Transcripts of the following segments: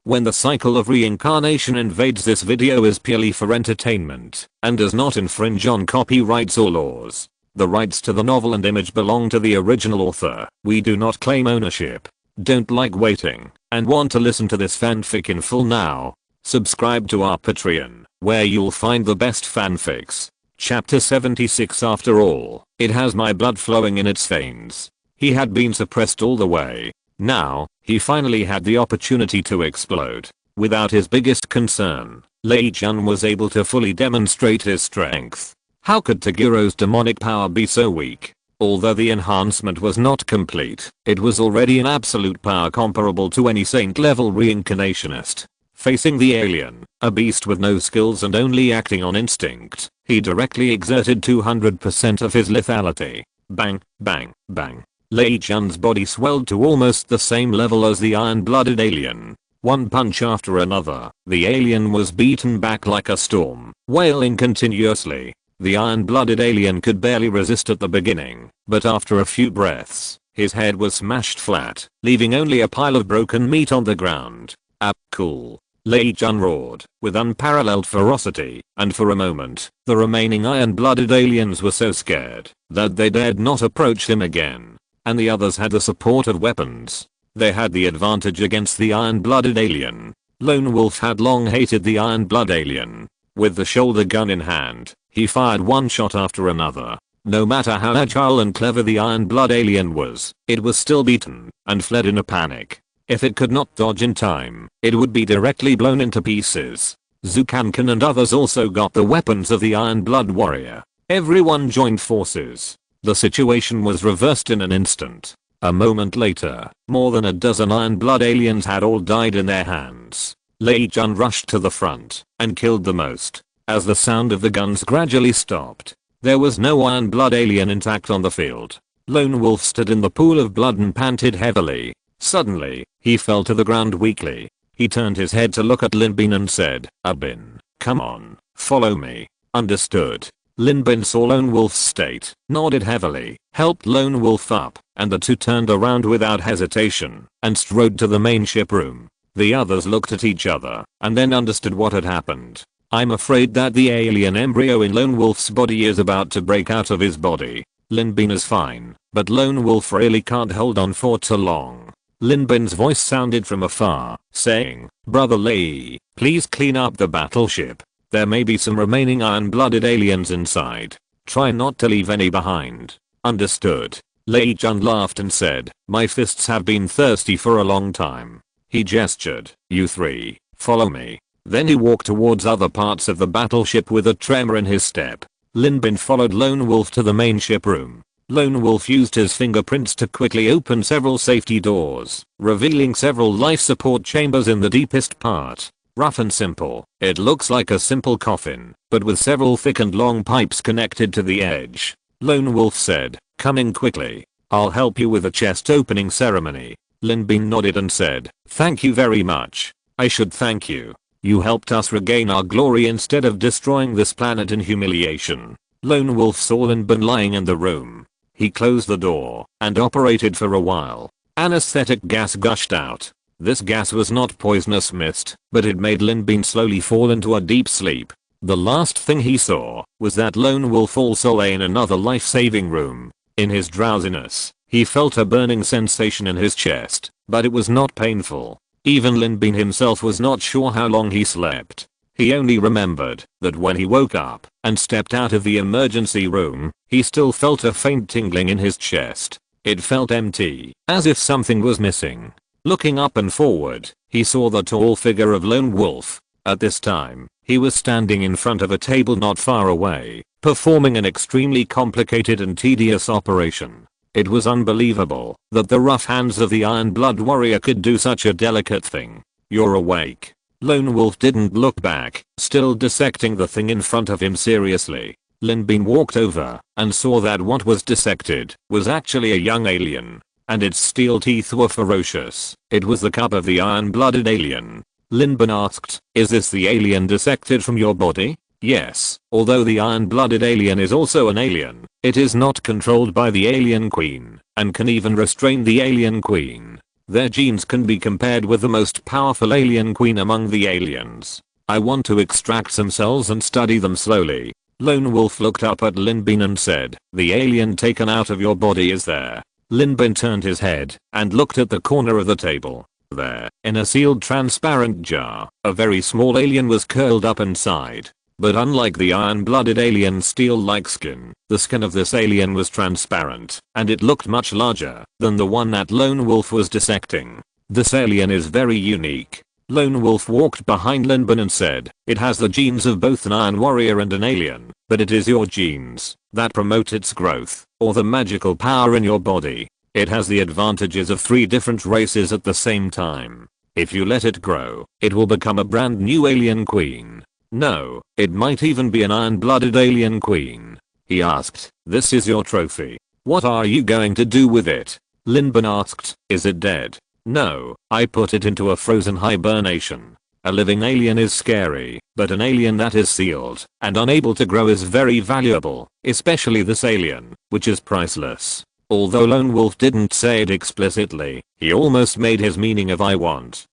when the cycle of reincarnation invades. This video is purely for entertainment and does not infringe on copyrights or laws. The rights to the novel and image belong to the original author. We do not claim ownership. Don't like waiting and want to listen to this fanfic in full now? Subscribe to our Patreon, where you'll find the best fanfics. Chapter 76. After all, it has my blood flowing in its veins. He had been suppressed all the way. Now, he finally had the opportunity to explode. Without his biggest concern, Lei-chan was able to fully demonstrate his strength. How could Taguro's demonic power be so weak? Although the enhancement was not complete, it was already an absolute power comparable to any saint-level reincarnationist. Facing the alien, a beast with no skills and only acting on instinct, he directly exerted 200% of his lethality. Bang, bang, bang. Lei-chan's body swelled to almost the same level as the iron-blooded alien. One punch after another, the alien was beaten back like a storm, wailing continuously. The iron-blooded alien could barely resist at the beginning, but after a few breaths, his head was smashed flat, leaving only a pile of broken meat on the ground. Cool. Lei-chan roared, with unparalleled ferocity, and for a moment, the remaining iron-blooded aliens were so scared that they dared not approach him again. And the others had the support of weapons. They had the advantage against the iron-blooded alien. Lone Wolf had long hated the iron-blood alien. With the shoulder gun in hand, he fired one shot after another. No matter how agile and clever the iron-blood alien was, it was still beaten and fled in a panic. If it could not dodge in time, it would be directly blown into pieces. Zukankan and others also got the weapons of the iron-blood warrior. Everyone joined forces. The situation was reversed in an instant. A moment later, more than a dozen iron-blood aliens had all died in their hands. Lei-chan rushed to the front and killed the most. As the sound of the guns gradually stopped, there was no iron-blood alien intact on the field. Lone Wolf stood in the pool of blood and panted heavily. Suddenly, he fell to the ground weakly. He turned his head to look at Linbin and said, "Abin, come on, follow me." Understood. Linbin saw Lone Wolf's state, nodded heavily, helped Lone Wolf up, and the two turned around without hesitation and strode to the main ship room. The others looked at each other and then understood what had happened. I'm afraid that the alien embryo in Lone Wolf's body is about to break out of his body. Linbin is fine, but Lone Wolf really can't hold on for too long. Linbin's voice sounded from afar, saying, "Brother Lei, please clean up the battleship. There may be some remaining iron-blooded aliens inside. Try not to leave any behind." Understood. Lei-chan laughed and said, "My fists have been thirsty for a long time." He gestured, "You three, follow me." Then he walked towards other parts of the battleship with a tremor in his step. Linbin followed Lone Wolf to the main ship room. Lone Wolf used his fingerprints to quickly open several safety doors, revealing several life support chambers in the deepest part. Rough and simple, it looks like a simple coffin, but with several thick and long pipes connected to the edge. Lone Wolf said, "Come in quickly. I'll help you with the chest opening ceremony." Linbin nodded and said, "Thank you very much. I should thank you. You helped us regain our glory instead of destroying this planet in humiliation." Lone Wolf saw Linbin lying in the room. He closed the door and operated for a while. Anesthetic gas gushed out. This gas was not poisonous mist, but it made Linbin slowly fall into a deep sleep. The last thing he saw was that Lone Wolf also lay in another life-saving room. In his drowsiness, he felt a burning sensation in his chest, but it was not painful. Even Linbin himself was not sure how long he slept. He only remembered that when he woke up and stepped out of the emergency room, he still felt a faint tingling in his chest. It felt empty, as if something was missing. Looking up and forward, he saw the tall figure of Lone Wolf. At this time, he was standing in front of a table not far away, performing an extremely complicated and tedious operation. It was unbelievable that the rough hands of the iron-blood warrior could do such a delicate thing. "You're awake." Lone Wolf didn't look back, still dissecting the thing in front of him seriously. Linbin walked over and saw that what was dissected was actually a young alien, and its steel teeth were ferocious. It was the cub of the iron-blooded alien. Linbin asked, "Is this the alien dissected from your body?" "Yes, although the iron-blooded alien is also an alien, it is not controlled by the alien queen, and can even restrain the alien queen." Their genes can be compared with the most powerful alien queen among the aliens. I want to extract some cells and study them slowly. Lone Wolf looked up at Lin Bin and said, the alien taken out of your body is there. Lin Bin turned his head and looked at the corner of the table. There, in a sealed transparent jar, a very small alien was curled up inside. But unlike the iron-blooded alien's steel-like skin, the skin of this alien was transparent, and it looked much larger than the one that Lone Wolf was dissecting. This alien is very unique. Lone Wolf walked behind Lin Bin and said, it has the genes of both an iron warrior and an alien, but it is your genes that promote its growth, or the magical power in your body. It has the advantages of 3 different races at the same time. If you let it grow, it will become a brand new alien queen. No, it might even be an iron-blooded alien queen. He asked, this is your trophy. What are you going to do with it? Lin Bin asked, is it dead? No, I put it into a frozen hibernation. A living alien is scary, but an alien that is sealed and unable to grow is very valuable, especially this alien, which is priceless. Although Lone Wolf didn't say it explicitly, he almost made his meaning of I want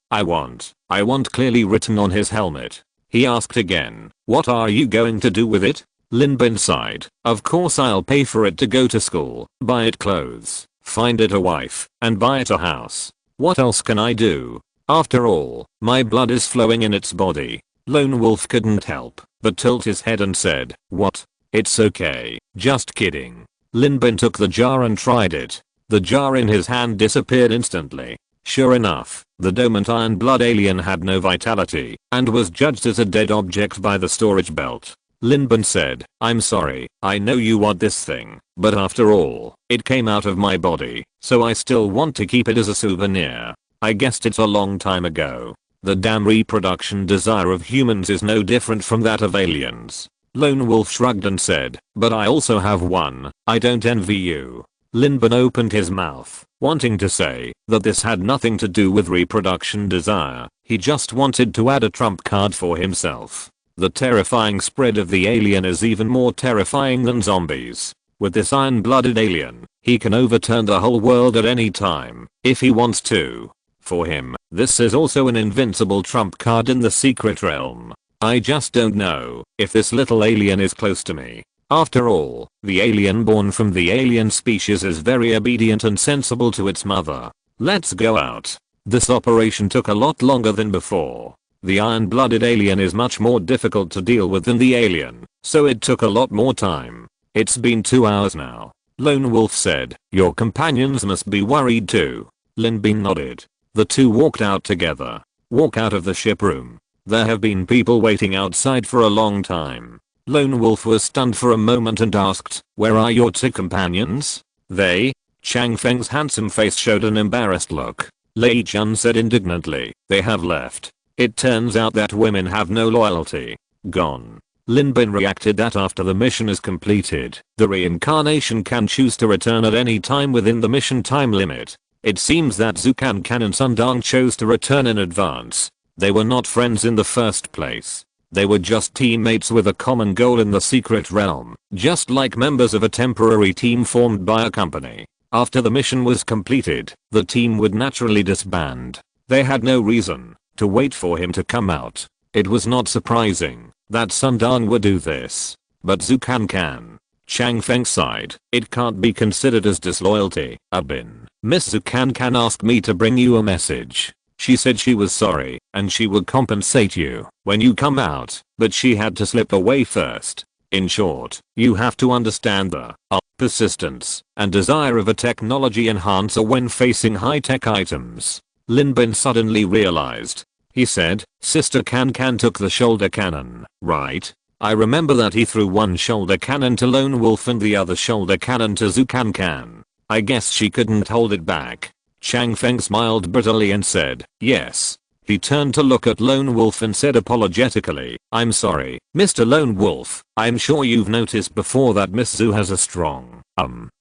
clearly written on his helmet. He asked again, what are you going to do with it? Lin Bin sighed, of course I'll pay for it to go to school, buy it clothes, find it a wife, and buy it a house. What else can I do? After all, my blood is flowing in its body. Lone Wolf couldn't help but tilt his head and said, what? It's okay, just kidding. Lin Bin took the jar and tried it. The jar in his hand disappeared instantly. Sure enough, the dormant iron blood alien had no vitality and was judged as a dead object by the storage belt. Lin Bin said, I'm sorry, I know you want this thing, but after all, it came out of my body, so I still want to keep it as a souvenir. I guessed it a long time ago. The damn reproduction desire of humans is no different from that of aliens. Lone Wolf shrugged and said, but I also have one. I don't envy you. Lin Bin opened his mouth, wanting to say that this had nothing to do with reproduction desire. He just wanted to add a trump card for himself. The terrifying spread of the alien is even more terrifying than zombies. With this iron-blooded alien, he can overturn the whole world at any time, if he wants to. For him, this is also an invincible trump card in the secret realm. I just don't know if this little alien is close to me. After all, the alien born from the alien species is very obedient and sensible to its mother. Let's go out. This operation took a lot longer than before. The iron-blooded alien is much more difficult to deal with than the alien, so it took a lot more time. It's been 2 hours now. Lone Wolf said, your companions must be worried too. Lin Bin nodded. The two walked out together. Walk out of the ship room. There have been people waiting outside for a long time. Lone Wolf was stunned for a moment and asked, where are your 2 companions? They? Chang Feng's handsome face showed an embarrassed look. Lei Chun said indignantly, they have left. It turns out that women have no loyalty. Gone. Lin Bin reacted that after the mission is completed, the reincarnation can choose to return at any time within the mission time limit. It seems that Zukan Kan and Sundong chose to return in advance. They were not friends in the first place. They were just teammates with a common goal in the secret realm, just like members of a temporary team formed by a company. After the mission was completed, the team would naturally disband. They had no reason to wait for him to come out. It was not surprising that Sundong would do this. But Zukan Kan. Chang Feng sighed. It can't be considered as disloyalty. Abin. Miss Zukan Kan asked me to bring you a message. She said she was sorry and she would compensate you when you come out, but she had to slip away first. In short, you have to understand the persistence and desire of a technology enhancer when facing high-tech items. Lin Bin suddenly realized. He said, Sister Kan took the shoulder cannon, right? I remember that he threw one shoulder cannon to Lone Wolf and the other shoulder cannon to Zukan Kan. I guess she couldn't hold it back. Chang Feng smiled bitterly and said, yes. He turned to look at Lone Wolf and said apologetically, I'm sorry, Mr. Lone Wolf, I'm sure you've noticed before that Miss Zhu has a strong,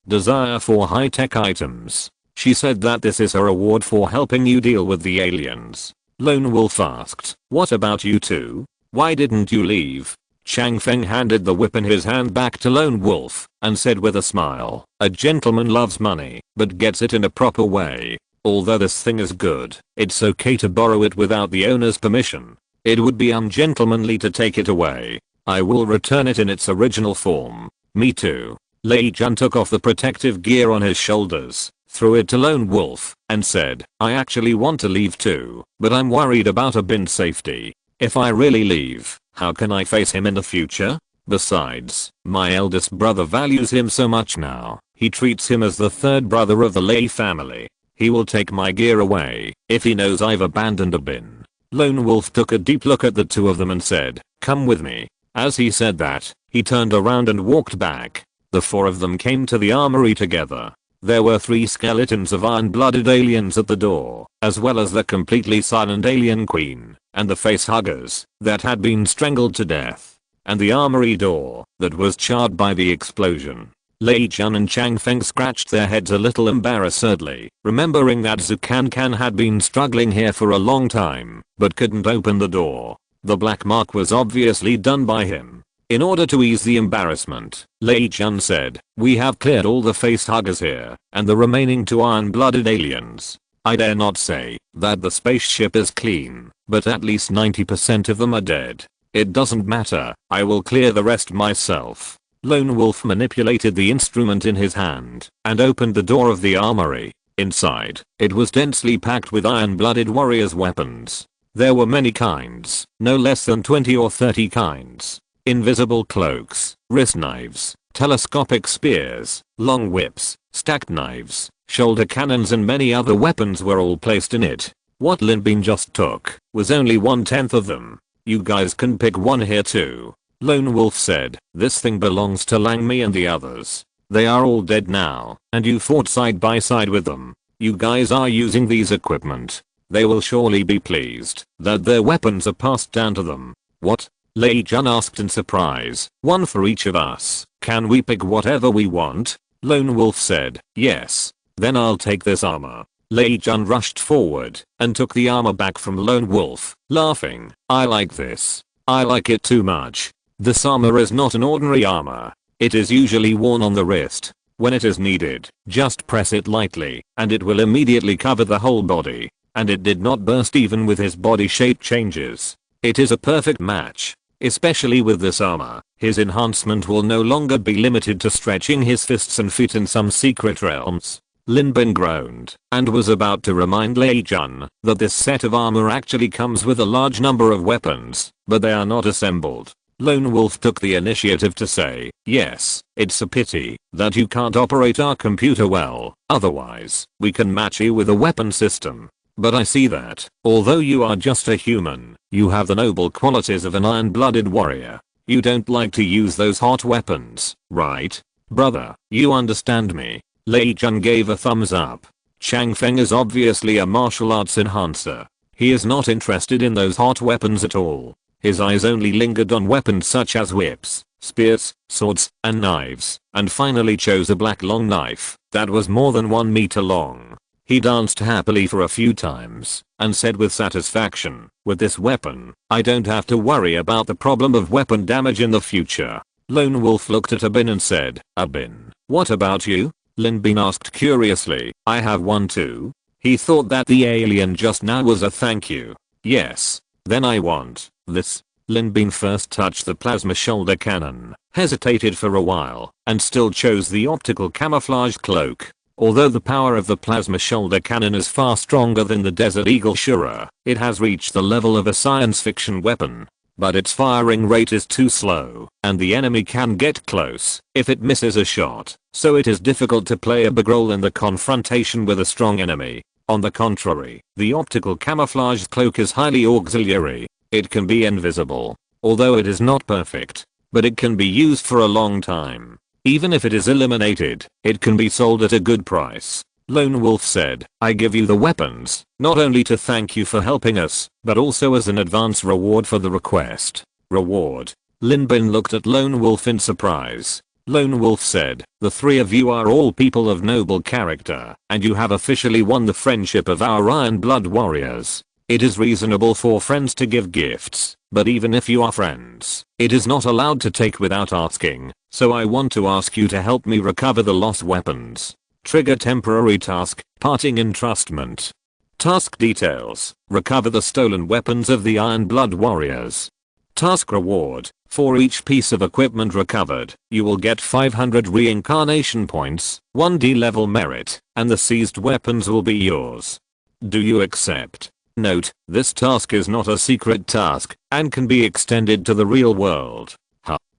desire for high-tech items. She said that this is her reward for helping you deal with the aliens. Lone Wolf asked, what about you two? Why didn't you leave? Chang Feng handed the whip in his hand back to Lone Wolf and said with a smile, a gentleman loves money, but gets it in a proper way. Although this thing is good, it's okay to borrow it without the owner's permission. It would be ungentlemanly to take it away. I will return it in its original form. Me too. Lei Jun took off the protective gear on his shoulders, threw it to Lone Wolf, and said, I actually want to leave too, but I'm worried about Abin's safety. If I really leave, how can I face him in the future? Besides, my eldest brother values him so much now, he treats him as the third brother of the Lei family. He will take my gear away if he knows I've abandoned Abin. Lone Wolf took a deep look at the two of them and said, come with me. As he said that, he turned around and walked back. The four of them came to the armory together. There were 3 skeletons of iron-blooded aliens at the door, as well as the completely silent alien queen, and the facehuggers that had been strangled to death, and the armory door that was charred by the explosion. Lei Jun and Chang Feng scratched their heads a little embarrassedly, remembering that Zhu Can had been struggling here for a long time, but couldn't open the door. The black mark was obviously done by him. In order to ease the embarrassment, Lei Jun said, we have cleared all the facehuggers here, and the remaining 2 iron-blooded aliens. I dare not say that the spaceship is clean, but at least 90% of them are dead. It doesn't matter, I will clear the rest myself. Lone Wolf manipulated the instrument in his hand and opened the door of the armory. Inside, it was densely packed with iron-blooded warriors' weapons. There were many kinds, no less than 20 or 30 kinds. Invisible cloaks, wrist knives, telescopic spears, long whips, stacked knives, shoulder cannons and many other weapons were all placed in it. What Lin Bin just took was only 1/10 of them. You guys can pick one here too. Lone Wolf said, this thing belongs to Lang Mi and the others. They are all dead now, and you fought side by side with them. You guys are using these equipment. They will surely be pleased that their weapons are passed down to them. What? Lei Jun asked in surprise. One for each of us. Can we pick whatever we want? Lone Wolf said, yes. Then I'll take this armor. Lei Jun rushed forward and took the armor back from Lone Wolf, laughing. I like this. I like it too much. This armor is not an ordinary armor. It is usually worn on the wrist. When it is needed, just press it lightly and it will immediately cover the whole body. And it did not burst even with his body shape changes. It is a perfect match. Especially with this armor, his enhancement will no longer be limited to stretching his fists and feet in some secret realms. Lin Bin groaned and was about to remind Lei Jun that this set of armor actually comes with a large number of weapons, but they are not assembled. Lone Wolf took the initiative to say, yes, it's a pity that you can't operate our computer well, otherwise, we can match you with a weapon system. But I see that, although you are just a human, you have the noble qualities of an iron-blooded warrior. You don't like to use those hot weapons, right? Brother, you understand me. Lei Jun gave a thumbs up. Chang Feng is obviously a martial arts enhancer. He is not interested in those hot weapons at all. His eyes only lingered on weapons such as whips, spears, swords, and knives, and finally chose a black long knife that was more than 1 meter long. He danced happily for a few times and said with satisfaction, with this weapon, I don't have to worry about the problem of weapon damage in the future. Lone Wolf looked at Abin and said, Abin, what about you? Lin Bin asked curiously. I have one too. He thought that the alien just now was a thank you. Yes. Then I want this. Lin Bin first touched the plasma shoulder cannon, hesitated for a while, and still chose the optical camouflage cloak. Although the power of the plasma shoulder cannon is far stronger than the Desert Eagle Shura, it has reached the level of a science fiction weapon. But its firing rate is too slow, and the enemy can get close if it misses a shot, so it is difficult to play a big role in the confrontation with a strong enemy. On the contrary, the optical camouflage cloak is highly auxiliary. It can be invisible, although it is not perfect, but it can be used for a long time. Even if it is eliminated, it can be sold at a good price. Lone Wolf said, I give you the weapons, not only to thank you for helping us, but also as an advance reward for the request. Reward? Lin Bin looked at Lone Wolf in surprise. Lone Wolf said, the 3 of you are all people of noble character, and you have officially won the friendship of our Iron Blood warriors. It is reasonable for friends to give gifts, but even if you are friends, it is not allowed to take without asking, so I want to ask you to help me recover the lost weapons. Trigger temporary task, parting entrustment. Task details, recover the stolen weapons of the Iron Blood Warriors. Task reward, for each piece of equipment recovered, you will get 500 reincarnation points, 1d level merit, and the seized weapons will be yours. Do you accept? Note, this task is not a secret task, and can be extended to the real world.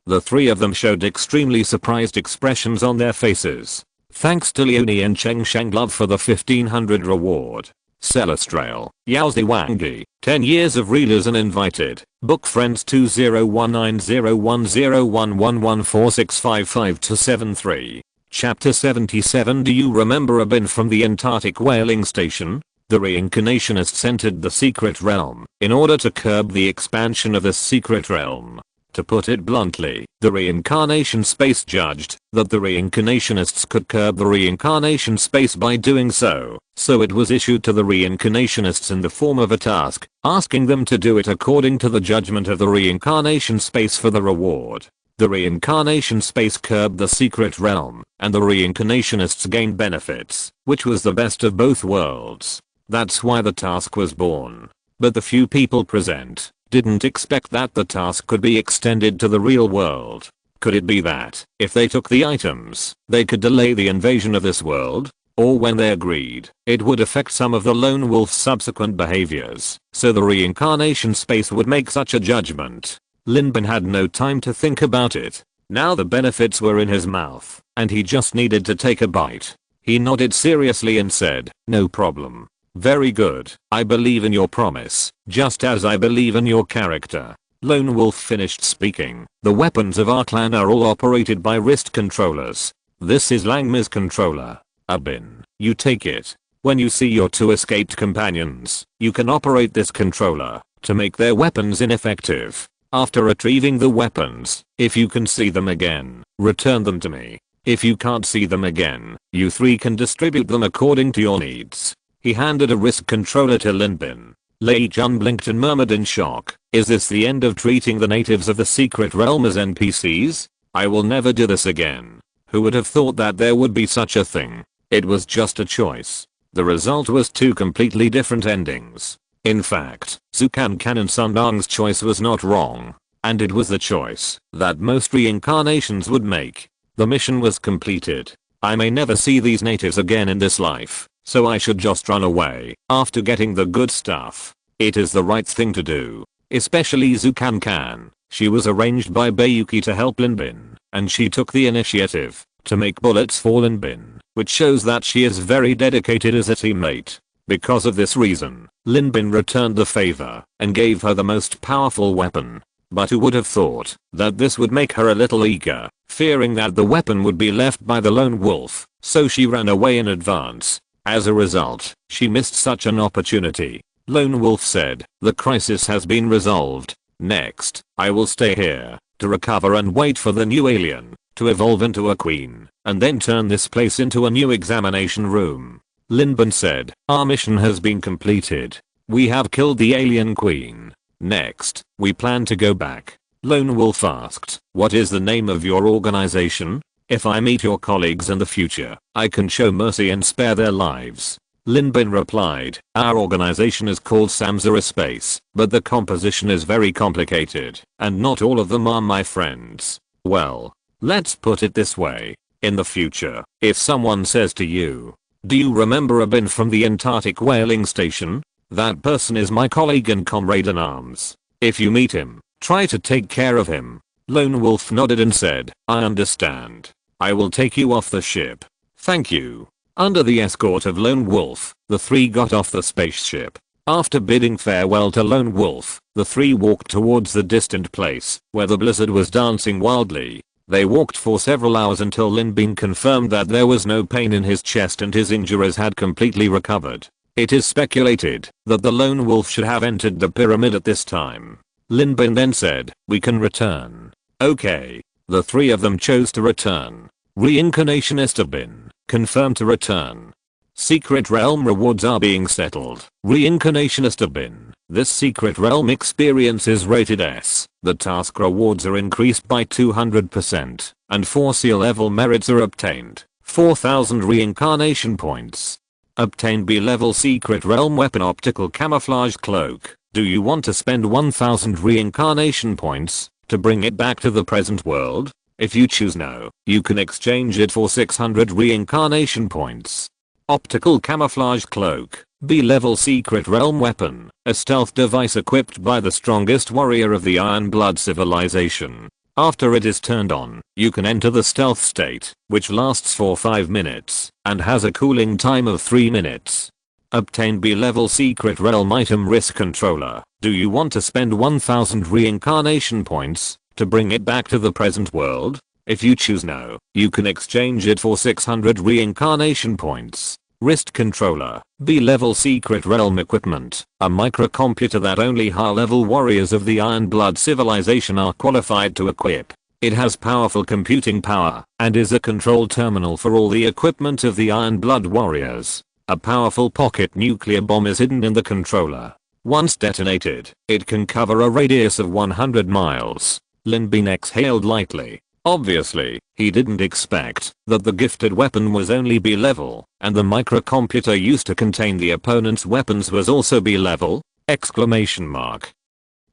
The three of them showed extremely surprised expressions on their faces. Thanks to Leonie and Cheng Shanglove for the 1500 reward. Celestial, Yaozi Wangi, 10 years of readers and invited. Book friends 20190110114655-73. Chapter 77. Do you remember Abin from the Antarctic whaling station? The reincarnationists entered the secret realm in order to curb the expansion of this secret realm. To put it bluntly, the reincarnation space judged that the reincarnationists could curb the reincarnation space by doing so it was issued to the reincarnationists in the form of a task, asking them to do it according to the judgment of the reincarnation space for the reward. The reincarnation space curbed the secret realm, and the reincarnationists gained benefits, which was the best of both worlds. That's why the task was born. But the few people present didn't expect that the task could be extended to the real world. Could it be that, if they took the items, they could delay the invasion of this world? Or when they agreed, it would affect some of the lone wolf's subsequent behaviors, so the reincarnation space would make such a judgment. Linbin had no time to think about it. Now the benefits were in his mouth, and he just needed to take a bite. He nodded seriously and said, "No problem. Very good. I believe in your promise, just as I believe in your character." Lone Wolf finished speaking. The weapons of our clan are all operated by wrist controllers. This is Langma's controller. Abin, you take it. When you see your two escaped companions, you can operate this controller to make their weapons ineffective. After retrieving the weapons, if you can see them again, return them to me. If you can't see them again, you three can distribute them according to your needs. He handed a wrist controller to Linbin. Lei Jun blinked and murmured in shock, "Is this the end of treating the natives of the secret realm as NPCs? I will never do this again." Who would have thought that there would be such a thing? It was just a choice. The result was two completely different endings. In fact, Zukan Kan and Sundang's choice was not wrong. And it was the choice that most reincarnations would make. The mission was completed. I may never see these natives again in this life, so I should just run away after getting the good stuff. It is the right thing to do. Especially Zukan Kan. She was arranged by Bayuki to help Linbin, and she took the initiative to make bullets for Linbin, which shows that she is very dedicated as a teammate. Because of this reason, Linbin returned the favor and gave her the most powerful weapon. But who would have thought that this would make her a little eager, fearing that the weapon would be left by the lone wolf, so she ran away in advance. As a result, she missed such an opportunity. Lone Wolf said, "The crisis has been resolved. Next, I will stay here to recover and wait for the new alien to evolve into a queen, and then turn this place into a new examination room." Linbin said, "Our mission has been completed. We have killed the alien queen. Next, we plan to go back." Lone Wolf asked, "What is the name of your organization? If I meet your colleagues in the future, I can show mercy and spare their lives." Linbin replied, "Our organization is called Samsara Space, but the composition is very complicated, and not all of them are my friends. Well, let's put it this way. In the future, if someone says to you, 'Do you remember Abin from the Antarctic whaling station?' that person is my colleague and comrade in arms. If you meet him, try to take care of him." Lone Wolf nodded and said, "I understand. I will take you off the ship. Thank you." Under the escort of Lone Wolf, the three got off the spaceship. After bidding farewell to Lone Wolf, the three walked towards the distant place where the blizzard was dancing wildly. They walked for several hours until Linbin confirmed that there was no pain in his chest and his injuries had completely recovered. It is speculated that the Lone Wolf should have entered the pyramid at this time. Linbin then said, "We can return." Okay. The three of them chose to return. Reincarnationist Abin confirmed to return. Secret realm rewards are being settled. Reincarnationist Abin. This secret realm experience is rated S. The task rewards are increased by 200%, and 4 seal level merits are obtained. 4,000 reincarnation points. Obtain B-level secret realm weapon optical camouflage cloak. Do you want to spend 1,000 reincarnation points to bring it back to the present world? If you choose no, you can exchange it for 600 reincarnation points. Optical camouflage cloak. B-level secret realm weapon. A stealth device equipped by the strongest warrior of the Iron Blood civilization. After it is turned on, you can enter the stealth state, which lasts for 5 minutes, and has a cooling time of 3 minutes. Obtain B-level secret realm item risk controller. Do you want to spend 1,000 reincarnation points to bring it back to the present world? If you choose no, you can exchange it for 600 reincarnation points. Wrist controller. B-level secret realm equipment. A microcomputer that only high-level warriors of the Iron Blood civilization are qualified to equip. It has powerful computing power and is a control terminal for all the equipment of the Iron Blood warriors. A powerful pocket nuclear bomb is hidden in the controller. Once detonated, it can cover a radius of 100 miles. Lin Bin exhaled lightly. Obviously, he didn't expect that the gifted weapon was only B-level, and the microcomputer used to contain the opponent's weapons was also B-level?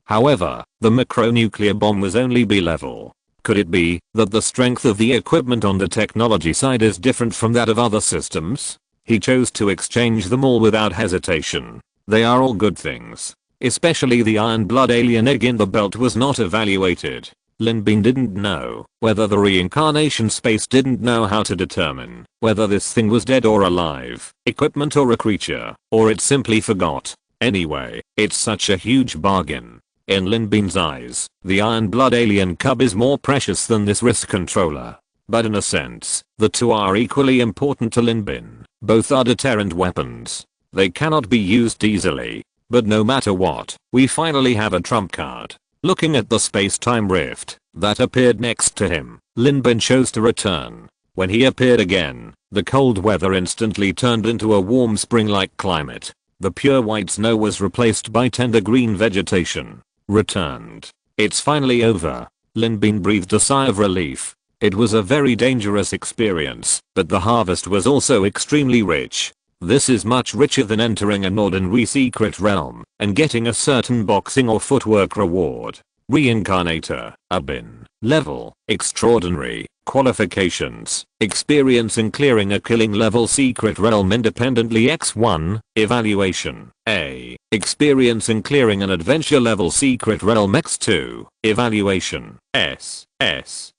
However, the macronuclear bomb was only B-level. Could it be that the strength of the equipment on the technology side is different from that of other systems? He chose to exchange them all without hesitation. They are all good things. Especially the Iron Blood alien egg in the belt was not evaluated. Lin Bin didn't know whether the reincarnation space didn't know how to determine whether this thing was dead or alive, equipment or a creature, or it simply forgot. Anyway, it's such a huge bargain. In Lin Bin's eyes, the Iron Blood alien cub is more precious than this wrist controller. But in a sense, the two are equally important to Lin Bin. Both are deterrent weapons. They cannot be used easily. But no matter what, we finally have a trump card. Looking at the space-time rift that appeared next to him, Lin Bin chose to return. When he appeared again, the cold weather instantly turned into a warm spring-like climate. The pure white snow was replaced by tender green vegetation. Returned. It's finally over. Lin Bin breathed a sigh of relief. It was a very dangerous experience, but the harvest was also extremely rich. This is much richer than entering an ordinary secret realm and getting a certain boxing or footwork reward. Reincarnator, Abin, level, extraordinary, qualifications, experience in clearing a killing level secret realm independently x1, evaluation, A, experience in clearing an adventure level secret realm x2, evaluation, S.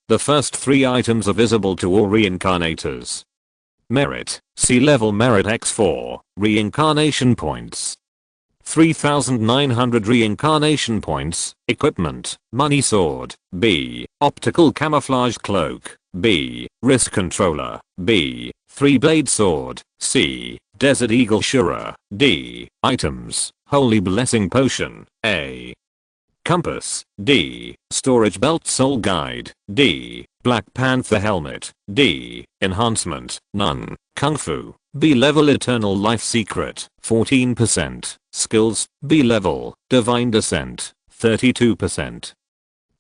The first 3 items are visible to all reincarnators. Merit, C-level merit x4, reincarnation points. 3,900 reincarnation points, equipment, money sword, B, optical camouflage cloak, B, wrist controller, B, 3-blade sword, C, desert eagle shura, D, items, holy blessing potion, A. Compass, D, storage belt soul guide, D, Black Panther helmet, D, enhancement, none, kung fu, B-level eternal life secret, 14%, skills, B-level, divine descent, 32%.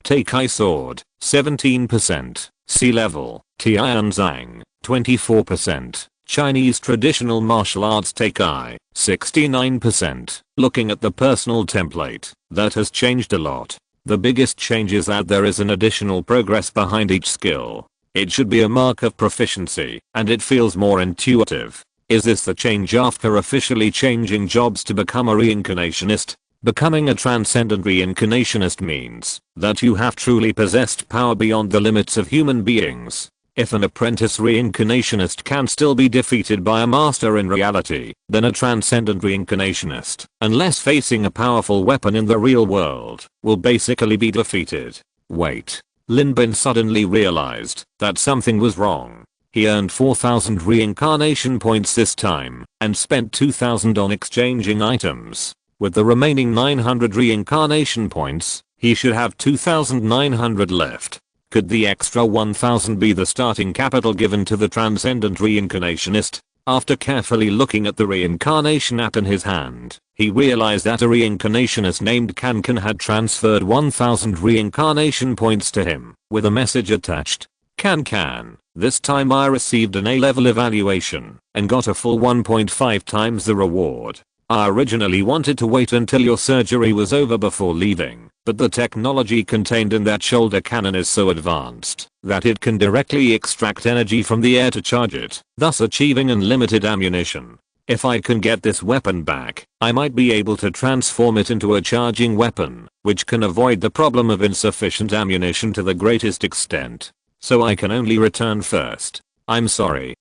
Teikai sword, 17%, C-level, Tian Zhang, 24%. Chinese traditional martial arts Teikai, 69%. Looking at the personal template, that has changed a lot. The biggest change is that there is an additional progress behind each skill. It should be a mark of proficiency, and it feels more intuitive. Is this the change after officially changing jobs to become a reincarnationist? Becoming a transcendent reincarnationist means that you have truly possessed power beyond the limits of human beings. If an apprentice reincarnationist can still be defeated by a master in reality, then a transcendent reincarnationist, unless facing a powerful weapon in the real world, will basically be defeated. Wait. Lin Bin suddenly realized that something was wrong. He earned 4,000 reincarnation points this time, and spent 2,000 on exchanging items. With the remaining 900 reincarnation points, he should have 2,900 left. Could the extra 1,000 be the starting capital given to the transcendent reincarnationist? After carefully looking at the reincarnation app in his hand, he realized that a reincarnationist named Kankan had transferred 1,000 reincarnation points to him, with a message attached. Kankan, This time I received an A-level evaluation and got a full 1.5 times the reward. I originally wanted to wait until your surgery was over before leaving, but the technology contained in that shoulder cannon is so advanced that it can directly extract energy from the air to charge it, thus achieving unlimited ammunition. If I can get this weapon back, I might be able to transform it into a charging weapon, which can avoid the problem of insufficient ammunition to the greatest extent. So I can only return first. I'm sorry,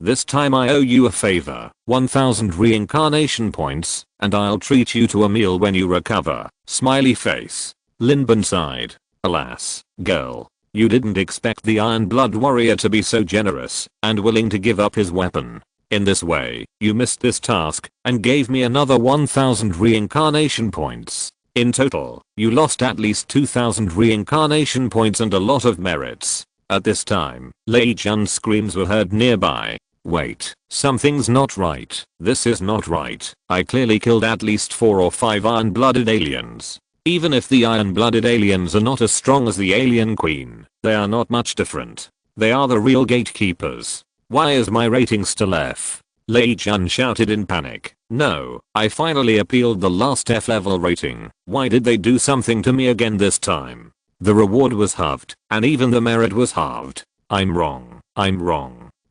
this time I owe you a favor, 1000 reincarnation points, and I'll treat you to a meal when you recover, smiley face. Linbin sighed. Alas, girl, you didn't expect the Iron Blood warrior to be so generous and willing to give up his weapon. In this way, you missed this task and gave me another 1000 reincarnation points. In total, you lost at least 2000 reincarnation points and a lot of merits. At this time, Lei Jun's screams were heard nearby. Wait, something's not right. This is not right. I clearly killed at least 4 or 5 iron-blooded aliens. Even if the iron-blooded aliens are not as strong as the alien queen, they are not much different. They are the real gatekeepers. Why is my rating still F? Lei Jun shouted in panic. No, I finally appealed the last F level rating. Why did they do something to me again this time? The reward was halved, and even the merit was halved. I'm wrong.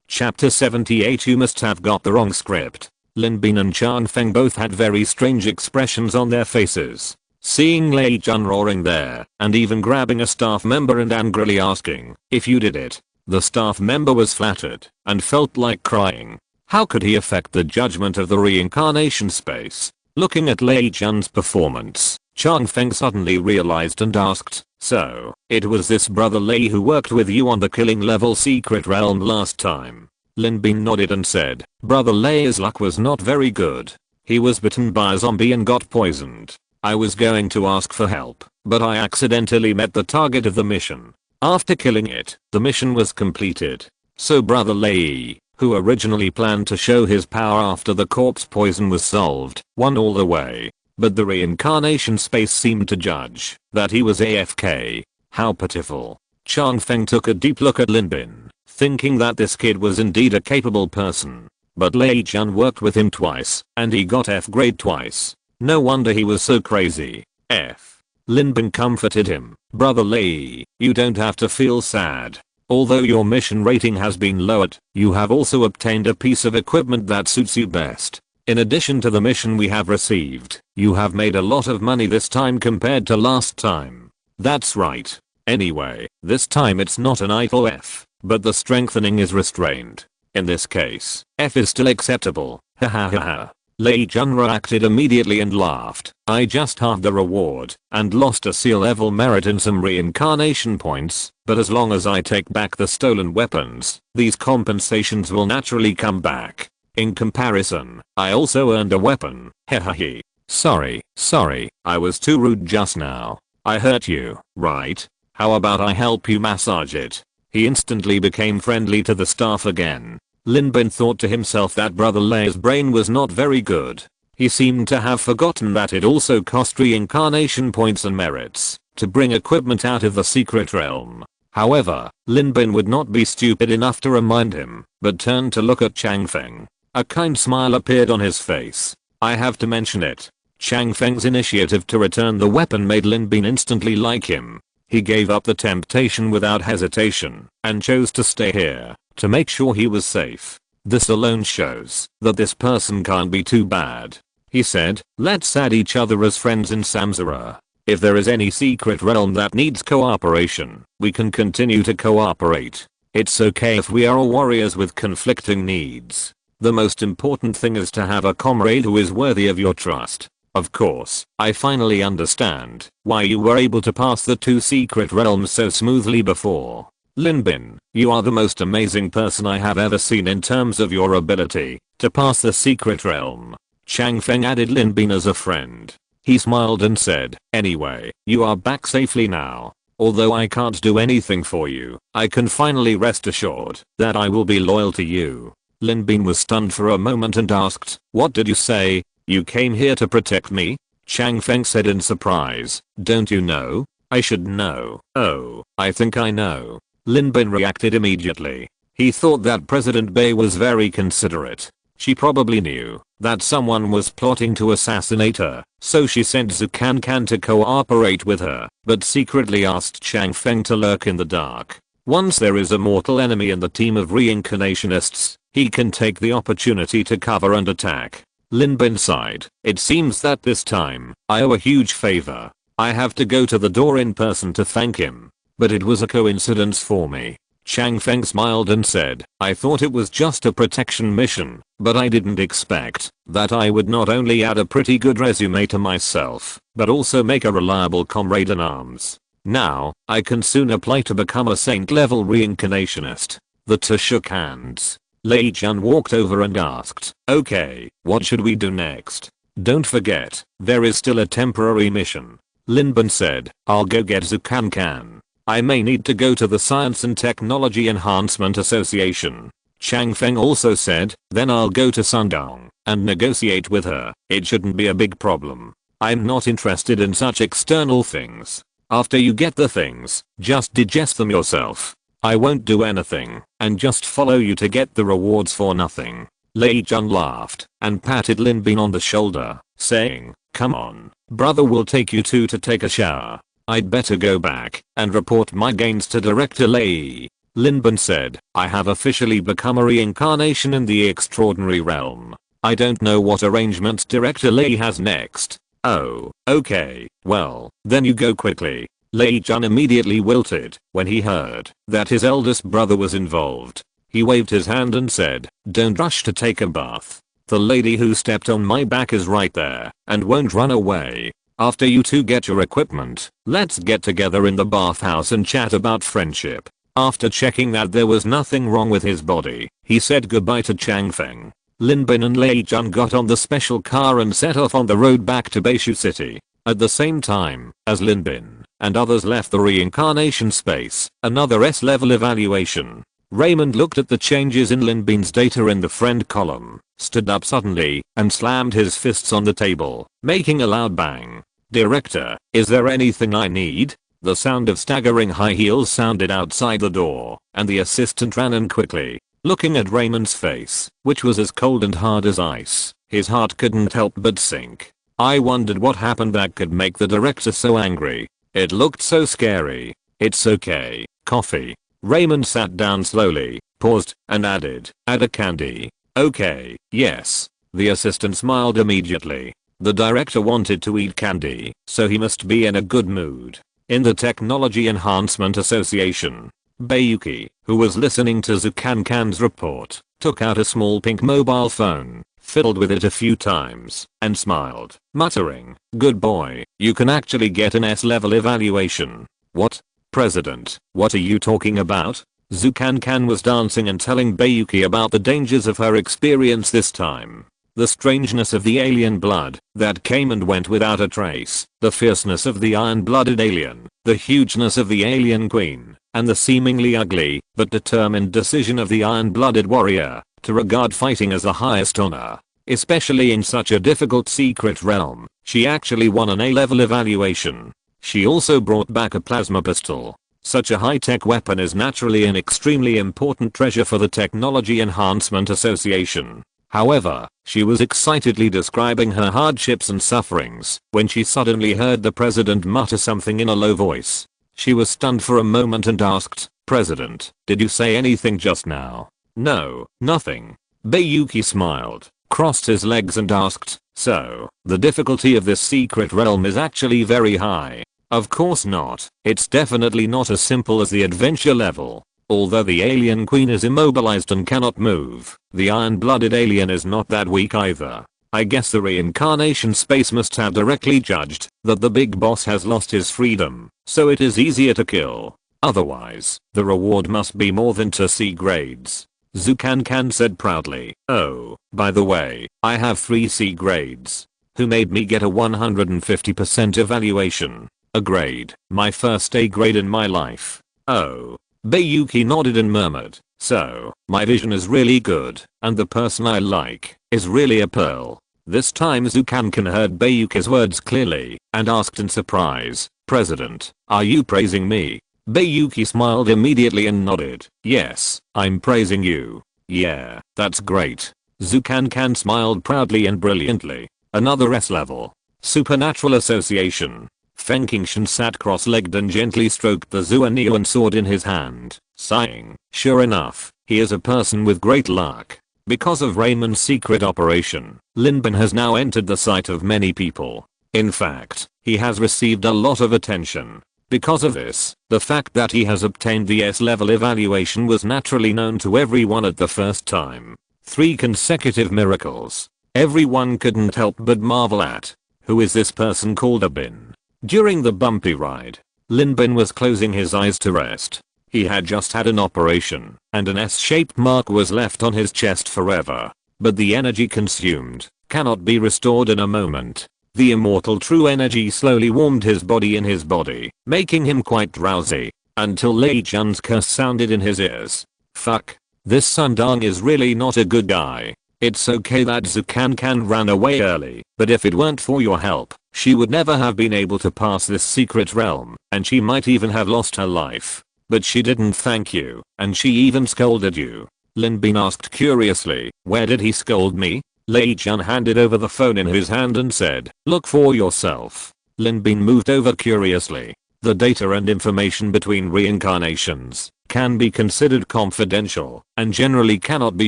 Chapter 78. You must have got the wrong script. Lin Bin and Chan Feng both had very strange expressions on their faces. Seeing Lei Jun roaring there, and even grabbing a staff member and angrily asking if you did it, the staff member was flattered and felt like crying. How could he affect the judgment of the reincarnation space? Looking at Lei Jun's performance, Chan Feng suddenly realized and asked, so, it was this brother Lei who worked with you on the killing level secret realm last time? Lin Bin nodded and said, brother Lei's luck was not very good. He was bitten by a zombie and got poisoned. I was going to ask for help, but I accidentally met the target of the mission. After killing it, the mission was completed. So brother Lei, who originally planned to show his power after the corpse poison was solved, won all the way. But the reincarnation space seemed to judge that he was AFK. How pitiful. Chan Feng took a deep look at Lin Bin, thinking that this kid was indeed a capable person. But Lei Jun worked with him twice, and he got F grade twice. No wonder he was so crazy. F. Lin Bin comforted him. Brother Lei, you don't have to feel sad. Although your mission rating has been lowered, you have also obtained a piece of equipment that suits you best. In addition to the mission we have received, you have made a lot of money this time compared to last time. That's right. Anyway, this time it's not an idle F, but the strengthening is restrained. In this case, F is still acceptable. Ha ha ha ha. Lei Jun reacted immediately and laughed. I just halved the reward and lost a C level merit and some reincarnation points, but as long as I take back the stolen weapons, these compensations will naturally come back. In comparison, I also earned a weapon. Hehehe. Sorry, I was too rude just now. I hurt you, right? How about I help you massage it? He instantly became friendly to the staff again. Lin Bin thought to himself that brother Lei's brain was not very good. He seemed to have forgotten that it also cost reincarnation points and merits to bring equipment out of the secret realm. However, Lin Bin would not be stupid enough to remind him, but turned to look at Chan Feng. A kind smile appeared on his face. I have to mention it. Chan Feng's initiative to return the weapon made Lin Bin instantly like him. He gave up the temptation without hesitation and chose to stay here to make sure he was safe. This alone shows that this person can't be too bad. He said, let's add each other as friends in Samsara. If there is any secret realm that needs cooperation, we can continue to cooperate. It's okay if we are all warriors with conflicting needs. The most important thing is to have a comrade who is worthy of your trust. Of course, I finally understand why you were able to pass the 2 secret realms so smoothly before. Lin Bin, you are the most amazing person I have ever seen in terms of your ability to pass the secret realm. Chan Feng added Lin Bin as a friend. He smiled and said, anyway, you are back safely now. Although I can't do anything for you, I can finally rest assured that I will be loyal to you. Lin Bin was stunned for a moment and asked, what did you say? You came here to protect me? Chan Feng said in surprise, don't you know? I should know. Oh, I think I know. Lin Bin reacted immediately. He thought that President Bei was very considerate. She probably knew that someone was plotting to assassinate her, so she sent Zhu Cancan to cooperate with her, but secretly asked Chang Feng to lurk in the dark. Once there is a mortal enemy in the team of reincarnationists, he can take the opportunity to cover and attack. Lin Bin sighed. It seems that this time, I owe a huge favor. I have to go to the door in person to thank him. But it was a coincidence for me. Chang Feng smiled and said, I thought it was just a protection mission, but I didn't expect that I would not only add a pretty good resume to myself, but also make a reliable comrade in arms. Now, I can soon apply to become a saint-level reincarnationist. The two shook hands. Lei Jun walked over and asked, okay, what should we do next? Don't forget, there is still a temporary mission. Lin Bin said, I'll go get Zhu Cancan. I may need to go to the Science and Technology Enhancement Association. Chang Feng also said, then I'll go to Sundong and negotiate with her. It shouldn't be a big problem. I'm not interested in such external things. After you get the things, just digest them yourself. I won't do anything and just follow you to get the rewards for nothing. Lei Jun laughed and patted Lin Bin on the shoulder, saying, come on, brother, will take you two to take a shower. I'd better go back and report my gains to Director Lei. Lin Bin said, I have officially become a reincarnation in the extraordinary realm. I don't know what arrangements Director Lei has next. Oh, okay, well, then you go quickly. Lei Jun immediately wilted when he heard that his eldest brother was involved. He waved his hand and said, don't rush to take a bath. The lady who stepped on my back is right there and won't run away. After you two get your equipment, let's get together in the bathhouse and chat about friendship. After checking that there was nothing wrong with his body, he said goodbye to Chang Feng. Lin Bin and Lei Jun got on the special car and set off on the road back to Beishu City. At the same time, as Lin Bin and others left the reincarnation space, another S-level evaluation. Raymond looked at the changes in Lin Bin's data in the friend column, stood up suddenly, and slammed his fists on the table, making a loud bang. Director, is there anything I need? The sound of staggering high heels sounded outside the door, and the assistant ran in quickly. Looking at Raymond's face, which was as cold and hard as ice, his heart couldn't help but sink. I wondered what happened that could make the director so angry. It looked so scary. It's okay, coffee. Raymond sat down slowly, paused, and added, add a candy. Okay, yes. The assistant smiled immediately. The director wanted to eat candy, so he must be in a good mood. In the Technology Enhancement Association, Bayuki, who was listening to Zhu Cancan's report, took out a small pink mobile phone, fiddled with it a few times, and smiled, muttering, good boy, you can actually get an S-level evaluation. What? President, what are you talking about? Zhu Cancan was dancing and telling Bayuki about the dangers of her experience this time. The strangeness of the alien blood that came and went without a trace, the fierceness of the iron-blooded alien, the hugeness of the alien queen, and the seemingly ugly but determined decision of the iron-blooded warrior to regard fighting as the highest honor. Especially in such a difficult secret realm, she actually won an A-level evaluation. She also brought back a plasma pistol. Such a high-tech weapon is naturally an extremely important treasure for the Technology Enhancement Association. However, she was excitedly describing her hardships and sufferings when she suddenly heard the president mutter something in a low voice. She was stunned for a moment and asked, President, did you say anything just now? No, nothing. Bayuki smiled, crossed his legs and asked, so, the difficulty of this secret realm is actually very high. Of course not. It's definitely not as simple as the adventure level. Although the alien queen is immobilized and cannot move, the iron-blooded alien is not that weak either. I guess the reincarnation space must have directly judged that the big boss has lost his freedom, so it is easier to kill. Otherwise, the reward must be more than 2 C grades. Zhu Cancan said proudly, oh, by the way, I have 3 C grades. Who made me get a 150% evaluation? A grade, my first A grade in my life. Oh. Bayuki nodded and murmured, so, my vision is really good, and the person I like is really a pearl. This time Zhu Cancan heard Bayuki's words clearly, and asked in surprise, President, are you praising me? Bayuki smiled immediately and nodded. Yes, I'm praising you. Yeah, that's great. Zukankan smiled proudly and brilliantly. Another S level. Supernatural association. Feng Qingshan sat cross-legged and gently stroked the Zuanian sword in his hand, sighing. Sure enough, he is a person with great luck. Because of Raymond's secret operation, Linbin has now entered the sight of many people. In fact, he has received a lot of attention. Because of this, the fact that he has obtained the S-level evaluation was naturally known to everyone at the first time. 3 consecutive miracles. Everyone couldn't help but marvel at. Who is this person called Abin? During the bumpy ride, Linbin was closing his eyes to rest. He had just had an operation, and an S-shaped mark was left on his chest forever. But the energy consumed cannot be restored in a moment. The immortal true energy slowly warmed his body in his body, making him quite drowsy, until Lei Jun's curse sounded in his ears. Fuck. This Sundong is really not a good guy. It's okay that Zukankan ran away early, but if it weren't for your help, she would never have been able to pass this secret realm, and she might even have lost her life. But she didn't thank you, and she even scolded you. Linbin asked curiously, where did he scold me? Lei Jun handed over the phone in his hand and said, look for yourself. Linbin moved over curiously. The data and information between reincarnations can be considered confidential and generally cannot be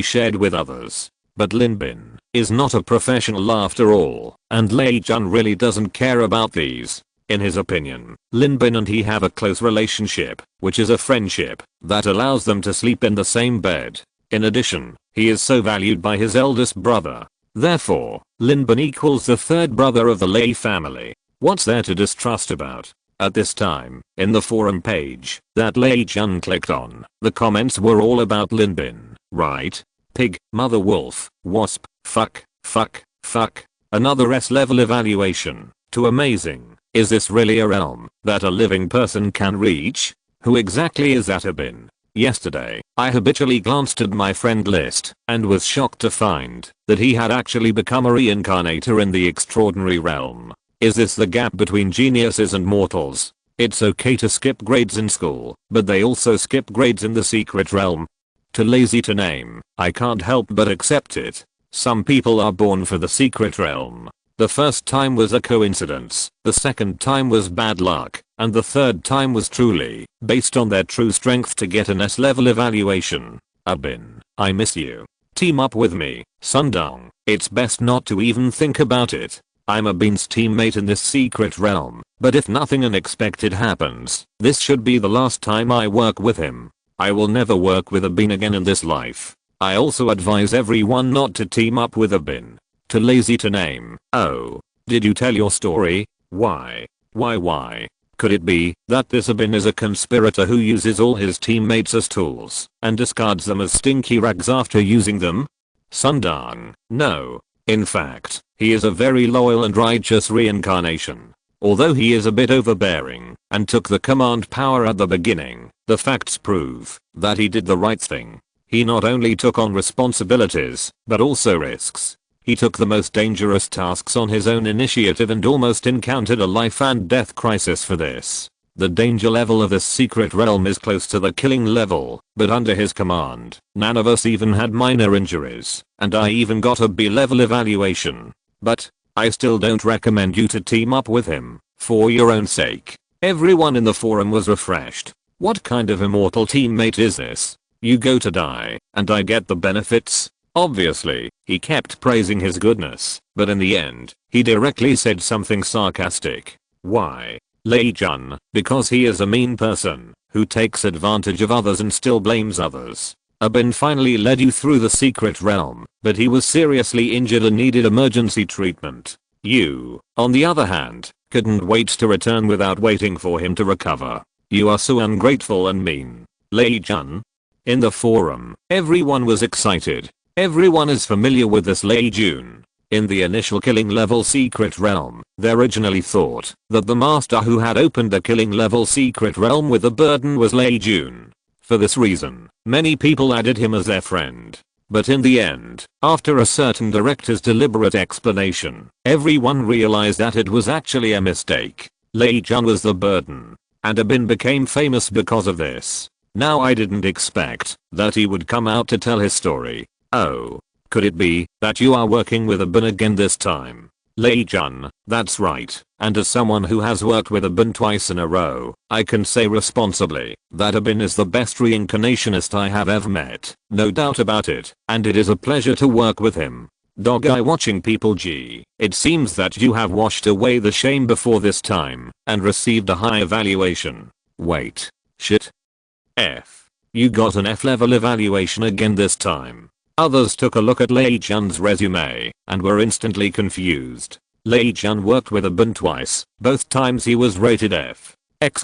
shared with others. But Linbin is not a professional after all, and Lei Jun really doesn't care about these. In his opinion, Linbin and he have a close relationship, which is a friendship that allows them to sleep in the same bed. In addition, he is so valued by his eldest brother. Therefore, Linbin equals the third brother of the Lei family. What's there to distrust about? At this time, in the forum page that Lei Jun clicked on, the comments were all about Linbin, right? Pig, mother wolf, wasp, fuck, fuck, fuck. Another S-level evaluation. Too amazing. Is this really a realm that a living person can reach? Who exactly is that Abin? Yesterday, I habitually glanced at my friend list and was shocked to find that he had actually become a reincarnator in the extraordinary realm. Is this the gap between geniuses and mortals? It's okay to skip grades in school, but they also skip grades in the secret realm. Too lazy to name, I can't help but accept it. Some people are born for the secret realm. The first time was a coincidence, the second time was bad luck, and the third time was truly based on their true strength to get an S-level evaluation. Abin, I miss you. Team up with me, Sundong. It's best not to even think about it. I'm Abin's teammate in this secret realm, but if nothing unexpected happens, this should be the last time I work with him. I will never work with Abin again in this life. I also advise everyone not to team up with Abin. Too lazy to name. Oh. Did you tell your story? Why? Why? Could it be that this Abin is a conspirator who uses all his teammates as tools and discards them as stinky rags after using them? Sundong, no. In fact, he is a very loyal and righteous reincarnation. Although he is a bit overbearing and took the command power at the beginning, the facts prove that he did the right thing. He not only took on responsibilities, but also risks. He took the most dangerous tasks on his own initiative and almost encountered a life and death crisis for this. The danger level of this secret realm is close to the killing level, but under his command, none of us even had minor injuries, and I even got a B-level evaluation. But, I still don't recommend you to team up with him, for your own sake. Everyone in the forum was refreshed. What kind of immortal teammate is this? You go to die, and I get the benefits? Obviously, he kept praising his goodness, but in the end, he directly said something sarcastic. Why? Lei Jun, because he is a mean person, who takes advantage of others and still blames others. Abin finally led you through the secret realm, but he was seriously injured and needed emergency treatment. You, on the other hand, couldn't wait to return without waiting for him to recover. You are so ungrateful and mean. Lei Jun. In the forum, everyone was excited. Everyone is familiar with this Lei Jun. In the initial killing level secret realm, they originally thought that the master who had opened the killing level secret realm with the burden was Lei Jun. For this reason, many people added him as their friend. But in the end, after a certain director's deliberate explanation, everyone realized that it was actually a mistake. Lei Jun was the burden. and Abin became famous because of this. Now I didn't expect that he would come out to tell his story. Oh. Could it be that you are working with Abin again this time? Lei-jun, that's right, and as someone who has worked with Abin twice in a row, I can say responsibly that Abin is the best reincarnationist I have ever met, no doubt about it, and it is a pleasure to work with him. Dog eye watching people G. It seems that you have washed away the shame before this time, and received a high evaluation. Wait. Shit. F. You got an F level evaluation again this time. Others took a look at Lei-jun's resume and were instantly confused. Lei-jun worked with Abin twice, both times he was rated F! But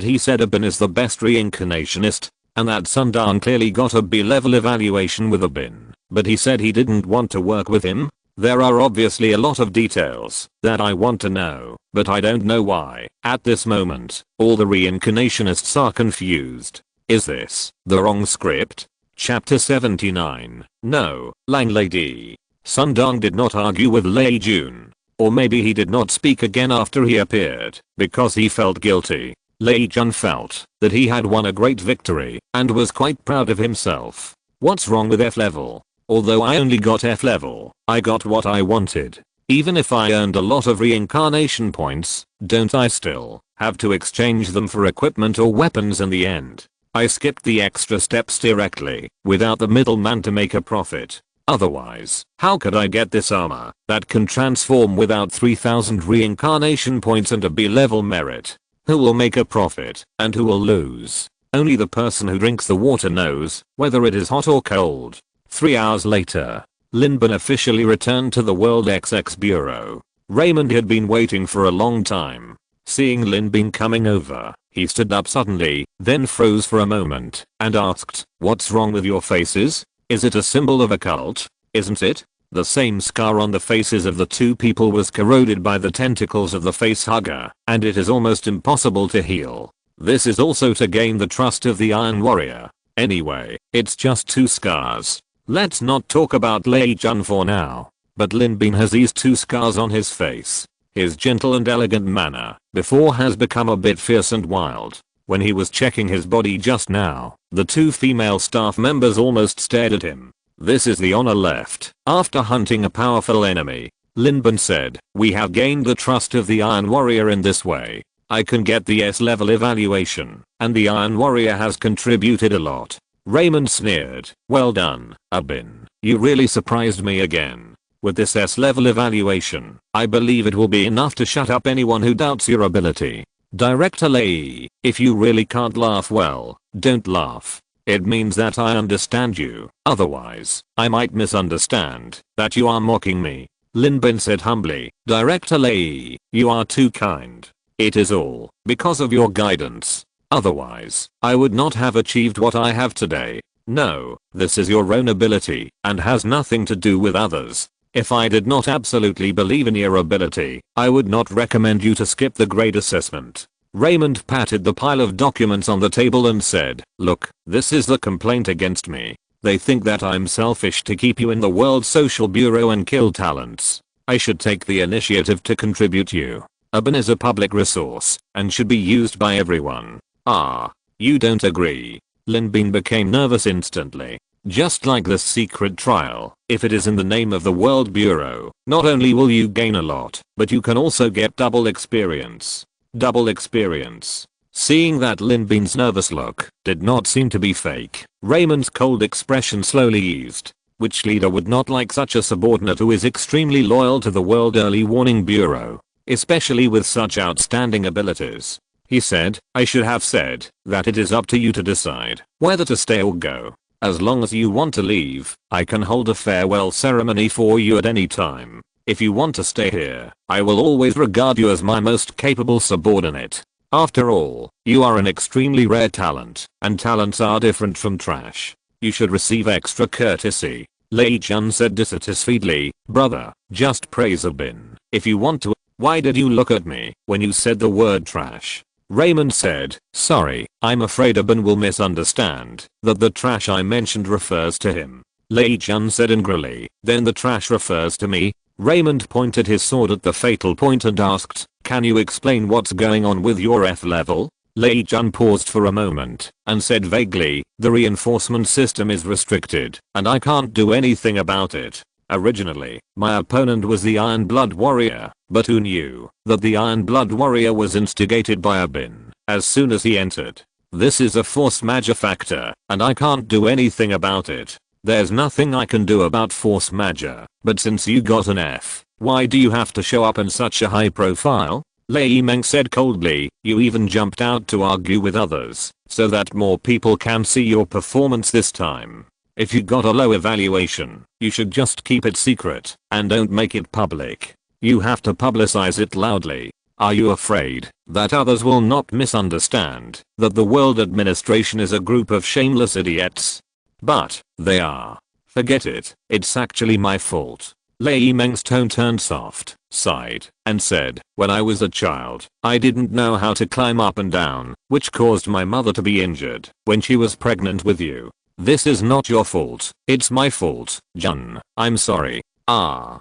he said Abin is the best reincarnationist, and that Sundan clearly got a B level evaluation with Abin, but he said he didn't want to work with him? There are obviously a lot of details that I want to know, but I don't know why. At this moment, all the reincarnationists are confused. Is this the wrong script? Chapter 79. No, Lang Lady. Sundong did not argue with Lei-jun. Or maybe he did not speak again after he appeared, because he felt guilty. Lei-jun felt that he had won a great victory, and was quite proud of himself. What's wrong with F level? Although I only got F level, I got what I wanted. Even if I earned a lot of reincarnation points, don't I still have to exchange them for equipment or weapons in the end? I skipped the extra steps directly, without the middleman to make a profit. Otherwise, how could I get this armor that can transform without 3000 reincarnation points and a B level merit? Who will make a profit, and who will lose? Only the person who drinks the water knows whether it is hot or cold. 3 hours later, Linbin officially returned to the World XX Bureau. Raymond had been waiting for a long time. Seeing Linbin coming over, he stood up suddenly, then froze for a moment, and asked, "What's wrong with your faces? Is it a symbol of a cult? Isn't it?" The same scar on the faces of the two people was corroded by the tentacles of the face hugger, and it is almost impossible to heal. This is also to gain the trust of the Iron Warrior. Anyway, it's just 2 scars. Let's not talk about Lei-jun for now. But Linbin has these 2 scars on his face. His gentle and elegant manner before has become a bit fierce and wild. When he was checking his body just now, the 2 female staff members almost stared at him. This is the honor left after hunting a powerful enemy. Linbin said, "We have gained the trust of the Iron Warrior in this way. I can get the S level evaluation, and the Iron Warrior has contributed a lot." Raymond sneered, "Well done, Abin. You really surprised me again. With this S level evaluation, I believe it will be enough to shut up anyone who doubts your ability." Director Lei, if you really can't laugh, well, don't laugh. It means that I understand you. Otherwise, I might misunderstand that you are mocking me. Linbin said humbly, "Director Lei, you are too kind. It is all because of your guidance. Otherwise, I would not have achieved what I have today. No, this is your own ability and has nothing to do with others. If I did not absolutely believe in your ability, I would not recommend you to skip the grade assessment." Raymond patted the pile of documents on the table and said, "Look, this is the complaint against me. They think that I'm selfish to keep you in the World Social Bureau and kill talents. I should take the initiative to contribute you. Abin is a public resource and should be used by everyone." "Ah, you don't agree." Linbin became nervous instantly. "Just like this secret trial, if it is in the name of the World Bureau, not only will you gain a lot, but you can also get double experience." Double experience. Seeing that Linbin's nervous look did not seem to be fake, Raymond's cold expression slowly eased. Which leader would not like such a subordinate who is extremely loyal to the World Early Warning Bureau, especially with such outstanding abilities? He said, "I should have said that it is up to you to decide whether to stay or go. As long as you want to leave, I can hold a farewell ceremony for you at any time. If you want to stay here, I will always regard you as my most capable subordinate. After all, you are an extremely rare talent, and talents are different from trash. You should receive extra courtesy." Lei-jun said dissatisfiedly, "Brother, just praise Abin if you want to. Why did you look at me when you said the word trash?" Raymond said, "Sorry, I'm afraid Abin will misunderstand that the trash I mentioned refers to him." Lei-jun said angrily, "Then the trash refers to me?" Raymond pointed his sword at the fatal point and asked, "Can you explain what's going on with your F level?" Lei Jun paused for a moment and said vaguely, "The reinforcement system is restricted and I can't do anything about it. Originally, my opponent was the Iron Blood Warrior, but who knew that the Iron Blood Warrior was instigated by Abin as soon as he entered. This is a force majeure factor and I can't do anything about it. There's nothing I can do about force majeure, but since you got an F, why do you have to show up in such a high profile?" Lei Meng said coldly, "You even jumped out to argue with others so that more people can see your performance this time. If you got a low evaluation, you should just keep it secret and don't make it public. You have to publicize it loudly. Are you afraid that others will not misunderstand that the world administration is a group of shameless idiots? But they are. Forget it, it's actually my fault." Lei Meng's tone turned soft, sighed, and said, "When I was a child, I didn't know how to climb up and down, which caused my mother to be injured when she was pregnant with you. This is not your fault, it's my fault, Jun. I'm sorry. I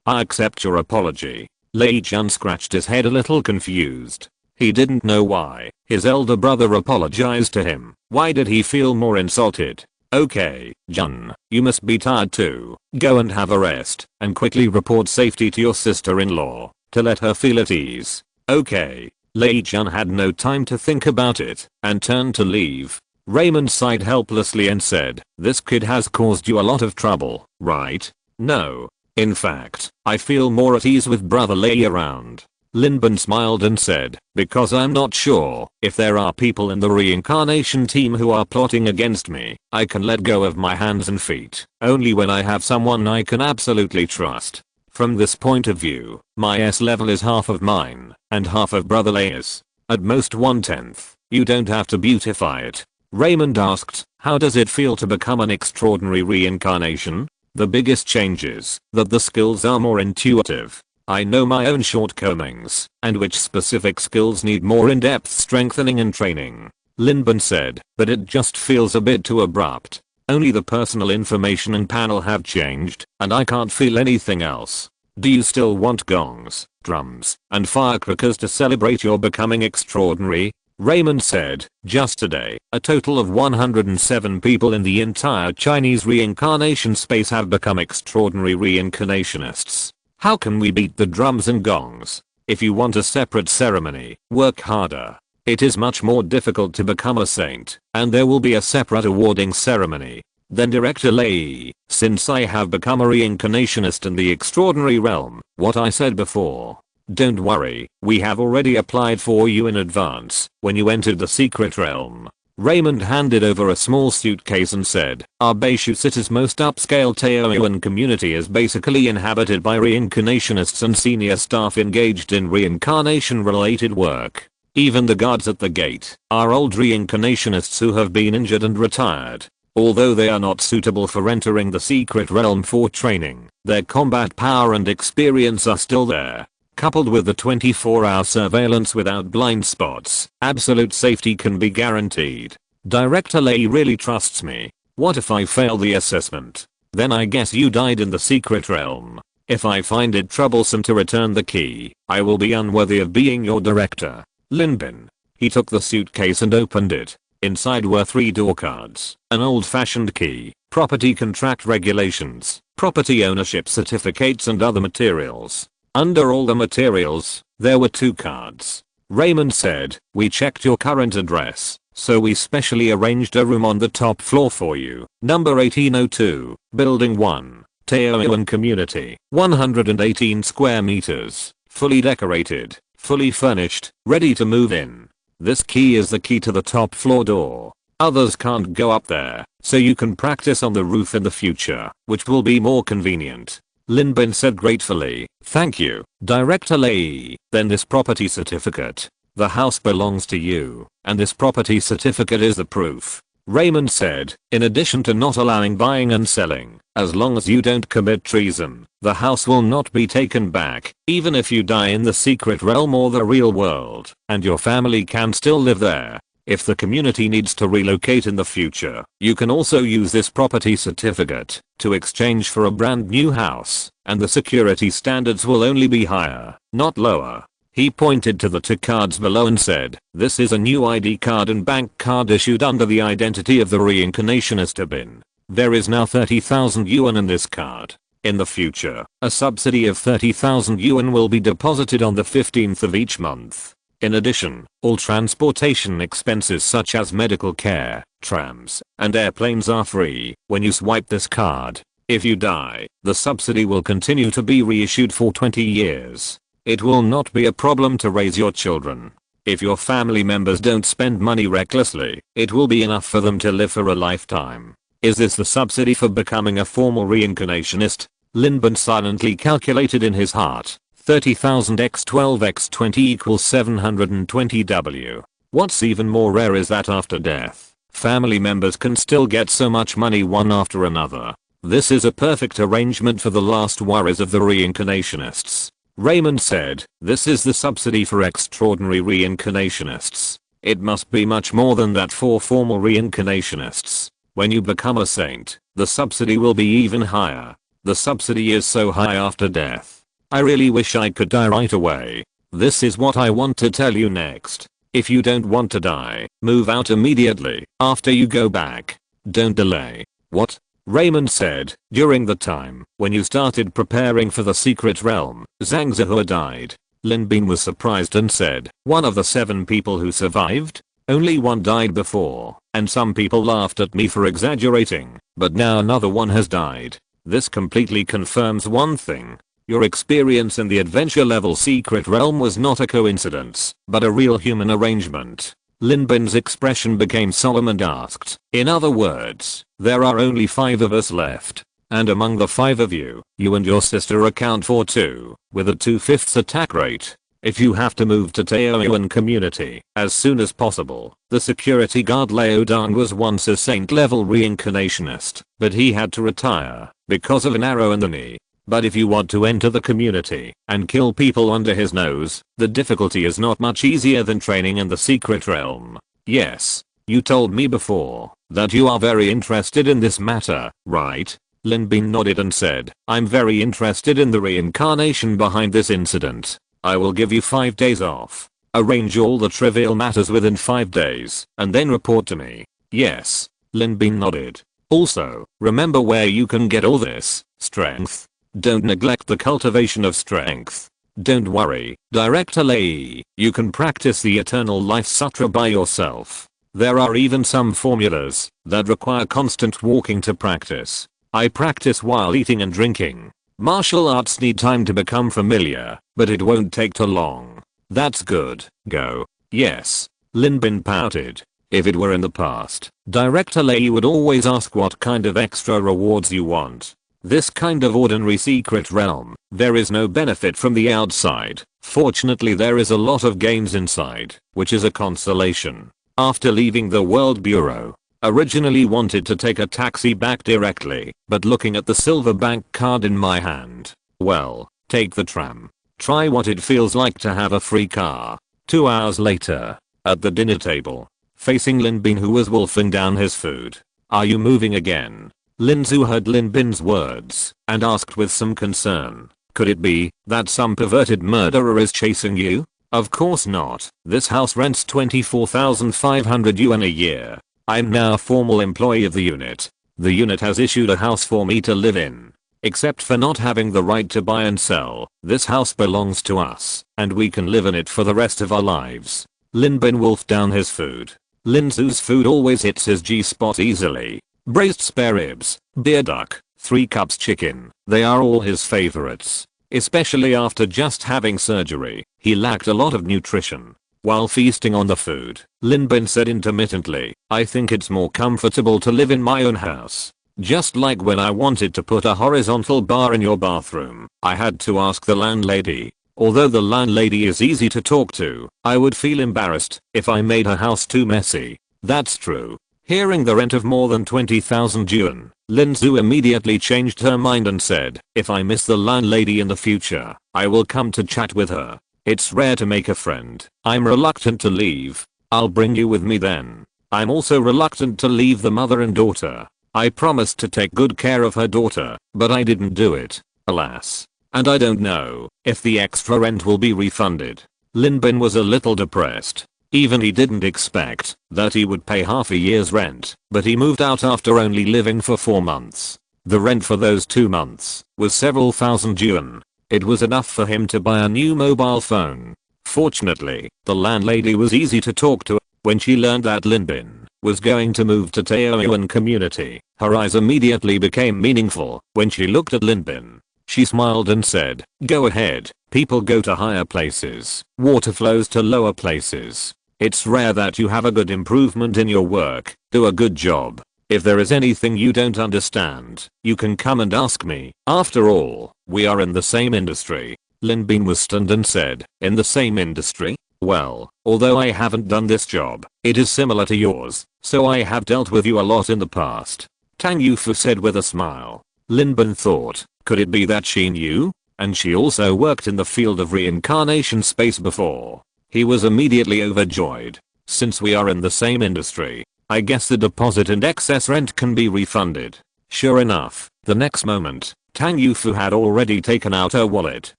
accept your apology." Lei Jun scratched his head a little confused. He didn't know why his elder brother apologized to him. Why did he feel more insulted? "Okay, Jun, you must be tired too. Go and have a rest and quickly report safety to your sister-in-law to let her feel at ease." "Okay." Lei Jun had no time to think about it and turned to leave. Raymond sighed helplessly and said, "This kid has caused you a lot of trouble, right?" "No. In fact, I feel more at ease with brother Lei around." Linben smiled and said, "Because I'm not sure if there are people in the reincarnation team who are plotting against me. I can let go of my hands and feet only when I have someone I can absolutely trust. From this point of view, my S level is half of mine and half of brother Lei's. At most 1/10. You don't have to beautify it." Raymond asked, "How does it feel to become an extraordinary reincarnation?" "The biggest change is that the skills are more intuitive. I know my own shortcomings and which specific skills need more in-depth strengthening and training," Linben said, "but it just feels a bit too abrupt. Only the personal information and panel have changed, and I can't feel anything else." "Do you still want gongs, drums, and firecrackers to celebrate your becoming extraordinary?" Raymond said, "Just today, a total of 107 people in the entire Chinese reincarnation space have become extraordinary reincarnationists. How can we beat the drums and gongs? If you want a separate ceremony, work harder. It is much more difficult to become a saint, and there will be a separate awarding ceremony." Then Director Lei, "Since I have become a reincarnationist in the extraordinary realm, what I said before. Don't worry, we have already applied for you in advance when you entered the secret realm." Raymond handed over a small suitcase and said, "Our Beishu City's most upscale Taoyuan community is basically inhabited by reincarnationists and senior staff engaged in reincarnation related work. Even the guards at the gate are old reincarnationists who have been injured and retired. Although they are not suitable for entering the secret realm for training, their combat power and experience are still there. Coupled with the 24-hour surveillance without blind spots, absolute safety can be guaranteed. Director Lei really trusts me. What if I fail the assessment? Then I guess you died in the secret realm. If I find it troublesome to return the key, I will be unworthy of being your director." Linben. He took the suitcase and opened it. Inside were 3 door cards, an old-fashioned key, property contract regulations, property ownership certificates and other materials. Under all the materials, there were 2 cards. Raymond said, "We checked your current address, so we specially arranged a room on the top floor for you. Number 1802, Building 1, Taoyuan Community, 118 square meters, fully decorated, fully furnished, ready to move in. This key is the key to the top floor door. Others can't go up there, so you can practice on the roof in the future, which will be more convenient." Linben said gratefully, "Thank you, Director Lei." "Then this property certificate. The house belongs to you, and this property certificate is the proof." Raymond said, "In addition to not allowing buying and selling, as long as you don't commit treason, the house will not be taken back, even if you die in the secret realm or the real world, and your family can still live there. If the community needs to relocate in the future, you can also use this property certificate to exchange for a brand new house, and the security standards will only be higher, not lower. He pointed to the two cards below and said, "This is a new ID card and bank card issued under the identity of the reincarnationist Abin. There is now 30,000 yuan in this card. In the future, a subsidy of 30,000 yuan will be deposited on the 15th of each month. In addition, all transportation expenses such as medical care, trams, and airplanes are free when you swipe this card. If you die, the subsidy will continue to be reissued for 20 years. It will not be a problem to raise your children. If your family members don't spend money recklessly, it will be enough for them to live for a lifetime. Is this the subsidy for becoming a formal reincarnationist?" Lin Bin silently calculated in his heart. 30,000 x 12 x 20 equals 720 W. What's even more rare is that after death, family members can still get so much money one after another. This is a perfect arrangement for the last worries of the reincarnationists. Raymond said, "This is the subsidy for extraordinary reincarnationists. It must be much more than that for formal reincarnationists. When you become a saint, the subsidy will be even higher. The subsidy is so high after death. I really wish I could die right away. This is what I want to tell you next. If you don't want to die, move out immediately after you go back. Don't delay." "What?" Raymond said, "During the time when you started preparing for the secret realm, Zhang Zihua died." Lin Bin was surprised and said, "One of the 7 people who survived? Only one died before, and some people laughed at me for exaggerating, but now another one has died. This completely confirms one thing. Your experience in the adventure level secret realm was not a coincidence, but a real human arrangement." Lin Bin's expression became solemn and asked, "In other words, there are only 5 of us left. And among the 5 of you, you and your sister account for 2, with a 2/5 attack rate. If you have to move to Taoyuan community as soon as possible." The security guard Lao Dan was once a saint level reincarnationist, but he had to retire because of an arrow in the knee. But if you want to enter the community and kill people under his nose, the difficulty is not much easier than training in the secret realm. "Yes, you told me before that you are very interested in this matter, right?" Lin Bin nodded and said, "I'm very interested in the reincarnation behind this incident. I will give you 5 days off. Arrange all the trivial matters within 5 days, and then report to me." "Yes." Lin Bin nodded. "Also, remember where you can get all this strength. Don't neglect the cultivation of strength. Don't worry, Director Lei, you can practice the Eternal Life Sutra by yourself. There are even some formulas that require constant walking to practice. I practice while eating and drinking. Martial arts need time to become familiar, but it won't take too long." "That's good, go." "Yes." Lin Bin pouted. If it were in the past, Director Lei would always ask what kind of extra rewards you want. This kind of ordinary secret realm, there is no benefit from the outside. Fortunately there is a lot of gains inside, which is a consolation. After leaving the World Bureau, originally wanted to take a taxi back directly, but looking at the silver bank card in my hand, well, take the tram. Try what it feels like to have a free car. 2 hours later, at the dinner table, facing Lin Bin who was wolfing down his food. "Are you moving again?" Lin Zhu heard Lin Bin's words and asked with some concern, "Could it be that some perverted murderer is chasing you?" "Of course not. This house rents 24,500 yuan a year. I'm now a formal employee of the unit. The unit has issued a house for me to live in. Except for not having the right to buy and sell, this house belongs to us, and we can live in it for the rest of our lives." Lin Bin wolfed down his food. Lin Zhu's food always hits his G-spot easily. Braised spare ribs, beer duck, 3 cups chicken, they are all his favorites. Especially after just having surgery, he lacked a lot of nutrition. While feasting on the food, Lin Bin said intermittently, "I think it's more comfortable to live in my own house. Just like when I wanted to put a horizontal bar in your bathroom, I had to ask the landlady. Although the landlady is easy to talk to, I would feel embarrassed if I made her house too messy." That's true. Hearing the rent of more than 20,000 yuan, Lin Zhu immediately changed her mind and said, "If I miss the landlady in the future, I will come to chat with her. It's rare to make a friend. I'm reluctant to leave." I'll bring you with me then. I'm also reluctant to leave the mother and daughter. I promised to take good care of her daughter, but I didn't do it, alas. And I don't know if the extra rent will be refunded. Lin Bin was a little depressed. Even he didn't expect that he would pay half a year's rent, but he moved out after only living for 4 months. The rent for those 2 months was several thousand yuan. It was enough for him to buy a new mobile phone. Fortunately, the landlady was easy to talk to. When she learned that Lin Bin was going to move to Taoyuan community, her eyes immediately became meaningful. When she looked at Lin Bin, she smiled and said, "Go ahead, people go to higher places, water flows to lower places. It's rare that you have a good improvement in your work, do a good job. If there is anything you don't understand, you can come and ask me. After all, we are in the same industry." Lin Bin was stunned and said, "In the same industry? Well, although I haven't done this job, it is similar to yours, so I have dealt with you a lot in the past," Tang Yufu said with a smile. Lin Bin thought, could it be that she knew? And she also worked in the field of reincarnation space before. He was immediately overjoyed. Since we are in the same industry, I guess the deposit and excess rent can be refunded. Sure enough, the next moment, Tang Yufu had already taken out her wallet.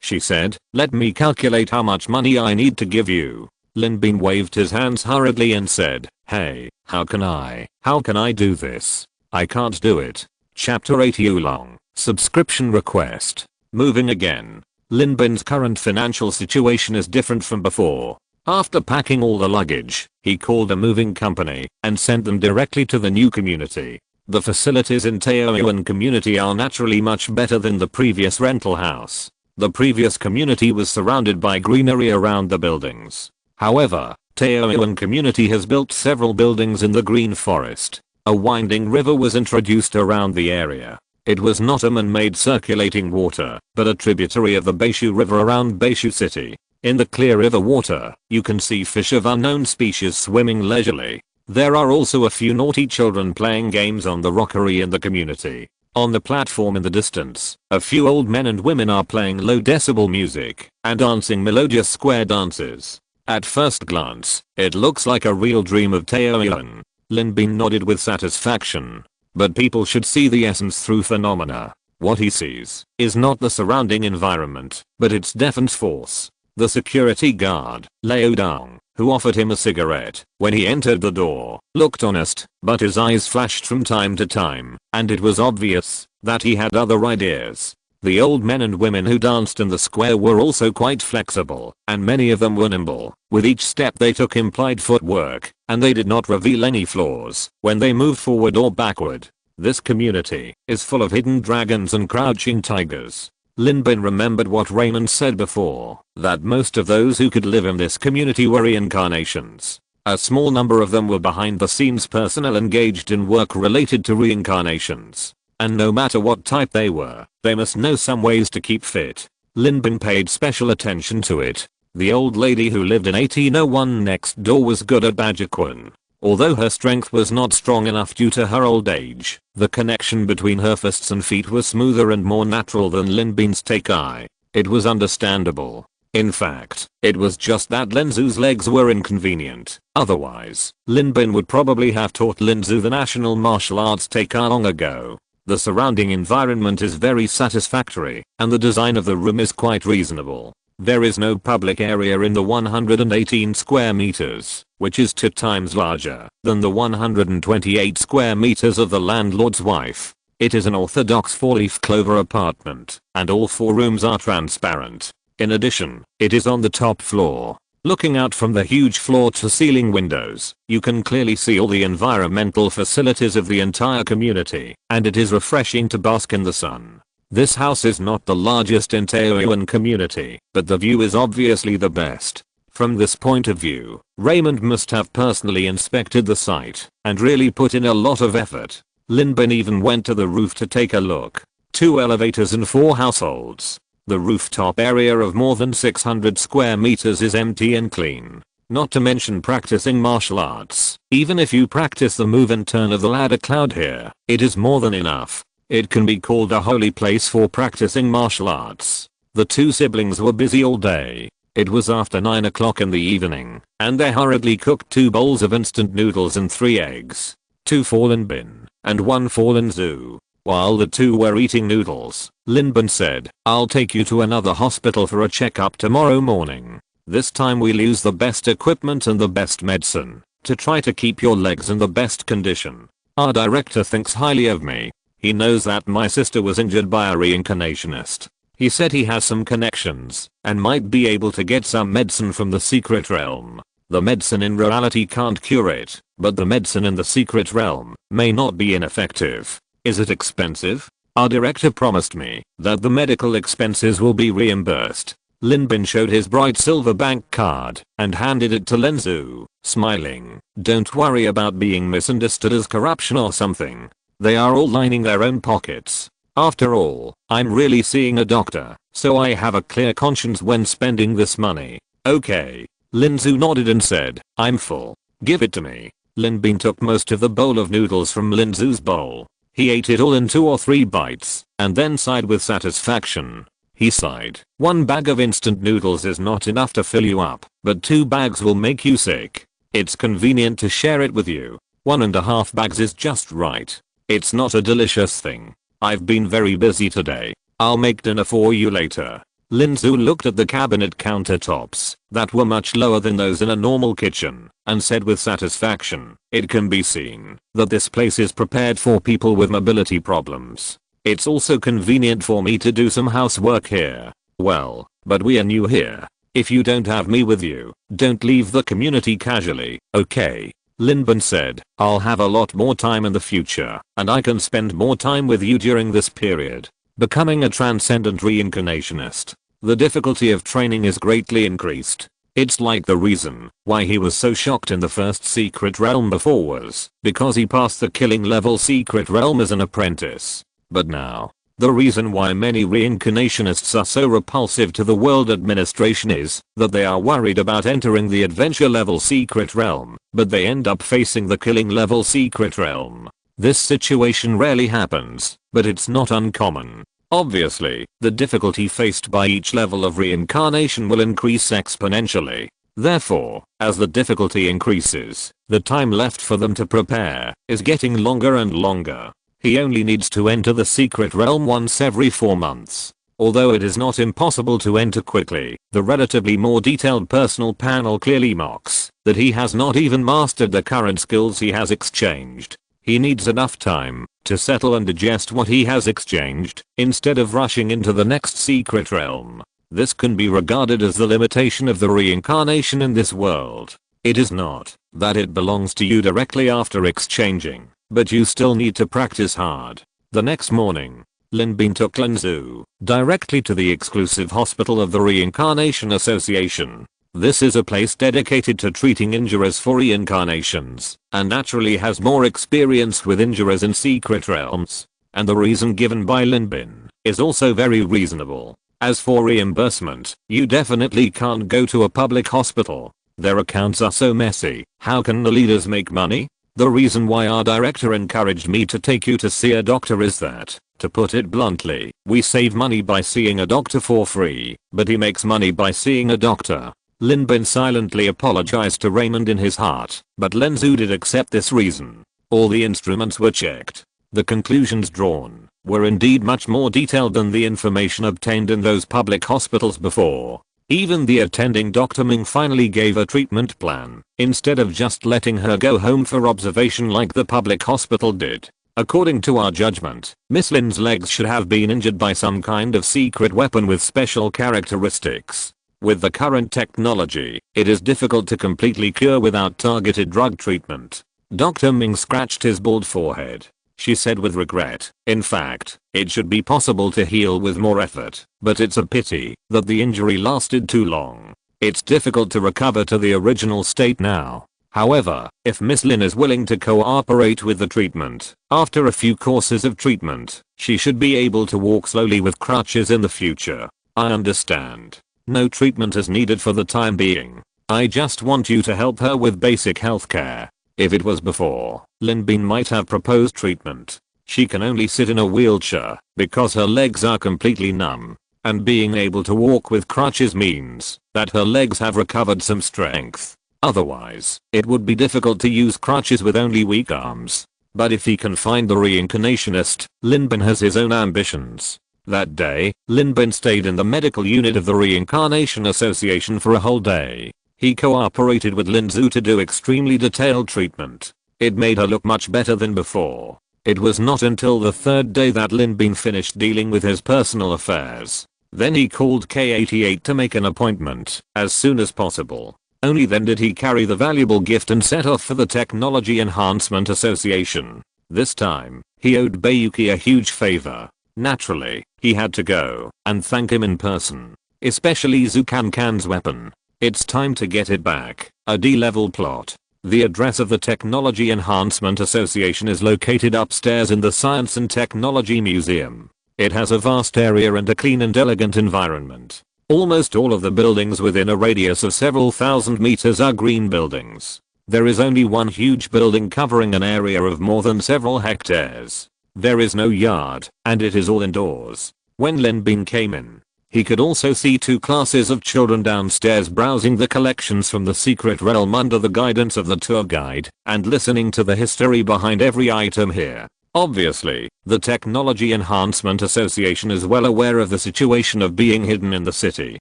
She said, "Let me calculate how much money I need to give you." Lin Bin waved his hands hurriedly and said, "Hey, how can I do this? I can't do it." Chapter 80 Oolong, subscription request. Moving again. Lin Bin's current financial situation is different from before. After packing all the luggage, he called a moving company and sent them directly to the new community. The facilities in Taoyuan community are naturally much better than the previous rental house. The previous community was surrounded by greenery around the buildings. However, Taoyuan community has built several buildings in the green forest. A winding river was introduced around the area. It was not a man-made circulating water, but a tributary of the Beishu River around Beishu City. In the clear river water, you can see fish of unknown species swimming leisurely. There are also a few naughty children playing games on the rockery in the community. On the platform in the distance, a few old men and women are playing low decibel music and dancing melodious square dances. At first glance, it looks like a real dream of Taoyuan. Lin Bin nodded with satisfaction. But people should see the essence through phenomena. What he sees is not the surrounding environment, but its deafened force. The security guard, Lao Dong, who offered him a cigarette when he entered the door, looked honest, but his eyes flashed from time to time, and it was obvious that he had other ideas. The old men and women who danced in the square were also quite flexible, and many of them were nimble. With each step they took implied footwork, and they did not reveal any flaws when they moved forward or backward. This community is full of hidden dragons and crouching tigers. Lin Bin remembered what Raymond said before, that most of those who could live in this community were reincarnations. A small number of them were behind the scenes personnel engaged in work related to reincarnations. And no matter what type they were, they must know some ways to keep fit. Lin Bin paid special attention to it. The old lady who lived in 1801 next door was good at Bajiquan. Although her strength was not strong enough due to her old age, the connection between her fists and feet was smoother and more natural than Lin Bin's take eye. It was understandable. In fact, it was just that Linzu's legs were inconvenient. Otherwise, Lin Bin would probably have taught Linzu the national martial arts take long ago. The surrounding environment is very satisfactory, and the design of the room is quite reasonable. There is no public area in the 118 square meters, which is 2 times larger than the 128 square meters of the landlord's wife. It is an orthodox 4-leaf clover apartment, and all 4 rooms are transparent. In addition, it is on the top floor. Looking out from the huge floor-to-ceiling windows, you can clearly see all the environmental facilities of the entire community, and it is refreshing to bask in the sun. This house is not the largest in Taoyuan community, but the view is obviously the best. From this point of view, Raymond must have personally inspected the site and really put in a lot of effort. Lin Bin even went to the roof to take a look. 2 elevators and 4 households. The rooftop area of more than 600 square meters is empty and clean. Not to mention practicing martial arts. Even if you practice the move and turn of the ladder cloud here, it is more than enough. It can be called a holy place for practicing martial arts. The 2 siblings were busy all day. It was after 9 o'clock in the evening, and they hurriedly cooked 2 bowls of instant noodles and 3 eggs. 2 for Bin, and 1 for Zhu. While the 2 were eating noodles, Bin said, "I'll take you to another hospital for a checkup tomorrow morning. This time we'll use the best equipment and the best medicine to try to keep your legs in the best condition. Our director thinks highly of me. He knows that my sister was injured by a reincarnationist. He said he has some connections and might be able to get some medicine from the secret realm. The medicine in reality can't cure it, but the medicine in the secret realm may not be ineffective. Is it expensive? Our director promised me that the medical expenses will be reimbursed." Bin showed his bright silver bank card and handed it to Zhu, smiling. "Don't worry about being misunderstood as corruption or something. They are all lining their own pockets. After all, I'm really seeing a doctor, so I have a clear conscience when spending this money." "Okay." Zhu nodded and said, "I'm full. Give it to me." Bin took most of the bowl of noodles from Zhu's bowl. He ate it all in 2 or 3 bites, and then sighed with satisfaction. He sighed. "1 bag of instant noodles is not enough to fill you up, but 2 bags will make you sick. It's convenient to share it with you. 1.5 bags is just right. It's not a delicious thing. I've been very busy today. I'll make dinner for you later." Zhu looked at the cabinet countertops that were much lower than those in a normal kitchen and said with satisfaction, "It can be seen that this place is prepared for people with mobility problems. It's also convenient for me to do some housework here. Well, but we are new here. If you don't have me with you, don't leave the community casually, okay?" Bin said, "I'll have a lot more time in the future, and I can spend more time with you during this period." Becoming a transcendent reincarnationist, the difficulty of training is greatly increased. It's like the reason why he was so shocked in the first secret realm before was because he passed the killing level secret realm as an apprentice. But now, the reason why many reincarnationists are so repulsive to the world administration is that they are worried about entering the adventure level secret realm, but they end up facing the killing level secret realm. This situation rarely happens, but it's not uncommon. Obviously, the difficulty faced by each level of reincarnation will increase exponentially. Therefore, as the difficulty increases, the time left for them to prepare is getting longer and longer. He only needs to enter the secret realm once every 4 months. Although it is not impossible to enter quickly, the relatively more detailed personal panel clearly mocks that he has not even mastered the current skills he has exchanged. He needs enough time to settle and digest what he has exchanged instead of rushing into the next secret realm. This can be regarded as the limitation of the reincarnation in this world. It is not that it belongs to you directly after exchanging, but you still need to practice hard. The next morning, Bin took Zhu directly to the exclusive hospital of the Reincarnation Association. This is a place dedicated to treating injuries for reincarnations, and naturally has more experience with injuries in secret realms. And the reason given by Bin is also very reasonable. As for reimbursement, you definitely can't go to a public hospital. Their accounts are so messy. How can the leaders make money? The reason why our director encouraged me to take you to see a doctor is that, to put it bluntly, we save money by seeing a doctor for free, but he makes money by seeing a doctor. Bin silently apologized to Raymond in his heart, but Zhu did accept this reason. All the instruments were checked. The conclusions drawn were indeed much more detailed than the information obtained in those public hospitals before. Even the attending Dr. Ming finally gave a treatment plan, instead of just letting her go home for observation like the public hospital did. According to our judgment, Miss Lin's legs should have been injured by some kind of secret weapon with special characteristics. With the current technology, it is difficult to completely cure without targeted drug treatment. Dr. Ming scratched his bald forehead. She said with regret, "In fact, it should be possible to heal with more effort, but it's a pity that the injury lasted too long. It's difficult to recover to the original state now. However, if Miss Lin is willing to cooperate with the treatment, after a few courses of treatment, she should be able to walk slowly with crutches in the future. I understand. No treatment is needed for the time being. I just want you to help her with basic healthcare." If it was before, Bin might have proposed treatment. She can only sit in a wheelchair because her legs are completely numb. and being able to walk with crutches means that her legs have recovered some strength. Otherwise, it would be difficult to use crutches with only weak arms. But if he can find the reincarnationist, Linbin has his own ambitions. That day, Linbin stayed in the medical unit of the Reincarnation Association for a whole day. He cooperated with Linzu to do extremely detailed treatment. It made her look much better than before. It was not until the third day that Linbin finished dealing with his personal affairs. Then he called K88 to make an appointment as soon as possible. Only then did he carry the valuable gift and set off for the Technology Enhancement Association. This time, he owed Bayuki a huge favor. Naturally, he had to go and thank him in person. Especially Zukankan's weapon. It's time to get it back. A D-level plot. The address of the Technology Enhancement Association is located upstairs in the Science and Technology Museum. It has a vast area and a clean and elegant environment. Almost all of the buildings within a radius of several thousand meters are green buildings. There is only one huge building covering an area of more than several hectares. There is no yard, and it is all indoors. When Linbin came in, he could also see two classes of children downstairs browsing the collections from the secret realm under the guidance of the tour guide and listening to the history behind every item here. Obviously, the Technology Enhancement Association is well aware of the situation of being hidden in the city.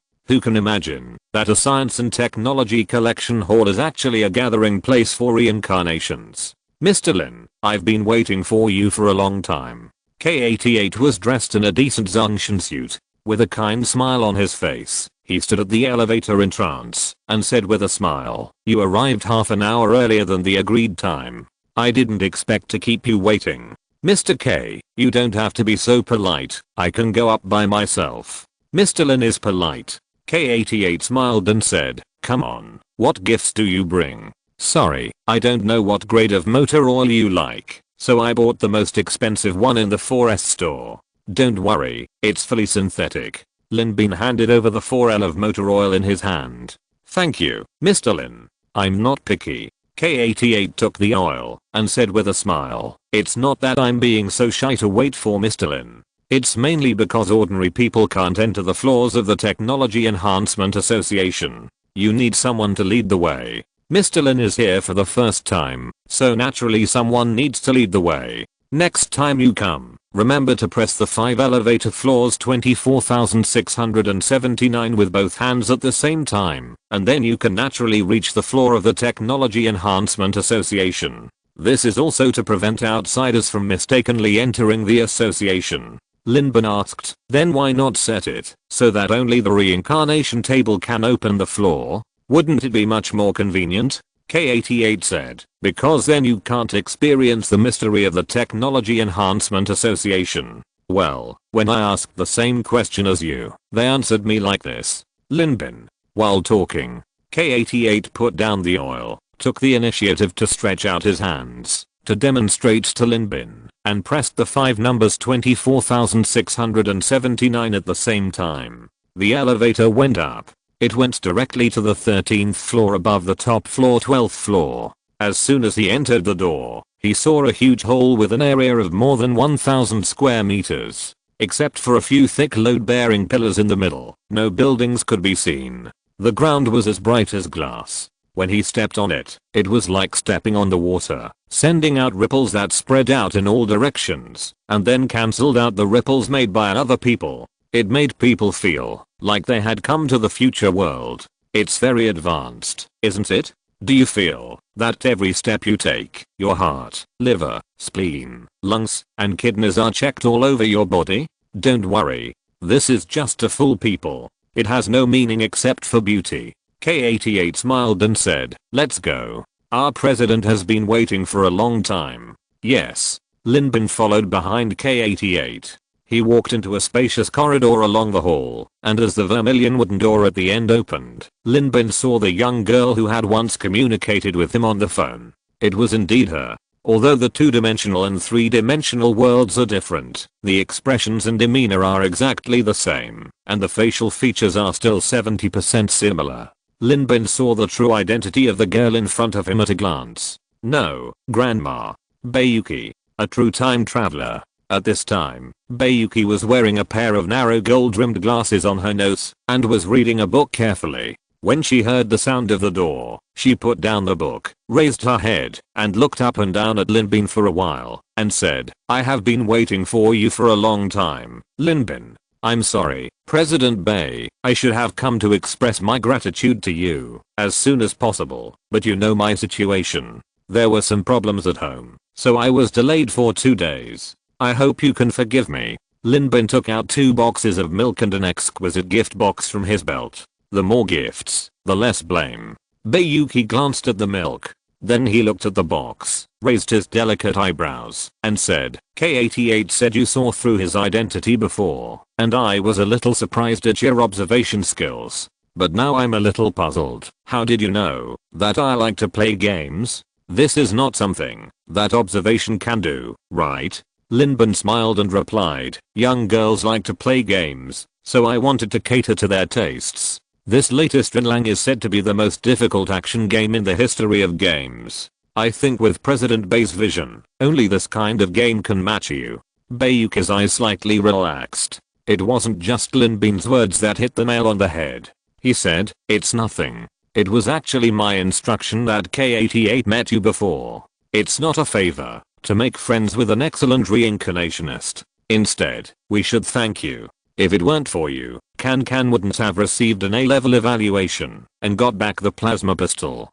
Who can imagine that a science and technology collection hall is actually a gathering place for reincarnations? Mr. Lin, I've been waiting for you for a long time. K88 was dressed in a decent Zungshan suit. With a kind smile on his face, he stood at the elevator in trance and said with a smile, "You arrived half an hour earlier than the agreed time. I didn't expect to keep you waiting. Mr. K, you don't have to be so polite. I can go up by myself." Mr. Lin is polite. K88 smiled and said, "Come on, what gifts do you bring?" "Sorry, I don't know what grade of motor oil you like, so I bought the most expensive one in the 4S store." "Don't worry, it's fully synthetic." Linbin handed over the 4L of motor oil in his hand. "Thank you, Mr. Lin. I'm not picky." K88 took the oil and said with a smile, "It's not that I'm being so shy to wait for Mr. Lin. It's mainly because ordinary people can't enter the floors of the Technology Enhancement Association. You need someone to lead the way. Mr. Lin is here for the first time, so naturally someone needs to lead the way. Next time you come, remember to press the 5 elevator floors 24,679 with both hands at the same time, and then you can naturally reach the floor of the Technology Enhancement Association. This is also to prevent outsiders from mistakenly entering the association." Linbin asked, "Then why not set it so that only the reincarnation table can open the floor? Wouldn't it be much more convenient?" K88 said, "Because then you can't experience the mystery of the Technology Enhancement Association." Well, when I asked the same question as you, they answered me like this. Linbin. While talking, K88 put down the oil, took the initiative to stretch out his hands to demonstrate to Linbin, and pressed the 5 numbers 24,679 at the same time. The elevator went up. It went directly to the 13th floor above the top floor 12th floor. As soon as he entered the door, he saw a huge hall with an area of more than 1,000 square meters. Except for a few thick load-bearing pillars in the middle, no buildings could be seen. The ground was as bright as glass. When he stepped on it, it was like stepping on the water, sending out ripples that spread out in all directions, and then cancelled out the ripples made by other people. It made people feel like they had come to the future world. It's very advanced, isn't it? Do you feel that every step you take, your heart, liver, spleen, lungs, and kidneys are checked all over your body? Don't worry. This is just to fool people. It has no meaning except for beauty. K88 smiled and said, "Let's go. Our president has been waiting for a long time." Yes. Linbin followed behind K88. He walked into a spacious corridor along the hall, and as the vermilion wooden door at the end opened, Linbin saw the young girl who had once communicated with him on the phone. It was indeed her. Although the 2-dimensional and 3-dimensional worlds are different, the expressions and demeanor are exactly the same, and the facial features are still 70% similar. Linbin saw the true identity of the girl in front of him at a glance. No, Grandma. Bayuki. A true time traveler. At this time, Bayuki was wearing a pair of narrow gold-rimmed glasses on her nose and was reading a book carefully. When she heard the sound of the door, she put down the book, raised her head, and looked up and down at Linbin for a while, and said, "I have been waiting for you for a long time, Linbin. I'm sorry, President Bay, I should have come to express my gratitude to you as soon as possible, but you know my situation. There were some problems at home, so I was delayed for 2 days. I hope you can forgive me." Linbin took out 2 boxes of milk and an exquisite gift box from his belt. The more gifts, the less blame. Bayuki glanced at the milk. Then he looked at the box, raised his delicate eyebrows, and said, "K88 said you saw through his identity before, and I was a little surprised at your observation skills. But now I'm a little puzzled. How did you know that I like to play games? This is not something that observation can do, right?" Linbin smiled and replied, "Young girls like to play games, so I wanted to cater to their tastes. This latest Vinlang is said to be the most difficult action game in the history of games. I think with President Bay's vision, only this kind of game can match you." Bayuki's eyes slightly relaxed. It wasn't just Linbin's words that hit the nail on the head. He said, "It's nothing. It was actually my instruction that K88 met you before. It's not a favor to make friends with an excellent reincarnationist. Instead, we should thank you. If it weren't for you, Can wouldn't have received an A-level evaluation and got back the plasma pistol.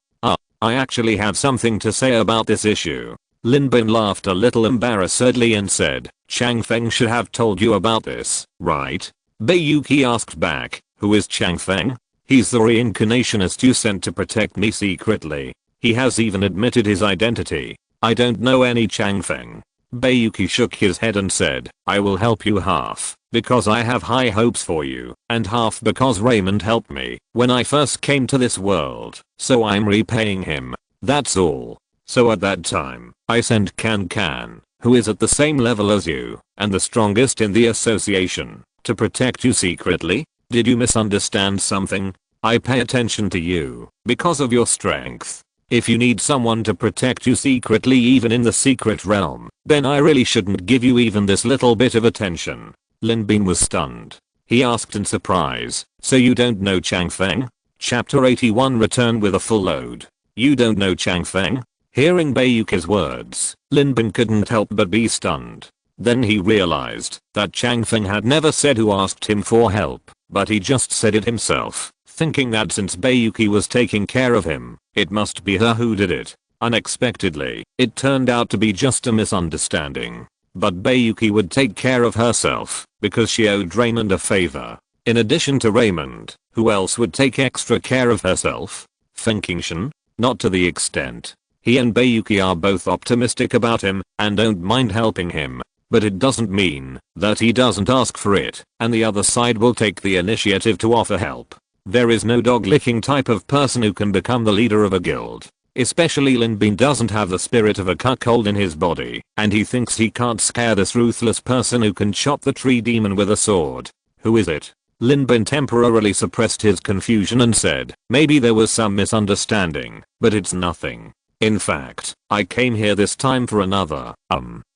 I actually have something to say about this issue." Linbin laughed a little embarrassedly and said, "Chang Feng should have told you about this, right?" Bayuki asked back, "Who is Chang Feng?" "He's the reincarnationist you sent to protect me secretly. He has even admitted his identity." "I don't know any Chang Feng." Bayuki shook his head and said, "I will help you half because I have high hopes for you, and half because Raymond helped me when I first came to this world, so I'm repaying him. That's all. So at that time, I sent Can, who is at the same level as you, and the strongest in the association, to protect you secretly. Did you misunderstand something? I pay attention to you because of your strength. If you need someone to protect you secretly even in the secret realm, then I really shouldn't give you even this little bit of attention." Linbin was stunned. He asked in surprise, "So you don't know Chang Feng?" Chapter 81 Return with a full load. "You don't know Chang Feng?" Hearing Bayuki's words, Linbin couldn't help but be stunned. Then he realized that Chang Feng had never said who asked him for help, but he just said it himself, thinking that since Bayuki was taking care of him, it must be her who did it. Unexpectedly, it turned out to be just a misunderstanding. But Bayuki would take care of herself because she owed Raymond a favor. In addition to Raymond, who else would take extra care of herself? Fenkingshan? Not to the extent. He and Bayuki are both optimistic about him and don't mind helping him. But it doesn't mean that he doesn't ask for it and the other side will take the initiative to offer help. There is no dog-licking type of person who can become the leader of a guild. Especially Linbin doesn't have the spirit of a cuckold in his body, and he thinks he can't scare this ruthless person who can chop the tree demon with a sword. "Who is it?" Linbin temporarily suppressed his confusion and said, "Maybe there was some misunderstanding, but it's nothing. In fact, I came here this time for another,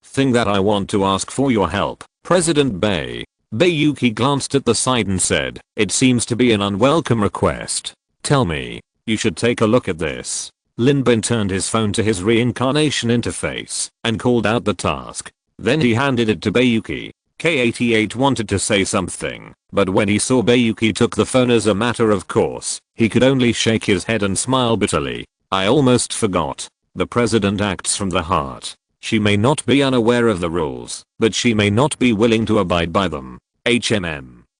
thing that I want to ask for your help, President Bay." Bayuki glanced at the side and said, "It seems to be an unwelcome request. Tell me." "You should take a look at this." Linbin turned his phone to his reincarnation interface and called out the task. Then he handed it to Bayuki. K88 wanted to say something, but when he saw Bayuki took the phone as a matter of course, he could only shake his head and smile bitterly. "I almost forgot. The president acts from the heart. She may not be unaware of the rules, but she may not be willing to abide by them.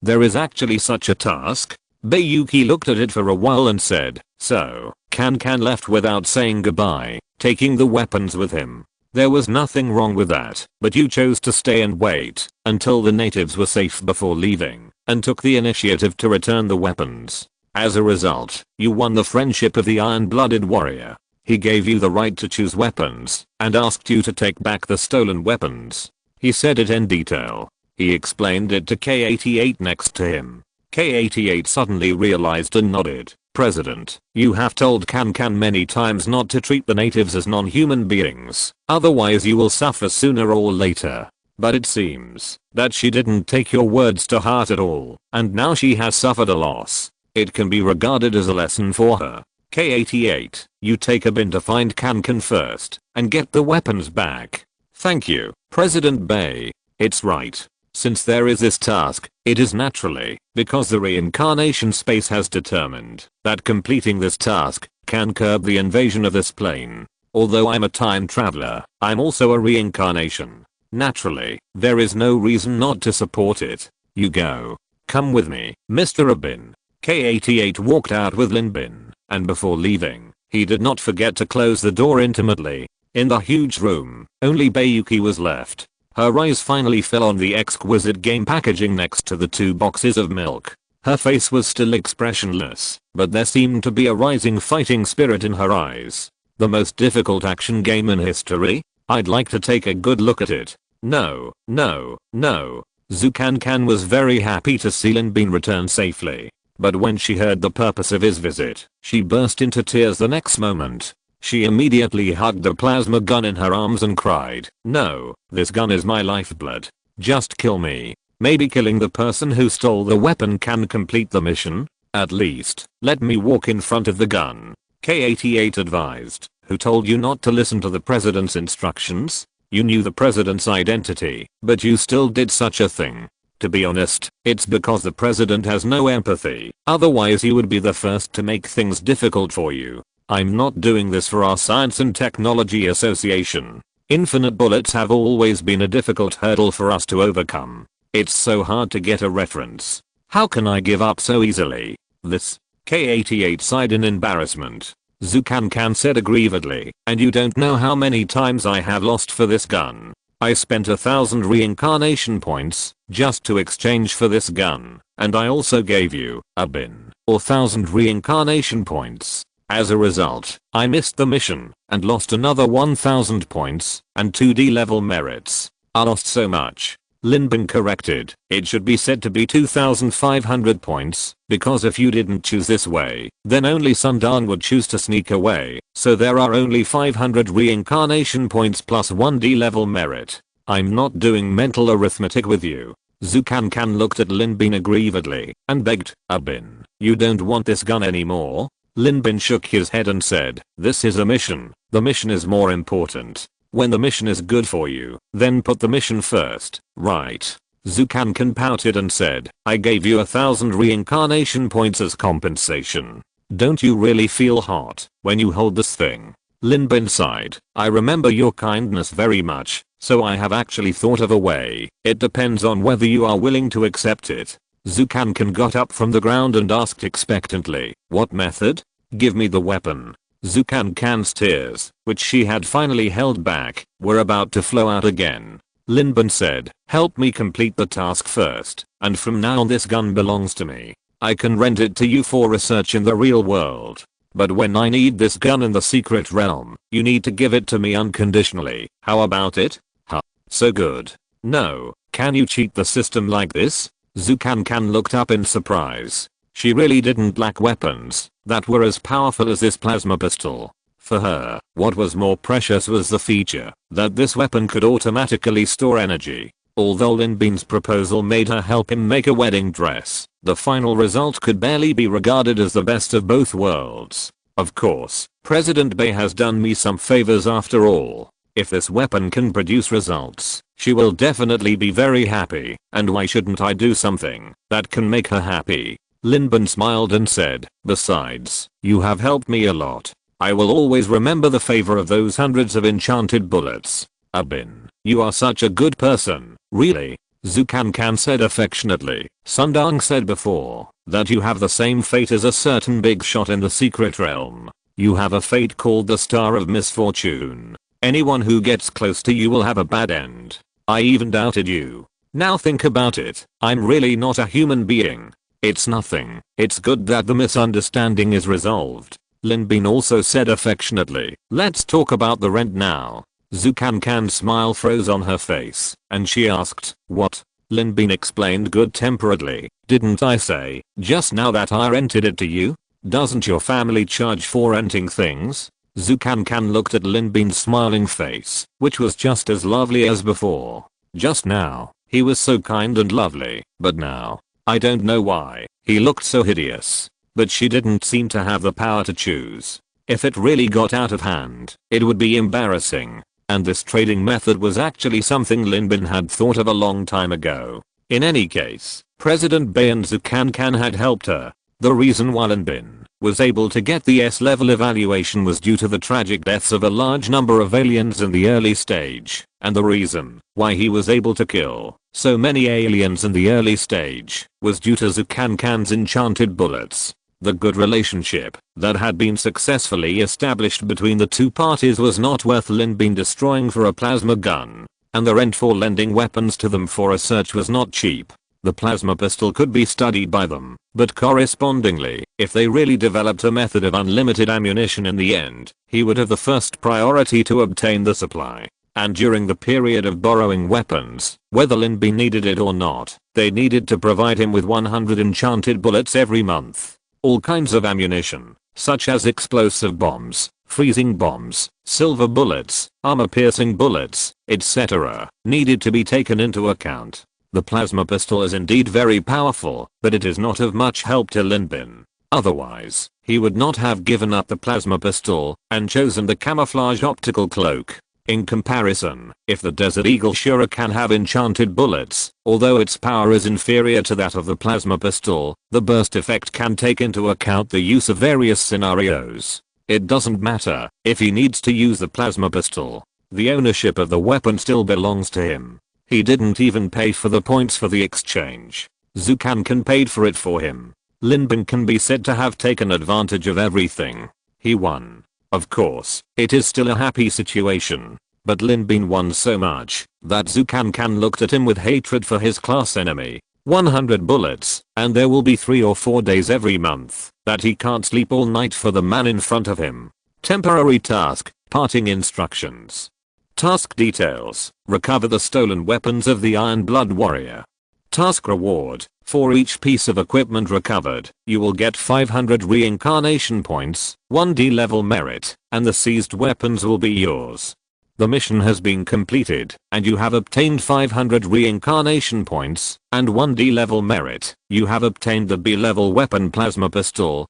There is actually such a task?" Bayuki looked at it for a while and said, "So, Can left without saying goodbye, taking the weapons with him. There was nothing wrong with that, but you chose to stay and wait until the natives were safe before leaving, and took the initiative to return the weapons. As a result, you won the friendship of the iron-blooded warrior. He gave you the right to choose weapons, and asked you to take back the stolen weapons. He said it in detail. He explained it to K88 next to him. K88 suddenly realized and nodded. "President, you have told Can many times not to treat the natives as non-human beings, otherwise you will suffer sooner or later." But it seems that she didn't take your words to heart at all, and now she has suffered a loss. It can be regarded as a lesson for her. K88, you take Abin to find Kankan first, and get the weapons back. Thank you, President Bay. It's right. Since there is this task, it is naturally because the reincarnation space has determined that completing this task can curb the invasion of this plane. Although I'm a time traveler, I'm also a reincarnation. Naturally, there is no reason not to support it. You go. Come with me, Mr. Abin. K88 walked out with Linbin, and before leaving, he did not forget to close the door intimately. In the huge room, only Bayuki was left. Her eyes finally fell on the exquisite game packaging next to the 2 boxes of milk. Her face was still expressionless, but there seemed to be a rising fighting spirit in her eyes. The most difficult action game in history? I'd like to take a good look at it. No, no, no. Zukankan was very happy to see Linbin return safely. But when she heard the purpose of his visit, she burst into tears the next moment. She immediately hugged the plasma gun in her arms and cried, "No, this gun is my lifeblood. Just kill me. Maybe killing the person who stole the weapon can complete the mission. At least, let me walk in front of the gun." K88 advised, "Who told you not to listen to the president's instructions? You knew the president's identity, but you still did such a thing. To be honest, it's because the president has no empathy, otherwise he would be the first to make things difficult for you. I'm not doing this for our Science and Technology Association. Infinite bullets have always been a difficult hurdle for us to overcome. It's so hard to get a reference. How can I give up so easily? This." K88 sighed in embarrassment. Zukankan said aggrievedly, "And you don't know how many times I have lost for this gun. I spent 1,000 reincarnation points just to exchange for this gun, and I also gave you, Abin, 1,000 reincarnation points. As a result, I missed the mission and lost another 1,000 points and 2D level merits. I lost so much." Linbin corrected, "It should be said to be 2,500 points, because if you didn't choose this way, then only Sundan would choose to sneak away, so there are only 500 reincarnation points plus 1D level merit. I'm not doing mental arithmetic with you." Zukankan looked at Linbin aggrievedly and begged, "Abin, you don't want this gun anymore?" Linbin shook his head and said, "This is a mission. The mission is more important. When the mission is good for you, then put the mission first, right?" Zukankan pouted and said, "I gave you 1,000 reincarnation points as compensation. Don't you really feel hot when you hold this thing?" Linbin sighed, "I remember your kindness very much, so I have actually thought of a way. It depends on whether you are willing to accept it." Zukankan got up from the ground and asked expectantly, "What method?" "Give me the weapon." Zukankan's tears, which she had finally held back, were about to flow out again. Linbin said, "Help me complete the task first, and from now on this gun belongs to me. I can rent it to you for research in the real world. But when I need this gun in the secret realm, you need to give it to me unconditionally. How about it?" "Huh. So good. No, can you cheat the system like this?" Zukankan looked up in surprise. She really didn't lack weapons that were as powerful as this plasma pistol. For her, what was more precious was the feature that this weapon could automatically store energy. Although Linbin's proposal made her help him make a wedding dress, the final result could barely be regarded as the best of both worlds. Of course, President Bay has done me some favors after all. If this weapon can produce results, she will definitely be very happy, and why shouldn't I do something that can make her happy? Linbin smiled and said, "Besides, you have helped me a lot. I will always remember the favor of those hundreds of enchanted bullets. Abin, you are such a good person, really." Zukankan said affectionately. "Sundang said before that you have the same fate as a certain big shot in the secret realm. You have a fate called the Star of Misfortune. Anyone who gets close to you will have a bad end. I even doubted you. Now think about it, I'm really not a human being. It's nothing. It's good that the misunderstanding is resolved." Linbin also said affectionately, "Let's talk about the rent now." Zukankan's smile froze on her face, and she asked, "What?" Linbin explained good-temperedly, "Didn't I say just now that I rented it to you? Doesn't your family charge for renting things?" Zukankan looked at Linbin's smiling face, which was just as lovely as before. Just now, he was so kind and lovely, but now, I don't know why, he looked so hideous. But she didn't seem to have the power to choose. If it really got out of hand, it would be embarrassing. And this trading method was actually something Lin Bin had thought of a long time ago. In any case, President Bayan Zukankan had helped her. The reason why Lin Bin was able to get the S-level evaluation was due to the tragic deaths of a large number of aliens in the early stage, and the reason why he was able to kill so many aliens in the early stage was due to Zukankan's enchanted bullets. The good relationship that had been successfully established between the two parties was not worth Lin Bin destroying for a plasma gun, and the rent for lending weapons to them for research was not cheap. The plasma pistol could be studied by them, but correspondingly, if they really developed a method of unlimited ammunition in the end, he would have the first priority to obtain the supply. And during the period of borrowing weapons, whether Lin Bin needed it or not, they needed to provide him with 100 enchanted bullets every month. All kinds of ammunition, such as explosive bombs, freezing bombs, silver bullets, armor-piercing bullets, etc., needed to be taken into account. The plasma pistol is indeed very powerful, but it is not of much help to Lin Bin. Otherwise, he would not have given up the plasma pistol and chosen the camouflage optical cloak. In comparison, if the Desert Eagle Shura can have enchanted bullets, although its power is inferior to that of the plasma pistol, the burst effect can take into account the use of various scenarios. It doesn't matter if he needs to use the plasma pistol. The ownership of the weapon still belongs to him. He didn't even pay for the points for the exchange. Zukankan paid for it for him. Lin Bin can be said to have taken advantage of everything. He won. Of course, it is still a happy situation. But Lin Bin won so much that Zukankan looked at him with hatred for his class enemy. 100 bullets, and there will be 3 or 4 days every month that he can't sleep all night for the man in front of him. Temporary task, parting instructions. Task details, recover the stolen weapons of the Iron Blood Warrior. Task reward, for each piece of equipment recovered, you will get 500 reincarnation points, 1D level merit, and the seized weapons will be yours. The mission has been completed, and you have obtained 500 reincarnation points, and 1D level merit. You have obtained the B-level weapon plasma pistol,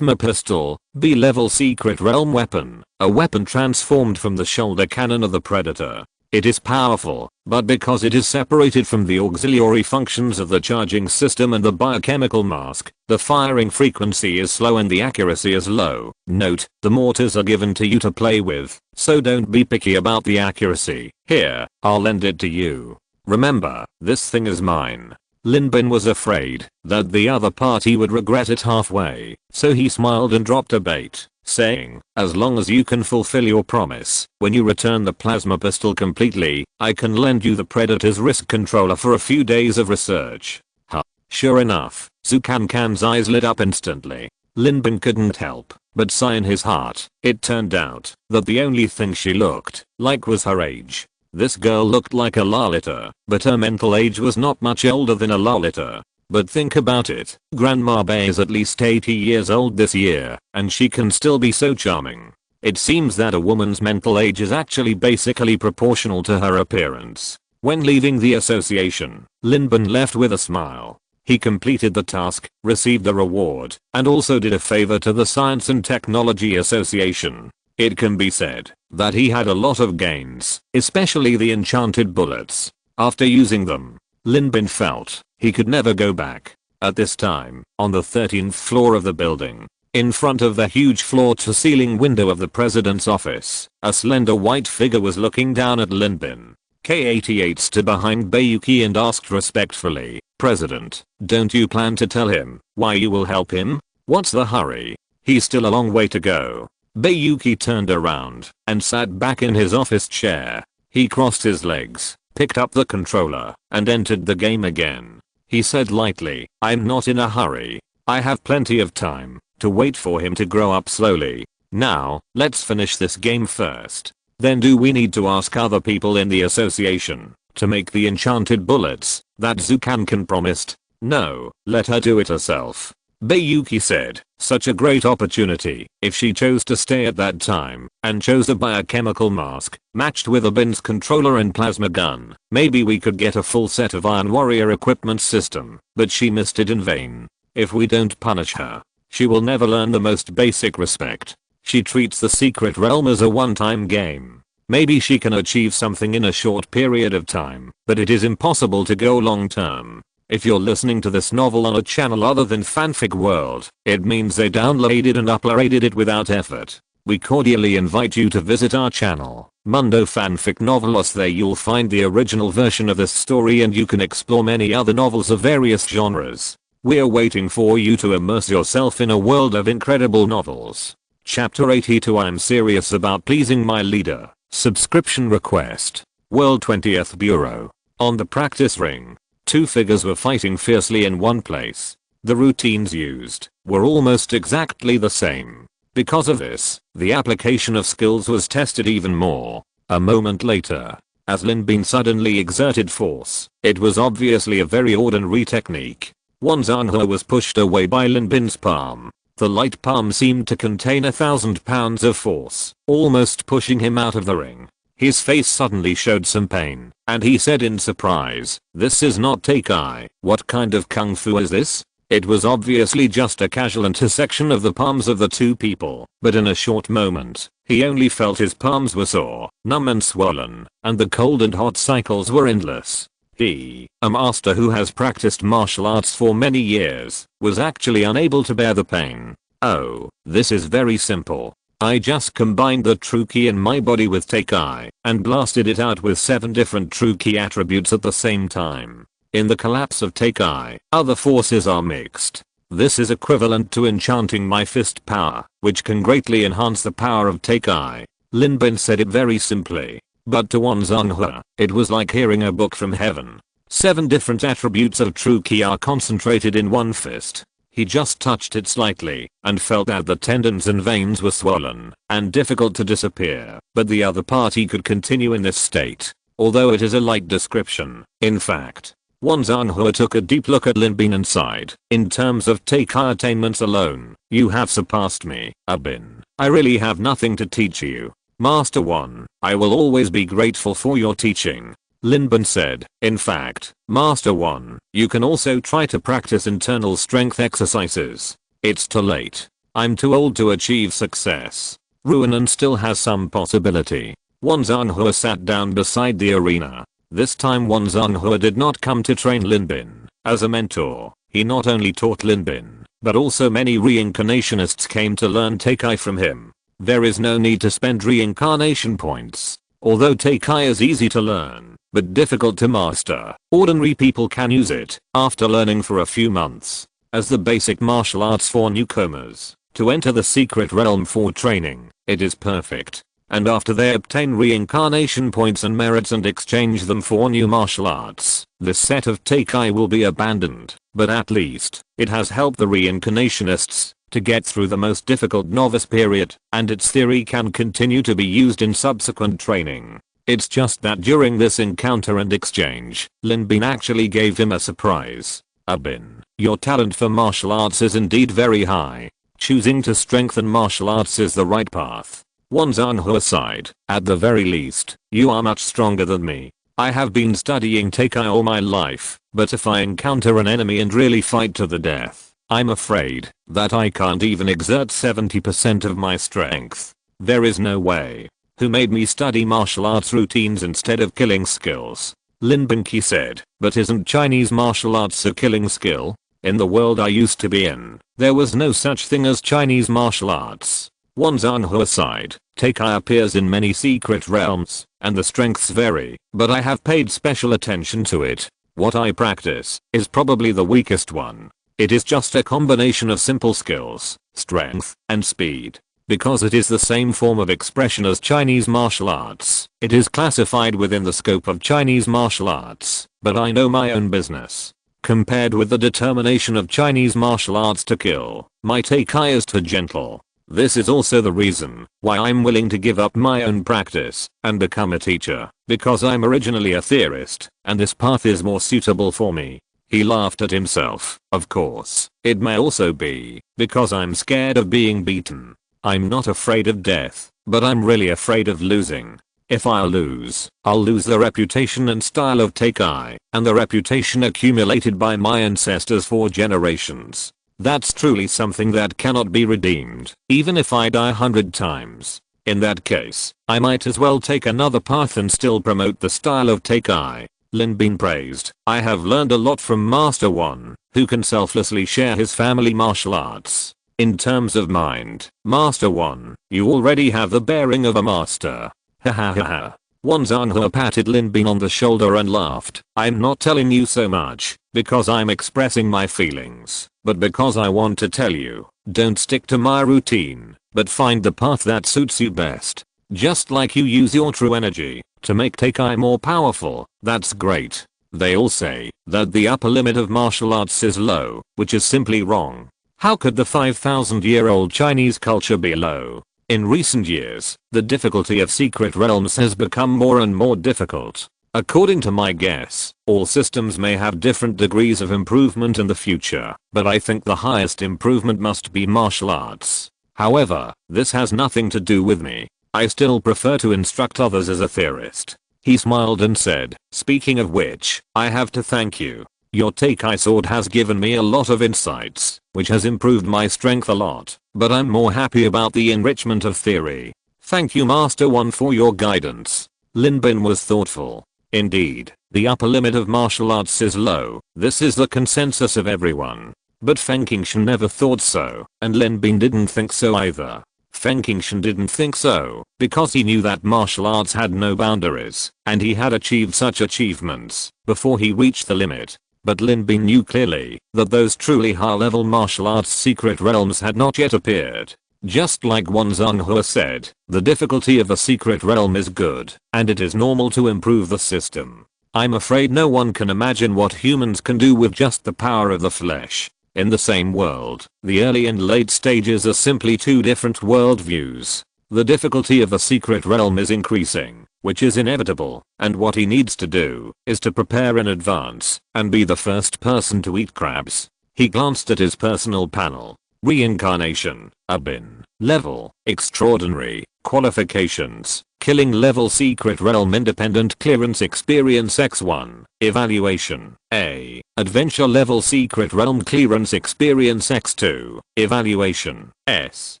B-level secret realm weapon, a weapon transformed from the shoulder cannon of the Predator. It is powerful, but because it is separated from the auxiliary functions of the charging system and the biochemical mask, the firing frequency is slow and the accuracy is low. Note, the mortars are given to you to play with, so don't be picky about the accuracy. Here, I'll lend it to you. Remember, this thing is mine. Lin Bin was afraid that the other party would regret it halfway, so he smiled and dropped a bait, saying, as long as you can fulfill your promise, when you return the plasma pistol completely, I can lend you the Predator's risk controller for a few days of research. Huh. Sure enough, Zukankan's eyes lit up instantly. Lin Bin couldn't help but sigh in his heart. It turned out that the only thing she looked like was her age. This girl looked like a Lalita, but her mental age was not much older than a Lalita. But think about it, Grandma Bay is at least 80 years old this year, and she can still be so charming. It seems that a woman's mental age is actually basically proportional to her appearance. When leaving the association, Lin Bin left with a smile. He completed the task, received the reward, and also did a favor to the Science and Technology Association. It can be said that he had a lot of gains, especially the enchanted bullets. After using them, Lin Bin felt he could never go back. At this time, on the 13th floor of the building, in front of the huge floor-to-ceiling window of the president's office, a slender white figure was looking down at Lin Bin. K-88 stood behind Bayuki and asked respectfully, "President, don't you plan to tell him why you will help him? What's the hurry? He's still a long way to go." Bayuki turned around and sat back in his office chair. He crossed his legs, picked up the controller, and entered the game again. He said lightly, "I'm not in a hurry. I have plenty of time to wait for him to grow up slowly. Now, let's finish this game first. Then do we need to ask other people in the association to make the enchanted bullets that Zukankan promised? No, let her do it herself." Bayuki said, Such a great opportunity if she chose to stay at that time and chose a biochemical mask matched with Abin's controller and plasma gun. Maybe we could get a full set of Iron Warrior equipment system, but she missed it in vain. If we don't punish her, she will never learn the most basic respect. She treats the secret realm as a one-time game. Maybe she can achieve something in a short period of time, but it is impossible to go long-term. If you're listening to this novel on a channel other than Fanfic World, it means they downloaded and uploaded it without effort. We cordially invite you to visit our channel, Mundo Fanfic Novelos. There you'll find the original version of this story and you can explore many other novels of various genres. We're waiting for you to immerse yourself in a world of incredible novels. Chapter 82. I'm serious about pleasing my leader. Subscription request. World 20th Bureau. On the practice ring, two figures were fighting fiercely in one place. The routines used were almost exactly the same. Because of this, the application of skills was tested even more. A moment later, as Lin Bin suddenly exerted force, it was obviously a very ordinary technique. Wan Zhanhe was pushed away by Lin Bin's palm. The light palm seemed to contain 1,000 pounds of force, almost pushing him out of the ring. His face suddenly showed some pain, and he said in surprise, "This is not Takai. What kind of kung fu is this?" It was obviously just a casual intersection of the palms of the two people, but in a short moment, he only felt his palms were sore, numb and swollen, and the cold and hot cycles were endless. He, a master who has practiced martial arts for many years, was actually unable to bear the pain. "Oh, this is very simple. I just combined the true ki in my body with Takai and blasted it out with 7 different true ki attributes at the same time. In the collapse of Takai, other forces are mixed. This is equivalent to enchanting my fist power, which can greatly enhance the power of Takai." Lin Bin said it very simply, but to Wan Zhanhe, it was like hearing a book from heaven. 7 different attributes of true ki are concentrated in one fist. He just touched it slightly and felt that the tendons and veins were swollen and difficult to disappear, but the other party could continue in this state, although it is a light description. In fact, Wan Zhanhe took a deep look at Lin Bin and sighed. "In terms of Takai attainments alone, you have surpassed me, Abin. I really have nothing to teach you. Master Wan, I will always be grateful for your teaching." Lin Bin said, "In fact, Master Wan, you can also try to practice internal strength exercises. It's too late. I'm too old to achieve success. Ruinan still has some possibility." Wan Zhanhe sat down beside the arena. This time Wan Zhanhe did not come to train Lin Bin. As a mentor, he not only taught Lin Bin, but also many reincarnationists came to learn Takai from him. There is no need to spend reincarnation points. Although Takai is easy to learn, but difficult to master, ordinary people can use it after learning for a few months as the basic martial arts for newcomers. To enter the secret realm for training, it is perfect. And after they obtain reincarnation points and merits and exchange them for new martial arts, this set of Takai will be abandoned, but at least, it has helped the reincarnationists to get through the most difficult novice period, and its theory can continue to be used in subsequent training. It's just that during this encounter and exchange, Lin Bin actually gave him a surprise. "Abin, your talent for martial arts is indeed very high. Choosing to strengthen martial arts is the right path." Wan Zhanhe sighed. "At the very least, you are much stronger than me. I have been studying Takai all my life, but if I encounter an enemy and really fight to the death, I'm afraid that I can't even exert 70% of my strength. There is no way. Who made me study martial arts routines instead of killing skills?" Lin Bin said, "But isn't Chinese martial arts a killing skill? In the world I used to be in, there was no such thing as Chinese martial arts." Wan Zhanhe sighed. "Takai appears in many secret realms, and the strengths vary, but I have paid special attention to it. What I practice is probably the weakest one. It is just a combination of simple skills, strength, and speed. Because it is the same form of expression as Chinese martial arts, it is classified within the scope of Chinese martial arts, but I know my own business. Compared with the determination of Chinese martial arts to kill, my Takai is too gentle. This is also the reason why I'm willing to give up my own practice and become a teacher, because I'm originally a theorist, and this path is more suitable for me." He laughed at himself. Of course, it may also be because I'm scared of being beaten. I'm not afraid of death, but I'm really afraid of losing. If I lose, I'll lose the reputation and style of Takai, and the reputation accumulated by my ancestors for generations. That's truly something that cannot be redeemed, even if I die 100 times. In that case, I might as well take another path and still promote the style of Takai. Lin Bin praised. I have learned a lot from Master One, who can selflessly share his family martial arts. In terms of mind, Master One, you already have the bearing of a master. Ha ha ha ha. Wan Zhanghua patted Lin Bin on the shoulder and laughed. I'm not telling you so much because I'm expressing my feelings, but because I want to tell you. Don't stick to my routine, but find the path that suits you best. Just like you use your true energy to make Takai more powerful. That's great. They all say that the upper limit of martial arts is low, which is simply wrong. How could the 5,000-year-old Chinese culture be low? In recent years, the difficulty of secret realms has become more and more difficult. According to my guess, all systems may have different degrees of improvement in the future, but I think the highest improvement must be martial arts. However, this has nothing to do with me. I still prefer to instruct others as a theorist. He smiled and said, speaking of which, I have to thank you. Your Takai sword has given me a lot of insights, which has improved my strength a lot, but I'm more happy about the enrichment of theory. Thank you Master One for your guidance. Lin Bin was thoughtful. Indeed, the upper limit of martial arts is low. This is the consensus of everyone. But Feng Qingshan never thought so, and Lin Bin didn't think so either. Feng Qingshan didn't think so, because he knew that martial arts had no boundaries, and he had achieved such achievements before he reached the limit. But Lin Bin knew clearly that those truly high-level martial arts secret realms had not yet appeared. Just like Wan Zhanghua said, the difficulty of a secret realm is good, and it is normal to improve the system. I'm afraid no one can imagine what humans can do with just the power of the flesh. In the same world, the early and late stages are simply two different worldviews. The difficulty of the secret realm is increasing, which is inevitable, and what he needs to do is to prepare in advance and be the first person to eat crabs. He glanced at his personal panel. Reincarnation, Abin, level, extraordinary, qualifications, killing level secret realm independent clearance experience x1, evaluation, A, adventure level secret realm clearance experience x2, evaluation, S.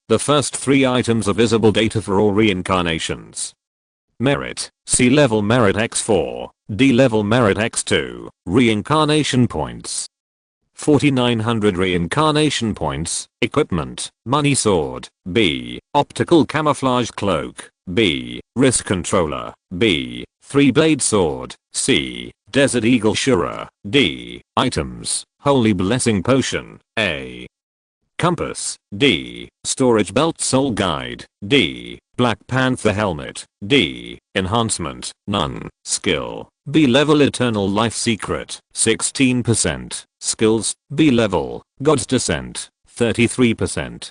The first 3 items are visible data for all reincarnations. Merit, C level merit x4, D level merit x2, reincarnation points. 4900 reincarnation points, equipment, money sword, B, optical camouflage cloak, B, wrist controller, B, 3-blade sword, C, desert eagle shura, D, items, holy blessing potion, A, compass, D, storage belt soul guide, D, black panther helmet, D, enhancement, none, skill, B level eternal life secret, 16%, skills, B level, God's descent, 33%.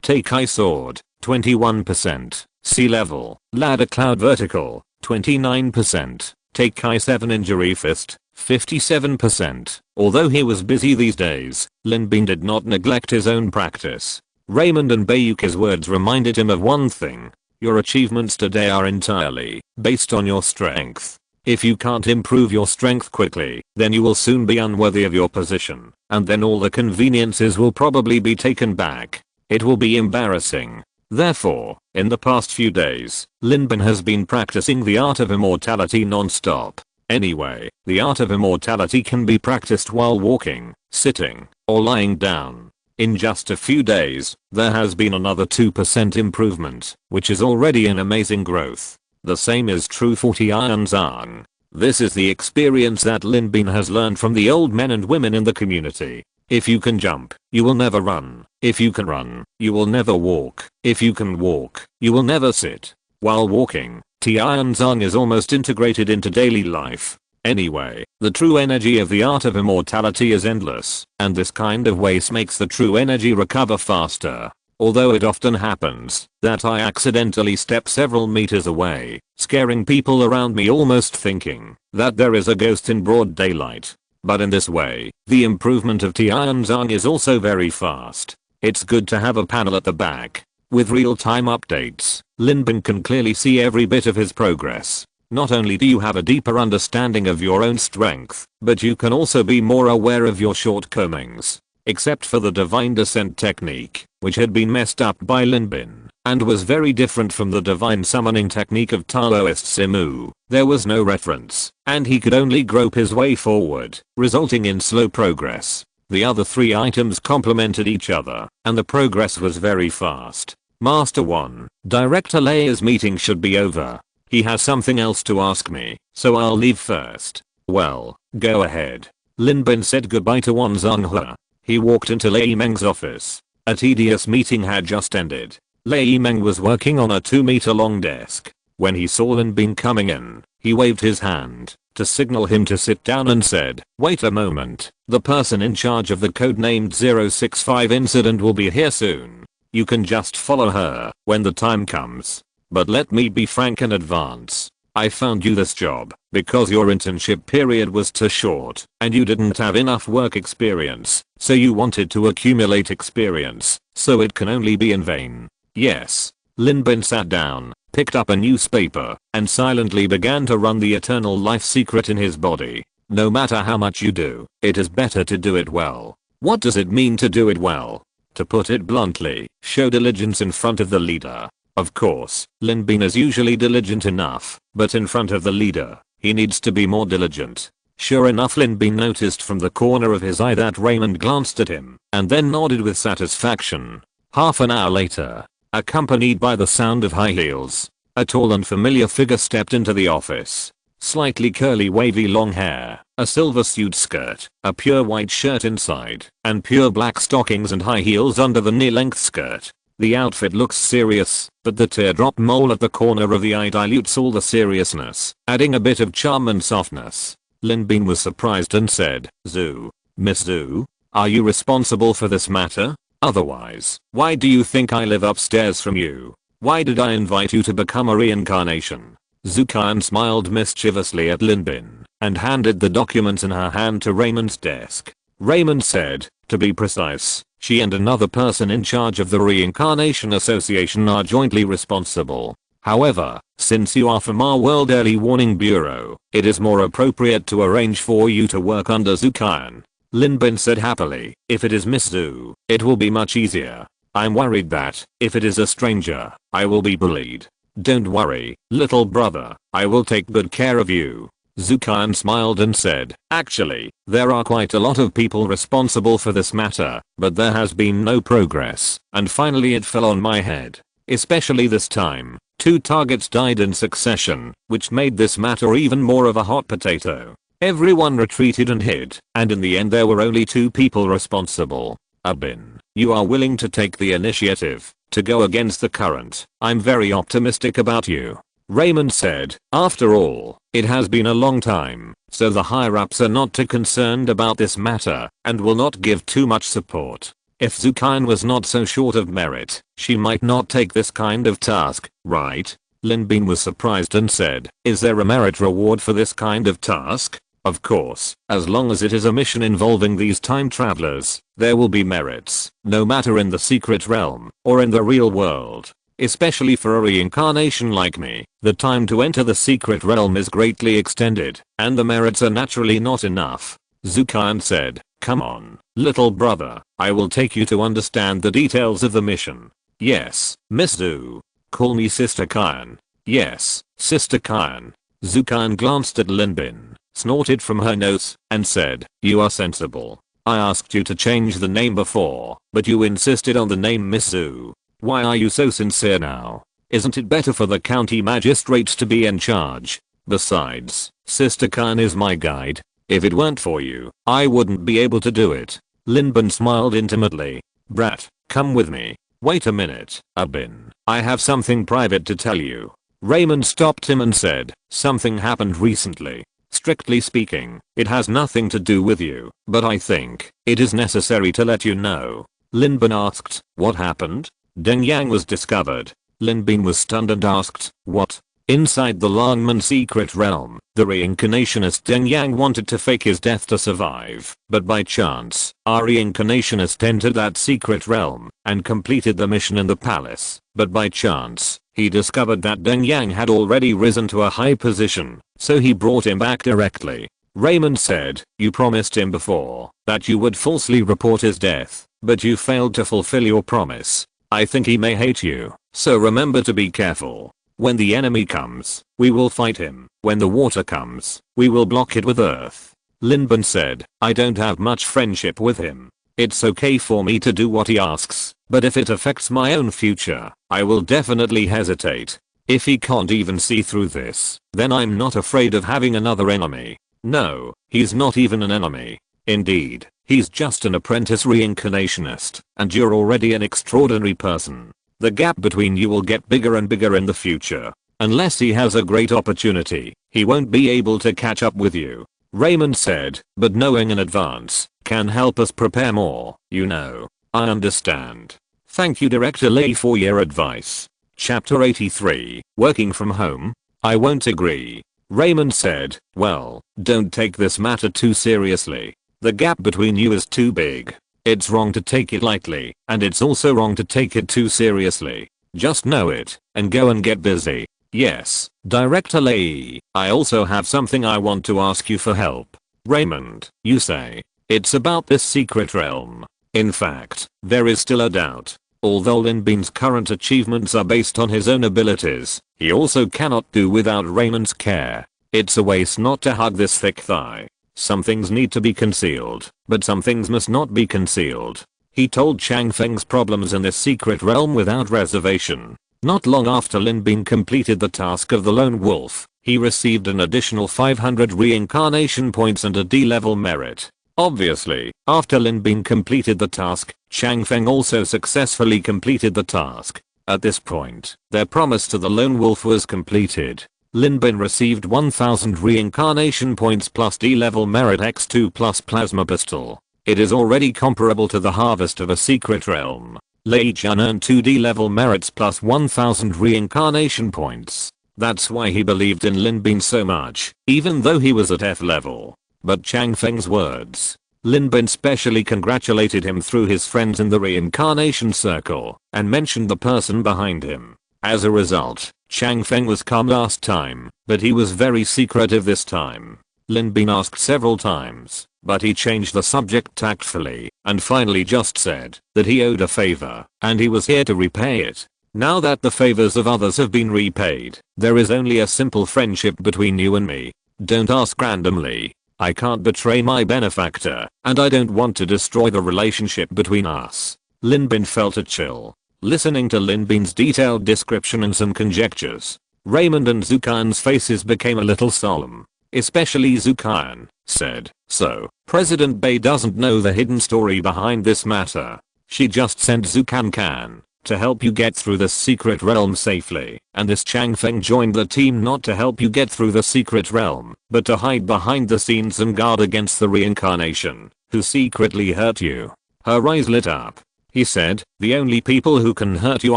Takai sword, 21%, C level, ladder cloud vertical, 29%, Takai 7 injury fist, 57%. Although he was busy these days, Lin Bin did not neglect his own practice. Raymond and Bayuka's words reminded him of one thing. Your achievements today are entirely based on your strength. If you can't improve your strength quickly, then you will soon be unworthy of your position, and then all the conveniences will probably be taken back. It will be embarrassing. Therefore, in the past few days, Lin Bin has been practicing the art of immortality non-stop. Anyway, the art of immortality can be practiced while walking, sitting, or lying down. In just a few days, there has been another 2% improvement, which is already an amazing growth. The same is true for Tianzang. This is the experience that Lin Bin has learned from the old men and women in the community. If you can jump, you will never run. If you can run, you will never walk. If you can walk, you will never sit. While walking, Tianzang is almost integrated into daily life. Anyway, the true energy of the art of immortality is endless, and this kind of waste makes the true energy recover faster. Although it often happens that I accidentally step several meters away, scaring people around me almost thinking that there is a ghost in broad daylight. but in this way, the improvement of Tianzong is also very fast. It's good to have a panel at the back. With real-time updates, Linbin can clearly see every bit of his progress. Not only do you have a deeper understanding of your own strength, but you can also be more aware of your shortcomings. Except for the divine descent technique, which had been messed up by Linbin, and was very different from the divine summoning technique of Taoist Simu, there was no reference, and he could only grope his way forward, resulting in slow progress. The other 3 items complemented each other, and the progress was very fast. Master 1, Director Leia's meeting should be over. He has something else to ask me, so I'll leave first. Well, go ahead. Linbin said goodbye to Wan Zhonghua. He walked into Lei Meng's office. A tedious meeting had just ended. Lei Meng was working on a 2-meter long desk. When he saw Linbin coming in, he waved his hand to signal him to sit down and said, "Wait a moment, the person in charge of the codenamed 065 incident will be here soon. You can just follow her when the time comes. But let me be frank in advance. I found you this job because your internship period was too short and you didn't have enough work experience, so you wanted to accumulate experience, so it can only be in vain." Yes. Linbin sat down, picked up a newspaper, and silently began to run the eternal life secret in his body. No matter how much you do, it is better to do it well. What does it mean to do it well? To put it bluntly, show diligence in front of the leader. Of course, Linbin is usually diligent enough, but in front of the leader, he needs to be more diligent. Sure enough, Linbin noticed from the corner of his eye that Raymond glanced at him, and then nodded with satisfaction. Half an hour later, accompanied by the sound of high heels, a tall and familiar figure stepped into the office. Slightly curly wavy long hair, a silver suit skirt, a pure white shirt inside, and pure black stockings and high heels under the knee-length skirt. The outfit looks serious, but the teardrop mole at the corner of the eye dilutes all the seriousness, adding a bit of charm and softness. Linbin was surprised and said, "Zhu, Miss Zhu, are you responsible for this matter? Otherwise, why do you think I live upstairs from you? Why did I invite you to become a reincarnation?" Zhu Qian smiled mischievously at Linbin, and handed the documents in her hand to Raymond's desk. Raymond said, "To be precise, she and another person in charge of the Reincarnation Association are jointly responsible. However, since you are from our World Early Warning Bureau, it is more appropriate to arrange for you to work under Zhu Qian." Linbin said happily, "If it is Miss Zhu, it will be much easier. I'm worried that, if it is a stranger, I will be bullied." "Don't worry, little brother, I will take good care of you." Zhu Qian smiled and said, "Actually, there are quite a lot of people responsible for this matter, but there has been no progress, and finally it fell on my head. Especially this time, 2 targets died in succession, which made this matter even more of a hot potato. Everyone retreated and hid, and in the end there were only 2 people responsible. Abin, you are willing to take the initiative, to go against the current. I'm very optimistic about you." Raymond said, "After all, it has been a long time, so the higher-ups are not too concerned about this matter, and will not give too much support. If Zhu Qian was not so short of merit, she might not take this kind of task, right?" Linbin was surprised and said, "Is there a merit reward for this kind of task?" "Of course, as long as it is a mission involving these time travelers, there will be merits, no matter in the secret realm, or in the real world. Especially for a reincarnation like me, the time to enter the secret realm is greatly extended, and the merits are naturally not enough." Zhu Qian said, "Come on, little brother, I will take you to understand the details of the mission." "Yes, Miss Zhu. Call me Sister Qian." "Yes, Sister Qian." Zhu Qian glanced at Linbin, snorted from her nose, and said, "You are sensible. I asked you to change the name before, but you insisted on the name Miss Zhu. Why are you so sincere now? Isn't it better for the county magistrates to be in charge? Besides, Sister Qian is my guide. If it weren't for you, I wouldn't be able to do it." Linbin smiled intimately. "Brat, come with me." "Wait a minute, Abin. I have something private to tell you." Raymond stopped him and said, "Something happened recently. Strictly speaking, it has nothing to do with you, but I think it is necessary to let you know." Linbin asked, "What happened?" Deng Yang was discovered. Linbin was stunned and asked, "What?" Inside the Longman secret realm, the reincarnationist Deng Yang wanted to fake his death to survive, but by chance, our reincarnationist entered that secret realm and completed the mission in the palace, but by chance, he discovered that Deng Yang had already risen to a high position, so he brought him back directly. Raymond said, "You promised him before that you would falsely report his death, but you failed to fulfill your promise. I think he may hate you, so remember to be careful. When the enemy comes, we will fight him. When the water comes, we will block it with earth." Lin Bin said, "I don't have much friendship with him. It's okay for me to do what he asks, but if it affects my own future, I will definitely hesitate. If he can't even see through this, then I'm not afraid of having another enemy." No, he's not even an enemy. Indeed, he's just an apprentice reincarnationist, and you're already an extraordinary person. The gap between you will get bigger and bigger in the future. Unless he has a great opportunity, he won't be able to catch up with you. Raymond said, "But knowing in advance can help us prepare more, you know." I understand. Thank you Director Lei for your advice. Chapter 83, Working from Home? I won't agree. Raymond said, "Well, don't take this matter too seriously. The gap between you is too big. It's wrong to take it lightly, and it's also wrong to take it too seriously. Just know it, and go and get busy." Yes, Director Lei, I also have something I want to ask you for help. Raymond, you say. It's about this secret realm. In fact, there is still a doubt. Although Lin Bin's current achievements are based on his own abilities, he also cannot do without Raymond's care. It's a waste not to hug this thick thigh. Some things need to be concealed, but some things must not be concealed. He told Chang Feng's problems in this secret realm without reservation. Not long after Lin Bin completed the task of the lone wolf, he received an additional 500 reincarnation points and a D-level merit. Obviously, after Lin Bin completed the task, Chang Feng also successfully completed the task. At this point, their promise to the lone wolf was completed. Lin Bin received 1000 reincarnation points plus D-level merit x2 plus plasma pistol. It is already comparable to the harvest of a secret realm. Lei Jun earned 2 D-level merits plus 1000 reincarnation points. That's why he believed in Lin Bin so much, even though he was at F level. But Chang Feng's words. Lin Bin specially congratulated him through his friends in the reincarnation circle, and mentioned the person behind him. As a result, Chang Feng was calm last time, but he was very secretive this time. Lin Bin asked several times, but he changed the subject tactfully, and finally just said that he owed a favor, and he was here to repay it. Now that the favors of others have been repaid, there is only a simple friendship between you and me. Don't ask randomly. I can't betray my benefactor, and I don't want to destroy the relationship between us. Lin Bin felt a chill, listening to Lin Bin's detailed description and some conjectures. Raymond and Zukan's faces became a little solemn. Especially Zukan said, "So, President Bei doesn't know the hidden story behind this matter. She just sent Zukan to help you get through the secret realm safely, and this Chang Feng joined the team not to help you get through the secret realm, but to hide behind the scenes and guard against the reincarnation, who secretly hurt you." Her eyes lit up. He said, "The only people who can hurt you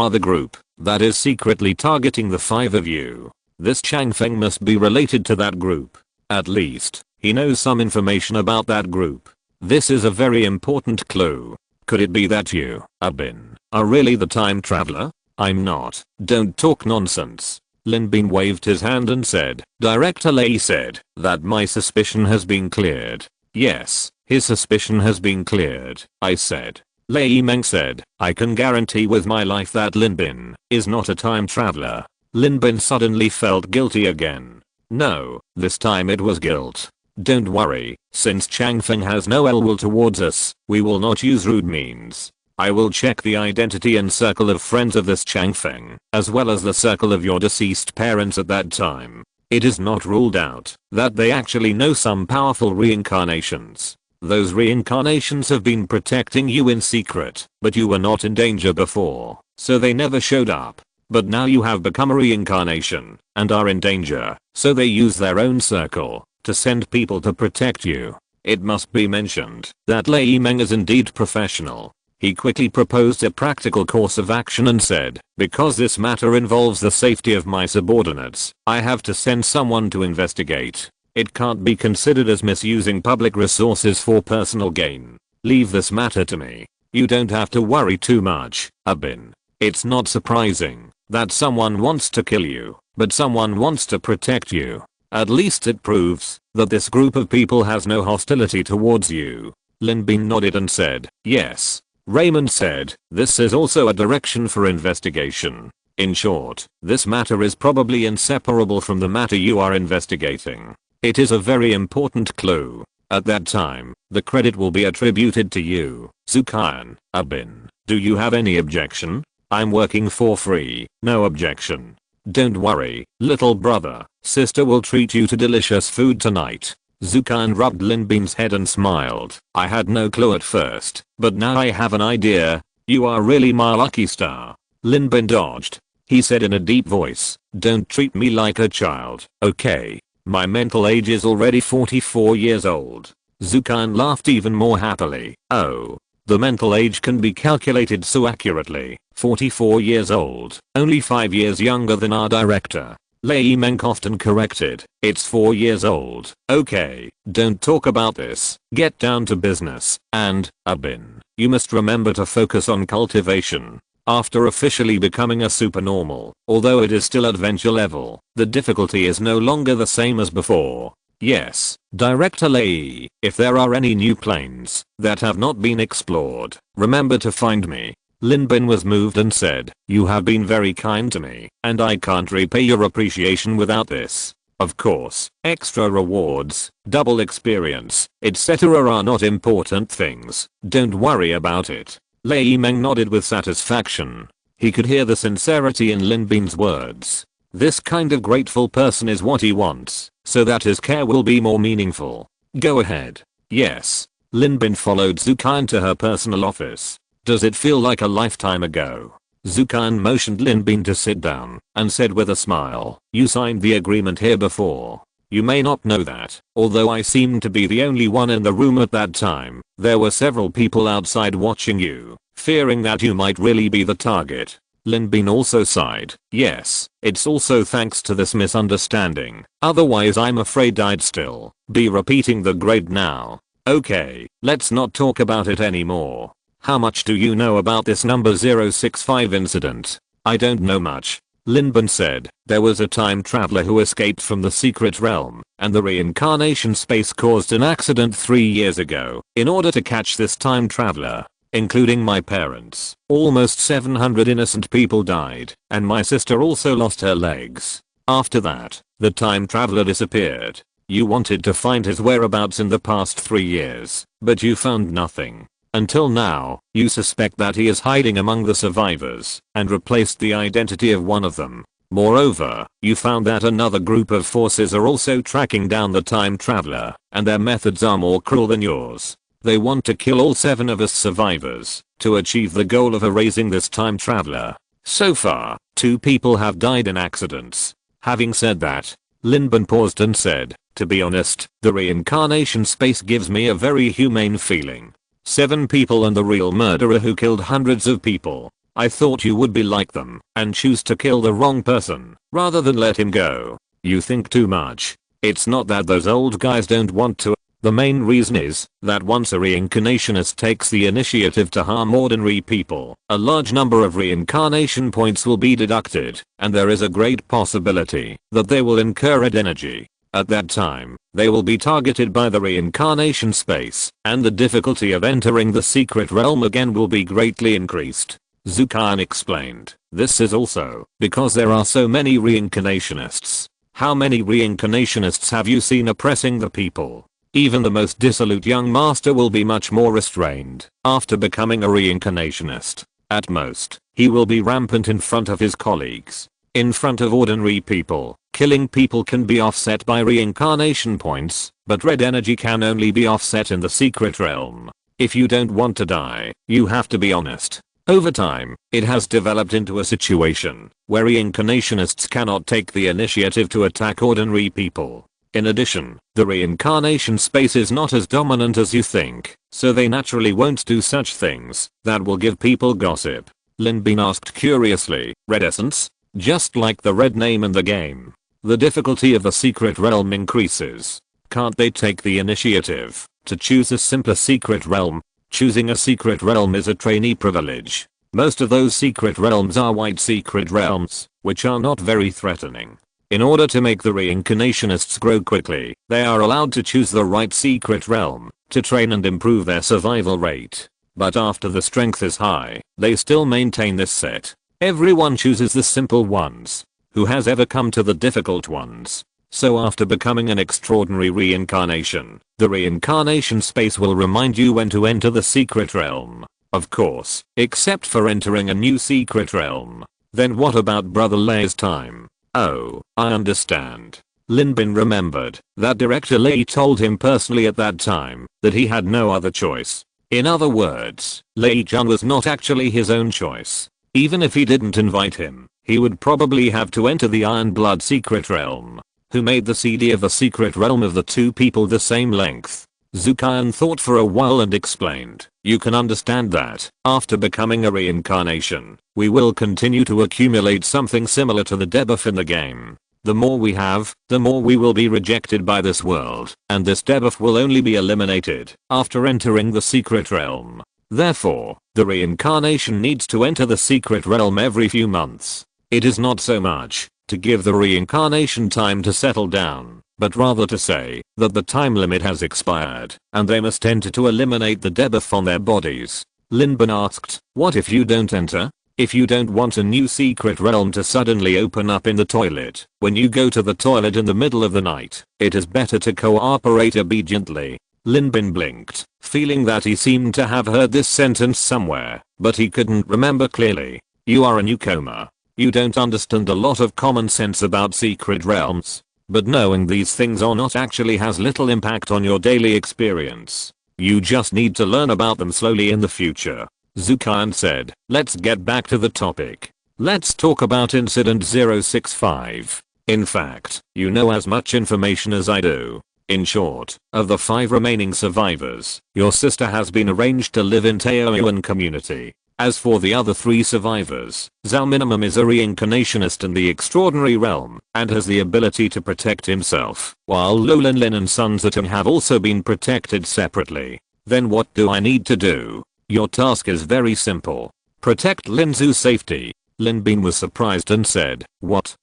are the group that is secretly targeting the 5 of you. This Chang Feng must be related to that group. At least, he knows some information about that group. This is a very important clue. Could it be that you, Abin, are really the time traveler? I'm not. Don't talk nonsense." Lin Bin waved his hand and said, "Director Lei said that my suspicion has been cleared." "Yes, his suspicion has been cleared," I said. Lei Meng said, "I can guarantee with my life that Lin Bin is not a time traveler." Lin Bin suddenly felt guilty again. No, this time it was guilt. "Don't worry, since Chang Feng has no ill will towards us, we will not use rude means. I will check the identity and circle of friends of this Chang Feng, as well as the circle of your deceased parents at that time. It is not ruled out that they actually know some powerful reincarnations. Those reincarnations have been protecting you in secret, but you were not in danger before, so they never showed up. But now you have become a reincarnation, and are in danger, so they use their own circle to send people to protect you." It must be mentioned that Lei Meng is indeed professional. He quickly proposed a practical course of action and said, because this matter involves the safety of my subordinates, I have to send someone to investigate. It can't be considered as misusing public resources for personal gain. Leave this matter to me. You don't have to worry too much, Abin. It's not surprising that someone wants to kill you, but someone wants to protect you. At least it proves that this group of people has no hostility towards you. Lin Bin nodded and said, yes. Raymond said, this is also a direction for investigation. In short, this matter is probably inseparable from the matter you are investigating. It is a very important clue. At that time, the credit will be attributed to you. Zukan, Abin, do you have any objection? I'm working for free, no objection. Don't worry, little brother, sister will treat you to delicious food tonight. Zukan rubbed Lin Bin's head and smiled. I had no clue at first, but now I have an idea. You are really my lucky star. Lin Bin dodged. He said in a deep voice, don't treat me like a child, okay? My mental age is already 44 years old. Zukan laughed even more happily. Oh. The mental age can be calculated so accurately. 44 years old, only 5 years younger than our director. Lei Meng often corrected, it's 4 years old. Okay, don't talk about this, get down to business, and, Abin, you must remember to focus on cultivation. After officially becoming a supernormal, although it is still adventure level, the difficulty is no longer the same as before. Yes, Director Lei, if there are any new planes that have not been explored, remember to find me. Lin Bin was moved and said, you have been very kind to me, and I can't repay your appreciation without this. Of course, extra rewards, double experience, etc. are not important things. Don't worry about it. Lei Meng nodded with satisfaction. He could hear the sincerity in Lin Bin's words. This kind of grateful person is what he wants, so that his care will be more meaningful. Go ahead. Yes. Lin Bin followed Zukan to her personal office. Does it feel like a lifetime ago? Zukan motioned Lin Bin to sit down and said with a smile, you signed the agreement here before. You may not know that, although I seemed to be the only one in the room at that time, there were several people outside watching you, fearing that you might really be the target. Lin Bin also sighed, yes, it's also thanks to this misunderstanding, otherwise I'm afraid I'd still be repeating the grade now. Okay, let's not talk about it anymore. How much do you know about this number 065 incident? I don't know much. Lin Bin said, there was a time traveler who escaped from the secret realm, and the reincarnation space caused an accident 3 years ago. In order to catch this time traveler, including my parents, almost 700 innocent people died, and my sister also lost her legs. After that, the time traveler disappeared. You wanted to find his whereabouts in the past 3 years, but you found nothing. Until now, you suspect that he is hiding among the survivors and replaced the identity of one of them. Moreover, you found that another group of forces are also tracking down the time traveler, and their methods are more cruel than yours. They want to kill all 7 of us survivors to achieve the goal of erasing this time traveler. So far, 2 people have died in accidents. Having said that, Lin Bin paused and said, to be honest, the reincarnation space gives me a very humane feeling. 7 people and the real murderer who killed hundreds of people. I thought you would be like them and choose to kill the wrong person rather than let him go. You think too much. It's not that those old guys don't want to. The main reason is that once a reincarnationist takes the initiative to harm ordinary people, a large number of reincarnation points will be deducted, and there is a great possibility that they will incur red energy. At that time, they will be targeted by the reincarnation space, and the difficulty of entering the secret realm again will be greatly increased. Zukan explained, this is also because there are so many reincarnationists. How many reincarnationists have you seen oppressing the people? Even the most dissolute young master will be much more restrained after becoming a reincarnationist. At most, he will be rampant in front of his colleagues. In front of ordinary people, killing people can be offset by reincarnation points, but red energy can only be offset in the secret realm. If you don't want to die, you have to be honest. Over time, it has developed into a situation where reincarnationists cannot take the initiative to attack ordinary people. In addition, the reincarnation space is not as dominant as you think, so they naturally won't do such things that will give people gossip. Lin Bin asked curiously, red essence? Just like the red name in the game. The difficulty of the secret realm increases. Can't they take the initiative to choose a simpler secret realm? Choosing a secret realm is a trainee privilege. Most of those secret realms are white secret realms, which are not very threatening. In order to make the reincarnationists grow quickly, they are allowed to choose the right secret realm to train and improve their survival rate. But after the strength is high, they still maintain this set. Everyone chooses the simple ones. Who has ever come to the difficult ones? So after becoming an extraordinary reincarnation, the reincarnation space will remind you when to enter the secret realm. Of course, except for entering a new secret realm. Then what about Brother Lei's time? Oh, I understand. Lin Bin remembered that Director Lei told him personally at that time that he had no other choice. In other words, Lei Jun was not actually his own choice. Even if he didn't invite him, he would probably have to enter the Iron Blood secret realm. Who made the CD of the secret realm of the two people the same length? Zukayan thought for a while and explained, you can understand that, after becoming a reincarnation, we will continue to accumulate something similar to the debuff in the game. The more we have, the more we will be rejected by this world, and this debuff will only be eliminated after entering the secret realm. Therefore, the reincarnation needs to enter the secret realm every few months. It is not so much to give the reincarnation time to settle down, but rather to say that the time limit has expired and they must enter to eliminate the debuff on their bodies. Lin Bin asked, what if you don't enter? If you don't want a new secret realm to suddenly open up in the toilet when you go to the toilet in the middle of the night, it is better to cooperate obediently. Lin Bin blinked, feeling that he seemed to have heard this sentence somewhere, but he couldn't remember clearly. You are a newcomer. You don't understand a lot of common sense about secret realms. But knowing these things or not actually has little impact on your daily experience. You just need to learn about them slowly in the future. Zukayan said, let's get back to the topic. Let's talk about Incident 065. In fact, you know as much information as I do. In short, of the 5 remaining survivors, your sister has been arranged to live in Taoyuan community. As for the other 3 survivors, Zhao Minimum is a reincarnationist in the extraordinary realm and has the ability to protect himself, while Lolin Lin and Sun Zitong have also been protected separately. Then what do I need to do? Your task is very simple. Protect Lin Zhu's safety. Lin Bin was surprised and said, what?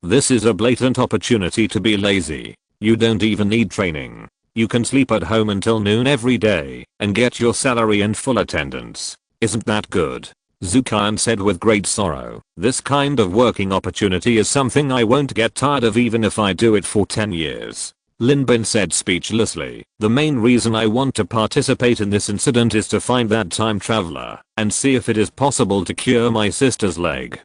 This is a blatant opportunity to be lazy. You don't even need training. You can sleep at home until noon every day and get your salary and full attendance. Isn't that good? Zukayan said with great sorrow. This kind of working opportunity is something I won't get tired of even if I do it for 10 years. Lin Bin said speechlessly. The main reason I want to participate in this incident is to find that time traveler and see if it is possible to cure my sister's leg.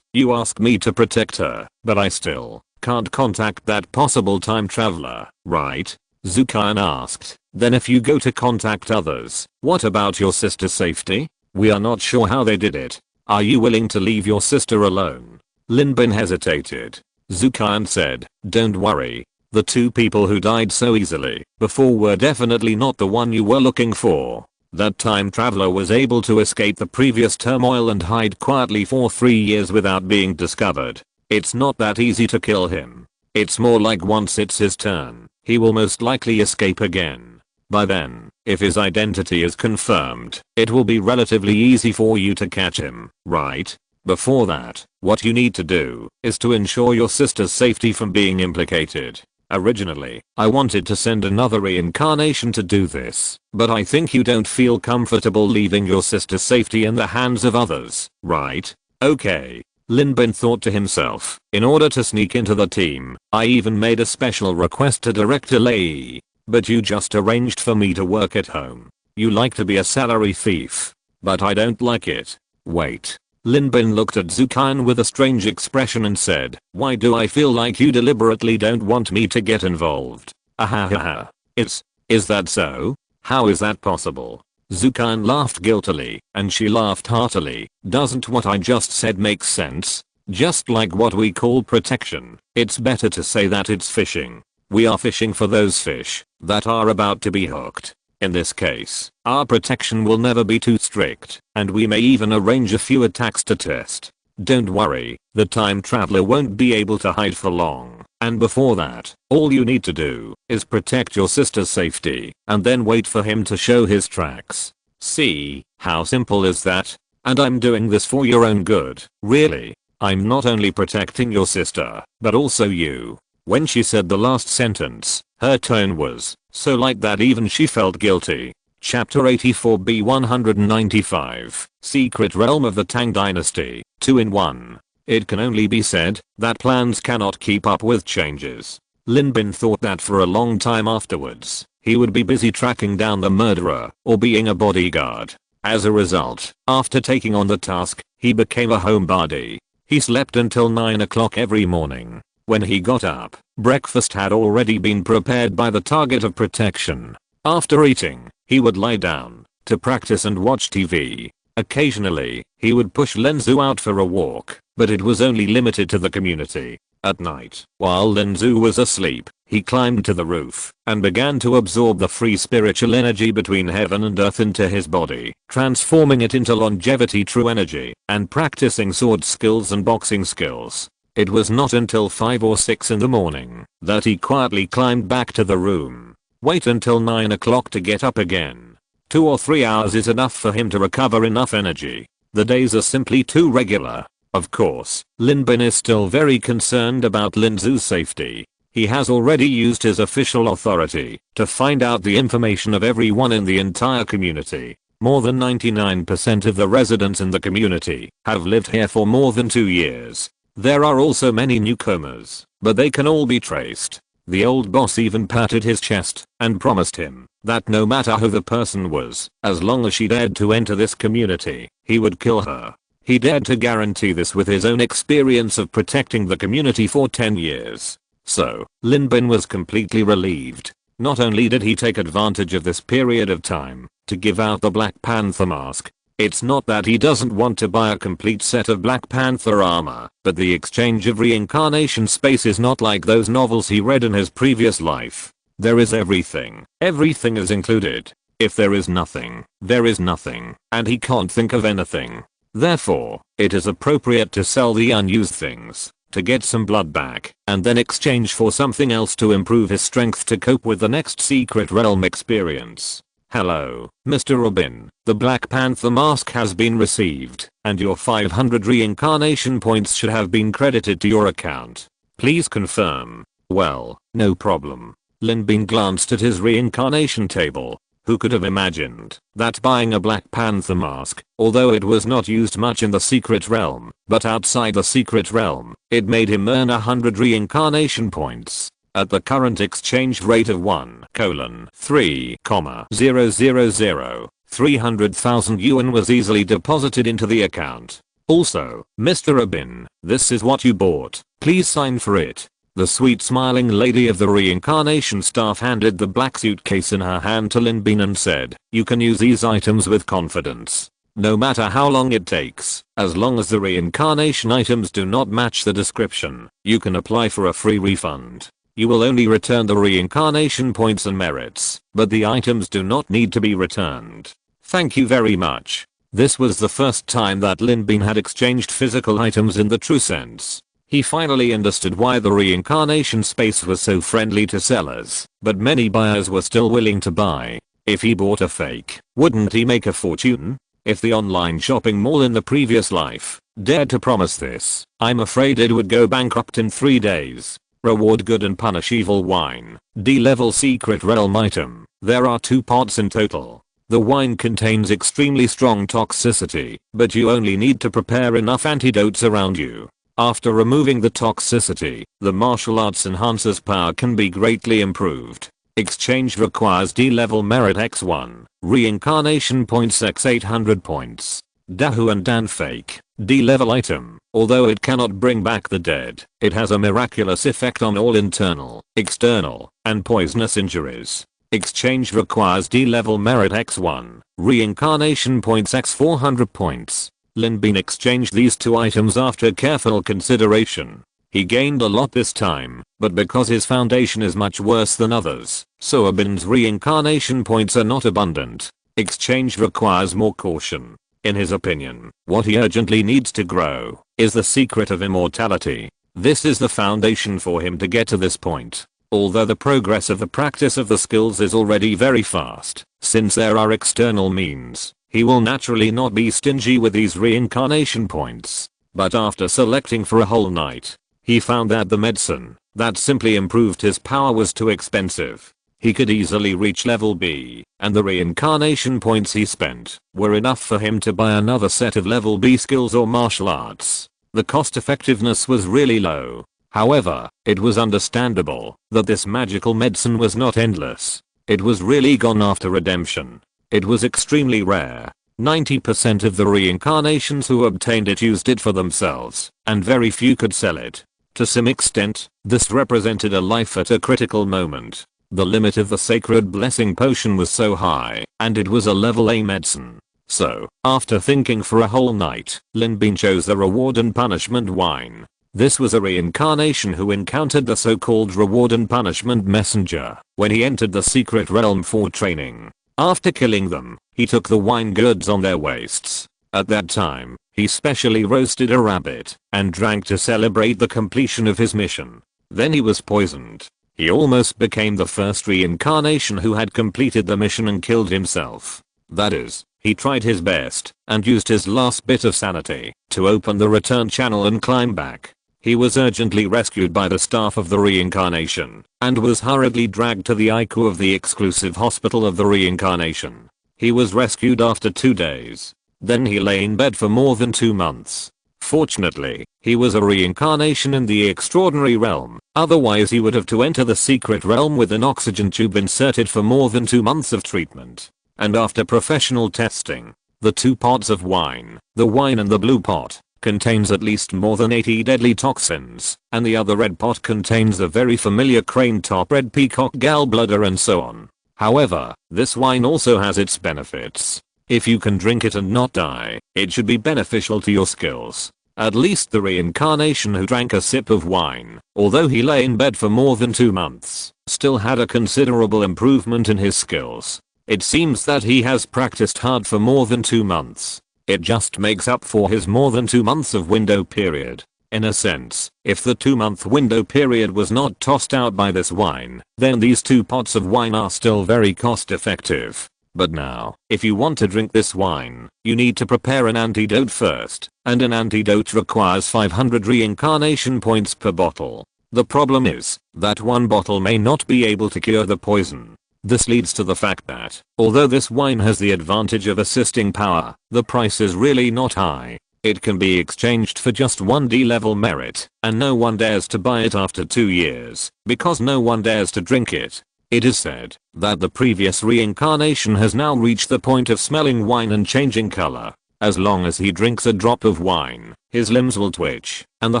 You ask me to protect her, but I still can't contact that possible time traveler, right? Zukayan asked. Then if you go to contact others, what about your sister's safety? We are not sure how they did it. Are you willing to leave your sister alone? Lin Bin hesitated. Zukayan said, don't worry. The 2 people who died so easily before were definitely not the one you were looking for. That time traveler was able to escape the previous turmoil and hide quietly for 3 years without being discovered. It's not that easy to kill him. It's more like once it's his turn, he will most likely escape again. By then, if his identity is confirmed, it will be relatively easy for you to catch him, right? Before that, what you need to do is to ensure your sister's safety from being implicated. Originally, I wanted to send another reincarnation to do this, but I think you don't feel comfortable leaving your sister's safety in the hands of others, right? Okay. Lin Bin thought to himself, in order to sneak into the team, I even made a special request to Director Lei. But you just arranged for me to work at home. You like to be a salary thief. But I don't like it. Wait. Lin Bin looked at Zukayan with a strange expression and said, why do I feel like you deliberately don't want me to get involved? Ahahaha. Is that so? How is that possible? Zukayan laughed guiltily, and she laughed heartily. Doesn't what I just said make sense? Just like what we call protection, it's better to say that it's fishing. We are fishing for those fish that are about to be hooked. In this case, our protection will never be too strict, and we may even arrange a few attacks to test. Don't worry, the time traveler won't be able to hide for long, and before that, all you need to do is protect your sister's safety, and then wait for him to show his tracks. See, how simple is that? And I'm doing this for your own good, really. I'm not only protecting your sister, but also you. When she said the last sentence, her tone was so light that even she felt guilty. Chapter 84b 195, Secret Realm of the Tang Dynasty, 2-in-1. It can only be said that plans cannot keep up with changes. Lin Bin thought that for a long time afterwards, he would be busy tracking down the murderer or being a bodyguard. As a result, after taking on the task, he became a homebody. He slept until 9 o'clock every morning. When he got up, breakfast had already been prepared by the target of protection. After eating, he would lie down to practice and watch TV. Occasionally, he would push Lenzu out for a walk, but it was only limited to the community. At night, while Lenzu was asleep, he climbed to the roof and began to absorb the free spiritual energy between heaven and earth into his body, transforming it into longevity true energy, and practicing sword skills and boxing skills. It was not until 5 or 6 in the morning that he quietly climbed back to the room. Wait until 9 o'clock to get up again. 2 or 3 hours is enough for him to recover enough energy. The days are simply too regular. Of course, Lin Bin is still very concerned about Linzu's safety. He has already used his official authority to find out the information of everyone in the entire community. More than 99% of the residents in the community have lived here for more than 2 years. There are also many newcomers, but they can all be traced. The old boss even patted his chest and promised him that no matter who the person was, as long as she dared to enter this community, he would kill her. He dared to guarantee this with his own experience of protecting the community for 10 years. So, Lin Bin was completely relieved. Not only did he take advantage of this period of time to give out the Black Panther mask, it's not that he doesn't want to buy a complete set of Black Panther armor, but the exchange of reincarnation space is not like those novels he read in his previous life. There is everything. Everything is included. If there is nothing, there is nothing, and he can't think of anything. Therefore, it is appropriate to sell the unused things, to get some blood back, and then exchange for something else to improve his strength to cope with the next secret realm experience. Hello, Mr. Abin. The Black Panther mask has been received, and your 500 reincarnation points should have been credited to your account. Please confirm. Well, no problem. Lin Bin glanced at his reincarnation table. Who could have imagined that buying a Black Panther mask, although it was not used much in the secret realm, but outside the secret realm, it made him earn 100 reincarnation points. At the current exchange rate of 1,3,000, 300,000 yuan was easily deposited into the account. Also, Mr. Abin, this is what you bought. Please sign for it. The sweet smiling lady of the reincarnation staff handed the black suitcase in her hand to Lin Bin and said, you can use these items with confidence. No matter how long it takes, as long as the reincarnation items do not match the description, you can apply for a free refund. You will only return the reincarnation points and merits, but the items do not need to be returned. Thank you very much. This was the first time that Lin Bin had exchanged physical items in the true sense. He finally understood why the reincarnation space was so friendly to sellers, but many buyers were still willing to buy. If he bought a fake, wouldn't he make a fortune? If the online shopping mall in the previous life dared to promise this, I'm afraid it would go bankrupt in 3 days. Reward good and punish evil wine. D-level secret realm item. There are 2 parts in total. The wine contains extremely strong toxicity, but you only need to prepare enough antidotes around you. After removing the toxicity, the martial arts enhancer's power can be greatly improved. Exchange requires D-level merit x1, reincarnation points x 800 points. Dahu and Dan fake. D-level item. Although it cannot bring back the dead, it has a miraculous effect on all internal, external, and poisonous injuries. Exchange requires D-level merit x1, reincarnation points x 400 points. Lin Bin exchanged these 2 items after careful consideration. He gained a lot this time, but because his foundation is much worse than others, so Abin's reincarnation points are not abundant. Exchange requires more caution. In his opinion, what he urgently needs to grow is the secret of immortality. This is the foundation for him to get to this point. Although the progress of the practice of the skills is already very fast, since there are external means, he will naturally not be stingy with these reincarnation points. But after selecting for a whole night, he found that the medicine that simply improved his power was too expensive. He could easily reach level B, and the reincarnation points he spent were enough for him to buy another set of level B skills or martial arts. The cost effectiveness was really low. However, it was understandable that this magical medicine was not endless. It was really gone after redemption. It was extremely rare. 90% of the reincarnations who obtained it used it for themselves, and very few could sell it. To some extent, this represented a life at a critical moment. The limit of the sacred blessing potion was so high, and it was a level A medicine. So, after thinking for a whole night, Lin Bin chose the reward and punishment wine. This was a reincarnation who encountered the so-called reward and punishment messenger when he entered the secret realm for training. After killing them, he took the wine goods on their waists. At that time, he specially roasted a rabbit and drank to celebrate the completion of his mission. Then he was poisoned. He almost became the first reincarnation who had completed the mission and killed himself. That is, he tried his best and used his last bit of sanity to open the return channel and climb back. He was urgently rescued by the staff of the reincarnation and was hurriedly dragged to the IQ of the exclusive hospital of the reincarnation. He was rescued after 2 days. Then he lay in bed for more than 2 months. Fortunately, he was a reincarnation in the extraordinary realm, otherwise he would have to enter the secret realm with an oxygen tube inserted for more than 2 months of treatment. And after professional testing, the 2 pots of wine, the wine and the blue pot, contains at least more than 80 deadly toxins, and the other red pot contains the very familiar crane top red peacock gallbladder and so on. However, this wine also has its benefits. If you can drink it and not die, it should be beneficial to your skills. At least the reincarnation who drank a sip of wine, although he lay in bed for more than 2 months, still had a considerable improvement in his skills. It seems that he has practiced hard for more than 2 months. It just makes up for his more than 2 months of window period. In a sense, if the 2-month window period was not tossed out by this wine, then these 2 pots of wine are still very cost effective. But now, if you want to drink this wine, you need to prepare an antidote first, and an antidote requires 500 reincarnation points per bottle. The problem is that 1 bottle may not be able to cure the poison. This leads to the fact that, although this wine has the advantage of assisting power, the price is really not high. It can be exchanged for just 1 D-level merit, and no one dares to buy it after 2 years, because no one dares to drink it. It is said that the previous reincarnation has now reached the point of smelling wine and changing color. As long as he drinks a drop of wine, his limbs will twitch, and the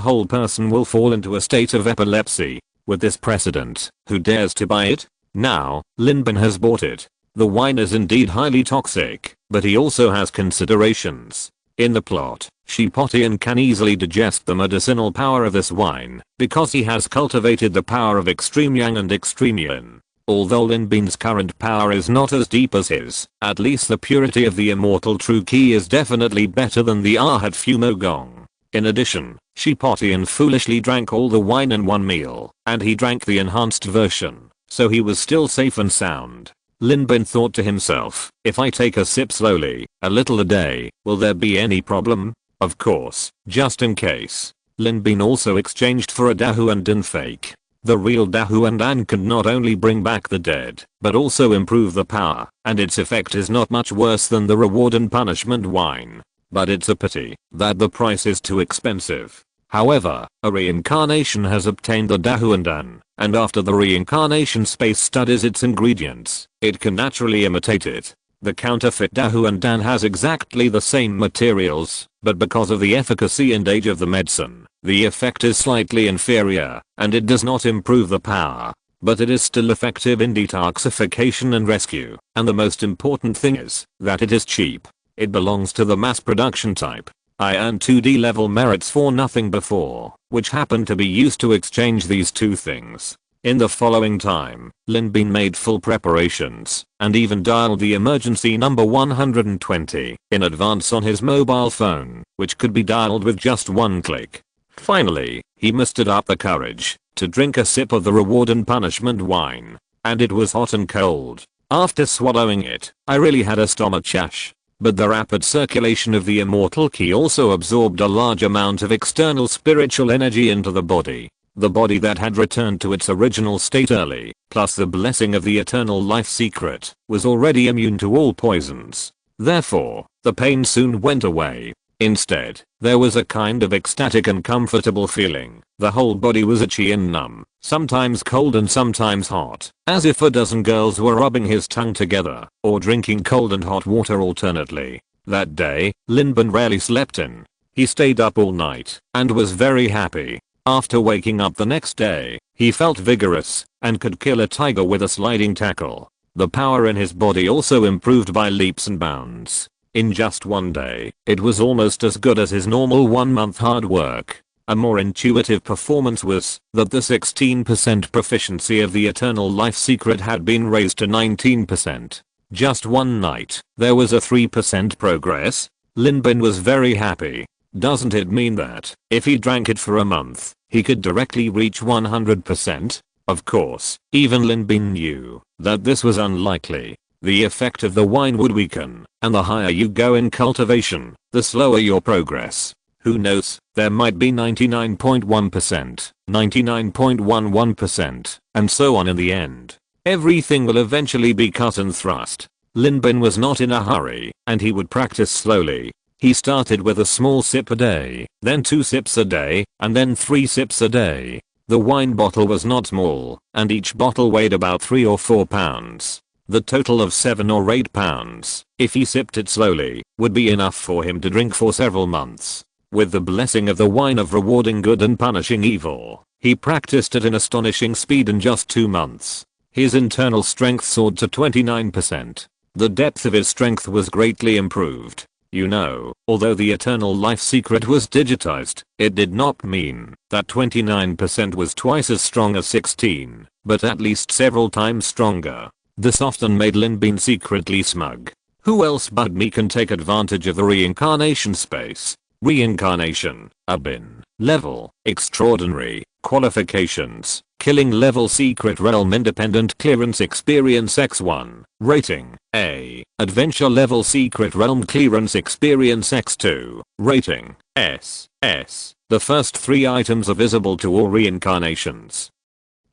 whole person will fall into a state of epilepsy. With this precedent, who dares to buy it? Now, Lin Bin has bought it. The wine is indeed highly toxic, but he also has considerations. In the plot, Shipotian can easily digest the medicinal power of this wine, because he has cultivated the power of extreme yang and extreme yin. Although Lin Bin's current power is not as deep as his, at least the purity of the immortal true key is definitely better than the Arhat Fumo Gong. In addition, Shipotian foolishly drank all the wine in 1 meal, and he drank the enhanced version, so he was still safe and sound. Lin Bin thought to himself, if I take a sip slowly, a little a day, will there be any problem? Of course, just in case. Lin Bin also exchanged for a Dahuandan fake. The real Dahuandan can not only bring back the dead, but also improve the power, and its effect is not much worse than the reward and punishment wine. But it's a pity that the price is too expensive. However, a reincarnation has obtained the Dahuandan, and after the reincarnation space studies its ingredients, it can naturally imitate it. The counterfeit Dahuandan has exactly the same materials, but because of the efficacy and age of the medicine, the effect is slightly inferior, and it does not improve the power. But it is still effective in detoxification and rescue, and the most important thing is that it is cheap. It belongs to the mass production type. I earned 2D level merits for nothing before, which happened to be used to exchange these two things. In the following time, Lin Bin made full preparations, and even dialed the emergency number 120 in advance on his mobile phone, which could be dialed with just one click. Finally, he mustered up the courage to drink a sip of the reward and punishment wine. And it was hot and cold. After swallowing it, I really had a stomach chash. But the rapid circulation of the immortal key also absorbed a large amount of external spiritual energy into the body. The body that had returned to its original state early, plus the blessing of the eternal life secret, was already immune to all poisons. Therefore, the pain soon went away. Instead, there was a kind of ecstatic and comfortable feeling. The whole body was itchy and numb, sometimes cold and sometimes hot, as if a dozen girls were rubbing his tongue together, or drinking cold and hot water alternately. That day, Lin Bin rarely slept in. He stayed up all night, and was very happy. After waking up the next day, he felt vigorous, and could kill a tiger with a sliding tackle. The power in his body also improved by leaps and bounds. In just one day, it was almost as good as his normal 1-month hard work. A more intuitive performance was that the 16% proficiency of the eternal life secret had been raised to 19%. Just one night, there was a 3% progress. Lin Bin was very happy. Doesn't it mean that, if he drank it for a month, he could directly reach 100%? Of course, even Lin Bin knew that this was unlikely. The effect of the wine would weaken, and the higher you go in cultivation, the slower your progress. Who knows, there might be 99.1%, 99.11%, and so on in the end. Everything will eventually be cut and thrust. Lin Bin was not in a hurry, and he would practice slowly. He started with a small sip a day, then 2 sips a day, and then 3 sips a day. The wine bottle was not small, and each bottle weighed about 3 or 4 pounds. The total of 7 or 8 pounds, if he sipped it slowly, would be enough for him to drink for several months. With the blessing of the wine of rewarding good and punishing evil, he practiced at an astonishing speed in just 2 months. His internal strength soared to 29%. The depth of his strength was greatly improved. You know, although the eternal life secret was digitized, it did not mean that 29% was twice as strong as 16, but at least several times stronger. This often made Lin Bin secretly smug. Who else but me can take advantage of the reincarnation space? Reincarnation, Abin, level, extraordinary, qualifications, killing level secret realm independent clearance experience x1, rating, A, adventure level secret realm clearance experience x2, rating, S. The first 3 items are visible to all reincarnations.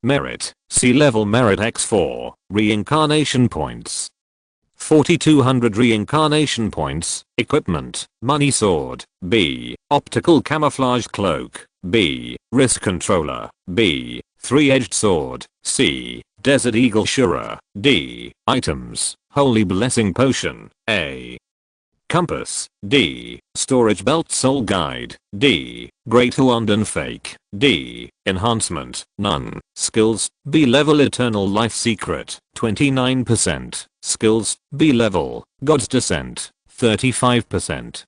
Merit, C level merit x4, reincarnation points. 4200 reincarnation points. Equipment, money sword, B, optical camouflage cloak, B, wrist controller, B, 3-edged sword, C, desert eagle shura, D, items, holy blessing potion, A. Compass, D, storage belt soul guide, D, great London fake, D, enhancement, none, skills, B level eternal life secret, 29%, skills, B level, God's descent, 35%.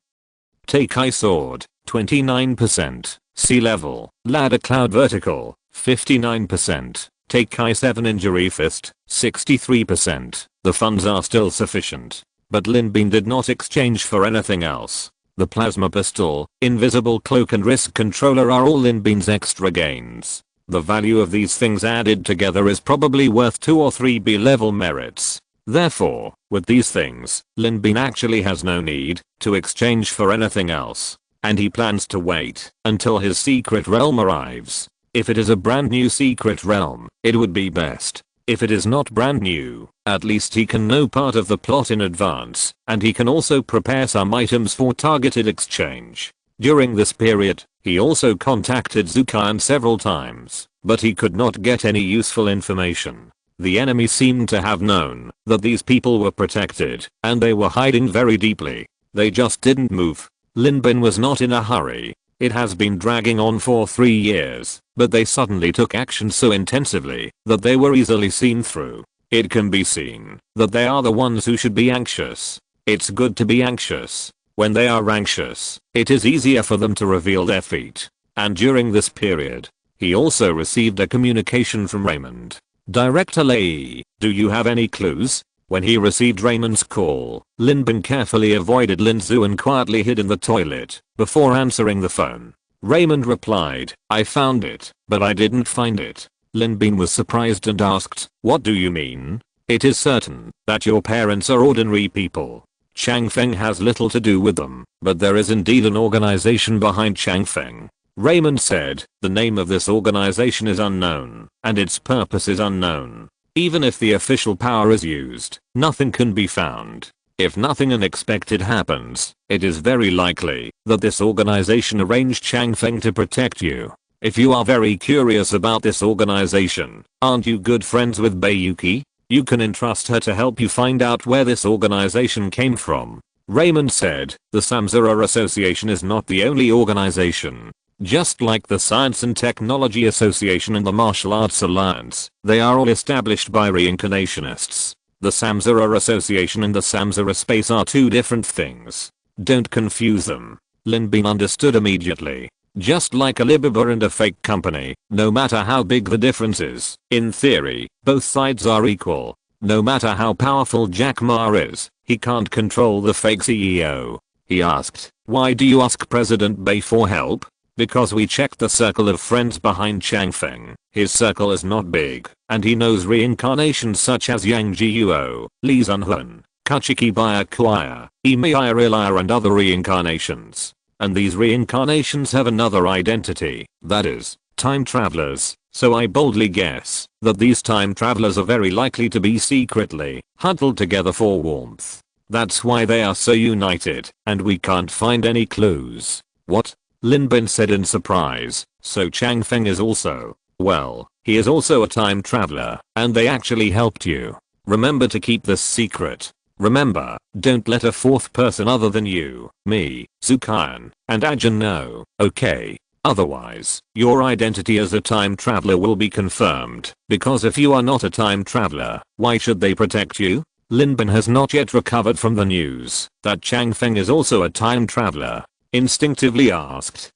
Teikai sword, 29%, C level, ladder cloud vertical, 59%, Teikai 7 injury fist, 63%, the funds are still sufficient. But Lin Bin did not exchange for anything else. The plasma pistol, invisible cloak and wrist controller are all Lin Bin's extra gains. The value of these things added together is probably worth 2 or 3 B level merits. Therefore, with these things, Lin Bin actually has no need to exchange for anything else. And he plans to wait until his secret realm arrives. If it is a brand new secret realm, it would be best. If it is not brand new, at least he can know part of the plot in advance, and he can also prepare some items for targeted exchange. During this period, he also contacted Zukan several times, but he could not get any useful information. The enemy seemed to have known that these people were protected, and they were hiding very deeply. They just didn't move. Lin Bin was not in a hurry. It has been dragging on for 3 years, but they suddenly took action so intensively that they were easily seen through. It can be seen that they are the ones who should be anxious. It's good to be anxious. When they are anxious, it is easier for them to reveal their feet. And during this period, he also received a communication from Raymond. Director Lei, do you have any clues? When he received Raymond's call, Lin Bin carefully avoided Lin Zhu and quietly hid in the toilet before answering the phone. Raymond replied, I found it, but I didn't find it. Lin Bin was surprised and asked, what do you mean? It is certain that your parents are ordinary people. Chang Feng has little to do with them, but there is indeed an organization behind Chang Feng. Raymond said, the name of this organization is unknown, and its purpose is unknown. Even if the official power is used, nothing can be found. If nothing unexpected happens, it is very likely that this organization arranged Chang Feng to protect you. If you are very curious about this organization, aren't you good friends with Bayuki? You can entrust her to help you find out where this organization came from. Raymond said, the Samsara Association is not the only organization. Just like the Science and Technology Association and the Martial Arts Alliance, they are all established by reincarnationists. The Samsara Association and the Samsara Space are two different things. Don't confuse them. Lin Bin understood immediately. Just like Alibaba and a fake company, no matter how big the difference is, in theory, both sides are equal. No matter how powerful Jack Ma is, he can't control the fake CEO. He asked, why do you ask President Bay for help? Because we checked the circle of friends behind Chang Feng. His circle is not big, and he knows reincarnations such as Yang Jiuo, Li Zunhun, Kuchiki Byakuya, Emiria and other reincarnations. And these reincarnations have another identity, that is, time travelers, so I boldly guess that these time travelers are very likely to be secretly huddled together for warmth. That's why they are so united, and we can't find any clues. What? Lin Bin said in surprise, so Chang Feng is also, well, he is also a time traveler, and they actually helped you. Remember to keep this secret. Remember, don't let a fourth person other than you, me, Zukayan, and Ajin know, okay? Otherwise, your identity as a time traveler will be confirmed, because if you are not a time traveler, why should they protect you? Lin Bin has not yet recovered from the news that Chang Feng is also a time traveler. Instinctively asked,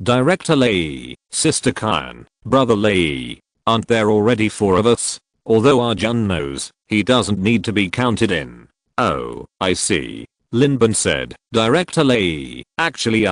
Director Lei, Sister Kyan, Brother Lei, aren't there already four of us? Although Arjun knows, he doesn't need to be counted in. Oh, I see. Lin Bin said, Director Lei, actually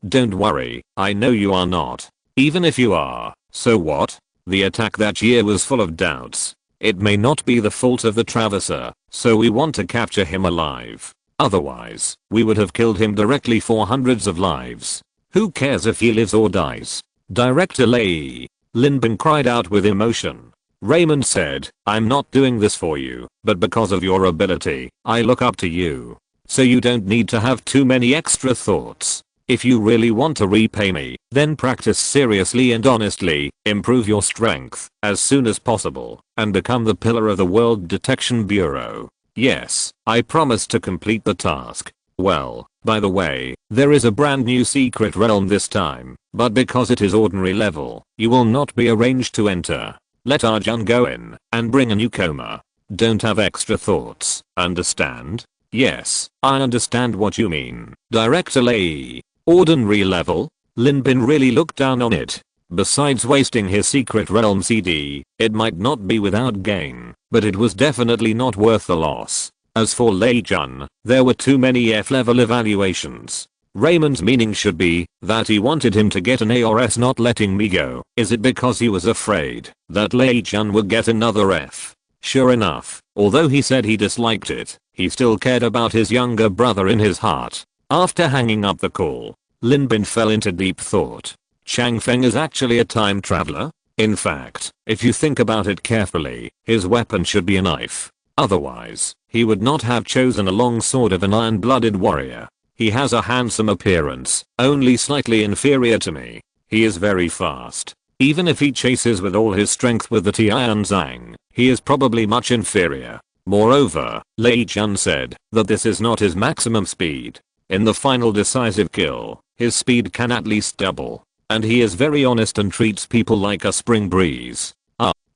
don't worry, I know you are not. Even if you are, so what? The attack that year was full of doubts. It may not be the fault of the Traveser, so we want to capture him alive. Otherwise, we would have killed him directly for hundreds of lives. Who cares if he lives or dies? Director Lei. Lin Bin cried out with emotion. Raymond said, I'm not doing this for you, but because of your ability, I look up to you. So you don't need to have too many extra thoughts. If you really want to repay me, then practice seriously and honestly, improve your strength as soon as possible, and become the pillar of the World Detection Bureau. Yes, I promise to complete the task. Well, by the way, there is a brand new secret realm this time, but because it is ordinary level, you will not be arranged to enter. Let Arjun go in and bring a newcomer. Don't have extra thoughts, understand? Yes, I understand what you mean. Director Lei. Ordinary level? Lin Bin really looked down on it. Besides wasting his secret realm CD, it might not be without gain, but it was definitely not worth the loss. As for Lei Jun, there were too many F-level evaluations. Raymond's meaning should be that he wanted him to get an A or S, not letting me go. Is it because he was afraid that Lei Jun would get another F? Sure enough, although he said he disliked it, he still cared about his younger brother in his heart. After hanging up the call, Lin Bin fell into deep thought. Chang Feng is actually a time traveler? In fact, if you think about it carefully, his weapon should be a knife. Otherwise, he would not have chosen a long sword of an iron-blooded warrior. He has a handsome appearance, only slightly inferior to me. He is very fast. Even if he chases with all his strength with the Tianzang, he is probably much inferior. Moreover, Lei Jun said that this is not his maximum speed. In the final decisive kill, his speed can at least double. And he is very honest and treats people like a spring breeze.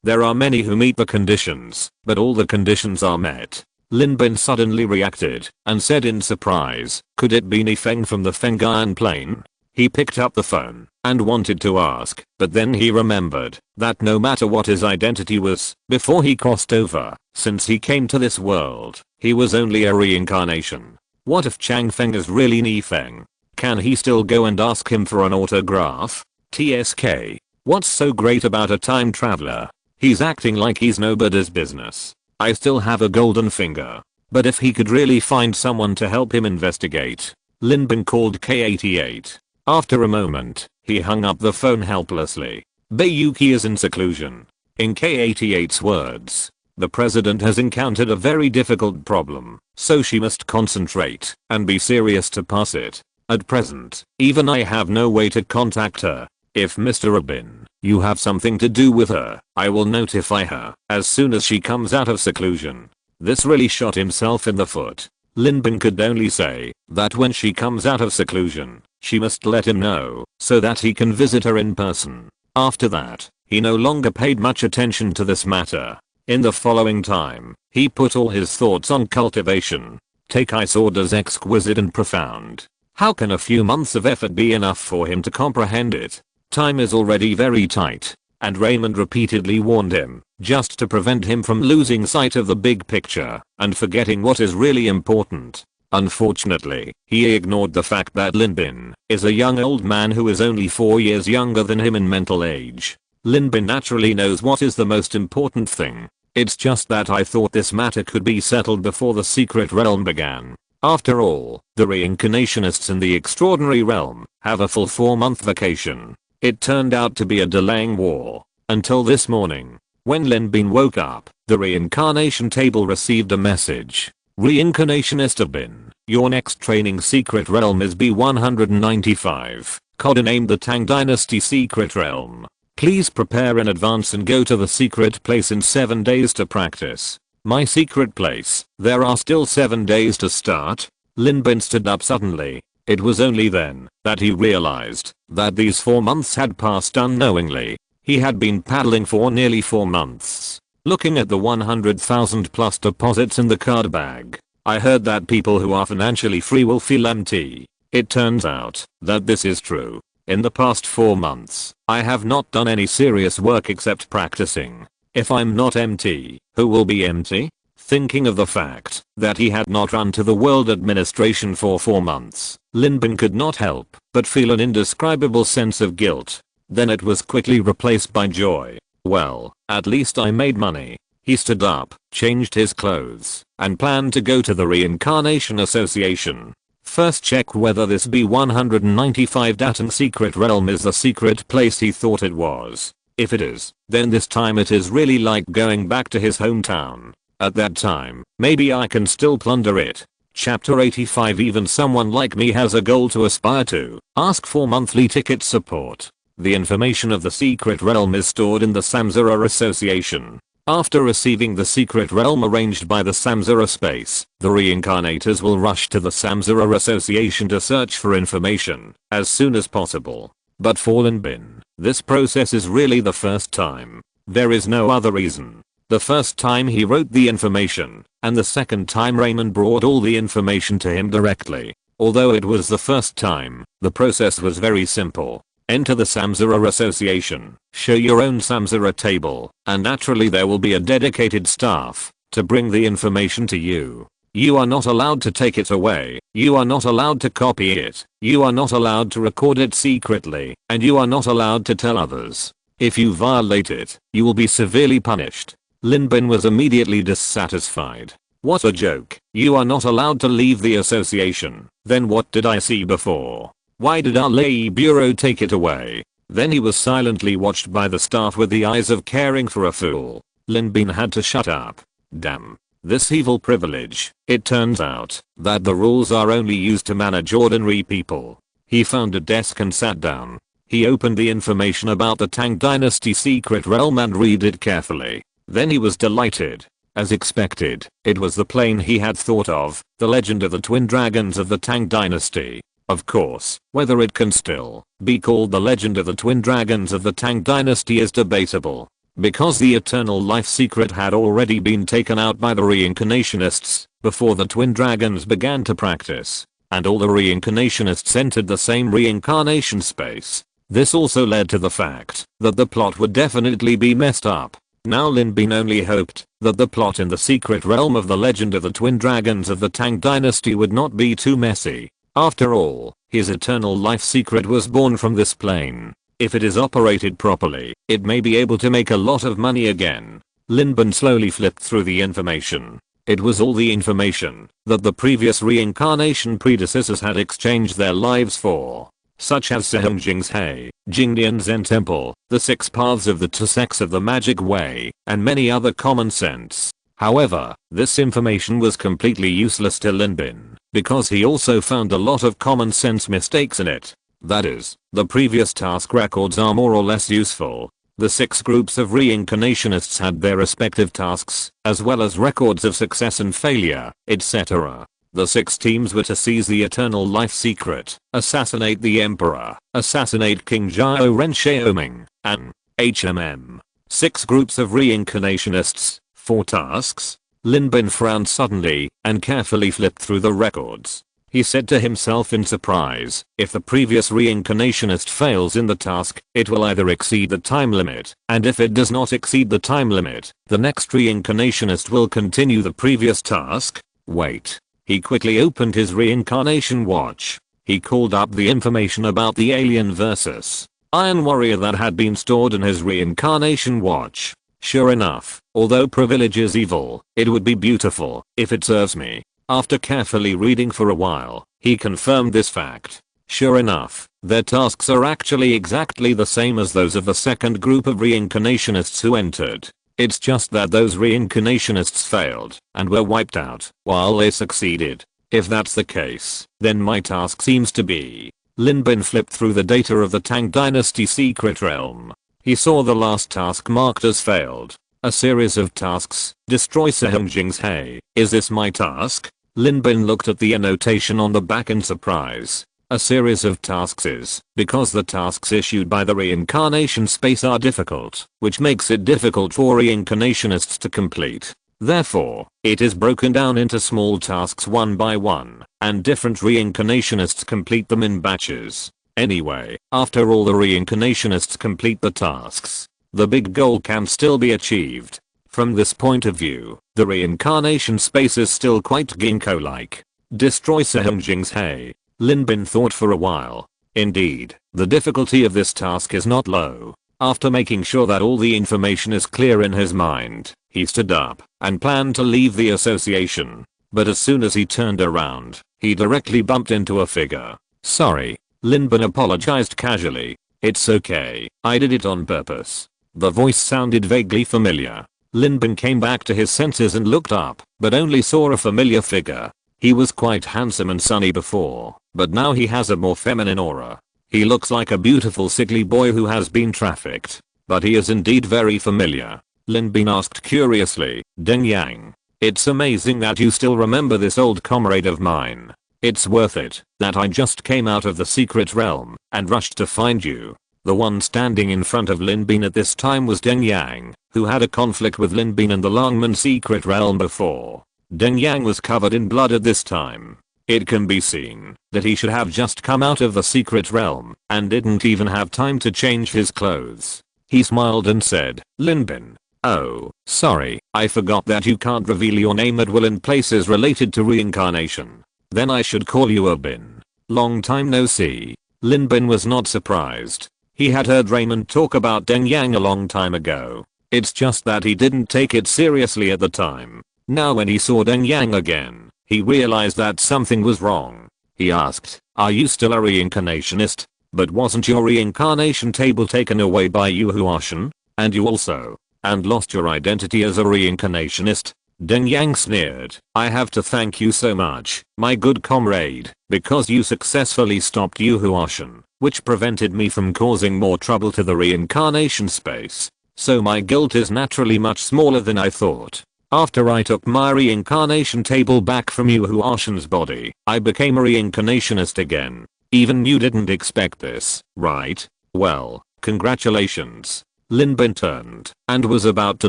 There are many who meet the conditions, but all the conditions are met. Lin Bin suddenly reacted and said in surprise, could it be Nifeng from the Fengyuan plane? He picked up the phone and wanted to ask, but then he remembered that no matter what his identity was, before he crossed over, since he came to this world, he was only a reincarnation. What if Changfeng is really Nifeng? Can he still go and ask him for an autograph? TSK. What's so great about a time traveler? He's acting like he's nobody's business. I still have a golden finger. But if he could really find someone to help him investigate. Lin Bin called K88. After a moment, he hung up the phone helplessly. Bayuki is in seclusion. In K88's words, the president has encountered a very difficult problem, so she must concentrate and be serious to pass it. At present, even I have no way to contact her. If Mr. Abin, you have something to do with her, I will notify her as soon as she comes out of seclusion. This really shot himself in the foot. Lin Bin could only say that when she comes out of seclusion, she must let him know so that he can visit her in person. After that, he no longer paid much attention to this matter. In the following time, he put all his thoughts on cultivation. Takai's orders exquisite and profound. How can a few months of effort be enough for him to comprehend it? Time is already very tight, and Raymond repeatedly warned him, just to prevent him from losing sight of the big picture and forgetting what is really important. Unfortunately, he ignored the fact that Lin Bin is a young old man who is only 4 years younger than him in mental age. Lin Bin naturally knows what is the most important thing. It's just that I thought this matter could be settled before the secret realm began. After all, the reincarnationists in the extraordinary realm have a full 4-month vacation. It turned out to be a delaying war. Until this morning, when Lin Bin woke up, the reincarnation table received a message. Reincarnationist Abin, your next training secret realm is B195, codenamed the Tang Dynasty Secret Realm. Please prepare in advance and go to the secret place in 7 days to practice. My secret place, there are still 7 days to start. Lin Bin stood up suddenly. It was only then that he realized that these 4 months had passed unknowingly. He had been paddling for nearly 4 months. Looking at the 100,000 plus deposits in the card bag, I heard that people who are financially free will feel empty. It turns out that this is true. In the past 4 months, I have not done any serious work except practicing. If I'm not empty, who will be empty? Thinking of the fact that he had not run to the world administration for 4 months, Lin Bin could not help but feel an indescribable sense of guilt. Then it was quickly replaced by joy. Well, at least I made money. He stood up, changed his clothes, and planned to go to the Reincarnation Association. First check whether this B195 Datang secret realm is the secret place he thought it was. If it is, then this time it is really like going back to his hometown. At that time, maybe I can still plunder it. Chapter 85. Even someone like me has a goal to aspire to. Ask for monthly ticket support. The information of the secret realm is stored in the Samsara Association. After receiving the secret realm arranged by the Samsara space, the reincarnators will rush to the Samsara Association to search for information as soon as possible. But for Lin Bin, this process is really the first time. There is no other reason. The first time he wrote the information, and the second time Raymond brought all the information to him directly. Although it was the first time, the process was very simple. Enter the Samsara Association, show your own Samsara table, and naturally there will be a dedicated staff to bring the information to you. You are not allowed to take it away, you are not allowed to copy it, you are not allowed to record it secretly, and you are not allowed to tell others. If you violate it, you will be severely punished. Lin Bin was immediately dissatisfied. What a joke. You are not allowed to leave the association. Then what did I see before? Why did our lay bureau take it away? Then he was silently watched by the staff with the eyes of caring for a fool. Lin Bin had to shut up. Damn. This evil privilege. It turns out that the rules are only used to manage ordinary people. He found a desk and sat down. He opened the information about the Tang Dynasty secret realm and read it carefully. Then he was delighted. As expected, it was the plane he had thought of, the legend of the twin dragons of the Tang Dynasty. Of course, whether it can still be called the legend of the twin dragons of the Tang Dynasty is debatable. Because the eternal life secret had already been taken out by the reincarnationists before the twin dragons began to practice, and all the reincarnationists entered the same reincarnation space. This also led to the fact that the plot would definitely be messed up. Now Lin Bin only hoped that the plot in the secret realm of the legend of the twin dragons of the Tang dynasty would not be too messy. After all, his eternal life secret was born from this plane. If it is operated properly, it may be able to make a lot of money again. Lin Bin slowly flipped through the information. It was all the information that the previous reincarnation predecessors had exchanged their lives for, such as Sehongjing's He, Jingdian Zen Temple, the 6 paths of the two sects of the magic way, and many other common sense. However, this information was completely useless to Lin Bin, because he also found a lot of common sense mistakes in it. That is, the previous task records are more or less useful. The 6 groups of reincarnationists had their respective tasks, as well as records of success and failure, etc. The 6 teams were to seize the eternal life secret, assassinate the emperor, assassinate King Zhao Ren Xiaoming, and HMM. 6 groups of reincarnationists, 4 tasks. Lin Bin frowned suddenly and carefully flipped through the records. He said to himself in surprise, if the previous reincarnationist fails in the task, it will either exceed the time limit, and if it does not exceed the time limit, the next reincarnationist will continue the previous task. Wait. He quickly opened his reincarnation watch. He called up the information about the alien versus Iron Warrior that had been stored in his reincarnation watch. Sure enough, although privilege is evil, it would be beautiful if it serves me. After carefully reading for a while, he confirmed this fact. Sure enough, their tasks are actually exactly the same as those of the second group of reincarnationists who entered. It's just that those reincarnationists failed and were wiped out, while they succeeded. If that's the case, then my task seems to be. Lin Bin flipped through the data of the Tang Dynasty secret realm. He saw the last task marked as failed. A series of tasks, destroy Sehongjing's He. Is this my task? Lin Bin looked at the annotation on the back in surprise. A series of tasks is, because the tasks issued by the reincarnation space are difficult, which makes it difficult for reincarnationists to complete. Therefore, it is broken down into small tasks one by one, and different reincarnationists complete them in batches. Anyway, after all the reincarnationists complete the tasks, the big goal can still be achieved. From this point of view, the reincarnation space is still quite Ginkgo-like. Destroy Sehongjing's He. Lin Bin thought for a while. Indeed, the difficulty of this task is not low. After making sure that all the information is clear in his mind, he stood up and planned to leave the association. But as soon as he turned around, he directly bumped into a figure. Sorry. Lin Bin apologized casually. It's okay, I did it on purpose. The voice sounded vaguely familiar. Lin Bin came back to his senses and looked up, but only saw a familiar figure. He was quite handsome and sunny before, but now he has a more feminine aura. He looks like a beautiful sickly boy who has been trafficked. But he is indeed very familiar. Lin Bin asked curiously, Deng Yang. It's amazing that you still remember this old comrade of mine. It's worth it that I just came out of the secret realm and rushed to find you. The one standing in front of Lin Bin at this time was Deng Yang, who had a conflict with Lin Bin in the Longman secret realm before. Deng Yang was covered in blood at this time. It can be seen that he should have just come out of the secret realm and didn't even have time to change his clothes. He smiled and said, Lin Bin. Oh, sorry, I forgot that you can't reveal your name at will in places related to reincarnation. Then I should call you Abin. Long time no see. Lin Bin was not surprised. He had heard Raymond talk about Deng Yang a long time ago. It's just that he didn't take it seriously at the time. Now when he saw Deng Yang again, he realized that something was wrong. He asked, are you still a reincarnationist? But wasn't your reincarnation table taken away by Yu Huashan? And you also, and lost your identity as a reincarnationist? Deng Yang sneered. I have to thank you so much, my good comrade, because you successfully stopped Yu Huashan, which prevented me from causing more trouble to the reincarnation space. So my guilt is naturally much smaller than I thought. After I took my reincarnation table back from Yu Huashan's body, I became a reincarnationist again. Even you didn't expect this, right? Well, congratulations. Lin Bin turned and was about to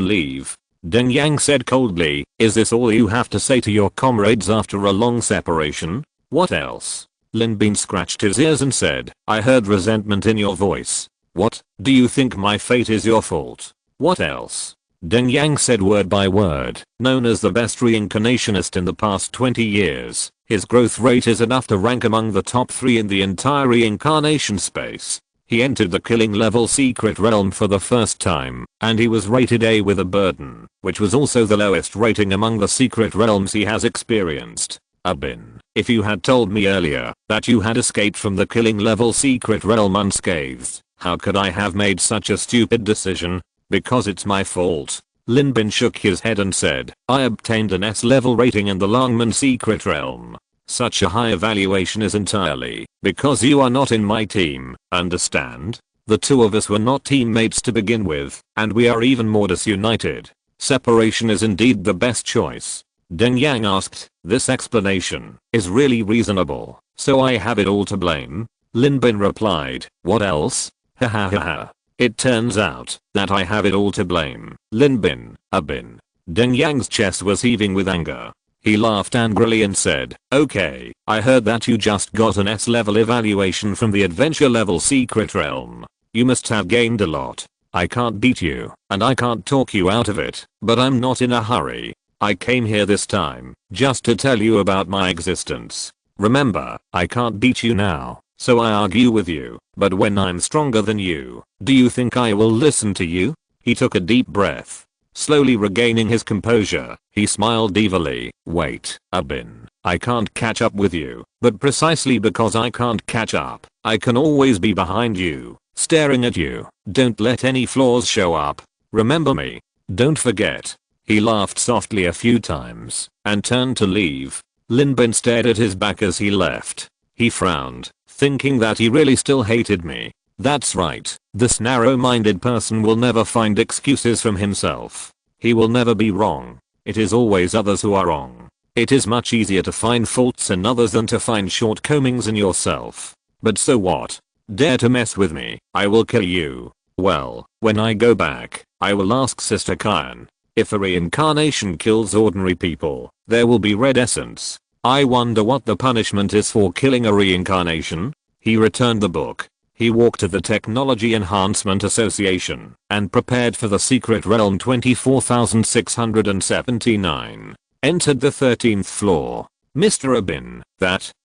leave. Deng Yang said coldly, "Is this all you have to say to your comrades after a long separation? What else?" Lin Bin scratched his ears and said, "I heard resentment in your voice. What, do you think my fate is your fault? What else?" Deng Yang said word by word, "Known as the best reincarnationist in the past 20 years, his growth rate is enough to rank among the top 3 in the entire reincarnation space. He entered the killing level secret realm for the first time, and he was rated A with a burden, which was also the lowest rating among the secret realms he has experienced. Abin, if you had told me earlier that you had escaped from the killing level secret realm unscathed, how could I have made such a stupid decision? Because it's my fault." Lin Bin shook his head and said, "I obtained an S level rating in the Longman secret realm. Such a high evaluation is entirely because you are not in my team, understand? The two of us were not teammates to begin with, and we are even more disunited. Separation is indeed the best choice." Deng Yang asked, "This explanation is really reasonable, so I have it all to blame?" Lin Bin replied, "What else? Ha ha ha ha. It turns out that I have it all to blame." Lin Bin, Abin. Deng Yang's chest was heaving with anger. He laughed angrily and said, "Okay, I heard that you just got an S level evaluation from the adventure level secret realm. You must have gained a lot. I can't beat you, and I can't talk you out of it, but I'm not in a hurry. I came here this time just to tell you about my existence. Remember, I can't beat you now, so I argue with you, but when I'm stronger than you, do you think I will listen to you?" He took a deep breath. Slowly regaining his composure, he smiled evilly. "Wait, Abin, I can't catch up with you, but precisely because I can't catch up, I can always be behind you, staring at you. Don't let any flaws show up. Remember me. Don't forget." He laughed softly a few times and turned to leave. Lin Bin stared at his back as he left. He frowned, thinking that he really still hated me. That's right, this narrow-minded person will never find excuses from himself. He will never be wrong. It is always others who are wrong. It is much easier to find faults in others than to find shortcomings in yourself. But so what? Dare to mess with me, I will kill you. Well, when I go back, I will ask Sister Kyan. If a reincarnation kills ordinary people, there will be red essence. I wonder what the punishment is for killing a reincarnation? He returned the book. He walked to the Technology Enhancement Association and prepared for the Secret Realm 24679. Entered the 13th floor. "Mr. Abin,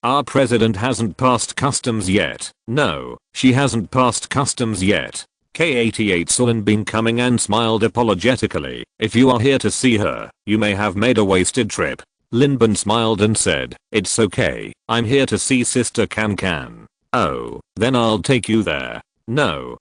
our president hasn't passed customs yet." "No, she hasn't passed customs yet." K88 saw Lin Bin coming and smiled apologetically. "If you are here to see her, you may have made a wasted trip." Lin Bin smiled and said, "It's okay, I'm here to see Sister Can. "Oh, then I'll take you there." No,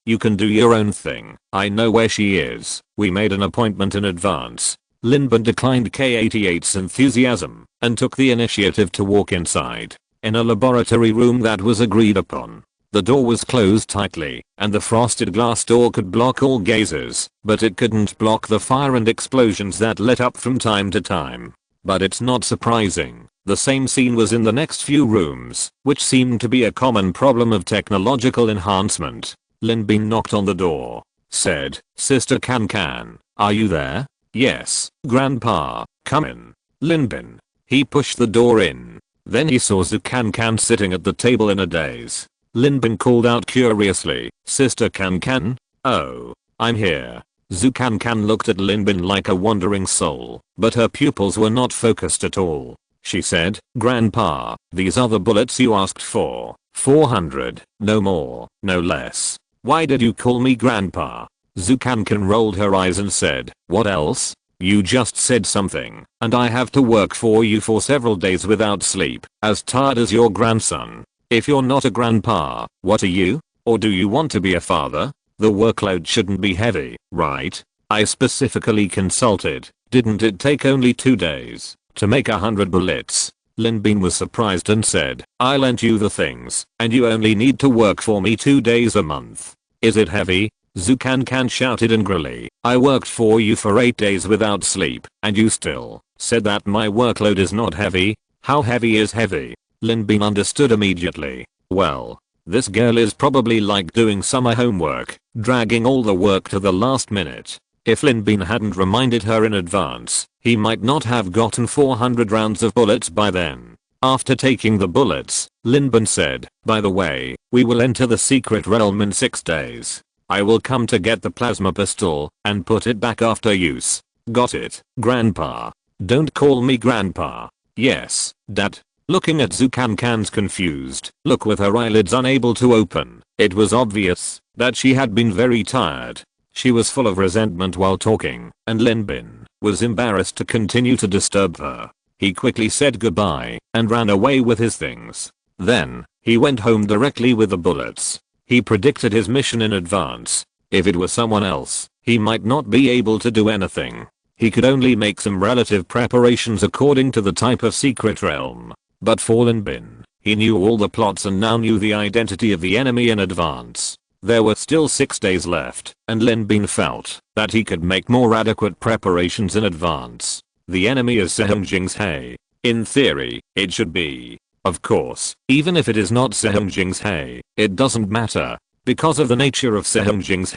you can do your own thing. I know where she is. We made an appointment in advance." Lin Bin declined K88's enthusiasm and took the initiative to walk inside. In a laboratory room that was agreed upon. The door was closed tightly, and the frosted glass door could block all gazes, but it couldn't block the fire and explosions that lit up from time to time. But it's not surprising. The same scene was in the next few rooms, which seemed to be a common problem of technological enhancement. Lin Bin knocked on the door. Said, "Sister Can, are you there?" "Yes, Grandpa, come in." Lin Bin. He pushed the door in. Then he saw Zhu Can sitting at the table in a daze. Lin Bin called out curiously, "Sister Can? Oh, I'm here." Zhu Can looked at Lin Bin like a wandering soul, but her pupils were not focused at all. She said, "Grandpa, these are the bullets you asked for. 400, no more, no less." "Why did you call me Grandpa?" Zhu Can rolled her eyes and said, "What else? You just said something, and I have to work for you for several days without sleep, as tired as your grandson. If you're not a grandpa, what are you? Or do you want to be a father? The workload shouldn't be heavy, right? I specifically consulted. Didn't it take only 2 days to make 100 bullets?" Lin Bin was surprised and said, "I lent you the things, and you only need to work for me 2 days a month. Is it heavy?" Zhu Can shouted angrily, "I worked for you for 8 days without sleep, and you still said that my workload is not heavy. How heavy is heavy?" Lin Bin understood immediately. "Well, This girl is probably like doing summer homework, dragging all the work to the last minute. If Lin Bin hadn't reminded her in advance, he might not have gotten 400 rounds of bullets by then. After taking the bullets, Lin Bin said, "By the way, we will enter the secret realm in 6 days. I will come to get the plasma pistol and put it back after use. Got it, Grandpa? Don't call me Grandpa." "Yes, Dad." Looking at Zukankan's confused look with her eyelids unable to open, it was obvious that she had been very tired. She was full of resentment while talking, and Lin Bin was embarrassed to continue to disturb her. He quickly said goodbye and ran away with his things. Then, he went home directly with the bullets. He predicted his mission in advance. If it was someone else, he might not be able to do anything. He could only make some relative preparations according to the type of secret realm. But for Lin Bin, he knew all the plots and now knew the identity of the enemy in advance. There were still 6 days left, and Lin Bin felt that he could make more adequate preparations in advance. The enemy is Sehun Jing's. In theory, it should be. Of course, even if it is not Sehun Jing's, it doesn't matter. Because of the nature of Sehun Jing's,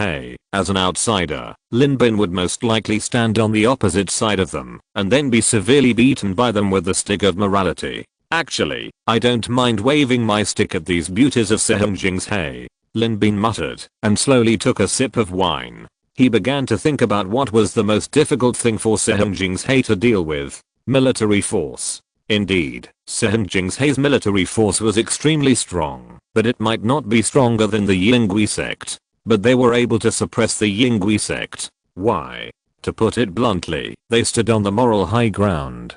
as an outsider, Lin Bin would most likely stand on the opposite side of them, and then be severely beaten by them with the stick of morality. "Actually, I don't mind waving my stick at these beauties of Sehun Jing's," Lin Bin muttered, and slowly took a sip of wine. He began to think about what was the most difficult thing for Sehun Jing's to deal with. Military force. Indeed, Sehun Jing's military force was extremely strong, but it might not be stronger than the Yingui sect. But they were able to suppress the Yingui sect. Why? To put it bluntly, they stood on the moral high ground.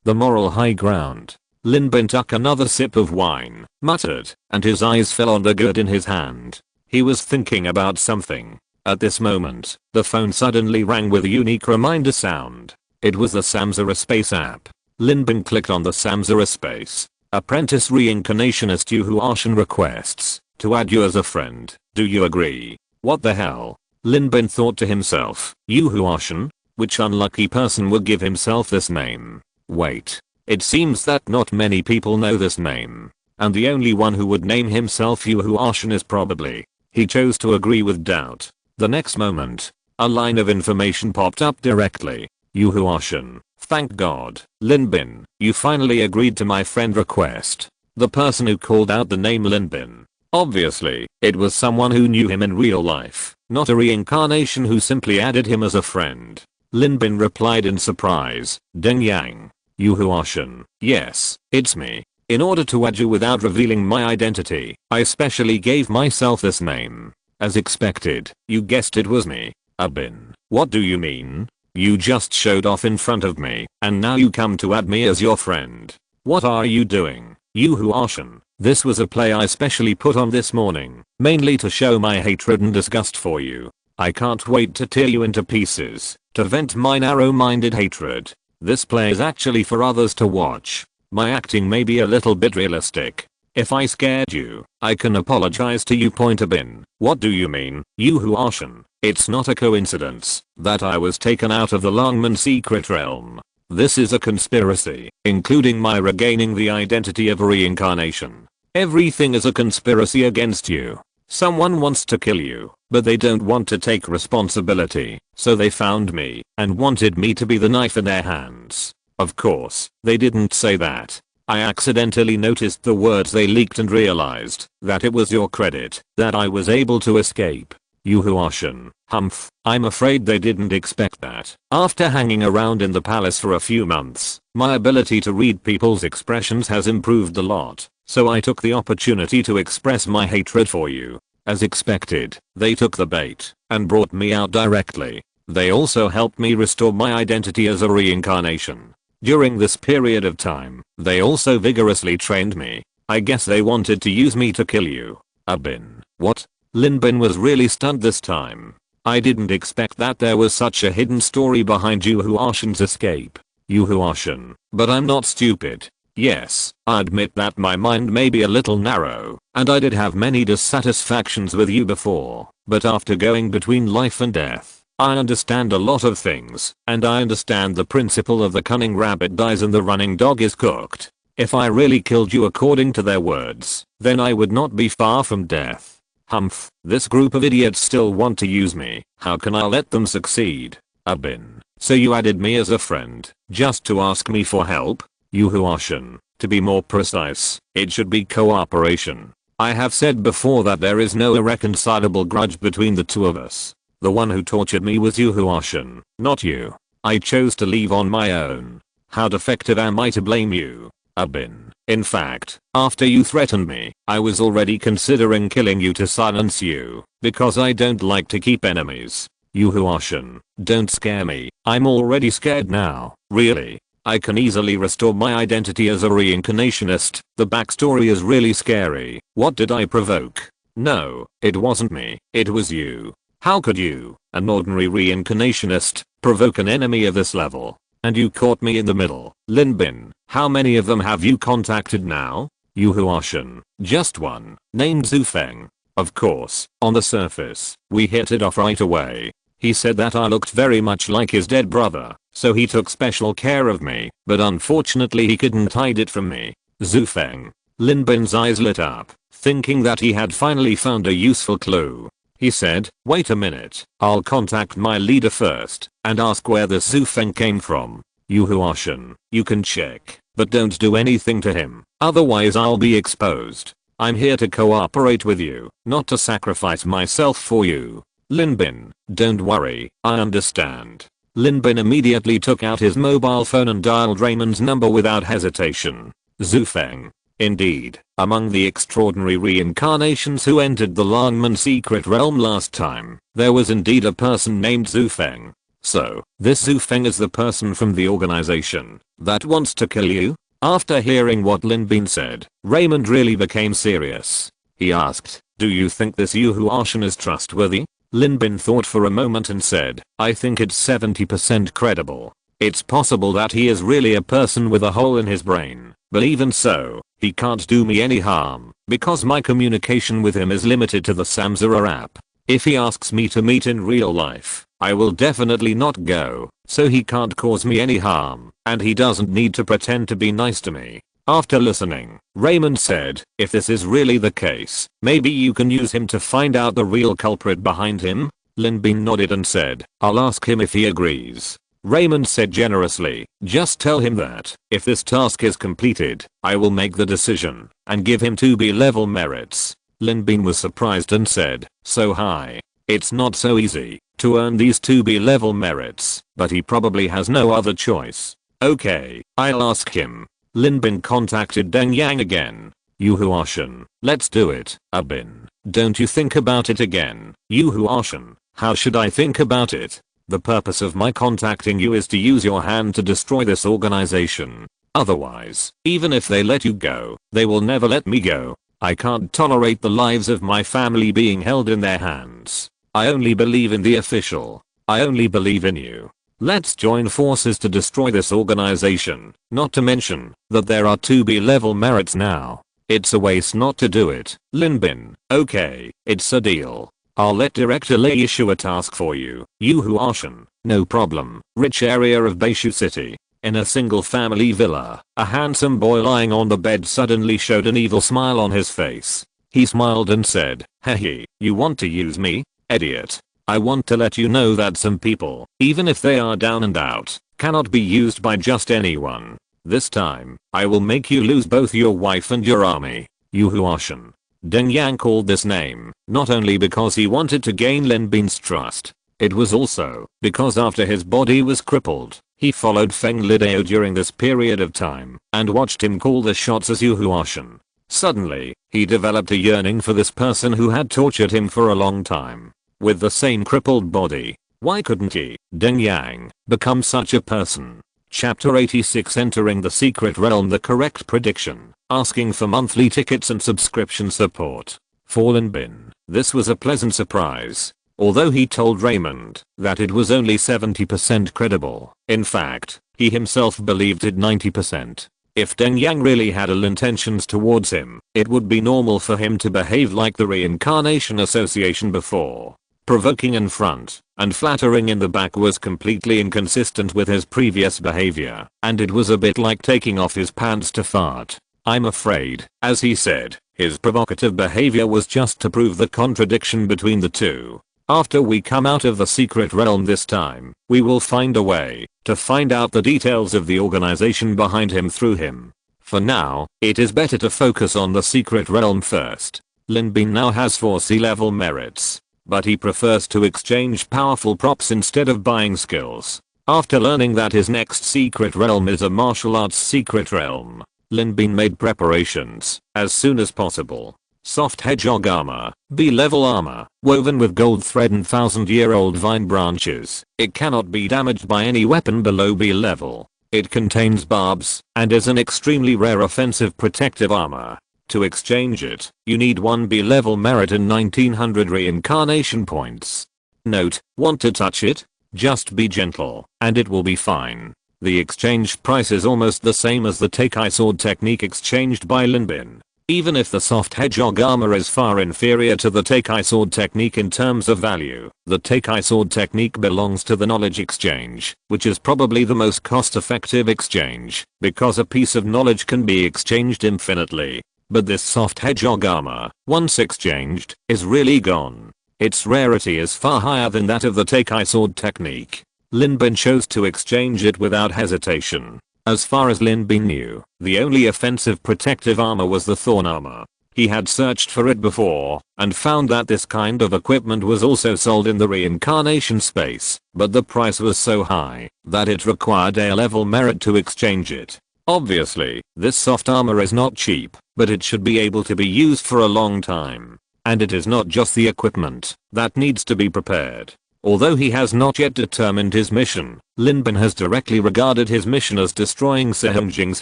The moral high ground. Lin Bin took another sip of wine, muttered, and his eyes fell on the gourd in his hand. He was thinking about something. At this moment, the phone suddenly rang with a unique reminder sound. It was the Samsara Space app. Lin Bin clicked on the Samsara Space. "Apprentice Reincarnationist Yuhu Arshan requests to add you as a friend. Do you agree?" What the hell? Lin Bin thought to himself. Yuhu Arshan? Which unlucky person would give himself this name? Wait. It seems that not many people know this name. And the only one who would name himself Yuhu Arshan is probably. He chose to agree with doubt. The next moment, a line of information popped up directly. "Yuhu Arshan. Thank God. Lin Bin, you finally agreed to my friend request." The person who called out the name Lin Bin. Obviously, it was someone who knew him in real life, not a reincarnation who simply added him as a friend. Lin Bin replied in surprise. "Deng Yang. Yuhu Arshan. Yes, it's me. In order to add you without revealing my identity, I specially gave myself this name. As expected, you guessed it was me. Abin. What do you mean? You just showed off in front of me, and now you come to add me as your friend. What are you doing, Yuhu Arshan?" This was a play I specially put on this morning, mainly to show my hatred and disgust for you. I can't wait to tear you into pieces, to vent my narrow-minded hatred. This play is actually for others to watch. My acting may be a little bit realistic. If I scared you, I can apologize to you. Abin. What do you mean, Yuhu Arshan? It's not a coincidence that I was taken out of the Longman secret realm. This is a conspiracy, including my regaining the identity of a reincarnation. Everything is a conspiracy against you. Someone wants to kill you, but they don't want to take responsibility, so they found me and wanted me to be the knife in their hands. Of course, they didn't say that. I accidentally noticed the words they leaked and realized that it was your credit that I was able to escape. Yuhu Arshan. Humph, I'm afraid they didn't expect that. After hanging around in the palace for a few months, my ability to read people's expressions has improved a lot, so I took the opportunity to express my hatred for you. As expected, they took the bait and brought me out directly. They also helped me restore my identity as a reincarnation. During this period of time, they also vigorously trained me. I guess they wanted to use me to kill you. Abin. What? Lin Bin was really stunned this time. I didn't expect that there was such a hidden story behind Yuhu Arshan's escape. Yuhu Arshan. But I'm not stupid. Yes, I admit that my mind may be a little narrow, and I did have many dissatisfactions with you before, but after going between life and death, I understand a lot of things, and I understand the principle of the cunning rabbit dies and the running dog is cooked. If I really killed you according to their words, then I would not be far from death. Humph, this group of idiots still want to use me. How can I let them succeed? Abin, so you added me as a friend, just to ask me for help? Yuhuashin, to be more precise, it should be cooperation. I have said before that there is no irreconcilable grudge between the two of us. The one who tortured me was Yuhuashin, not you. I chose to leave on my own. How defective am I to blame you? Abin, in fact, after you threatened me, I was already considering killing you to silence you, because I don't like to keep enemies. Yuhuashin, don't scare me, I'm already scared now, really. I can easily restore my identity as a reincarnationist. The backstory is really scary. What did I provoke? No, it wasn't me, it was you. How could you, an ordinary reincarnationist, provoke an enemy of this level? And you caught me in the middle. Linbin, how many of them have you contacted now? Yuhuashin, just one, named Zufeng. Of course, on the surface, we hit it off right away. He said that I looked very much like his dead brother, so he took special care of me, but unfortunately he couldn't hide it from me. Zufeng. Linbin's eyes lit up, thinking that he had finally found a useful clue. He said, wait a minute, I'll contact my leader first, and ask where this Zufeng came from. Yuhuashin, you can check, but don't do anything to him, otherwise I'll be exposed. I'm here to cooperate with you, not to sacrifice myself for you. Linbin, don't worry, I understand. Linbin immediately took out his mobile phone and dialed Raymond's number without hesitation. Zufeng. Indeed, among the extraordinary reincarnations who entered the Longman secret realm last time, there was indeed a person named Zufeng. So, this Zufeng is the person from the organization that wants to kill you? After hearing what Linbin said, Raymond really became serious. He asked, do you think this Yuhuashin is trustworthy? Linbin thought for a moment and said, I think it's 70% credible. It's possible that he is really a person with a hole in his brain, but even so, he can't do me any harm, because my communication with him is limited to the Samsara app. If he asks me to meet in real life, I will definitely not go, so he can't cause me any harm, and he doesn't need to pretend to be nice to me. After listening, Raymond said, if this is really the case, maybe you can use him to find out the real culprit behind him? Linbin nodded and said, I'll ask him if he agrees. Raymond said generously, just tell him that, if this task is completed, I will make the decision, and give him 2B level merits. Linbin was surprised and said, so high. It's not so easy to earn these 2B level merits, but he probably has no other choice. Okay, I'll ask him. Linbin contacted Deng Yang again. Yuhuashin, let's do it. Abin, don't you think about it again. Yuhuashin, how should I think about it? The purpose of my contacting you is to use your hand to destroy this organization. Otherwise, even if they let you go, they will never let me go. I can't tolerate the lives of my family being held in their hands. I only believe in the official. I only believe in you. Let's join forces to destroy this organization, not to mention that there are 2B level merits now. It's a waste not to do it. Linbin, okay, it's a deal. I'll let Director Lei issue a task for you. Yuhuashin, no problem. Rich area of Beishu City. In a single family villa, a handsome boy lying on the bed suddenly showed an evil smile on his face. He smiled and said, hey, you want to use me? Idiot. I want to let you know that some people, even if they are down and out, cannot be used by just anyone. This time, I will make you lose both your wife and your army. Yuhuashin. Deng Yang called this name, not only because he wanted to gain Linbin's trust, it was also because after his body was crippled, he followed Feng Lidao during this period of time and watched him call the shots as Yuhuashin. Suddenly, he developed a yearning for this person who had tortured him for a long time. With the same crippled body, why couldn't he, Deng Yang, become such a person? Chapter 86 Entering the Secret Realm. The correct prediction. Asking for monthly tickets and subscription support. For Linbin, this was a pleasant surprise. Although he told Raymond that it was only 70% credible, in fact, he himself believed it 90%. If Deng Yang really had ill intentions towards him, it would be normal for him to behave like the Reincarnation Association before. provoking in front, and flattering in the back was completely inconsistent with his previous behavior, and it was a bit like taking off his pants to fart. I'm afraid, as he said, his provocative behavior was just to prove the contradiction between the two. After we come out of the secret realm this time, we will find a way to find out the details of the organization behind him through him. For now, it is better to focus on the secret realm first. Lin Bin now has 4 C-level merits, but he prefers to exchange powerful props instead of buying skills. After learning that his next secret realm is a martial arts secret realm, Lin Bin made preparations as soon as possible. Soft hedgehog armor, B-level armor, woven with gold thread and 1000-year-old vine branches. It cannot be damaged by any weapon below B-level. It contains barbs and is an extremely rare offensive protective armor. To exchange it, you need 1 B-level merit and 1900 reincarnation points. Note, want to touch it? Just be gentle, and it will be fine. The exchange price is almost the same as the Teikai sword technique exchanged by Lin Bin. Even if the soft hedgehog armor is far inferior to the Teikai sword technique in terms of value, the Teikai sword technique belongs to the knowledge exchange, which is probably the most cost-effective exchange, because a piece of knowledge can be exchanged infinitely. But this soft hedgehog armor, once exchanged, is really gone. Its rarity is far higher than that of the Teikai sword technique. Lin Bin chose to exchange it without hesitation. As far as Lin Bin knew, the only offensive protective armor was the thorn armor. He had searched for it before, and found that this kind of equipment was also sold in the reincarnation space, but the price was so high that it required A-level merit to exchange it. Obviously, this soft armor is not cheap, but it should be able to be used for a long time. And it is not just the equipment that needs to be prepared. Although he has not yet determined his mission, Lin Bin has directly regarded his mission as destroying Sehungjing's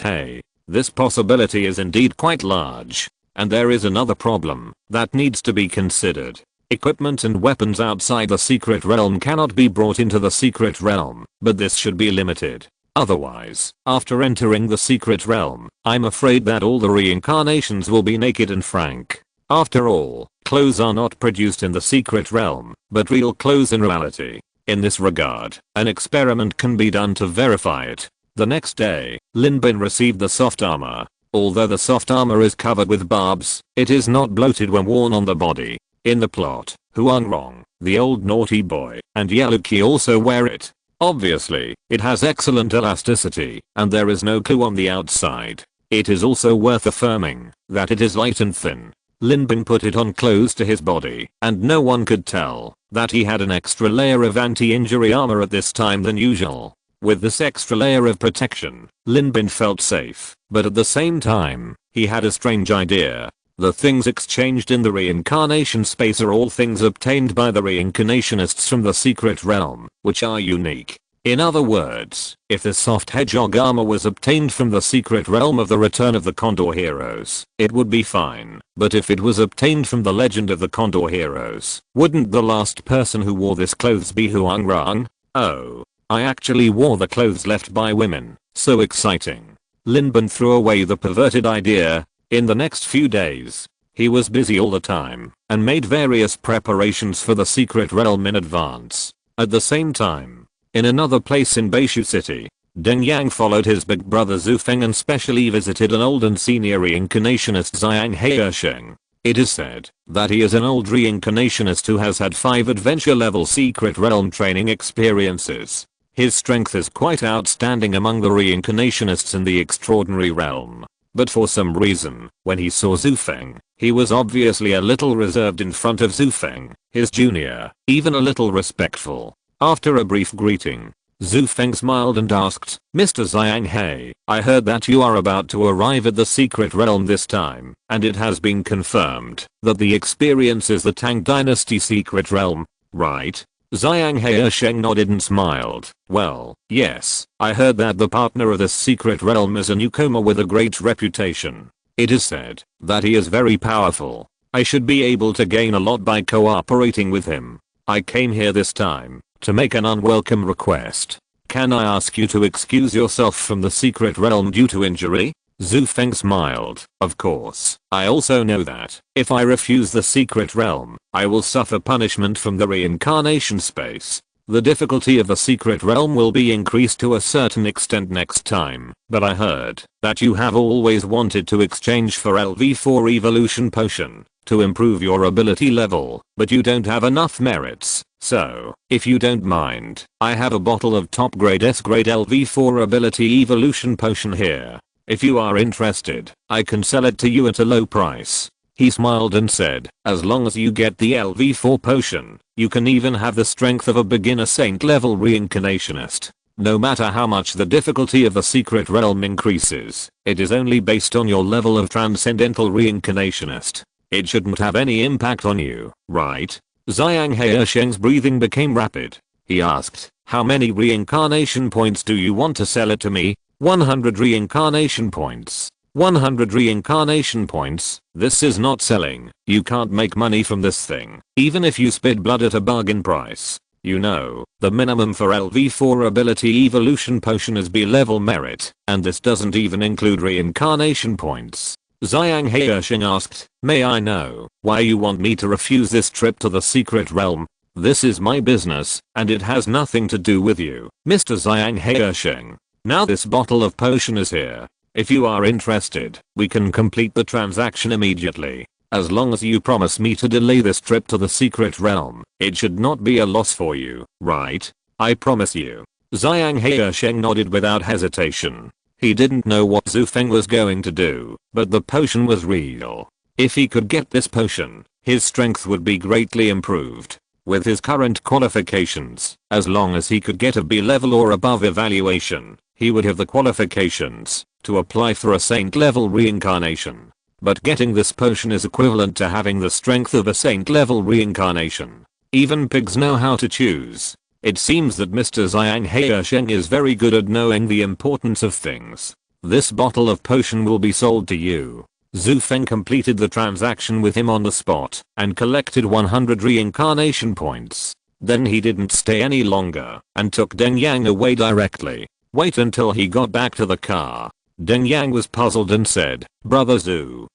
He. This possibility is indeed quite large. And there is another problem that needs to be considered. Equipment and weapons outside the secret realm cannot be brought into the secret realm, but this should be limited. Otherwise, after entering the secret realm, I'm afraid that all the reincarnations will be naked and frank. After all, clothes are not produced in the secret realm, but real clothes in reality. In this regard, an experiment can be done to verify it. The next day, Lin Bin received the soft armor. Although the soft armor is covered with barbs, it is not bloated when worn on the body. In the plot, Huang Rong, the old naughty boy, and Yaluki also wear it. Obviously, it has excellent elasticity, and there is no clue on the outside. It is also worth affirming that it is light and thin. Lin Bin put it on close to his body, and no one could tell that he had an extra layer of anti-injury armor at this time than usual. With this extra layer of protection, Lin Bin felt safe, but at the same time, he had a strange idea. The things exchanged in the reincarnation space are all things obtained by the reincarnationists from the secret realm, which are unique. In other words, if the soft hedgehog armor was obtained from the secret realm of the Return of the Condor Heroes, it would be fine. But if it was obtained from the Legend of the Condor Heroes, wouldn't the last person who wore this clothes be Huang Rong? Oh, I actually wore the clothes left by women. So exciting. Lin Bin threw away the perverted idea. In the next few days, he was busy all the time and made various preparations for the secret realm in advance. At the same time, in another place in Beishu City, Deng Yang followed his big brother Zhu Feng and specially visited an old and senior reincarnationist Xiang Heisheng. It is said that he is an old reincarnationist who has had 5 adventure-level secret realm training experiences. His strength is quite outstanding among the reincarnationists in the extraordinary realm. But for some reason, when he saw Zhu Feng, he was obviously a little reserved in front of Zhu Feng, his junior, even a little respectful. After a brief greeting, Zhu Feng smiled and asked, "Mr. Xiang He, I heard that you are about to arrive at the secret realm this time, and it has been confirmed that the experience is the Tang Dynasty secret realm, right?" Xiang Heisheng nodded and smiled. "Well, yes, I heard that the partner of this secret realm is a newcomer with a great reputation. It is said that he is very powerful. I should be able to gain a lot by cooperating with him. I came here this time to make an unwelcome request. Can I ask you to excuse yourself from the secret realm due to injury?" Zhu Feng smiled. Of course, I also know that, if I refuse the secret realm, I will suffer punishment from the reincarnation space. The difficulty of the secret realm will be increased to a certain extent next time, but I heard that you have always wanted to exchange for LV4 evolution potion to improve your ability level, but you don't have enough merits. So, if you don't mind, I have a bottle of top grade S-grade LV4 ability evolution potion here. If you are interested, I can sell it to you at a low price. He smiled and said, as long as you get the LV4 potion, you can even have the strength of a beginner saint level reincarnationist. No matter how much the difficulty of the secret realm increases, it is only based on your level of transcendental reincarnationist. It shouldn't have any impact on you, right? Zhang Heisheng's breathing became rapid. He asked, how many reincarnation points do you want to sell it to me? 100 reincarnation points. 100 reincarnation points. This is not selling. You can't make money from this thing, even if you spit blood at a bargain price. You know, the minimum for LV4 ability evolution potion is B level merit, and this doesn't even include reincarnation points. Zhang Heisheng asked, may I know why you want me to refuse this trip to the secret realm? This is my business, and it has nothing to do with you, Mr. Zhang Heisheng. Now this bottle of potion is here. If you are interested, we can complete the transaction immediately. As long as you promise me to delay this trip to the secret realm, it should not be a loss for you, right? I promise you. Zhang Heisheng nodded without hesitation. He didn't know what Zhu Feng was going to do, but the potion was real. If he could get this potion, his strength would be greatly improved. With his current qualifications, as long as he could get a B level or above evaluation, he would have the qualifications to apply for a saint level reincarnation. But getting this potion is equivalent to having the strength of a saint level reincarnation. Even pigs know how to choose. It seems that Mr. Zhang Heisheng is very good at knowing the importance of things. This bottle of potion will be sold to you. Zhu Feng completed the transaction with him on the spot and collected 100 reincarnation points. Then he didn't stay any longer and took Deng Yang away directly. Wait until he got back to the car. Deng Yang was puzzled and said, Brother Zhu,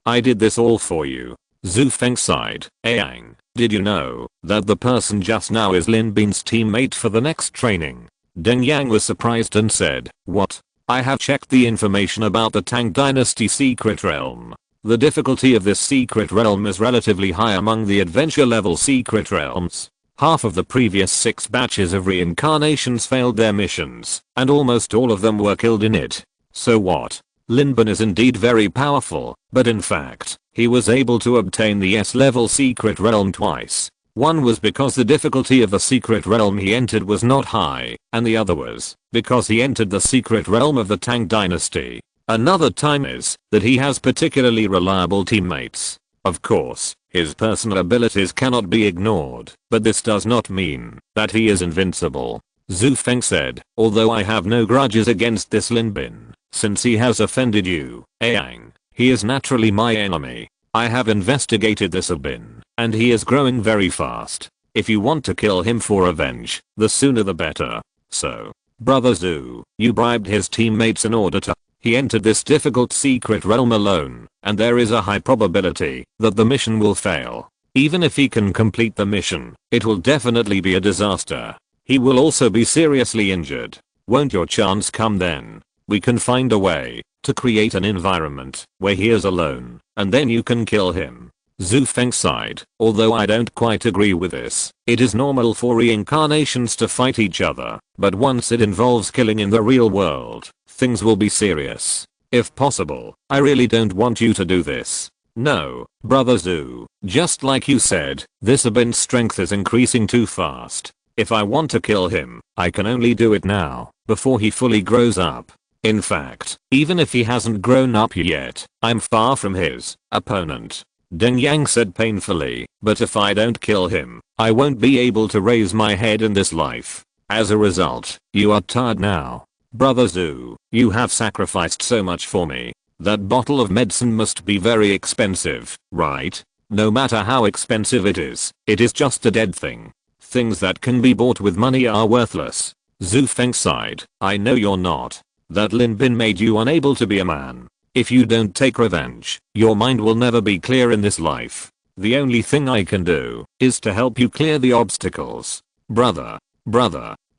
I did this all for you. Zhu Feng sighed. Yang, did you know that the person just now is Lin Bin's teammate for the next training? Deng Yang was surprised and said, what? I have checked the information about the Tang Dynasty secret realm. The difficulty of this secret realm is relatively high among the adventure level secret realms. Half of the previous 6 batches of reincarnations failed their missions, and almost all of them were killed in it. So what? Lin Bin is indeed very powerful, but in fact, he was able to obtain the S-level secret realm twice. One was because the difficulty of the secret realm he entered was not high, and the other was because he entered the secret realm of the Tang Dynasty. Another time is that he has particularly reliable teammates. Of course, his personal abilities cannot be ignored, but this does not mean that he is invincible. Zhu Feng said, although I have no grudges against this Lin Bin, since he has offended you, Yang, he is naturally my enemy. I have investigated this Abin, and he is growing very fast. If you want to kill him for revenge, the sooner the better. So, Brother Zhu, you bribed his teammates in order to... He entered this difficult secret realm alone, and there is a high probability that the mission will fail. Even if he can complete the mission, it will definitely be a disaster. He will also be seriously injured. Won't your chance come then? We can find a way to create an environment where he is alone, and then you can kill him. Zhu Feng sighed, although I don't quite agree with this. It is normal for reincarnations to fight each other, but once it involves killing in the real world, things will be serious. If possible, I really don't want you to do this. No, Brother Zhu, just like you said, this Abin's strength is increasing too fast. If I want to kill him, I can only do it now, before he fully grows up. In fact, even if he hasn't grown up yet, I'm far from his opponent. Deng Yang said painfully, but if I don't kill him, I won't be able to raise my head in this life. As a result, you are tired now. Brother Zhu, you have sacrificed so much for me. That bottle of medicine must be very expensive, right? No matter how expensive it is just a dead thing. Things that can be bought with money are worthless. Zhu Feng sighed, I know you're not that Lin Bin made you unable to be a man. If you don't take revenge, your mind will never be clear in this life. The only thing I can do is to help you clear the obstacles. Brother.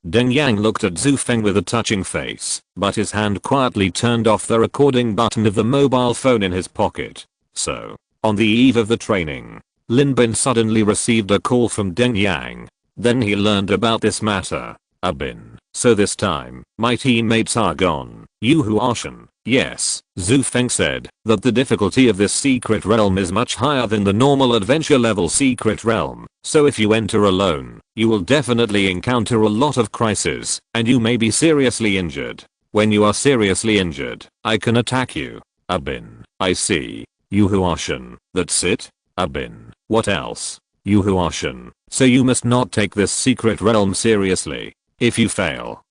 Deng Yang looked at Zhu Feng with a touching face, but his hand quietly turned off the recording button of the mobile phone in his pocket. So, on the eve of the training, Lin Bin suddenly received a call from Deng Yang. Then he learned about this matter. Abin. So this time, my teammates are gone. You who are Shen. Yes, Zhu Feng said that the difficulty of this secret realm is much higher than the normal adventure level secret realm, so if you enter alone, you will definitely encounter a lot of crises, and you may be seriously injured. When you are seriously injured, I can attack you. Abin. I see. You who are Shen. That's it? Abin. What else? You who are Shen. So you must not take this secret realm seriously. If you fail,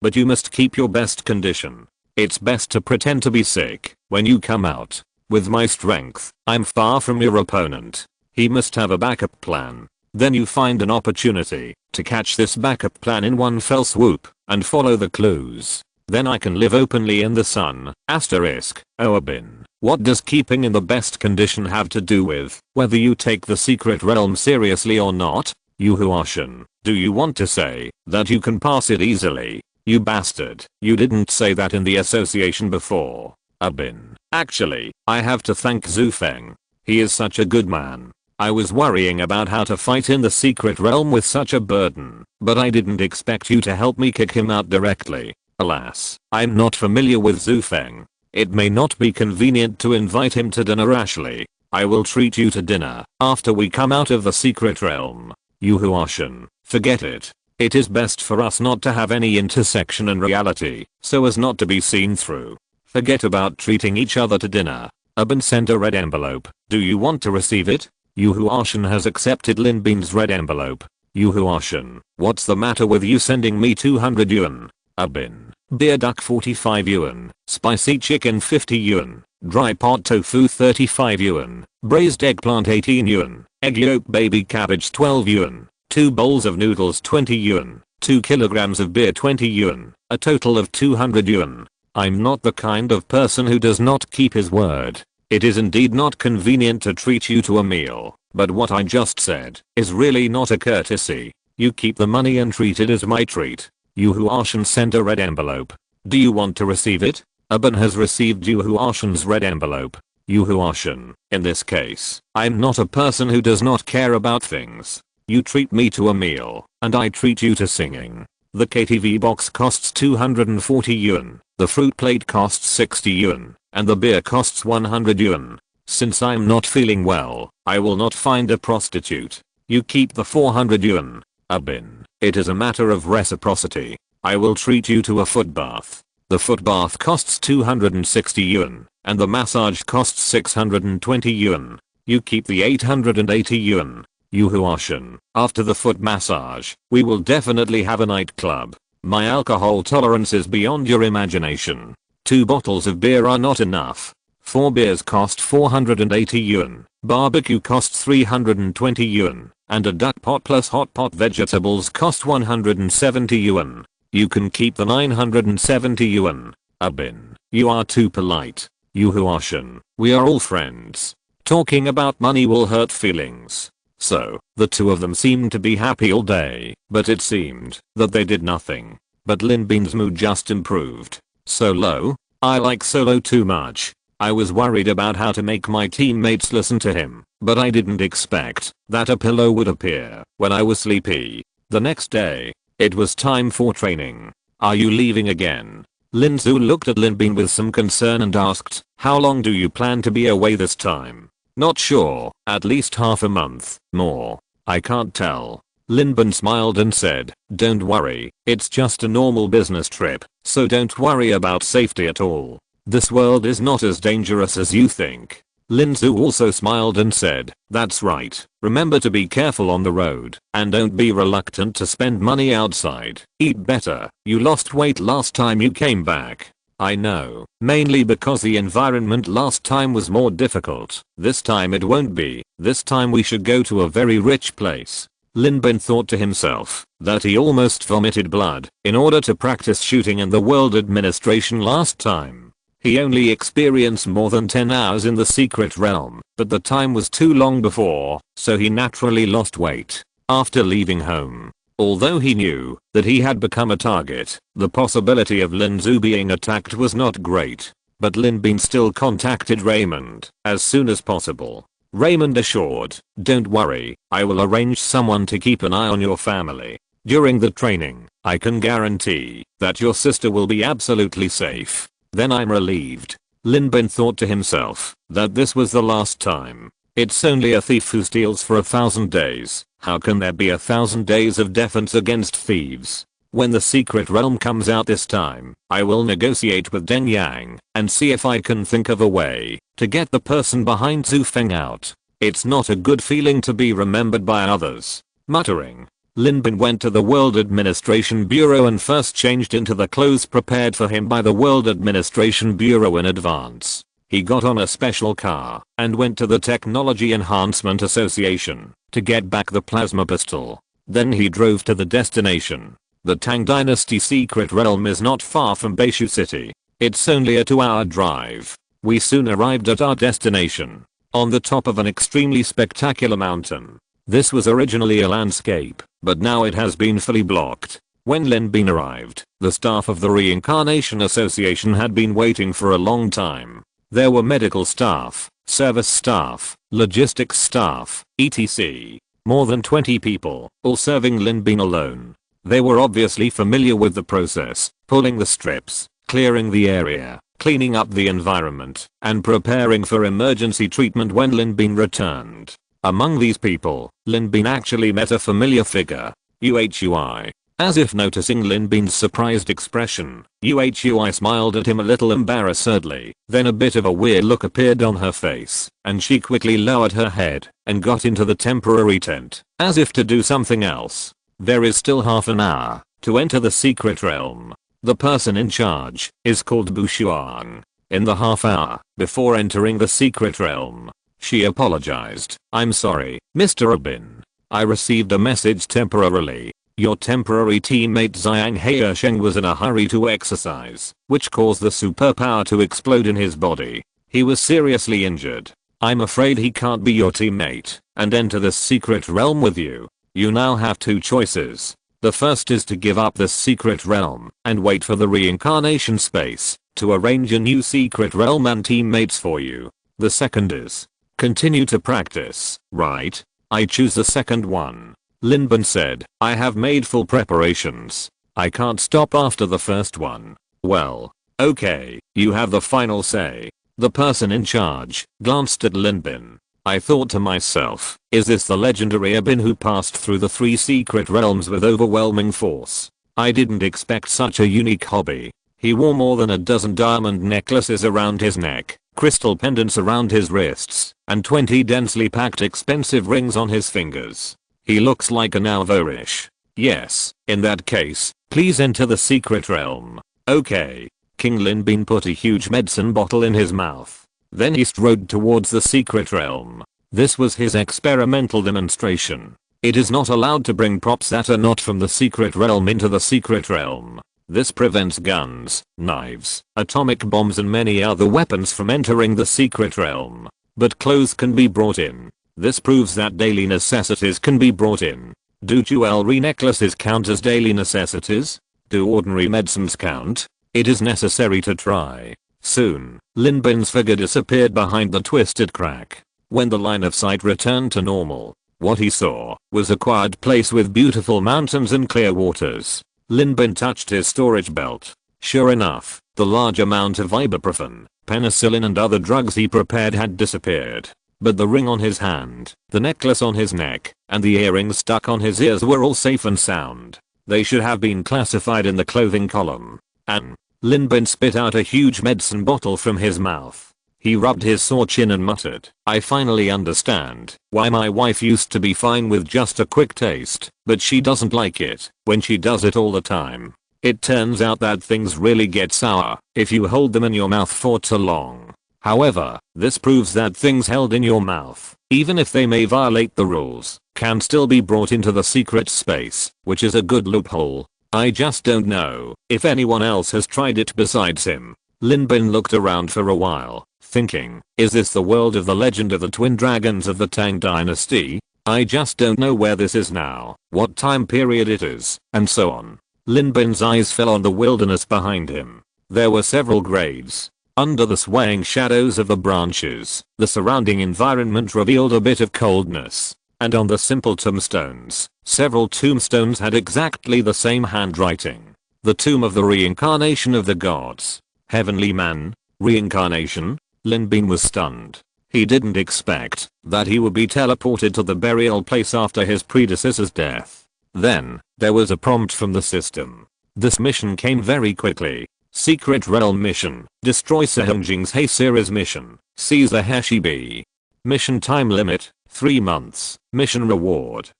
but you must keep your best condition. It's best to pretend to be sick when you come out. With my strength, I'm far from your opponent. He must have a backup plan. Then you find an opportunity to catch this backup plan in one fell swoop and follow the clues. Then I can live openly in the sun. Asterisk. Oh Abin. What does keeping in the best condition have to do with whether you take the secret realm seriously or not? You who are Shen, do you want to say that you can pass it easily? You bastard, you didn't say that in the association before. Abin. Actually, I have to thank Zhu Feng. He is such a good man. I was worrying about how to fight in the secret realm with such a burden, but I didn't expect you to help me kick him out directly. Alas, I'm not familiar with Zhu Feng. It may not be convenient to invite him to dinner. Ashley, I will treat you to dinner after we come out of the secret realm. You who are Shen, forget it. It is best for us not to have any intersection in reality, so as not to be seen through. Forget about treating each other to dinner. Abin sent a red envelope. Do you want to receive it? You who are Shen has accepted Lin Bin's red envelope. You who are Shen, what's the matter with you sending me 200 yuan? Abin. Beer duck 45 yuan, spicy chicken 50 yuan, dry pot tofu 35 yuan, braised eggplant 18 yuan, egg yolk baby cabbage 12 yuan, 2 bowls of noodles 20 yuan, 2 kilograms of beer 20 yuan, a total of 200 yuan. I'm not the kind of person who does not keep his word. It is indeed not convenient to treat you to a meal, but what I just said is really not a courtesy. You keep the money and treat it as my treat. You who are Shen sent a red envelope. Do you want to receive it? Abin has received You who are Shen's red envelope. You who are Shen. In this case, I'm not a person who does not care about things. You treat me to a meal, and I treat you to singing. The KTV box costs 240 yuan, the fruit plate costs 60 yuan, and the beer costs 100 yuan. Since I'm not feeling well, I will not find a prostitute. You keep the 400 yuan. Abin. It is a matter of reciprocity. I will treat you to a foot bath. The foot bath costs 260 yuan, and the massage costs 620 yuan. You keep the 880 yuan. You who are Shen. After the foot massage, we will definitely have a nightclub. My alcohol tolerance is beyond your imagination. 2 bottles of beer are not enough. 4 beers cost 480 yuan. Barbecue costs 320 yuan. And a duck pot plus hot pot vegetables cost 170 yuan. You can keep the 970 yuan. Abin. You are too polite. You who are Shen. We are all friends. Talking about money will hurt feelings. So, the two of them seemed to be happy all day, but it seemed that they did nothing. But Lin Bin's mood just improved. Solo? I like Solo too much. I was worried about how to make my teammates listen to him, but I didn't expect that a pillow would appear when I was sleepy. The next day, it was time for training. Are you leaving again? Lin Zhu looked at Lin Bin with some concern and asked, how long do you plan to be away this time? Not sure, at least half a month, more. I can't tell. Lin Bin smiled and said, don't worry, it's just a normal business trip, so don't worry about safety at all. This world is not as dangerous as you think. Lin Zhu also smiled and said, that's right, remember to be careful on the road, and don't be reluctant to spend money outside. Eat better, you lost weight last time you came back. I know, mainly because the environment last time was more difficult. This time it won't be. This time we should go to a very rich place. Lin Bin thought to himself that he almost vomited blood in order to practice shooting in the World Administration last time. He only experienced more than 10 hours in the secret realm, but the time was too long before, so he naturally lost weight after leaving home. Although he knew that he had become a target, the possibility of Lin Zhu being attacked was not great. But Lin Bin still contacted Raymond as soon as possible. Raymond assured, "Don't worry, I will arrange someone to keep an eye on your family. During the training, I can guarantee that your sister will be absolutely safe." Then I'm relieved. Lin Bin thought to himself that this was the last time. It's only a thief who steals for 1,000 days. How can there be 1,000 days of defense against thieves? When the secret realm comes out this time, I will negotiate with Deng Yang and see if I can think of a way to get the person behind Zhu Feng out. It's not a good feeling to be remembered by others. Muttering, Lin Bin went to the World Administration Bureau and first changed into the clothes prepared for him by the World Administration Bureau in advance. He got on a special car and went to the Technology Enhancement Association to get back the plasma pistol. Then he drove to the destination. The Tang Dynasty secret realm is not far from Beishu City. It's only a 2-hour drive. We soon arrived at our destination, on the top of an extremely spectacular mountain. This was originally a landscape, but now it has been fully blocked. When Lin Bin arrived, the staff of the Reincarnation Association had been waiting for a long time. There were medical staff, service staff, logistics staff, etc. More than 20 people, all serving Lin Bin alone. They were obviously familiar with the process, pulling the strips, clearing the area, cleaning up the environment, and preparing for emergency treatment when Lin Bin returned. Among these people, Lin Bin actually met a familiar figure, Uhui. As if noticing Lin Bin's surprised expression, Uhui smiled at him a little embarrassedly, then a bit of a weird look appeared on her face, and she quickly lowered her head and got into the temporary tent, as if to do something else. There is still half an hour to enter the secret realm. The person in charge is called Bu Xuan. In the half hour before entering the secret realm, she apologized. "I'm sorry, Mr. Abin. I received a message temporarily. Your temporary teammate Zhang Haisheng was in a hurry to exercise, which caused the superpower to explode in his body. He was seriously injured. I'm afraid he can't be your teammate and enter the secret realm with you. You now have two choices. The first is to give up this secret realm and wait for the reincarnation space to arrange a new secret realm and teammates for you. The second is continue to practice, right? I choose the second one." Lin Bin said, "I have made full preparations. I can't stop after the first one." "Well, okay, you have the final say." The person in charge glanced at Lin Bin. I thought to myself, is this the legendary Abin who passed through the 3 secret realms with overwhelming force? I didn't expect such a unique hobby. He wore more than a dozen diamond necklaces around his neck, crystal pendants around his wrists, and 20 densely packed expensive rings on his fingers. He looks like an Alvorish. Yes, in that case, please enter the secret realm. Okay. King Lin Bin put a huge medicine bottle in his mouth. Then he strode towards the secret realm. This was his experimental demonstration. It is not allowed to bring props that are not from the secret realm into the secret realm. This prevents guns, knives, atomic bombs and many other weapons from entering the secret realm. But clothes can be brought in. This proves that daily necessities can be brought in. Do jewelry necklaces count as daily necessities? Do ordinary medicines count? It is necessary to try. Soon, Lin Bin's figure disappeared behind the twisted crack. When the line of sight returned to normal, what he saw was a quiet place with beautiful mountains and clear waters. Lin Bin touched his storage belt. Sure enough, the large amount of ibuprofen, penicillin and other drugs he prepared had disappeared. But the ring on his hand, the necklace on his neck, and the earrings stuck on his ears were all safe and sound. They should have been classified in the clothing column. And Lin Bin spit out a huge medicine bottle from his mouth. He rubbed his sore chin and muttered, "I finally understand why my wife used to be fine with just a quick taste, but she doesn't like it when she does it all the time. It turns out that things really get sour if you hold them in your mouth for too long. However, this proves that things held in your mouth, even if they may violate the rules, can still be brought into the secret space, which is a good loophole. I just don't know if anyone else has tried it besides him. Lin Bin looked around for a while, thinking, is this the world of the legend of the twin dragons of the Tang dynasty? I just don't know where this is now, what time period it is, and so on. Lin Bin's eyes fell on the wilderness behind him. There were several grades. Under the swaying shadows of the branches, the surrounding environment revealed a bit of coldness. And on the simple tombstones, several tombstones had exactly the same handwriting. The tomb of the reincarnation of the gods. Heavenly man? Reincarnation? Lin Bin was stunned. He didn't expect that he would be teleported to the burial place after his predecessor's death. Then, there was a prompt from the system. This mission came very quickly. Secret Realm Mission. Destroy Sehongjing's Hay series mission. Seize the Hashibi. Mission time limit, 3 months. Mission reward,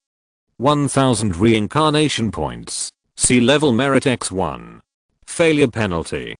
1000 reincarnation points. Sea level merit x1. Failure penalty,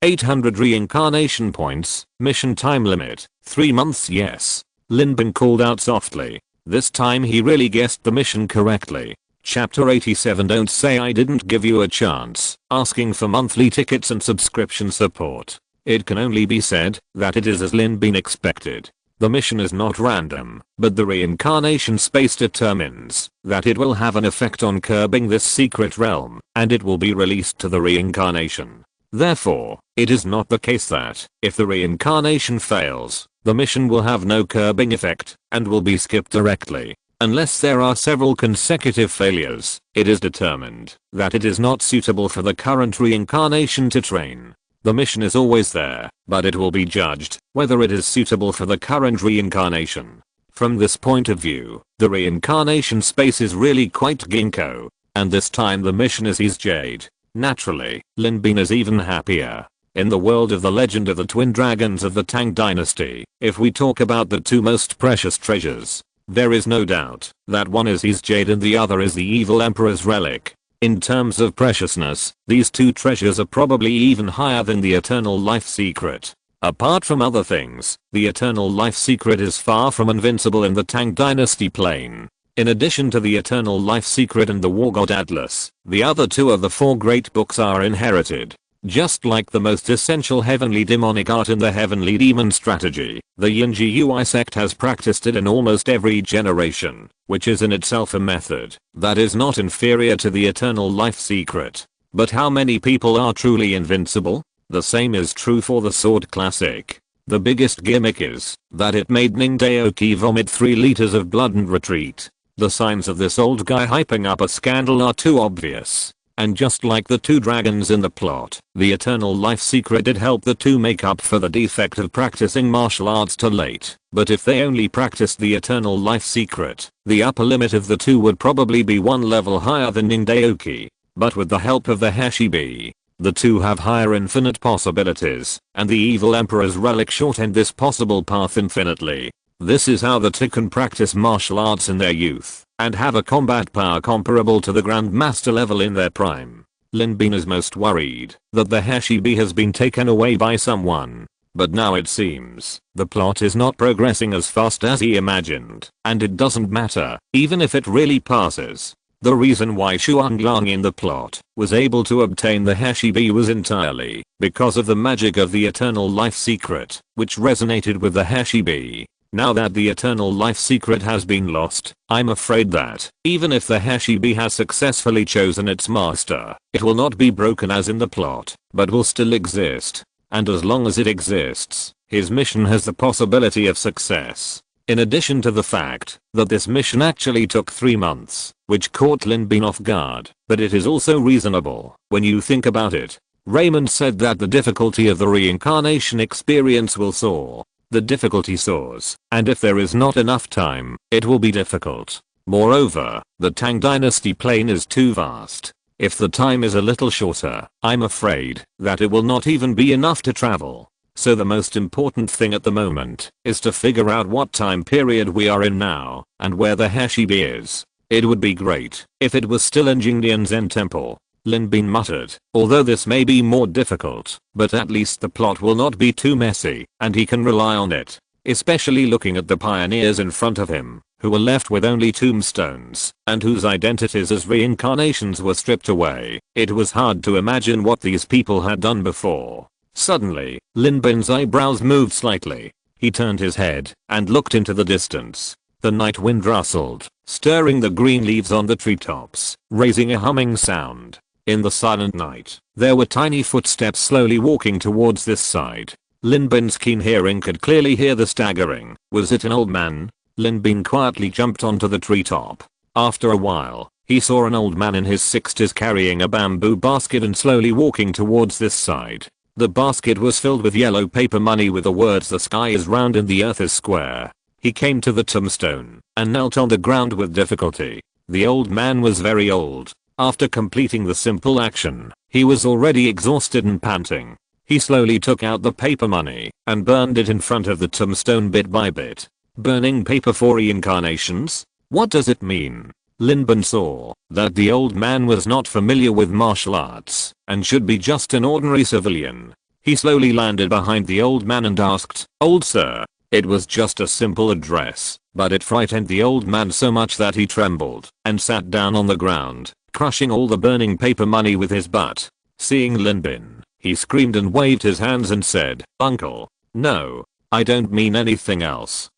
800 reincarnation points. Mission time limit, 3 months. Yes. Lin Bin called out softly. This time he really guessed the mission correctly. Chapter 87. Don't say I didn't give you a chance. Asking for monthly tickets and subscription support. It can only be said that it is as Lin Bin expected. The mission is not random, but the reincarnation space determines that it will have an effect on curbing this secret realm, and it will be released to the reincarnation. Therefore, it is not the case that, if the reincarnation fails, the mission will have no curbing effect, and will be skipped directly. Unless there are several consecutive failures, it is determined that it is not suitable for the current reincarnation to train. The mission is always there, but it will be judged whether it is suitable for the current reincarnation. From this point of view, the reincarnation space is really quite ginkgo, and this time the mission is his jade. Naturally, Lin Bin is even happier. In the world of the legend of the twin dragons of the Tang dynasty, if we talk about the two most precious treasures, there is no doubt that one is his jade and the other is the evil emperor's relic. In terms of preciousness, these two treasures are probably even higher than the eternal life secret. Apart from other things, the eternal life secret is far from invincible in the Tang dynasty plane. In addition to the eternal life secret and the war god Atlas, the other two of the 4 great books are inherited. Just like the most essential heavenly demonic art in the heavenly demon strategy, the Yinji sect has practiced it in almost every generation, which is in itself a method that is not inferior to the eternal life secret. But how many people are truly invincible? The same is true for the sword classic. The biggest gimmick is that it made Ningdaoki vomit 3 liters of blood and retreat. The signs of this old guy hyping up a scandal are too obvious. And just like the 2 dragons in the plot, the eternal life secret did help the 2 make up for the defect of practicing martial arts too late. But if they only practiced the eternal life secret, the upper limit of the 2 would probably be 1 level higher than Ningdaoki. But with the help of the Hashibi, the 2 have higher infinite possibilities, and the evil emperor's relic shortened this possible path infinitely. This is how the 2 can practice martial arts in their youth, and have a combat power comparable to the Grandmaster level in their prime. Lin Bin is most worried that the Hashibi has been taken away by someone. But now it seems the plot is not progressing as fast as he imagined, and it doesn't matter, even if it really passes. The reason why Xuangliang in the plot was able to obtain the Hashibi was entirely because of the magic of the eternal life secret, which resonated with the Hashibi. Now that the eternal life secret has been lost, I'm afraid that, even if the Hashibi has successfully chosen its master, it will not be broken as in the plot, but will still exist. And as long as it exists, his mission has the possibility of success. In addition to the fact that this mission actually took 3 months, which caught Lin Bin off guard, but it is also reasonable when you think about it. Raymond said that the difficulty of the reincarnation experience will soar. The difficulty soars, and if there is not enough time, it will be difficult. Moreover, the Tang dynasty plane is too vast. If the time is a little shorter, I'm afraid that it will not even be enough to travel. So the most important thing at the moment is to figure out what time period we are in now, and where the Hashibi is. It would be great if it was still in Jingdian Zen Temple. Lin Bin muttered, although this may be more difficult, but at least the plot will not be too messy, and he can rely on it. Especially looking at the pioneers in front of him. who were left with only tombstones, and whose identities as reincarnations were stripped away. It was hard to imagine what these people had done before. Suddenly, Lin Bin's eyebrows moved slightly. He turned his head and looked into the distance. The night wind rustled, stirring the green leaves on the treetops, raising a humming sound. In the silent night, there were tiny footsteps slowly walking towards this side. Lin Bin's keen hearing could clearly hear the staggering. Was it an old man? Lin Bin quietly jumped onto the treetop. After a while, he saw an old man in his 60s carrying a bamboo basket and slowly walking towards this side. The basket was filled with yellow paper money with the words "The sky is round and the earth is square." He came to the tombstone and knelt on the ground with difficulty. The old man was very old. After completing the simple action, he was already exhausted and panting. He slowly took out the paper money and burned it in front of the tombstone bit by bit. Burning paper for reincarnations? What does it mean? Lin Bin saw that the old man was not familiar with martial arts and should be just an ordinary civilian. He slowly landed behind the old man and asked, "Old sir." It was just a simple address, but it frightened the old man so much that he trembled and sat down on the ground, crushing all the burning paper money with his butt. Seeing Lin Bin, he screamed and waved his hands and said, "Uncle, no, I don't mean anything else.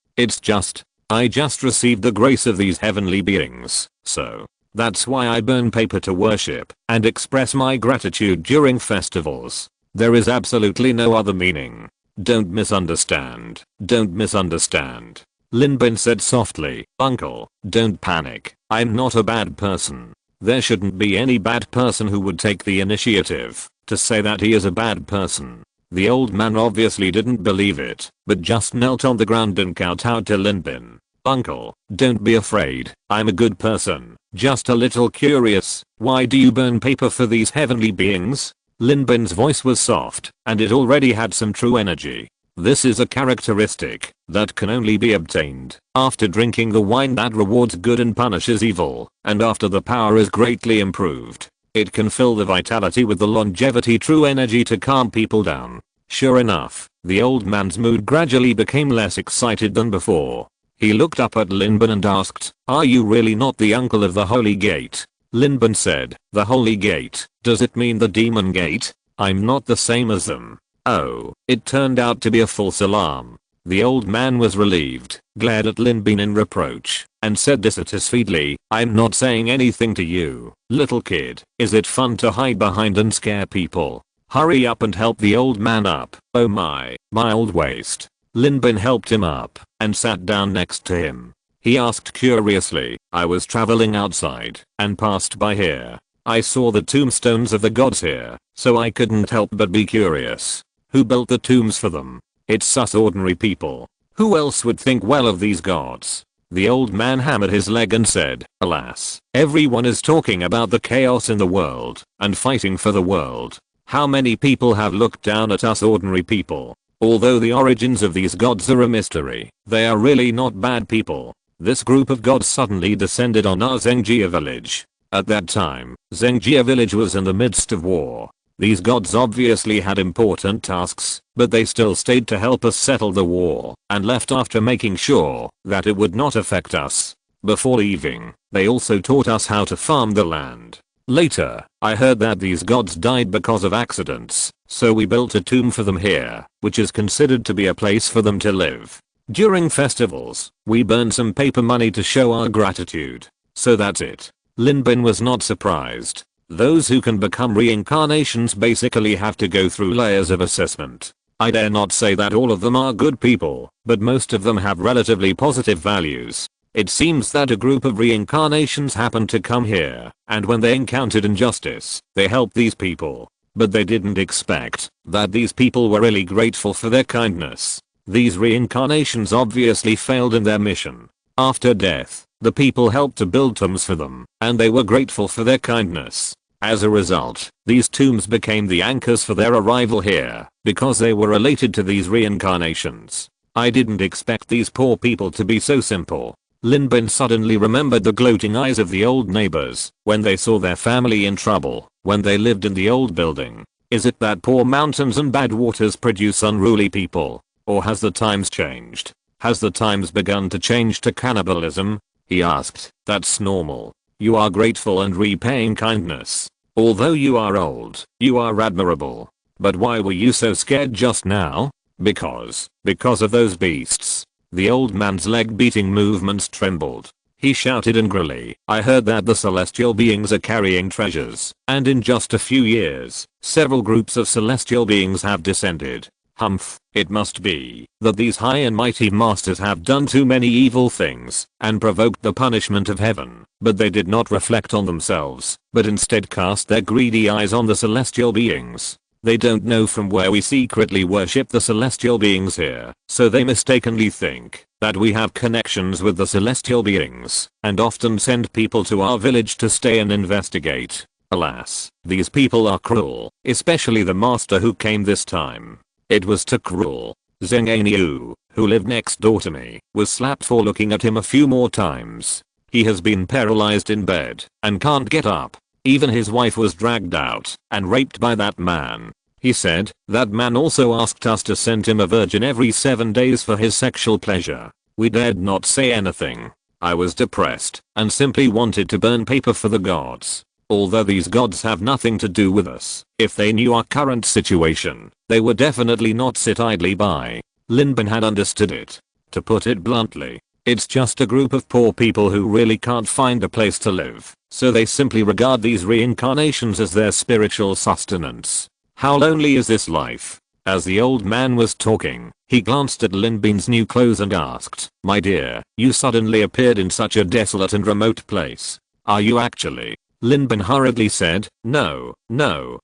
I just received the grace of these heavenly beings, so that's why I burn paper to worship and express my gratitude during festivals. There is absolutely no other meaning. Don't misunderstand. Don't misunderstand." Lin Bin said softly, "Uncle, don't panic. I'm not a bad person. There shouldn't be any bad person who would take the initiative to say that he is a bad person." The old man obviously didn't believe it, but just knelt on the ground and kowtowed to Lin Bin. "Uncle, don't be afraid. I'm a good person, just a little curious. Why do you burn paper for these heavenly beings?" Lin Bin's voice was soft, and it already had some true energy. This is a characteristic that can only be obtained after drinking the wine that rewards good and punishes evil, and after the power is greatly improved. It can fill the vitality with the longevity true energy to calm people down. Sure enough, the old man's mood gradually became less excited than before. He looked up at Lin Bin and asked, "Are you really not the uncle of the Holy Gate?" Lin Bin said, "The Holy Gate? Does it mean the Demon Gate? I'm not the same as them." Oh, it turned out to be a false alarm. The old man was relieved, glared at Lin Bin in reproach, and said dissatisfiedly, "I'm not saying anything to you, little kid. Is it fun to hide behind and scare people? Hurry up and help the old man up." "Oh my old waist." Lin Bin helped him up and sat down next to him. He asked curiously, "I was traveling outside and passed by here. I saw the tombstones of the gods here, so I couldn't help but be curious. Who built the tombs for them? It's us ordinary people. Who else would think well of these gods?" The old man hammered his leg and said, "Alas, everyone is talking about the chaos in the world and fighting for the world. How many people have looked down at us ordinary people? Although the origins of these gods are a mystery, they are really not bad people. This group of gods suddenly descended on our Zengjia village. At that time, Zengjia village was in the midst of war. These gods obviously had important tasks, but they still stayed to help us settle the war and left after making sure that it would not affect us. Before leaving, they also taught us how to farm the land. Later, I heard that these gods died because of accidents, so we built a tomb for them here, which is considered to be a place for them to live. During festivals, we burn some paper money to show our gratitude. So that's it." Lin Bin was not surprised. Those who can become reincarnations basically have to go through layers of assessment. I dare not say that all of them are good people, but most of them have relatively positive values. It seems that a group of reincarnations happened to come here, and when they encountered injustice, they helped these people. But they didn't expect that these people were really grateful for their kindness. These reincarnations obviously failed in their mission. After death, the people helped to build tombs for them, and they were grateful for their kindness. As a result, these tombs became the anchors for their arrival here, because they were related to these reincarnations. I didn't expect these poor people to be so simple. Lin Bin suddenly remembered the gloating eyes of the old neighbors when they saw their family in trouble when they lived in the old building. Is it that poor mountains and bad waters produce unruly people? Or has the times changed? Has the times begun to change to cannibalism? He asked. That's normal. You are grateful and repaying kindness. Although you are old, you are admirable. But why were you so scared just now? Because of those beasts. The old man's leg-beating movements trembled. He shouted angrily, I heard that the celestial beings are carrying treasures, and in just a few years, several groups of celestial beings have descended. Humph, it must be that these high and mighty masters have done too many evil things and provoked the punishment of heaven, but they did not reflect on themselves, but instead cast their greedy eyes on the celestial beings. They don't know from where we secretly worship the celestial beings here, so they mistakenly think that we have connections with the celestial beings, and often send people to our village to stay and investigate. Alas, these people are cruel, especially the master who came this time. It was too cruel. Zheng Aniu, who lived next door to me, was slapped for looking at him a few more times. He has been paralyzed in bed and can't get up. Even his wife was dragged out and raped by that man. He said, that man also asked us to send him a virgin every 7 days for his sexual pleasure. We dared not say anything. I was depressed and simply wanted to burn paper for the gods. Although these gods have nothing to do with us, if they knew our current situation, they would definitely not sit idly by. Lin Bin had understood it. To put it bluntly, it's just a group of poor people who really can't find a place to live, so they simply regard these reincarnations as their spiritual sustenance. How lonely is this life? As the old man was talking, he glanced at Lin Bin's new clothes and asked, my dear, you suddenly appeared in such a desolate and remote place. Are you actually? Lin Bin hurriedly said, no,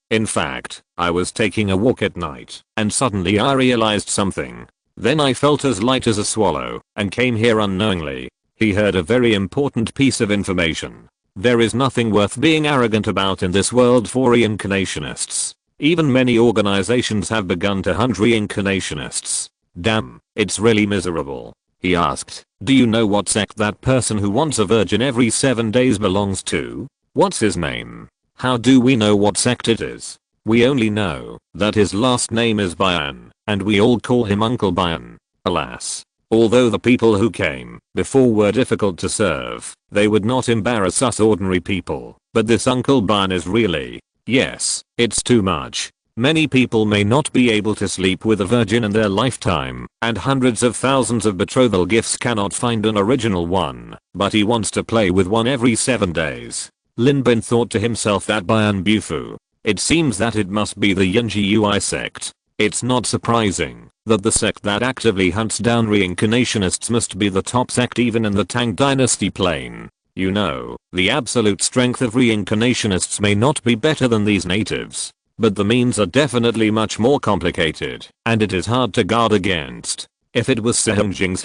in fact, I was taking a walk at night, and suddenly I realized something. Then I felt as light as a swallow, and came here unknowingly. He heard a very important piece of information. There is nothing worth being arrogant about in this world for reincarnationists. Even many organizations have begun to hunt reincarnationists. Damn, it's really miserable. He asked, do you know what sect that person who wants a virgin every 7 days belongs to? What's his name? How do we know what sect it is? We only know that his last name is Bayan, and we all call him Uncle Bayan. Alas. Although the people who came before were difficult to serve, they would not embarrass us ordinary people, but this Uncle Bayan is really, yes, it's too much. Many people may not be able to sleep with a virgin in their lifetime, and hundreds of thousands of betrothal gifts cannot find an original one, but he wants to play with one every 7 days. Lin Bin thought to himself that Bayan Bufu. It seems that it must be the Yunji Ui sect. It's not surprising that the sect that actively hunts down reincarnationists must be the top sect even in the Tang dynasty plane. You know, the absolute strength of reincarnationists may not be better than these natives, but the means are definitely much more complicated, and it is hard to guard against. If it was Sehong Jing's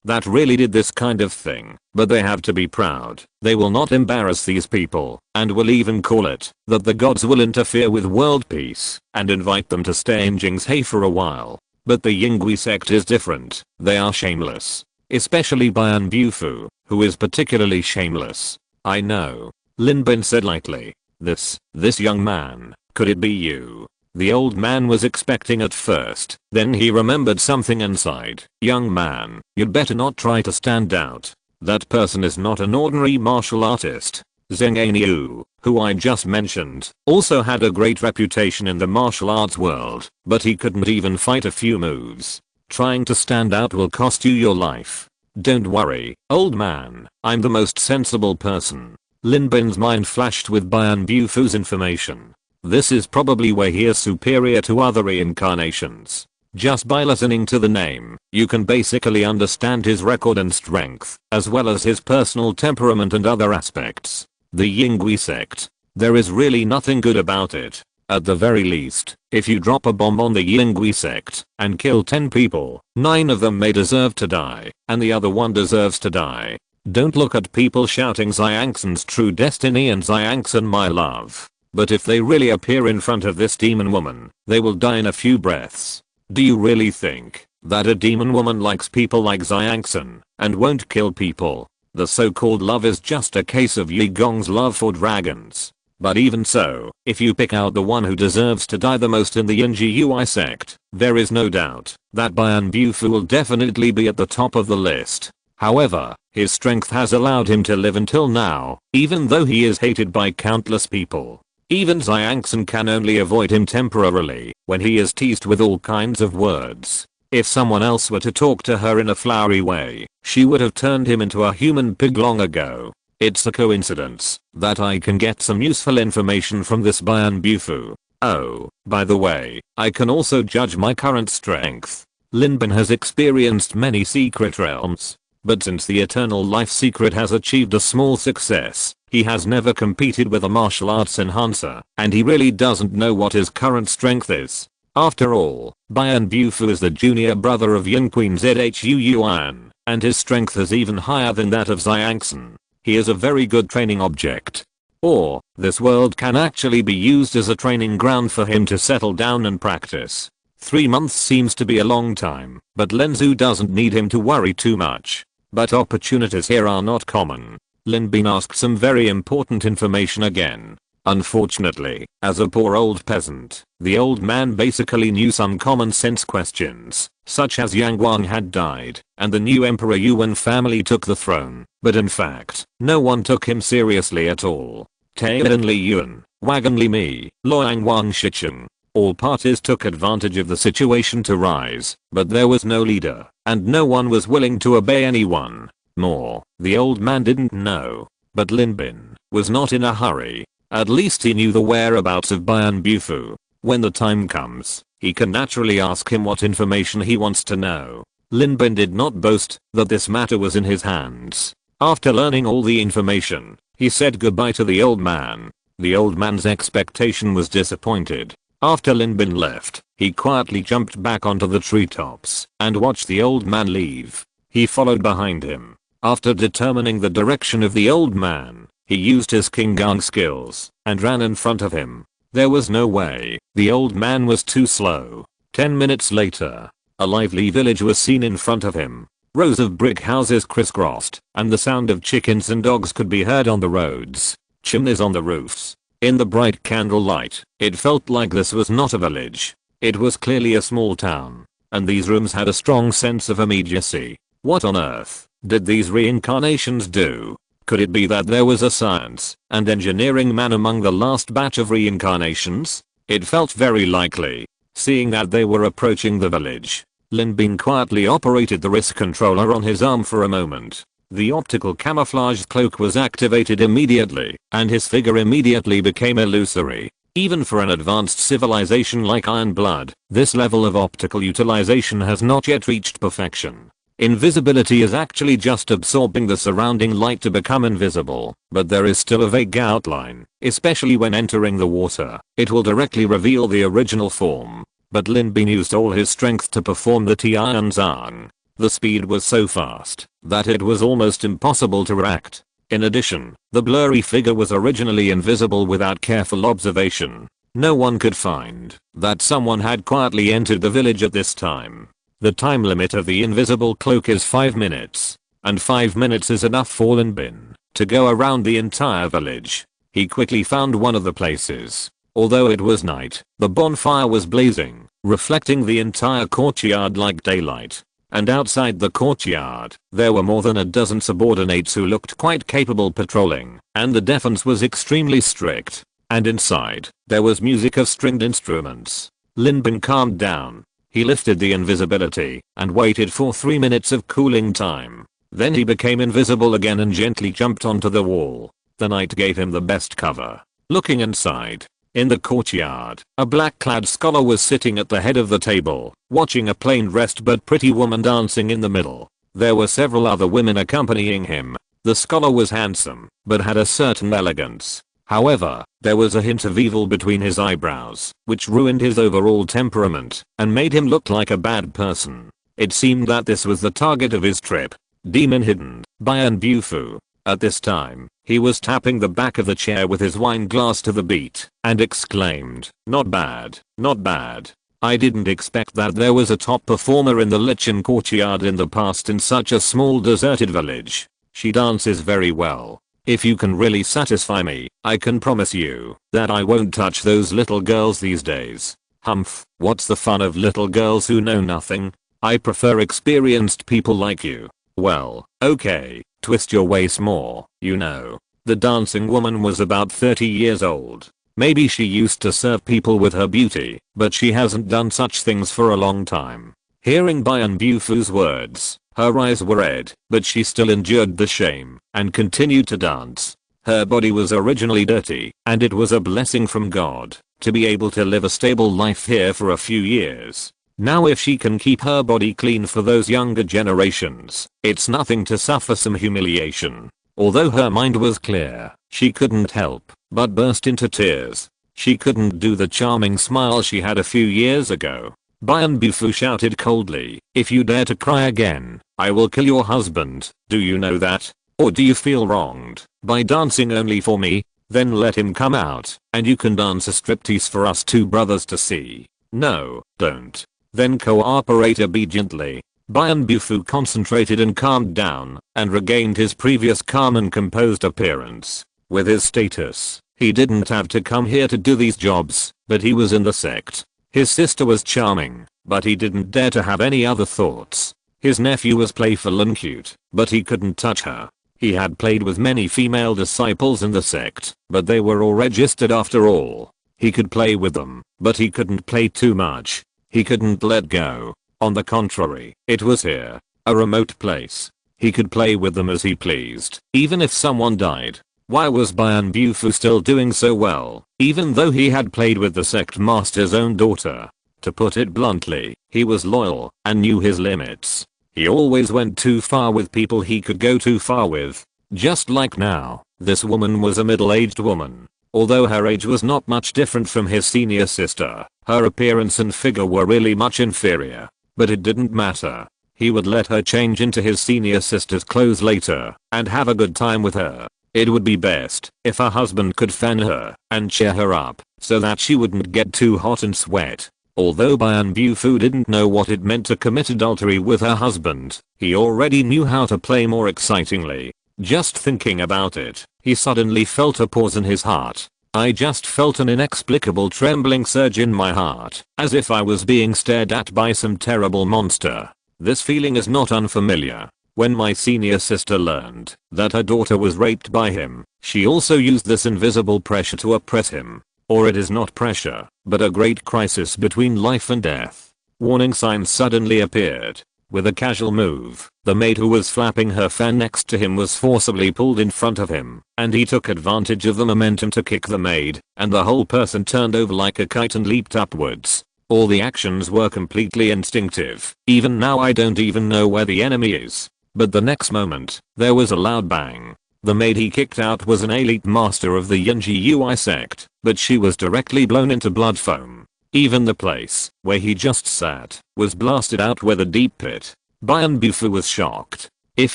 that really did this kind of thing, but they have to be proud. They will not embarrass these people, and will even call it that the gods will interfere with world peace, and invite them to stay in Jing's for a while. But the Yingui sect is different. They are shameless. Especially Bayan Bufu, who is particularly shameless. I know. Lin Bin said lightly. This young man, could it be you? The old man was expecting at first, then he remembered something and sighed. Young man, you'd better not try to stand out. That person is not an ordinary martial artist. Zheng Aniu, who I just mentioned, also had a great reputation in the martial arts world, but he couldn't even fight a few moves. Trying to stand out will cost you your life. Don't worry, old man, I'm the most sensible person. Lin Bin's mind flashed with Bayan Bufu's information. This is probably where he is superior to other reincarnations. Just by listening to the name, you can basically understand his record and strength, as well as his personal temperament and other aspects. The Yingui sect. There is really nothing good about it. At the very least, if you drop a bomb on the Yingui sect and kill 10 people, 9 of them may deserve to die, and the other one deserves to die. Don't look at people shouting Xiangxen's true destiny and Xiangxen my love. But if they really appear in front of this demon woman, they will die in a few breaths. Do you really think that a demon woman likes people like Xiangxen and won't kill people? The so-called love is just a case of Yi Gong's love for dragons. But even so, if you pick out the one who deserves to die the most in the NGUI sect, there is no doubt that Bayan Bufu will definitely be at the top of the list. However, his strength has allowed him to live until now, even though he is hated by countless people. Even Xiangxin can only avoid him temporarily when he is teased with all kinds of words. If someone else were to talk to her in a flowery way, she would have turned him into a human pig long ago. It's a coincidence that I can get some useful information from this Bayan Bufu. Oh, by the way, I can also judge my current strength. Linbin has experienced many secret realms, but since the Eternal Life secret has achieved a small success, he has never competed with a martial arts enhancer, and he really doesn't know what his current strength is. After all, Bayan Bufu is the junior brother of Young Queen Zhu Yuan, and his strength is even higher than that of Xiangxin. He is a very good training object. Or, this world can actually be used as a training ground for him to settle down and practice. 3 months seems to be a long time, but Lenzu doesn't need him to worry too much. But opportunities here are not common. Lin Bin asked some very important information again. Unfortunately, as a poor old peasant, the old man basically knew some common sense questions, such as Yang Wang had died, and the new Emperor Yuan family took the throne, but in fact, no one took him seriously at all. Taelan Li Yuan, Wagan Li Mi, Luoyang Wang Shicheng. All parties took advantage of the situation to rise, but there was no leader, and no one was willing to obey anyone. More, the old man didn't know, but Lin Bin was not in a hurry. At least he knew the whereabouts of Bayan Bufu. When the time comes, he can naturally ask him what information he wants to know. Lin Bin did not boast that this matter was in his hands. After learning all the information, he said goodbye to the old man. The old man's expectation was disappointed. After Lin Bin left, he quietly jumped back onto the treetops and watched the old man leave. He followed behind him. After determining the direction of the old man, he used his King Gang skills and ran in front of him. There was no way. The old man was too slow. 10 minutes later, a lively village was seen in front of him. Rows of brick houses crisscrossed, and the sound of chickens and dogs could be heard on the roads. Chimneys on the roofs. In the bright candlelight, it felt like this was not a village. It was clearly a small town, and these rooms had a strong sense of immediacy. What on earth did these reincarnations do? Could it be that there was a science and engineering man among the last batch of reincarnations? It felt very likely. Seeing that they were approaching the village, Lin Bin quietly operated the wrist controller on his arm for a moment. The optical camouflage cloak was activated immediately, and his figure immediately became illusory. Even for an advanced civilization like Iron Blood, this level of optical utilization has not yet reached perfection. Invisibility is actually just absorbing the surrounding light to become invisible, but there is still a vague outline, especially when entering the water. It will directly reveal the original form. But Lin Bin used all his strength to perform the Tianzang. The speed was so fast that it was almost impossible to react. In addition, the blurry figure was originally invisible without careful observation. No one could find that someone had quietly entered the village at this time. The time limit of the invisible cloak is 5 minutes, and 5 minutes is enough for Lin Bin to go around the entire village. He quickly found one of the places. Although it was night, the bonfire was blazing, reflecting the entire courtyard like daylight. And outside the courtyard, there were more than a dozen subordinates who looked quite capable patrolling, and the defense was extremely strict. And inside, there was music of stringed instruments. Lin Bin calmed down. He lifted the invisibility and waited for 3 minutes of cooling time. Then he became invisible again and gently jumped onto the wall. The night gave him the best cover. Looking inside, in the courtyard, a black-clad scholar was sitting at the head of the table, watching a plain-dressed but pretty woman dancing in the middle. There were several other women accompanying him. The scholar was handsome, but had a certain elegance. However, there was a hint of evil between his eyebrows, which ruined his overall temperament and made him look like a bad person. It seemed that this was the target of his trip. Demon hidden, Bayan Bufu. At this time, he was tapping the back of the chair with his wine glass to the beat and exclaimed, "Not bad, not bad. I didn't expect that there was a top performer in the Lichen courtyard in the past in such a small deserted village. She dances very well." If you can really satisfy me, I can promise you that I won't touch those little girls these days. Humph, what's the fun of little girls who know nothing? I prefer experienced people like you. Well, okay, twist your waist more, you know. The dancing woman was about 30 years old. Maybe she used to serve people with her beauty, but she hasn't done such things for a long time. Hearing Bayan Bufu's words, her eyes were red, but she still endured the shame and continued to dance. Her body was originally dirty, and it was a blessing from God to be able to live a stable life here for a few years. Now if she can keep her body clean for those younger generations, it's nothing to suffer some humiliation. Although her mind was clear, she couldn't help but burst into tears. She couldn't do the charming smile she had a few years ago. Bayan Bufu shouted coldly, "If you dare to cry again, I will kill your husband, do you know that? Or do you feel wronged by dancing only for me? Then let him come out, and you can dance a striptease for us two brothers to see." "No, don't." "Then cooperate obediently." Bayan Bufu concentrated and calmed down, and regained his previous calm and composed appearance. With his status, he didn't have to come here to do these jobs, but he was in the sect. His sister was charming, but he didn't dare to have any other thoughts. His nephew was playful and cute, but he couldn't touch her. He had played with many female disciples in the sect, but they were all registered after all. He could play with them, but he couldn't play too much. He couldn't let go. On the contrary, it was here, a remote place. He could play with them as he pleased, even if someone died. Why was Bayan Bufu still doing so well, even though he had played with the sect master's own daughter? To put it bluntly, he was loyal and knew his limits. He always went too far with people he could go too far with. Just like now, this woman was a middle-aged woman. Although her age was not much different from his senior sister, her appearance and figure were really much inferior. But it didn't matter. He would let her change into his senior sister's clothes later and have a good time with her. It would be best if her husband could fan her and cheer her up so that she wouldn't get too hot and sweat. Although Bayan Bufu didn't know what it meant to commit adultery with her husband, he already knew how to play more excitingly. Just thinking about it, he suddenly felt a pause in his heart. I just felt an inexplicable trembling surge in my heart, as if I was being stared at by some terrible monster. This feeling is not unfamiliar. When my senior sister learned that her daughter was raped by him, she also used this invisible pressure to oppress him. Or it is not pressure, but a great crisis between life and death. Warning signs suddenly appeared. With a casual move, the maid who was flapping her fan next to him was forcibly pulled in front of him, and he took advantage of the momentum to kick the maid, and the whole person turned over like a kite and leaped upwards. All the actions were completely instinctive. Even now I don't even know where the enemy is. But the next moment, there was a loud bang. The maid he kicked out was an elite master of the Yunji Ui sect, but she was directly blown into blood foam. Even the place where he just sat was blasted out with a deep pit. Bayan Bufu was shocked. If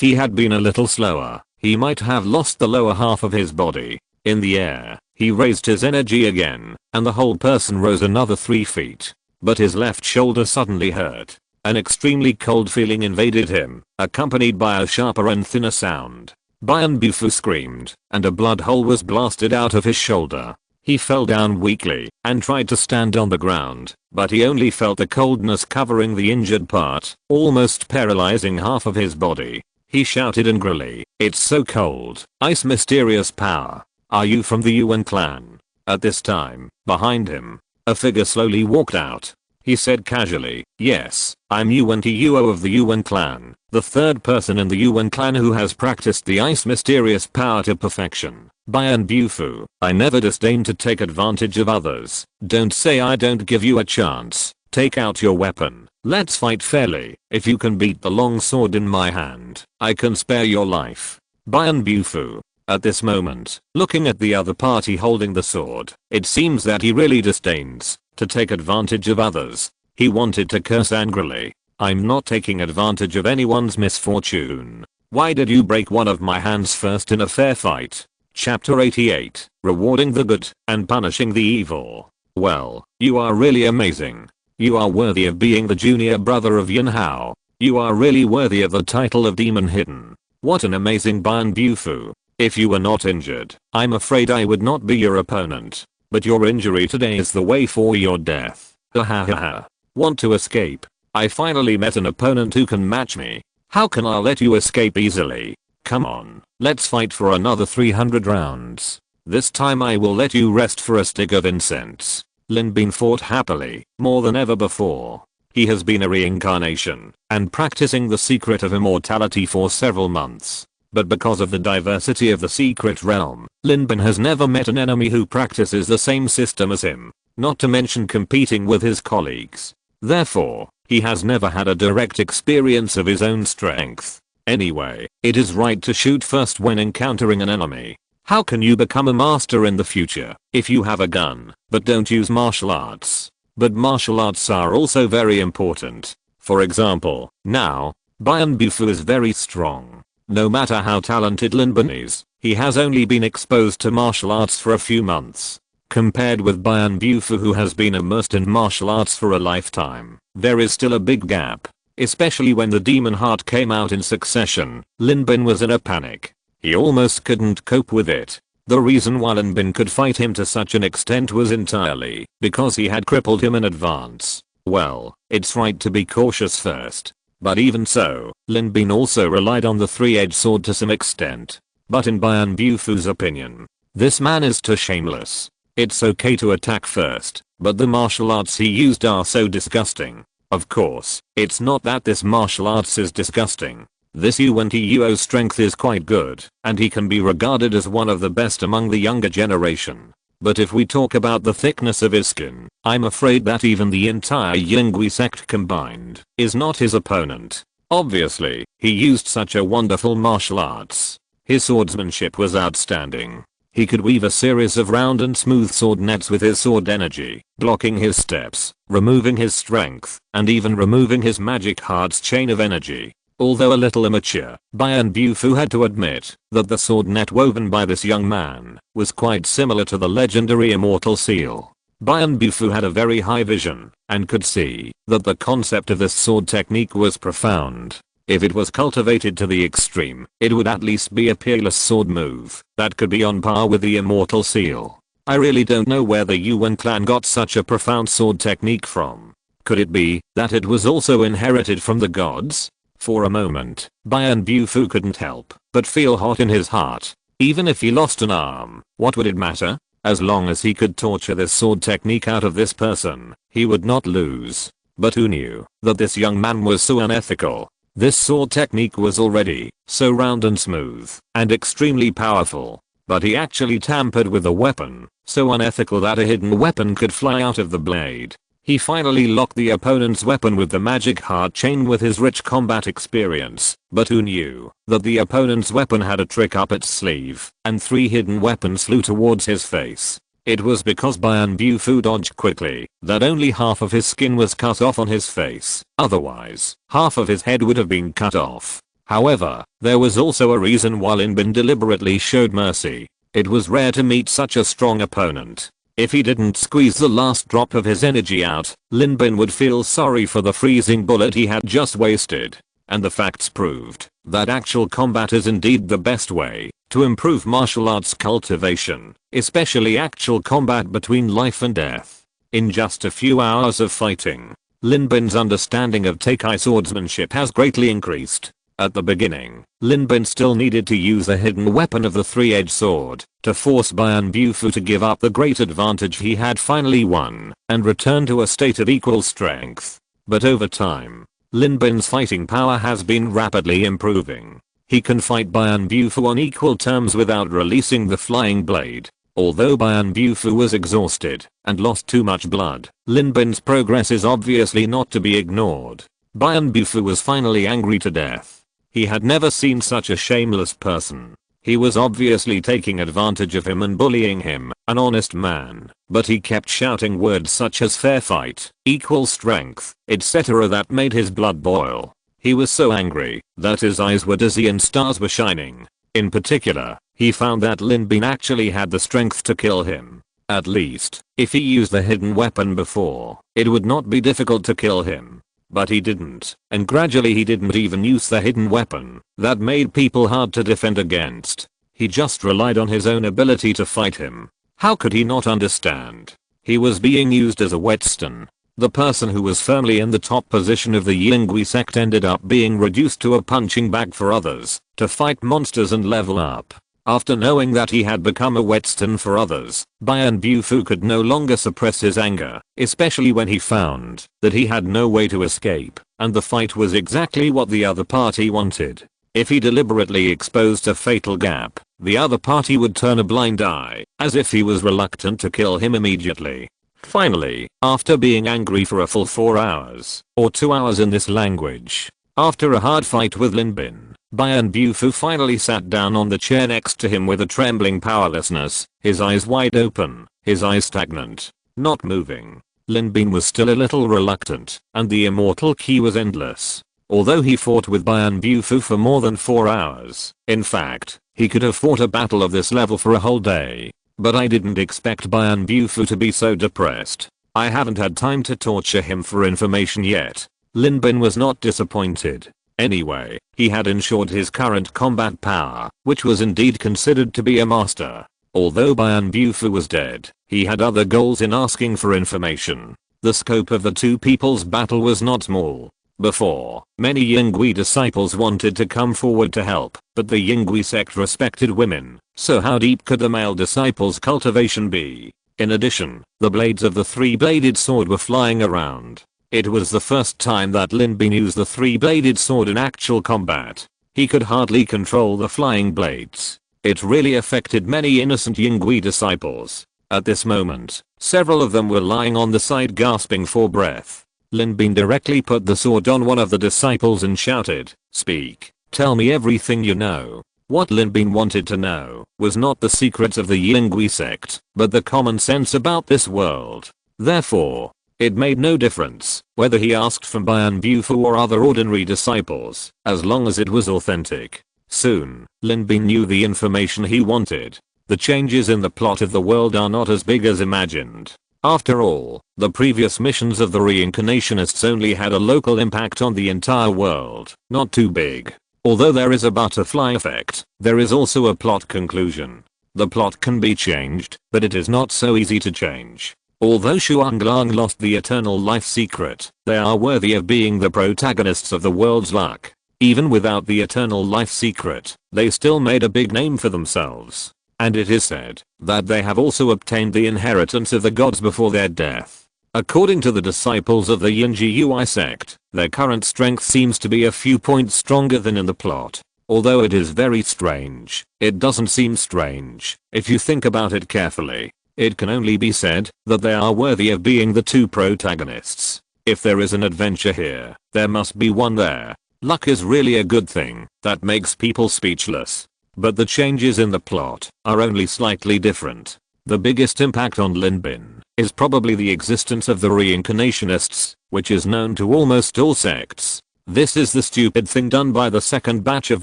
he had been a little slower, he might have lost the lower half of his body. In the air, he raised his energy again, and the whole person rose another 3 feet. But his left shoulder suddenly hurt. An extremely cold feeling invaded him, accompanied by a sharper and thinner sound. Bayan Bufu screamed, and a blood hole was blasted out of his shoulder. He fell down weakly and tried to stand on the ground, but he only felt the coldness covering the injured part, almost paralyzing half of his body. He shouted angrily, "It's so cold. Ice mysterious power. Are you from the Yuan clan?" At this time, behind him, a figure slowly walked out. He said casually, "Yes, I'm Yuan Tuo of the Yuan clan, the third person in the Yuan clan who has practiced the ice mysterious power to perfection. Bayan Bufu, I never disdain to take advantage of others. Don't say I don't give you a chance. Take out your weapon. Let's fight fairly. If you can beat the long sword in my hand, I can spare your life." Bayan Bufu. At this moment, looking at the other party holding the sword, it seems that he really disdains to take advantage of others. He wanted to curse angrily. "I'm not taking advantage of anyone's misfortune. Why did you break one of my hands first in a fair fight?" Chapter 88, Rewarding the Good and Punishing the Evil. Well, you are really amazing. You are worthy of being the junior brother of Yin Hao. You are really worthy of the title of Demon Hidden. What an amazing Bayan Bufu. If you were not injured, I'm afraid I would not be your opponent. But your injury today is the way for your death. Ha ha ha ha. Want to escape? I finally met an opponent who can match me. How can I let you escape easily? Come on, let's fight for another 300 rounds. This time I will let you rest for a stick of incense. Lin Bin fought happily, more than ever before. He has been a reincarnation, and practicing the secret of immortality for several months. But because of the diversity of the secret realm, Lin Bin has never met an enemy who practices the same system as him, not to mention competing with his colleagues. Therefore, he has never had a direct experience of his own strength. Anyway, it is right to shoot first when encountering an enemy. How can you become a master in the future if you have a gun, but don't use martial arts? But martial arts are also very important. For example, now, Bian Bufu is very strong. No matter how talented Lin Bin is, he has only been exposed to martial arts for a few months. Compared with Bian Bufu who has been immersed in martial arts for a lifetime, there is still a big gap. Especially when the demon heart came out in succession, Lin Bin was in a panic. He almost couldn't cope with it. The reason why Lin Bin could fight him to such an extent was entirely because he had crippled him in advance. Well, it's right to be cautious first. But even so, Lin Bin also relied on the three-edged sword to some extent. But in Bian Bufu's opinion, this man is too shameless. It's okay to attack first, but the martial arts he used are so disgusting. Of course, it's not that this martial arts is disgusting. This Yuan-Tuo strength is quite good, and he can be regarded as one of the best among the younger generation. But if we talk about the thickness of his skin, I'm afraid that even the entire Yingui sect combined is not his opponent. Obviously, he used such a wonderful martial arts. His swordsmanship was outstanding. He could weave a series of round and smooth sword nets with his sword energy, blocking his steps, removing his strength, and even removing his magic heart's chain of energy. Although a little immature, Bian Bufu had to admit that the sword net woven by this young man was quite similar to the legendary immortal seal. Bian Bufu had a very high vision and could see that the concept of this sword technique was profound. If it was cultivated to the extreme, it would at least be a peerless sword move that could be on par with the immortal seal. I really don't know where the Yuan clan got such a profound sword technique from. Could it be that it was also inherited from the gods? For a moment, Bian Bufu couldn't help but feel hot in his heart. Even if he lost an arm, what would it matter? As long as he could torture this sword technique out of this person, he would not lose. But who knew that this young man was so unethical? This sword technique was already so round and smooth and extremely powerful. But he actually tampered with the weapon, so unethical that a hidden weapon could fly out of the blade. He finally locked the opponent's weapon with the magic heart chain with his rich combat experience, but who knew that the opponent's weapon had a trick up its sleeve, and 3 hidden weapons flew towards his face. It was because Bian Bufu dodged quickly that only half of his skin was cut off on his face, otherwise, half of his head would have been cut off. However, there was also a reason why Lin Bin deliberately showed mercy. It was rare to meet such a strong opponent. If he didn't squeeze the last drop of his energy out, Lin Bin would feel sorry for the freezing bullet he had just wasted. And the facts proved that actual combat is indeed the best way to improve martial arts cultivation, especially actual combat between life and death. In just a few hours of fighting, Lin Bin's understanding of Teikai swordsmanship has greatly increased. At the beginning, Lin Bin still needed to use the hidden weapon of the 3-edged sword to force Bian Bufu to give up the great advantage he had finally won and return to a state of equal strength. But over time, Lin Bin's fighting power has been rapidly improving. He can fight Bian Bufu on equal terms without releasing the flying blade. Although Bian Bufu was exhausted and lost too much blood, Lin Bin's progress is obviously not to be ignored. Bian Bufu was finally angry to death. He had never seen such a shameless person. He was obviously taking advantage of him and bullying him, an honest man, but he kept shouting words such as fair fight, equal strength, etc. that made his blood boil. He was so angry that his eyes were dizzy and stars were shining. In particular, he found that Lin Bin actually had the strength to kill him. At least, if he used the hidden weapon before, it would not be difficult to kill him. But he didn't, and gradually he didn't even use the hidden weapon that made people hard to defend against. He just relied on his own ability to fight him. How could he not understand? He was being used as a whetstone. The person who was firmly in the top position of the Yingui sect ended up being reduced to a punching bag for others, to fight monsters and level up. After knowing that he had become a whetstone for others, Bian Bufu could no longer suppress his anger, especially when he found that he had no way to escape, and the fight was exactly what the other party wanted. If he deliberately exposed a fatal gap, the other party would turn a blind eye, as if he was reluctant to kill him immediately. Finally, after being angry for a full 4 hours, or 2 hours in this language, after a hard fight with Lin Bin, Bian Bufu finally sat down on the chair next to him with a trembling powerlessness, his eyes wide open, his eyes stagnant, not moving. Lin Bin was still a little reluctant, and the immortal key was endless. Although he fought with Bian Bufu for more than 4 hours, in fact, he could have fought a battle of this level for a whole day. But I didn't expect Bian Bufu to be so depressed. I haven't had time to torture him for information yet. Lin Bin was not disappointed. Anyway, he had ensured his current combat power, which was indeed considered to be a master. Although Bian Bufu was dead, he had other goals in asking for information. The scope of the two people's battle was not small. Before, many Yingui disciples wanted to come forward to help, but the Yingui sect respected women, so how deep could the male disciples' cultivation be? In addition, the blades of the three-bladed sword were flying around. It was the first time that Lin Bin used the three-bladed sword in actual combat. He could hardly control the flying blades. It really affected many innocent Yingui disciples. At this moment, several of them were lying on the side gasping for breath. Lin Bin directly put the sword on one of the disciples and shouted, "Speak, tell me everything you know." What Lin Bin wanted to know was not the secrets of the Yingui sect, but the common sense about this world. Therefore, it made no difference whether he asked from Bian Bufu or other ordinary disciples, as long as it was authentic. Soon, Lin Bin knew the information he wanted. The changes in the plot of the world are not as big as imagined. After all, the previous missions of the reincarnationists only had a local impact on the entire world, not too big. Although there is a butterfly effect, there is also a plot conclusion. The plot can be changed, but it is not so easy to change. Although Shuanglang lost the eternal life secret, they are worthy of being the protagonists of the world's luck. Even without the eternal life secret, they still made a big name for themselves. And it is said that they have also obtained the inheritance of the gods before their death. According to the disciples of the Yingui sect, their current strength seems to be a few points stronger than in the plot. Although it is very strange, it doesn't seem strange if you think about it carefully. It can only be said that they are worthy of being the two protagonists. If there is an adventure here, there must be one there. Luck is really a good thing that makes people speechless. But the changes in the plot are only slightly different. The biggest impact on Lin Bin is probably the existence of the reincarnationists, which is known to almost all sects. This is the stupid thing done by the second batch of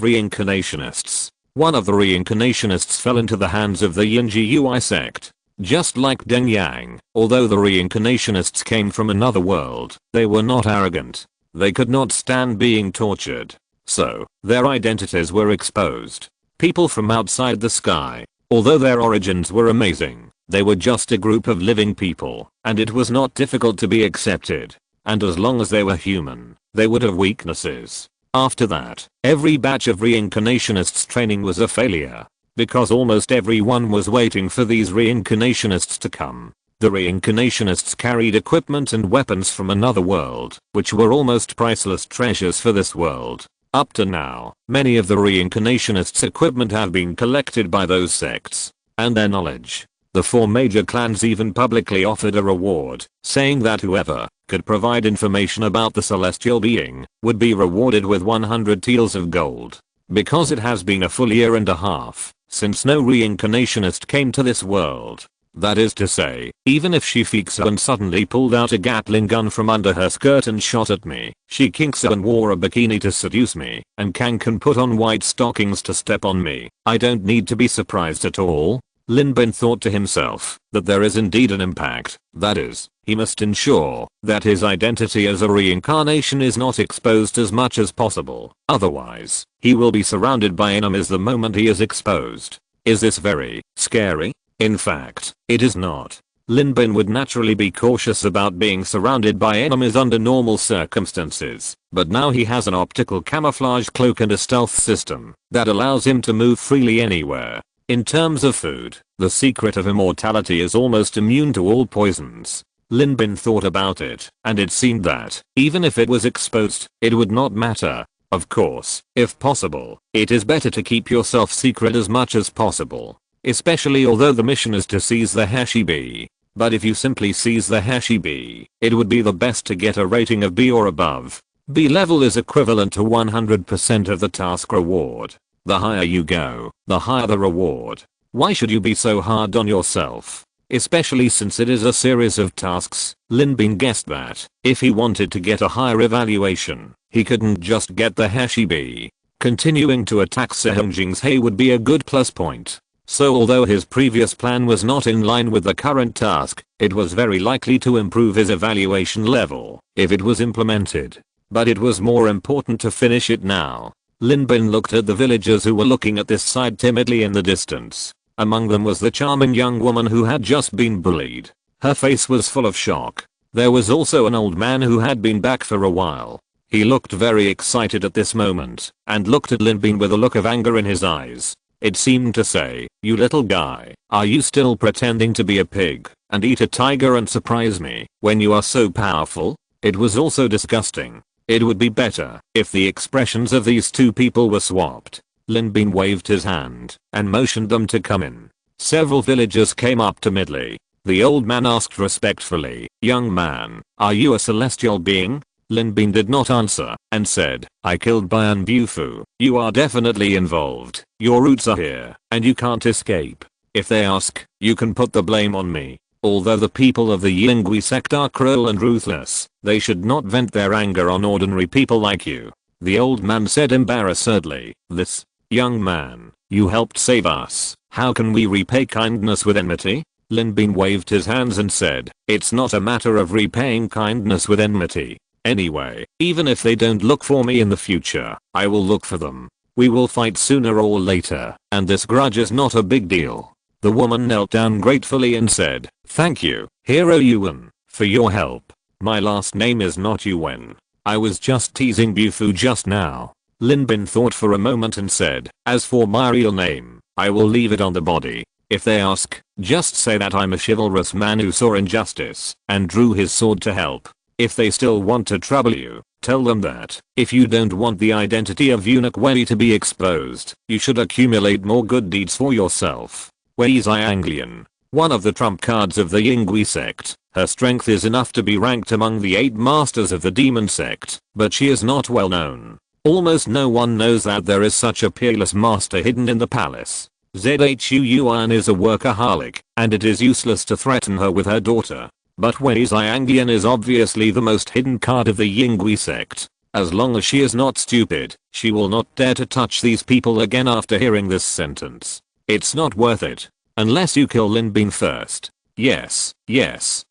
reincarnationists. One of the reincarnationists fell into the hands of the Yingui sect. Just like Deng Yang, although the reincarnationists came from another world, they were not arrogant. They could not stand being tortured. So, their identities were exposed. People from outside the sky. Although their origins were amazing, they were just a group of living people, and it was not difficult to be accepted. And as long as they were human, they would have weaknesses. After that, every batch of reincarnationists training was a failure. Because almost everyone was waiting for these reincarnationists to come. The reincarnationists carried equipment and weapons from another world, which were almost priceless treasures for this world. Up to now, many of the reincarnationists' equipment have been collected by those sects, and their knowledge. The four major clans even publicly offered a reward, saying that whoever could provide information about the celestial being would be rewarded with 100 taels of gold. Because it has been a full year and a half since no reincarnationist came to this world. That is to say, even if Shifixan suddenly pulled out a Gatling gun from under her skirt and shot at me, Shikixan wore a bikini to seduce me, and Kang can put on white stockings to step on me, I don't need to be surprised at all. Lin Bin thought to himself that there is indeed an impact, that is, he must ensure that his identity as a reincarnation is not exposed as much as possible, otherwise, he will be surrounded by enemies the moment he is exposed. Is this very scary? In fact, it is not. Lin Bin would naturally be cautious about being surrounded by enemies under normal circumstances, but now he has an optical camouflage cloak and a stealth system that allows him to move freely anywhere. In terms of food, the secret of immortality is almost immune to all poisons. Lin Bin thought about it, and it seemed that, even if it was exposed, it would not matter. Of course, if possible, it is better to keep yourself secret as much as possible. Especially although the mission is to seize the Hashibi. But if you simply seize the Hashibi, it would be the best to get a rating of B or above. B level is equivalent to 100% of the task reward. The higher you go, the higher the reward. Why should you be so hard on yourself? Especially since it is a series of tasks. Lin Bin guessed that, if he wanted to get a higher evaluation, he couldn't just get the Hashibi. Continuing to attack Sehongjing's Hay would be a good plus point. So although his previous plan was not in line with the current task, it was very likely to improve his evaluation level if it was implemented. But it was more important to finish it now. Lin Bin looked at the villagers who were looking at this side timidly in the distance. Among them was the charming young woman who had just been bullied. Her face was full of shock. There was also an old man who had been back for a while. He looked very excited at this moment and looked at Lin Bin with a look of anger in his eyes. It seemed to say, "You little guy, are you still pretending to be a pig and eat a tiger and surprise me when you are so powerful?" It was also disgusting. It would be better if the expressions of these two people were swapped. Lin Bin waved his hand and motioned them to come in. Several villagers came up timidly. The old man asked respectfully, "Young man, are you a celestial being?" Lin Bin did not answer and said, "I killed Bayan Bufu. You are definitely involved. Your roots are here and you can't escape. If they ask, you can put the blame on me." Although the people of the Yingui sect are cruel and ruthless, they should not vent their anger on ordinary people like you. The old man said embarrassedly, "This, young man, you helped save us. How can we repay kindness with enmity?" Lin Bin waved his hands and said, "It's not a matter of repaying kindness with enmity. Anyway, even if they don't look for me in the future, I will look for them. We will fight sooner or later, and this grudge is not a big deal." The woman knelt down gratefully and said, "Thank you, Hero Yuan, for your help. My last name is not Yuan. I was just teasing Bufu just now." Lin Bin thought for a moment and said, "As for my real name, I will leave it on the body. If they ask, just say that I'm a chivalrous man who saw injustice and drew his sword to help. If they still want to trouble you, tell them that, if you don't want the identity of eunuch Wei to be exposed, you should accumulate more good deeds for yourself. Wei Xianglian, one of the trump cards of the Yingui sect. Her strength is enough to be ranked among the 8 masters of the demon sect, but she is not well known. Almost no one knows that there is such a peerless master hidden in the palace. Zhu Yuan is a workaholic, and it is useless to threaten her with her daughter. But Wei Xianglian is obviously the most hidden card of the Yingui sect. As long as she is not stupid, she will not dare to touch these people again after hearing this sentence. It's not worth it. Unless you kill Lin Bin first. Yes,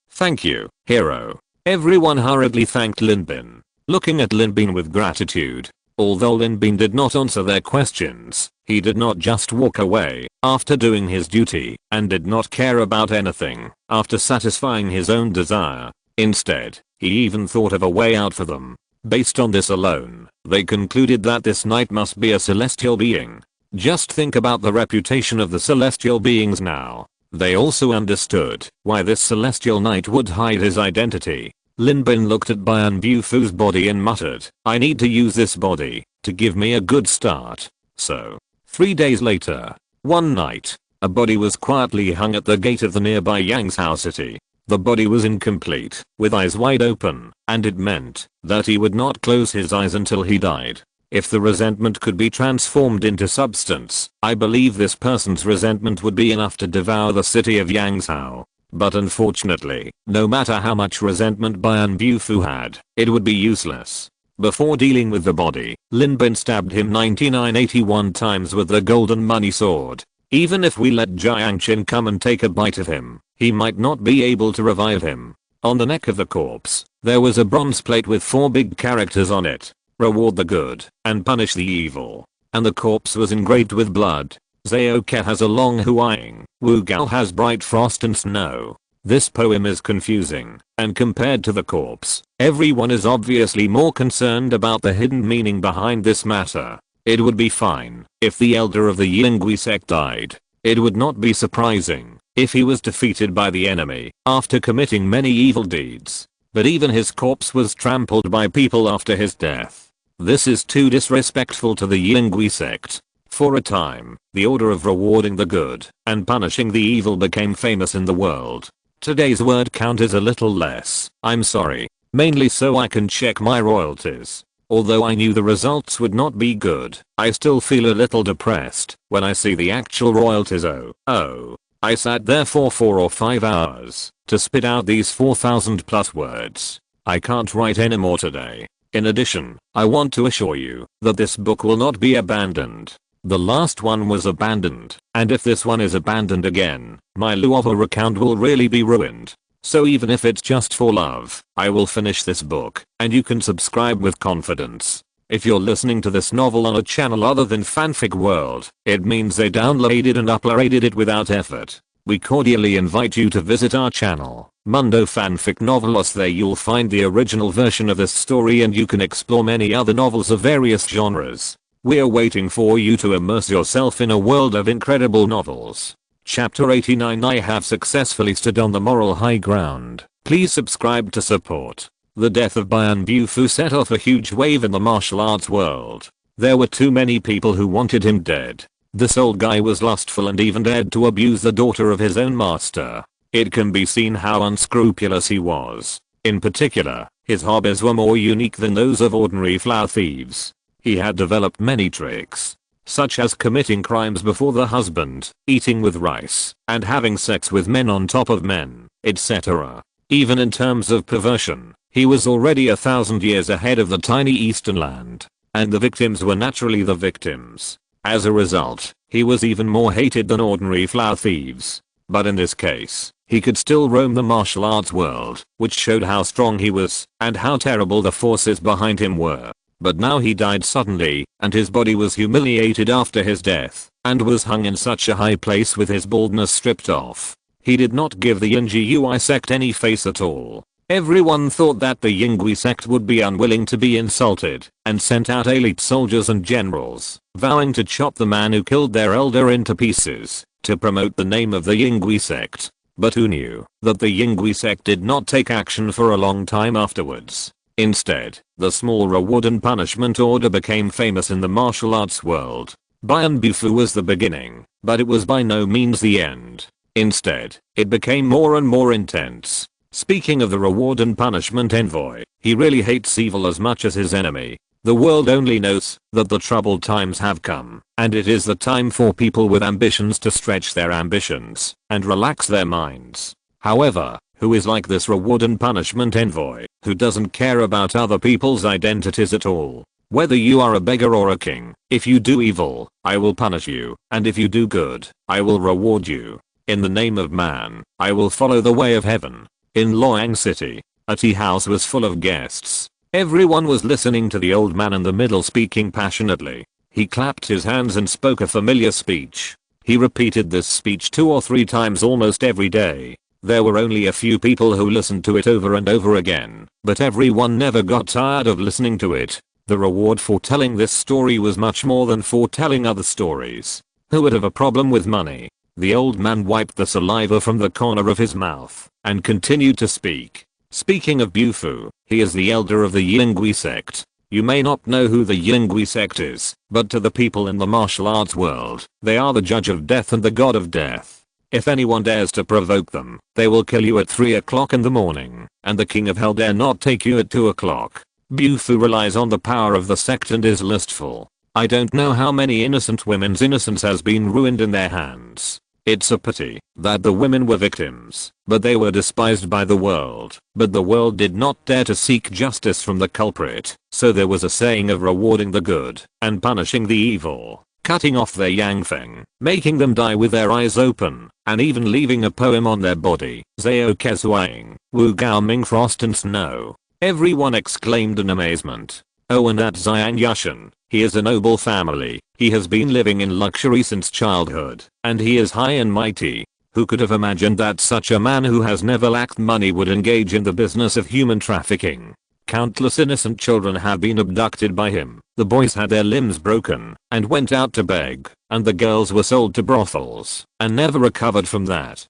thank you, hero." Everyone hurriedly thanked Lin Bin, looking at Lin Bin with gratitude. Although Lin Bin did not answer their questions, he did not just walk away after doing his duty and did not care about anything after satisfying his own desire. Instead, he even thought of a way out for them. Based on this alone, they concluded that this knight must be a celestial being. Just think about the reputation of the celestial beings now. They also understood why this celestial knight would hide his identity. Lin Bin looked at Bayan Bufu's body and muttered, "I need to use this body to give me a good start." So, 3 days later, one night, a body was quietly hung at the gate of the nearby Yangzhou city. The body was incomplete, with eyes wide open, and it meant that he would not close his eyes until he died. If the resentment could be transformed into substance, I believe this person's resentment would be enough to devour the city of Yangzhou. But unfortunately, no matter how much resentment Bayan Bufu had, it would be useless. Before dealing with the body, Lin Bin stabbed him 9981 times with the golden money sword. Even if we let Jiangqin come and take a bite of him, he might not be able to revive him. On the neck of the corpse, there was a bronze plate with 4 big characters on it. "Reward the good and punish the evil." And the corpse was engraved with blood. Zhaoke has a long Huaying, Wu Gao has bright frost and snow. This poem is confusing, and compared to the corpse, everyone is obviously more concerned about the hidden meaning behind this matter. It would be fine if the elder of the Yingui sect died. It would not be surprising if he was defeated by the enemy after committing many evil deeds. But even his corpse was trampled by people after his death. This is too disrespectful to the Yingui sect. For a time, the order of rewarding the good and punishing the evil became famous in the world. Today's word count is a little less, I'm sorry, mainly so I can check my royalties. Although I knew the results would not be good, I still feel a little depressed when I see the actual royalties. I sat there for 4 or 5 hours to spit out these 4,000 plus words. I can't write anymore today. In addition, I want to assure you that this book will not be abandoned. The last one was abandoned, and if this one is abandoned again, my Luover account will really be ruined. So even if it's just for love, I will finish this book, and you can subscribe with confidence. If you're listening to this novel on a channel other than Fanfic World, it means they downloaded and uploaded it without effort. We cordially invite you to visit our channel, Mundo Fanfic Novelos. There you'll find the original version of this story and you can explore many other novels of various genres. We're waiting for you to immerse yourself in a world of incredible novels. Chapter 89. I have successfully stood on the moral high ground. Please subscribe to support. The death of Bayan Bufu set off a huge wave in the martial arts world. There were too many people who wanted him dead. This old guy was lustful and even dared to abuse the daughter of his own master. It can be seen how unscrupulous he was. In particular, his hobbies were more unique than those of ordinary flower thieves. He had developed many tricks, such as committing crimes before the husband, eating with rice, and having sex with men on top of men, etc. Even in terms of perversion, he was already 1,000 years ahead of the tiny eastern land. And the victims were naturally the victims. As a result, he was even more hated than ordinary flower thieves. But in this case, he could still roam the martial arts world, which showed how strong he was, and how terrible the forces behind him were. But now he died suddenly, and his body was humiliated after his death, and was hung in such a high place with his baldness stripped off. He did not give the Yingui sect any face at all. Everyone thought that the Yingui sect would be unwilling to be insulted, and sent out elite soldiers and generals, vowing to chop the man who killed their elder into pieces, to promote the name of the Yingui sect. But who knew that the Yingui sect did not take action for a long time afterwards? Instead, the small reward and punishment order became famous in the martial arts world. Bayan Bufu was the beginning, but it was by no means the end. Instead, it became more and more intense. Speaking of the reward and punishment envoy, he really hates evil as much as his enemy. The world only knows that the troubled times have come, and it is the time for people with ambitions to stretch their ambitions and relax their minds. However, who is like this reward and punishment envoy, who doesn't care about other people's identities at all? Whether you are a beggar or a king, if you do evil, I will punish you, and if you do good, I will reward you. In the name of man, I will follow the way of heaven. In Loyang City, a tea house was full of guests. Everyone was listening to the old man in the middle speaking passionately. He clapped his hands and spoke a familiar speech. He repeated this speech 2 or 3 times almost every day. There were only a few people who listened to it over and over again, but everyone never got tired of listening to it. The reward for telling this story was much more than for telling other stories. Who would have a problem with money? The old man wiped the saliva from the corner of his mouth and continued to speak. Speaking of Bufu, he is the elder of the Yingui sect. You may not know who the Yingui sect is, but to the people in the martial arts world, they are the judge of death and the god of death. If anyone dares to provoke them, they will kill you at 3 o'clock in the morning, and the king of hell dare not take you at 2 o'clock. Bufu relies on the power of the sect and is lustful. I don't know how many innocent women's innocence has been ruined in their hands. It's a pity that the women were victims, but they were despised by the world. But the world did not dare to seek justice from the culprit, so there was a saying of rewarding the good and punishing the evil, cutting off their yangfeng, making them die with their eyes open, and even leaving a poem on their body. Zhao Kezuang, Wu Gao Ming Frost and Snow. Everyone exclaimed in amazement. Oh, and that Xian Yushan, He is a noble family, he has been living in luxury since childhood, and he is high and mighty. Who could have imagined that such a man who has never lacked money would engage in the business of human trafficking? Countless innocent children have been abducted by him, the boys had their limbs broken and went out to beg, and the girls were sold to brothels and never recovered from that.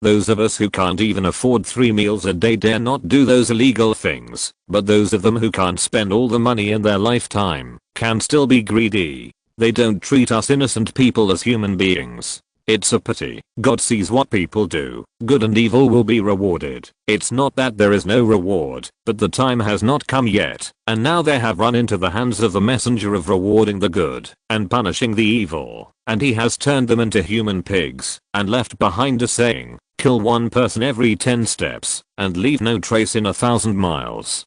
Those of us who can't even afford 3 meals a day dare not do those illegal things, but those of them who can't spend all the money in their lifetime can still be greedy. They don't treat us innocent people as human beings. It's a pity. God sees what people do. Good and evil will be rewarded. It's not that there is no reward, but the time has not come yet, and now they have run into the hands of the messenger of rewarding the good and punishing the evil, and he has turned them into human pigs and left behind a saying, kill one person every 10 steps and leave no trace in 1,000 miles.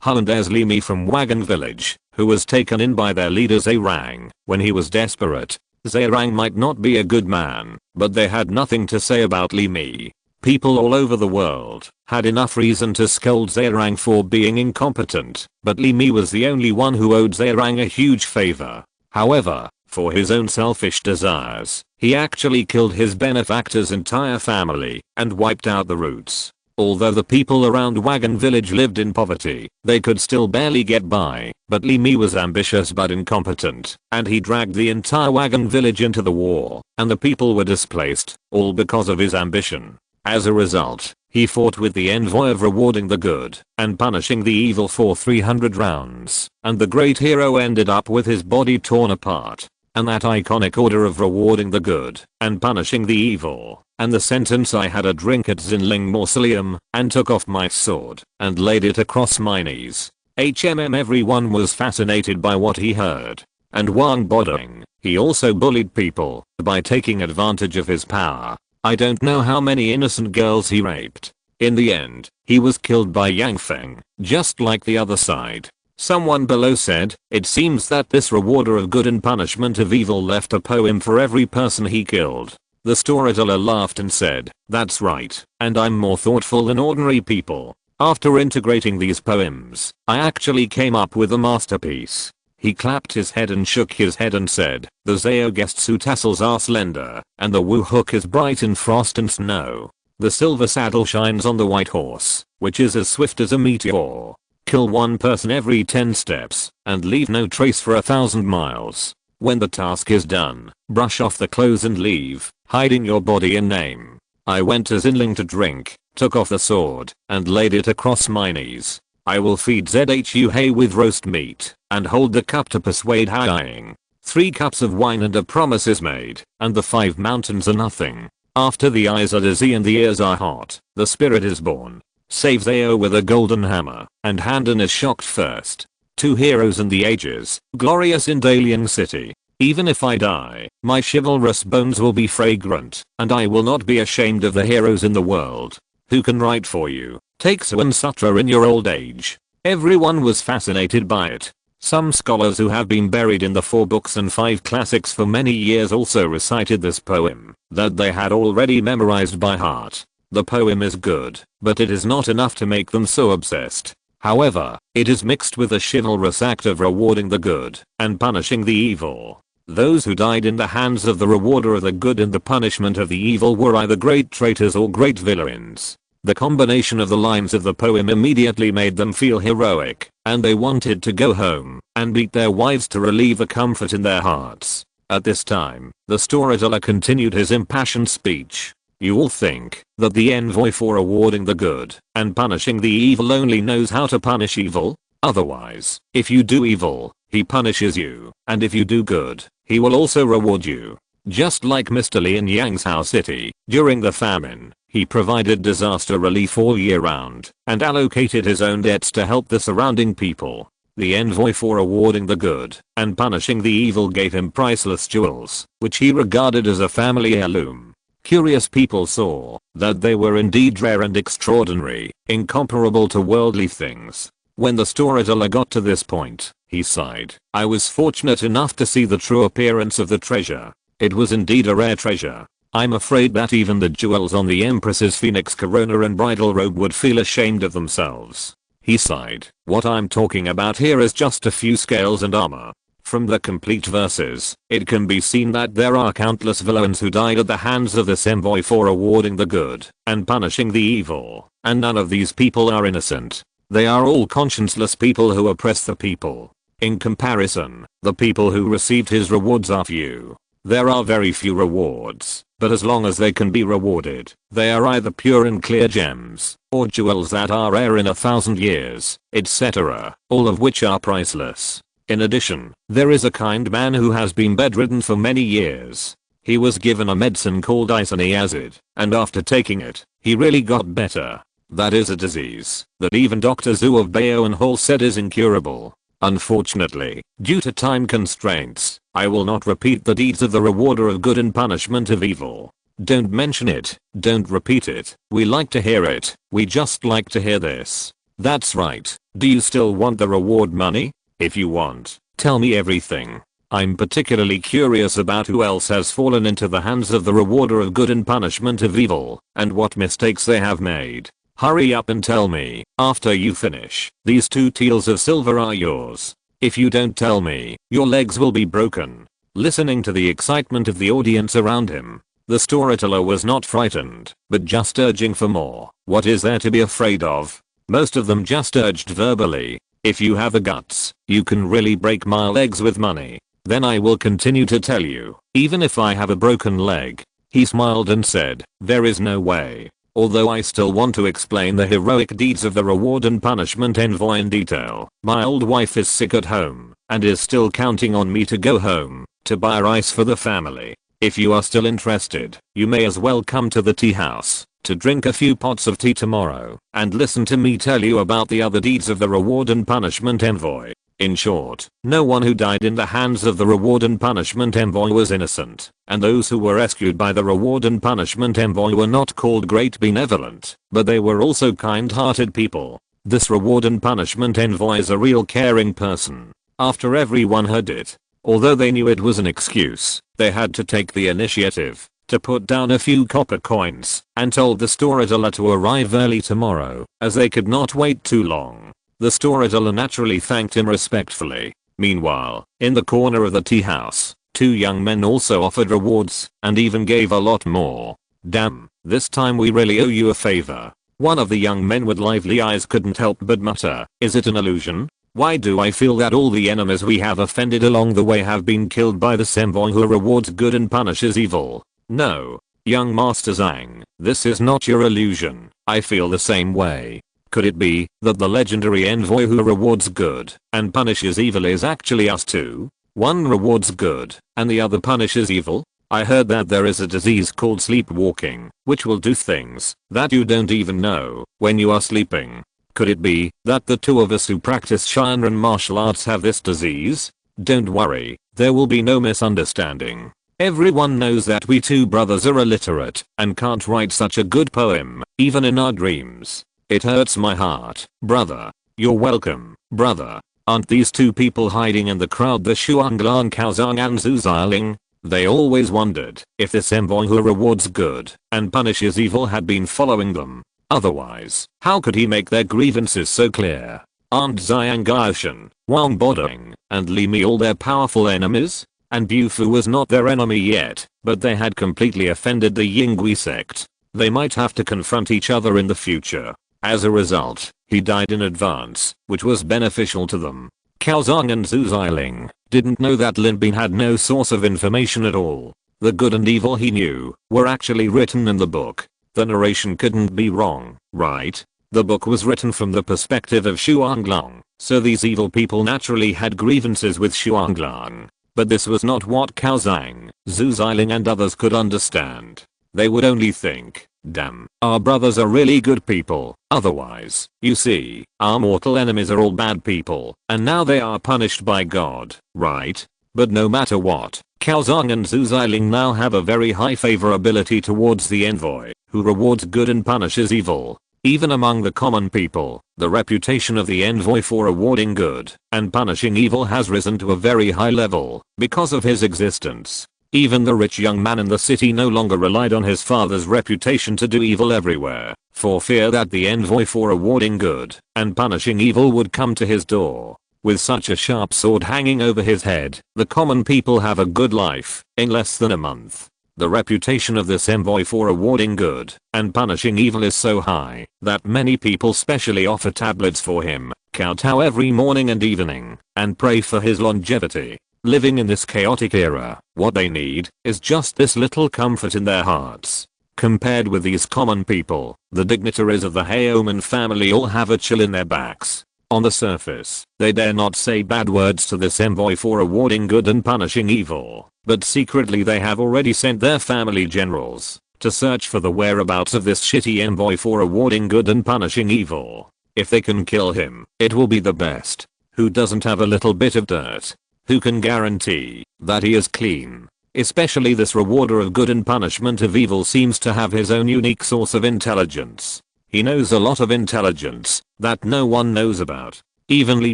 And there's Limi from Wagon Village, who was taken in by their leader Zairang when he was desperate. Zairang might not be a good man, but they had nothing to say about Limi. People all over the world had enough reason to scold Zairang for being incompetent, but Limi was the only one who owed Zairang a huge favor. However, for his own selfish desires, he actually killed his benefactor's entire family and wiped out the roots. Although the people around Wagon Village lived in poverty, they could still barely get by, but Limi was ambitious but incompetent, and he dragged the entire Wagon Village into the war, and the people were displaced, all because of his ambition. As a result, he fought with the envoy of rewarding the good and punishing the evil for 300 rounds, and the great hero ended up with his body torn apart. And that iconic order of rewarding the good and punishing the evil, and the sentence I had a drink at Zinling Mausoleum and took off my sword and laid it across my knees. Everyone was fascinated by what he heard. And Wang Bodong, he also bullied people by taking advantage of his power. I don't know how many innocent girls he raped. In the end, he was killed by Yang Feng, just like the other side. Someone below said, it seems that this rewarder of good and punishment of evil left a poem for every person he killed. The storyteller laughed and said, that's right, and I'm more thoughtful than ordinary people. After integrating these poems, I actually came up with a masterpiece. He clapped his head and shook his head and said, the Zao Gestsu tassels are slender, and the Wu hook is bright in frost and snow. The silver saddle shines on the white horse, which is as swift as a meteor. Kill one person every 10 steps, and leave no trace for 1,000 miles. When the task is done, brush off the clothes and leave, hiding your body and name. I went to Zinling to drink, took off the sword, and laid it across my knees. I will feed Zhu Hei with roast meat, and hold the cup to persuade Haiying. 3 cups of wine and a promise is made, and the 5 mountains are nothing. After the eyes are dizzy and the ears are hot, the spirit is born. Save Zao with a golden hammer, and Handan is shocked first. 2 heroes in the ages, glorious in Dalian City. Even if I die, my chivalrous bones will be fragrant, and I will not be ashamed of the heroes in the world. Who can write for you? Take Suan Sutra in your old age. Everyone was fascinated by it. Some scholars who have been buried in the 4 books and 5 classics for many years also recited this poem that they had already memorized by heart. The poem is good, but it is not enough to make them so obsessed. However, it is mixed with a chivalrous act of rewarding the good and punishing the evil. Those who died in the hands of the rewarder of the good and the punishment of the evil were either great traitors or great villains. The combination of the lines of the poem immediately made them feel heroic, and they wanted to go home and beat their wives to relieve the comfort in their hearts. At this time, the storyteller continued his impassioned speech. You all think that the envoy for rewarding the good and punishing the evil only knows how to punish evil? Otherwise, if you do evil, he punishes you, and if you do good, he will also reward you. Just like Mr. Li in Yangzhou City, during the famine, he provided disaster relief all year round and allocated his own debts to help the surrounding people. The envoy for rewarding the good and punishing the evil gave him priceless jewels, which he regarded as a family heirloom. Curious people saw that they were indeed rare and extraordinary, incomparable to worldly things. When the storyteller got to this point, he sighed. I was fortunate enough to see the true appearance of the treasure. It was indeed a rare treasure. I'm afraid that even the jewels on the Empress's phoenix corona and bridal robe would feel ashamed of themselves. He sighed. What I'm talking about here is just a few scales and armor. From the complete verses, it can be seen that there are countless villains who died at the hands of this envoy for rewarding the good and punishing the evil, and none of these people are innocent. They are all conscienceless people who oppress the people. In comparison, the people who received his rewards are few. There are very few rewards, but as long as they can be rewarded, they are either pure and clear gems, or jewels that are rare in 1,000 years, etc., all of which are priceless. In addition, there is a kind man who has been bedridden for many years. He was given a medicine called isoniazid, and after taking it, he really got better. That is a disease that even Dr. Zhu of Bayo and Hall said is incurable. Unfortunately, due to time constraints, I will not repeat the deeds of the rewarder of good and punishment of evil. Don't mention it, don't repeat it, we like to hear it, we just like to hear this. That's right, do you still want the reward money? If you want, tell me everything. I'm particularly curious about who else has fallen into the hands of the rewarder of good and punishment of evil, and what mistakes they have made. Hurry up and tell me. After you finish, these 2 teals of silver are yours. If you don't tell me, your legs will be broken. Listening to the excitement of the audience around him, the storyteller was not frightened, but just urging for more. What is there to be afraid of? Most of them just urged verbally. If you have the guts, you can really break my legs with money. Then I will continue to tell you, even if I have a broken leg. He smiled and said, there is no way. Although I still want to explain the heroic deeds of the reward and punishment envoy in detail, my old wife is sick at home, and is still counting on me to go home, to buy rice for the family. If you are still interested, you may as well come to the tea house, to drink a few pots of tea tomorrow, and listen to me tell you about the other deeds of the reward and punishment envoy. In short, no one who died in the hands of the reward and punishment envoy was innocent, and those who were rescued by the reward and punishment envoy were not called great benevolent, but they were also kind-hearted people. This reward and punishment envoy is a real caring person. After everyone heard it, although they knew it was an excuse, they had to take the initiative to put down a few copper coins, and told the storyteller to arrive early tomorrow, as they could not wait too long. The storyteller naturally thanked him respectfully. Meanwhile, in the corner of the tea house, 2 young men also offered rewards, and even gave a lot more. Damn, this time we really owe you a favor. One of the young men with lively eyes couldn't help but mutter, is it an illusion? Why do I feel that all the enemies we have offended along the way have been killed by the envoy who rewards good and punishes evil? No, young Master Zhang, this is not your illusion. I feel the same way. Could it be that the legendary envoy who rewards good and punishes evil is actually us too? One rewards good and the other punishes evil? I heard that there is a disease called sleepwalking, which will do things that you don't even know when you are sleeping. Could it be that the 2 of us who practice Shinran martial arts have this disease? Don't worry, there will be no misunderstanding. Everyone knows that we 2 brothers are illiterate and can't write such a good poem, even in our dreams. It hurts my heart, brother. You're welcome, brother. Aren't these 2 people hiding in the crowd the Shuanglang Kaozang and Zhu Xiling? They always wondered if this envoy who rewards good and punishes evil had been following them. Otherwise, how could he make their grievances so clear? Aren't Zhang Gaoshan, Wang Bodong, and Li Mi all their powerful enemies? And Bufu was not their enemy yet, but they had completely offended the Yingui sect. They might have to confront each other in the future. As a result, he died in advance, which was beneficial to them. Kaozong and Zhu Xiling didn't know that Lin Bin had no source of information at all. The good and evil he knew were actually written in the book. The narration couldn't be wrong, right? The book was written from the perspective of Shuanglang, so these evil people naturally had grievances with Shuanglang. But this was not what Kaozang, Zhu Xiling and others could understand. They would only think, damn, our brothers are really good people. Otherwise, you see, our mortal enemies are all bad people, and now they are punished by God, right? But no matter what, Kaozong and Zhu Xiling now have a very high favorability towards the envoy, who rewards good and punishes evil. Even among the common people, the reputation of the envoy for rewarding good and punishing evil has risen to a very high level because of his existence. Even the rich young man in the city no longer relied on his father's reputation to do evil everywhere, for fear that the envoy for rewarding good and punishing evil would come to his door. With such a sharp sword hanging over his head, the common people have a good life in less than a month. The reputation of this envoy for rewarding good and punishing evil is so high that many people specially offer tablets for him, kowtow every morning and evening, and pray for his longevity. Living in this chaotic era, what they need is just this little comfort in their hearts. Compared with these common people, the dignitaries of the Haoman family all have a chill in their backs. On the surface, they dare not say bad words to this envoy for rewarding good and punishing evil, but secretly they have already sent their family generals to search for the whereabouts of this shitty envoy for rewarding good and punishing evil. If they can kill him, it will be the best. Who doesn't have a little bit of dirt? Who can guarantee that he is clean? Especially this rewarder of good and punishment of evil seems to have his own unique source of intelligence. He knows a lot of intelligence that no one knows about. Even Li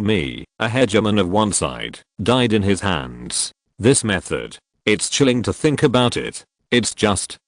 Mi, a hegemon of one side, died in his hands. This method. It's chilling to think about it. It's just.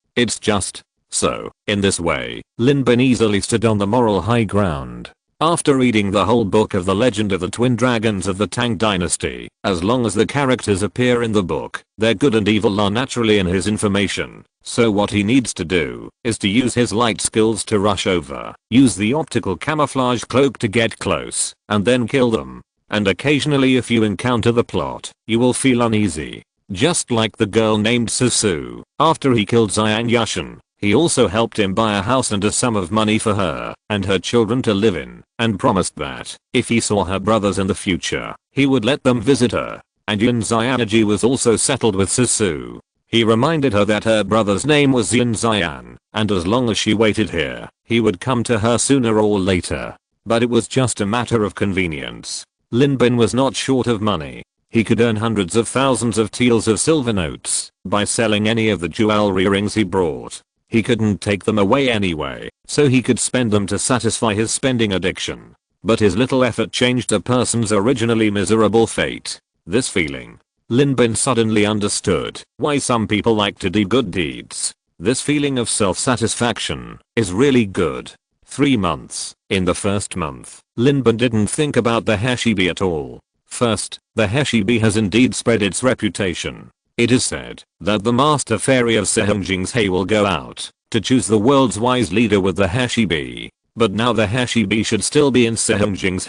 So, in this way, Lin Bin easily stood on the moral high ground. After reading the whole book of the legend of the twin dragons of the Tang dynasty, as long as the characters appear in the book, their good and evil are naturally in his information. So what he needs to do is to use his light skills to rush over, use the optical camouflage cloak to get close, and then kill them. And occasionally if you encounter the plot, you will feel uneasy. Just like the girl named Susu, after he killed Xiang Yushan, he also helped him buy a house and a sum of money for her and her children to live in, and promised that, if he saw her brothers in the future, he would let them visit her. And Yin Xianergy was also settled with Susu. He reminded her that her brother's name was Yin Xian, and as long as she waited here, he would come to her sooner or later. But it was just a matter of convenience. Lin Bin was not short of money. He could earn hundreds of thousands of taels of silver notes by selling any of the jewelry rings he brought. He couldn't take them away anyway, so he could spend them to satisfy his spending addiction. But his little effort changed a person's originally miserable fate. This feeling. Lin Bin suddenly understood why some people like to do good deeds. This feeling of self-satisfaction is really good. 3 months. In the first month, Lin Bin didn't think about the Heshibi at all. First, the Heshibi has indeed spread its reputation. It is said that the master fairy of Sehungjing's will go out to choose the world's wise leader with the Heshibi. But now the Heshibi should still be in Sehungjing's.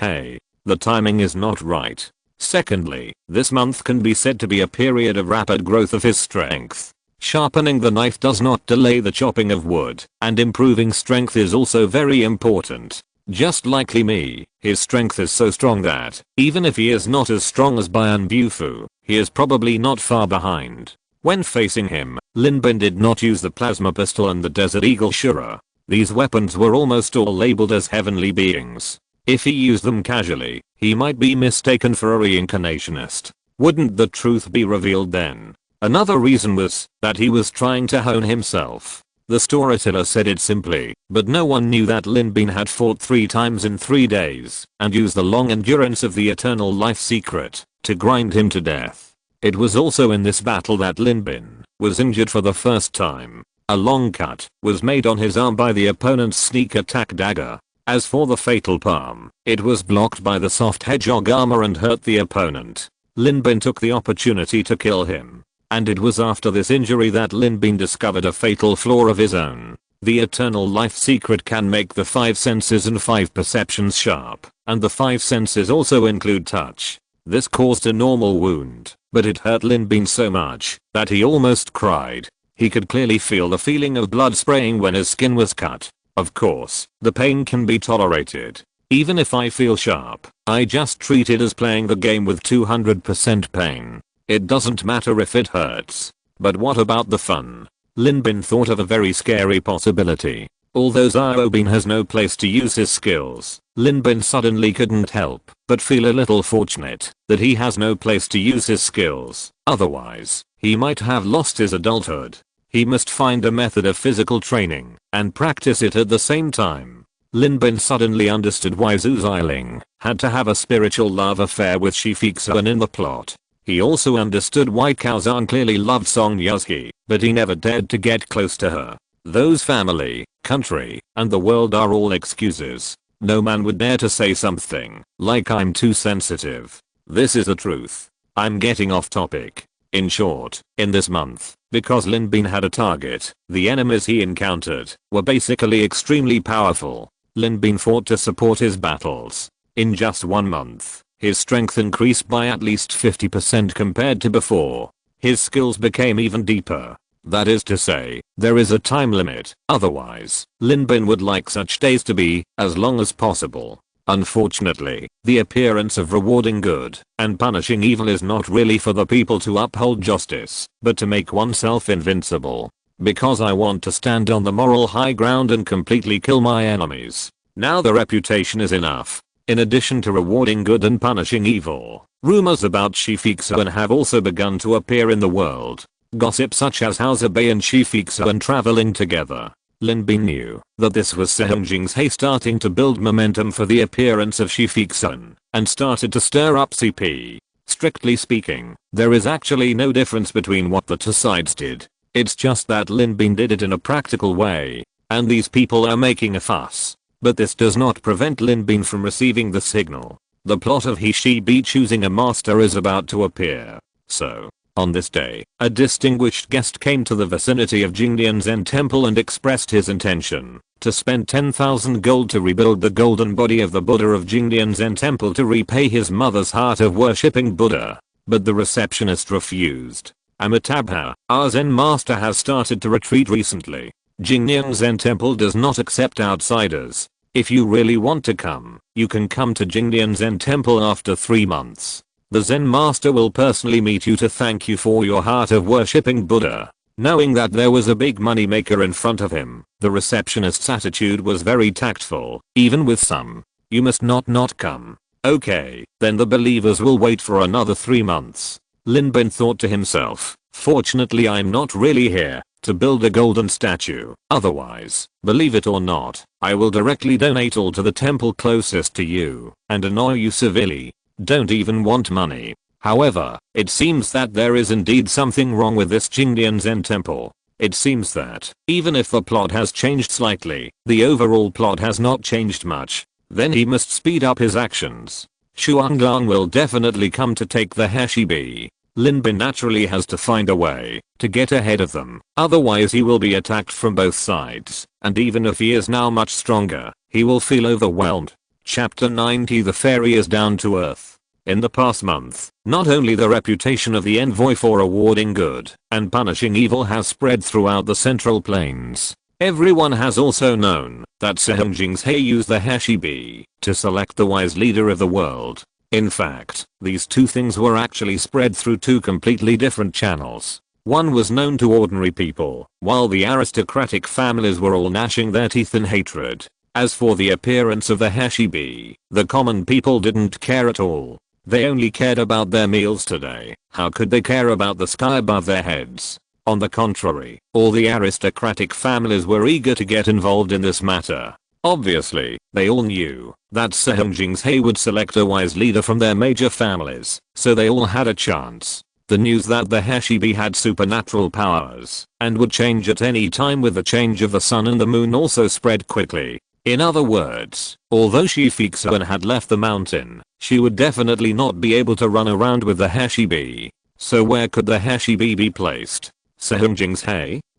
The timing is not right. Secondly, this month can be said to be a period of rapid growth of his strength. Sharpening the knife does not delay the chopping of wood, and improving strength is also very important. Just like Li Mi, his strength is so strong that, even if he is not as strong as Bian Bufu, he is probably not far behind. When facing him, Lin Bin did not use the plasma pistol and the Desert Eagle Shura. These weapons were almost all labeled as heavenly beings. If he used them casually, he might be mistaken for a reincarnationist. Wouldn't the truth be revealed then? Another reason was that he was trying to hone himself. The storyteller said it simply, but no one knew that Lin Bin had fought 3 times in 3 days and used the long endurance of the eternal life secret to grind him to death. It was also in this battle that Lin Bin was injured for the first time. A long cut was made on his arm by the opponent's sneak attack dagger. As for the fatal palm, it was blocked by the soft hedgehog armor and hurt the opponent. Lin Bin took the opportunity to kill him. And it was after this injury that Lin Bin discovered a fatal flaw of his own. The eternal life secret can make the 5 senses and 5 perceptions sharp, and the 5 senses also include touch. This caused a normal wound, but it hurt Lin Bin so much that he almost cried. He could clearly feel the feeling of blood spraying when his skin was cut. Of course, the pain can be tolerated. Even if I feel sharp, I just treat it as playing the game with 200% pain. It doesn't matter if it hurts. But what about the fun? Lin Bin thought of a very scary possibility. Although Xiao Bin has no place to use his skills, Lin Bin suddenly couldn't help but feel a little fortunate that he has no place to use his skills. Otherwise, he might have lost his adulthood. He must find a method of physical training and practice it at the same time. Lin Bin suddenly understood why Zhu Xiling had to have a spiritual love affair with Shi Fixuan in the plot. He also understood why Kazan clearly loved Song Yasuke, but he never dared to get close to her. Those family, country, and the world are all excuses. No man would dare to say something like I'm too sensitive. This is the truth. I'm getting off topic. In short, in this month, because Lin Bin had a target, the enemies he encountered were basically extremely powerful. Lin Bin fought to support his battles. In just 1 month, his strength increased by at least 50% compared to before. His skills became even deeper. That is to say, there is a time limit, otherwise, Lin Bin would like such days to be as long as possible. Unfortunately, the appearance of rewarding good and punishing evil is not really for the people to uphold justice, but to make oneself invincible. Because I want to stand on the moral high ground and completely kill my enemies. Now the reputation is enough. In addition to rewarding good and punishing evil, rumors about Shifixuan have also begun to appear in the world. Gossip such as how Abin and Shifixuan traveling together. Lin Bin knew that this was Sehungjing's starting to build momentum for the appearance of Shifixuan, and started to stir up CP. Strictly speaking, there is actually no difference between what the two sides did. It's just that Lin Bin did it in a practical way, and these people are making a fuss. But this does not prevent Lin Bin from receiving the signal. The plot of he she be choosing a master is about to appear. So, on this day, a distinguished guest came to the vicinity of Jingdian Zen Temple and expressed his intention to spend 10,000 gold to rebuild the golden body of the Buddha of Jingdian Zen Temple to repay his mother's heart of worshipping Buddha. But the receptionist refused. Amitabha, our Zen master has started to retreat recently. Jingdian Zen Temple does not accept outsiders. If you really want to come, you can come to Jingdian Zen Temple after 3 months. The Zen master will personally meet you to thank you for your heart of worshipping Buddha. Knowing that there was a big money maker in front of him, the receptionist's attitude was very tactful, even with some. You must not come. Okay, then the believers will wait for another 3 months. Lin Bin thought to himself, fortunately I'm not really here to build a golden statue. Otherwise, believe it or not, I will directly donate all to the temple closest to you and annoy you severely. Don't even want money. However, it seems that there is indeed something wrong with this Jingdian Zen temple. It seems that, even if the plot has changed slightly, the overall plot has not changed much. Then he must speed up his actions. Shuanglang will definitely come to take the Hashibi. Lin Bin naturally has to find a way to get ahead of them. Otherwise he will be attacked from both sides. And even if he is now much stronger, he will feel overwhelmed. Chapter 90 The Fairy is down to earth. In the past month, not only the reputation of the envoy for rewarding good and punishing evil has spread throughout the Central Plains. Everyone has also known that Sehungjing's used the Hashibi to select the wise leader of the world. In fact, these two things were actually spread through 2 completely different channels. One was known to ordinary people, while the aristocratic families were all gnashing their teeth in hatred. As for the appearance of the Hashibi, the common people didn't care at all. They only cared about their meals today. How could they care about the sky above their heads? On the contrary, all the aristocratic families were eager to get involved in this matter. Obviously, they all knew that Sehungjing's would select a wise leader from their major families, so they all had a chance. The news that the Hashibi had supernatural powers and would change at any time with the change of the sun and the moon also spread quickly. In other words, although Shifixuan had left the mountain, she would definitely not be able to run around with the Hashibi. So where could the Hashibi be placed? Sehungjing's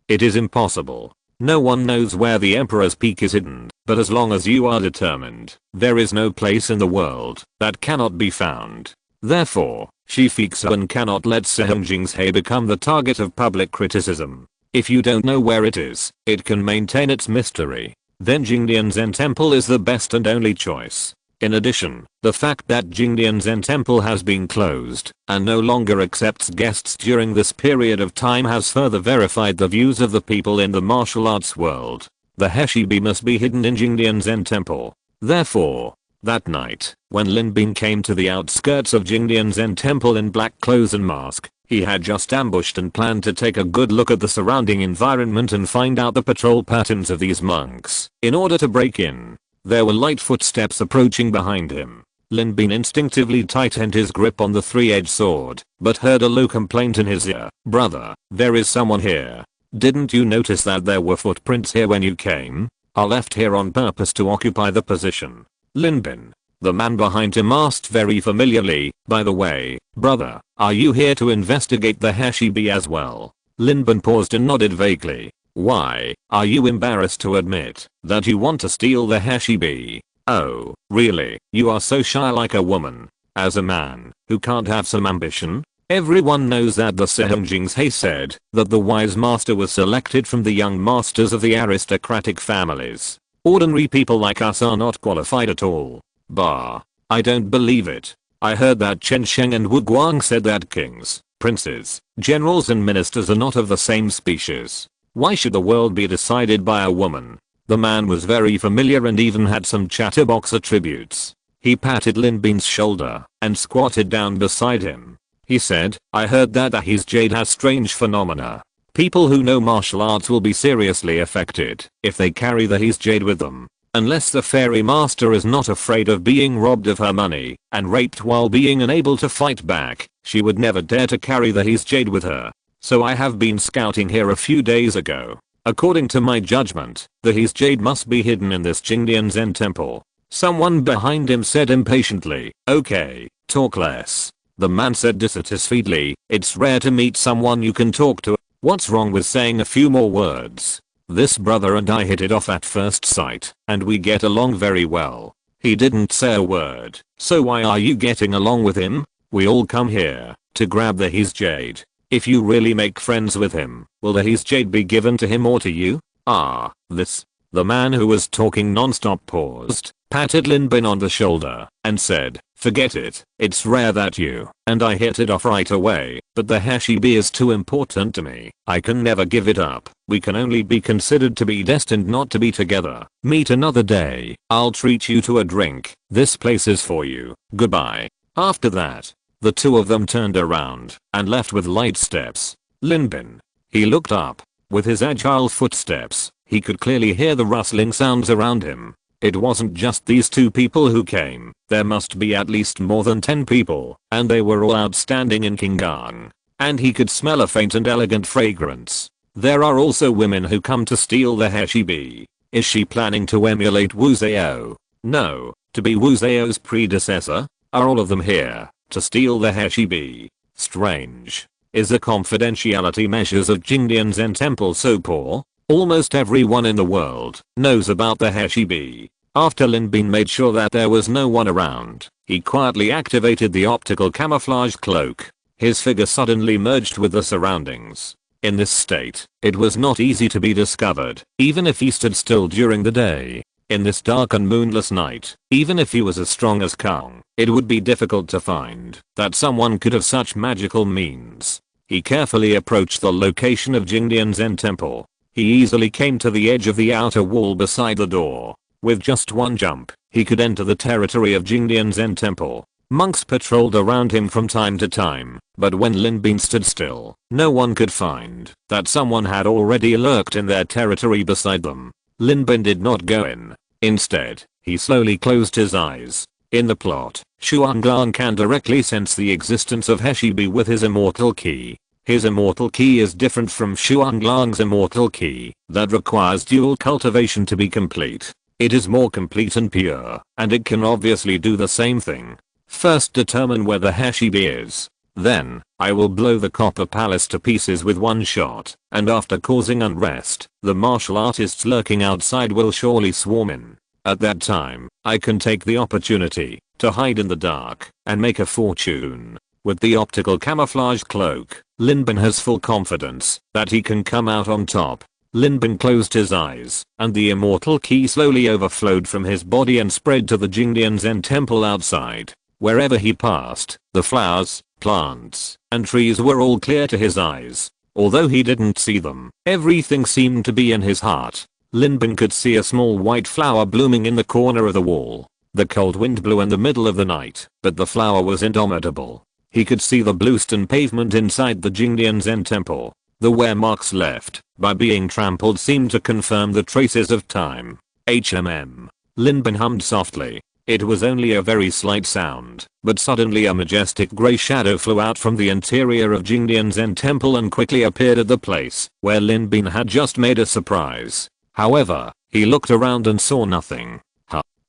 It is impossible. No one knows where the Emperor's Peak is hidden, but as long as you are determined, there is no place in the world that cannot be found. Therefore, Shifixuan cannot let Sehungjing's become the target of public criticism. If you don't know where it is, it can maintain its mystery. Then Jingdian Zen Temple is the best and only choice. In addition, the fact that Jingdian Zen Temple has been closed and no longer accepts guests during this period of time has further verified the views of the people in the martial arts world. The Hashibi must be hidden in Jingdian Zen Temple. Therefore, that night, when Lin Bin came to the outskirts of Jingdian Zen Temple in black clothes and mask, he had just ambushed and planned to take a good look at the surrounding environment and find out the patrol patterns of these monks. In order to break in, there were light footsteps approaching behind him. Lin Bin instinctively tightened his grip on the three-edged sword, but heard a low complaint in his ear. Brother, there is someone here. Didn't you notice that there were footprints here when you came? I left here on purpose to occupy the position. Lin Bin. The man behind him asked very familiarly, by the way, brother, are you here to investigate the Hashibi as well? Lin Bin paused and nodded vaguely. Why, are you embarrassed to admit that you want to steal the Hashibi? Oh, really? You are so shy like a woman. As a man who can't have some ambition? Everyone knows that the Sehunjing's said that the wise master was selected from the young masters of the aristocratic families. Ordinary people like us are not qualified at all. Bah. I don't believe it. I heard that Chen Sheng and Wu Guang said that kings, princes, generals and ministers are not of the same species. Why should the world be decided by a woman? The man was very familiar and even had some chatterbox attributes. He patted Lin Bin's shoulder and squatted down beside him. He said, I heard that his jade has strange phenomena. People who know martial arts will be seriously affected if they carry the his jade with them. Unless the fairy master is not afraid of being robbed of her money and raped while being unable to fight back, she would never dare to carry the his jade with her. So I have been scouting here a few days ago. According to my judgment, the his jade must be hidden in this Jingdian Zen temple. Someone behind him said impatiently, okay, talk less. The man said dissatisfiedly, it's rare to meet someone you can talk to. What's wrong with saying a few more words? This brother and I hit it off at first sight, and we get along very well. He didn't say a word, so why are you getting along with him? We all come here to grab the his jade. If you really make friends with him, will the his jade be given to him or to you? Ah, this. The man who was talking non-stop paused, patted Lin Bin on the shoulder, and said, forget it, it's rare that you and I hit it off right away, but the Hashibi is too important to me. I can never give it up. We can only be considered to be destined not to be together. Meet another day. I'll treat you to a drink. This place is for you. Goodbye. After that, the two of them turned around and left with light steps. Lin Bin. He looked up. With his agile footsteps, he could clearly hear the rustling sounds around him. It wasn't just these two people who came, there must be at least more than 10 people, and they were all outstanding in Qinggang. And he could smell a faint and elegant fragrance. There are also women who come to steal the Hashibi. Is she planning to emulate Wu Zhao? No, to be Wu Zhao's predecessor? Are all of them here to steal the Hashibi? Strange. Is the confidentiality measures of Jingdian Zen Temple so poor? Almost everyone in the world knows about the Hashibi. After Lin Bin made sure that there was no one around, he quietly activated the optical camouflage cloak. His figure suddenly merged with the surroundings. In this state, it was not easy to be discovered, even if he stood still during the day. In this dark and moonless night, even if he was as strong as Kang, it would be difficult to find that someone could have such magical means. He carefully approached the location of Jingdian Zen Temple. He easily came to the edge of the outer wall beside the door. With just one jump, he could enter the territory of Jingdian Zen Temple. Monks patrolled around him from time to time, but when Lin Bin stood still, no one could find that someone had already lurked in their territory beside them. Lin Bin did not go in. Instead, he slowly closed his eyes. In the plot, Xuanglong can directly sense the existence of Hashibi with his immortal key. His immortal key is different from Xuanglong's immortal key that requires dual cultivation to be complete. It is more complete and pure, and it can obviously do the same thing. First determine where the Hashibi is. Then, I will blow the copper palace to pieces with one shot, and after causing unrest, the martial artists lurking outside will surely swarm in. At that time, I can take the opportunity to hide in the dark and make a fortune. With the optical camouflage cloak, Lin Bin has full confidence that he can come out on top. Lin Bin closed his eyes, and the immortal key slowly overflowed from his body and spread to the Jingdian Zen temple outside. Wherever he passed, the flowers, plants, and trees were all clear to his eyes. Although he didn't see them, everything seemed to be in his heart. Lin Bin could see a small white flower blooming in the corner of the wall. The cold wind blew in the middle of the night, but the flower was indomitable. He could see the bluestone pavement inside the Jingdian Zen temple. The wear marks left by being trampled seemed to confirm the traces of time. HMM. Lin Bin hummed softly. It was only a very slight sound, but suddenly a majestic grey shadow flew out from the interior of Jingdian Zen Temple and quickly appeared at the place where Lin Bin had just made a surprise. However, he looked around and saw nothing.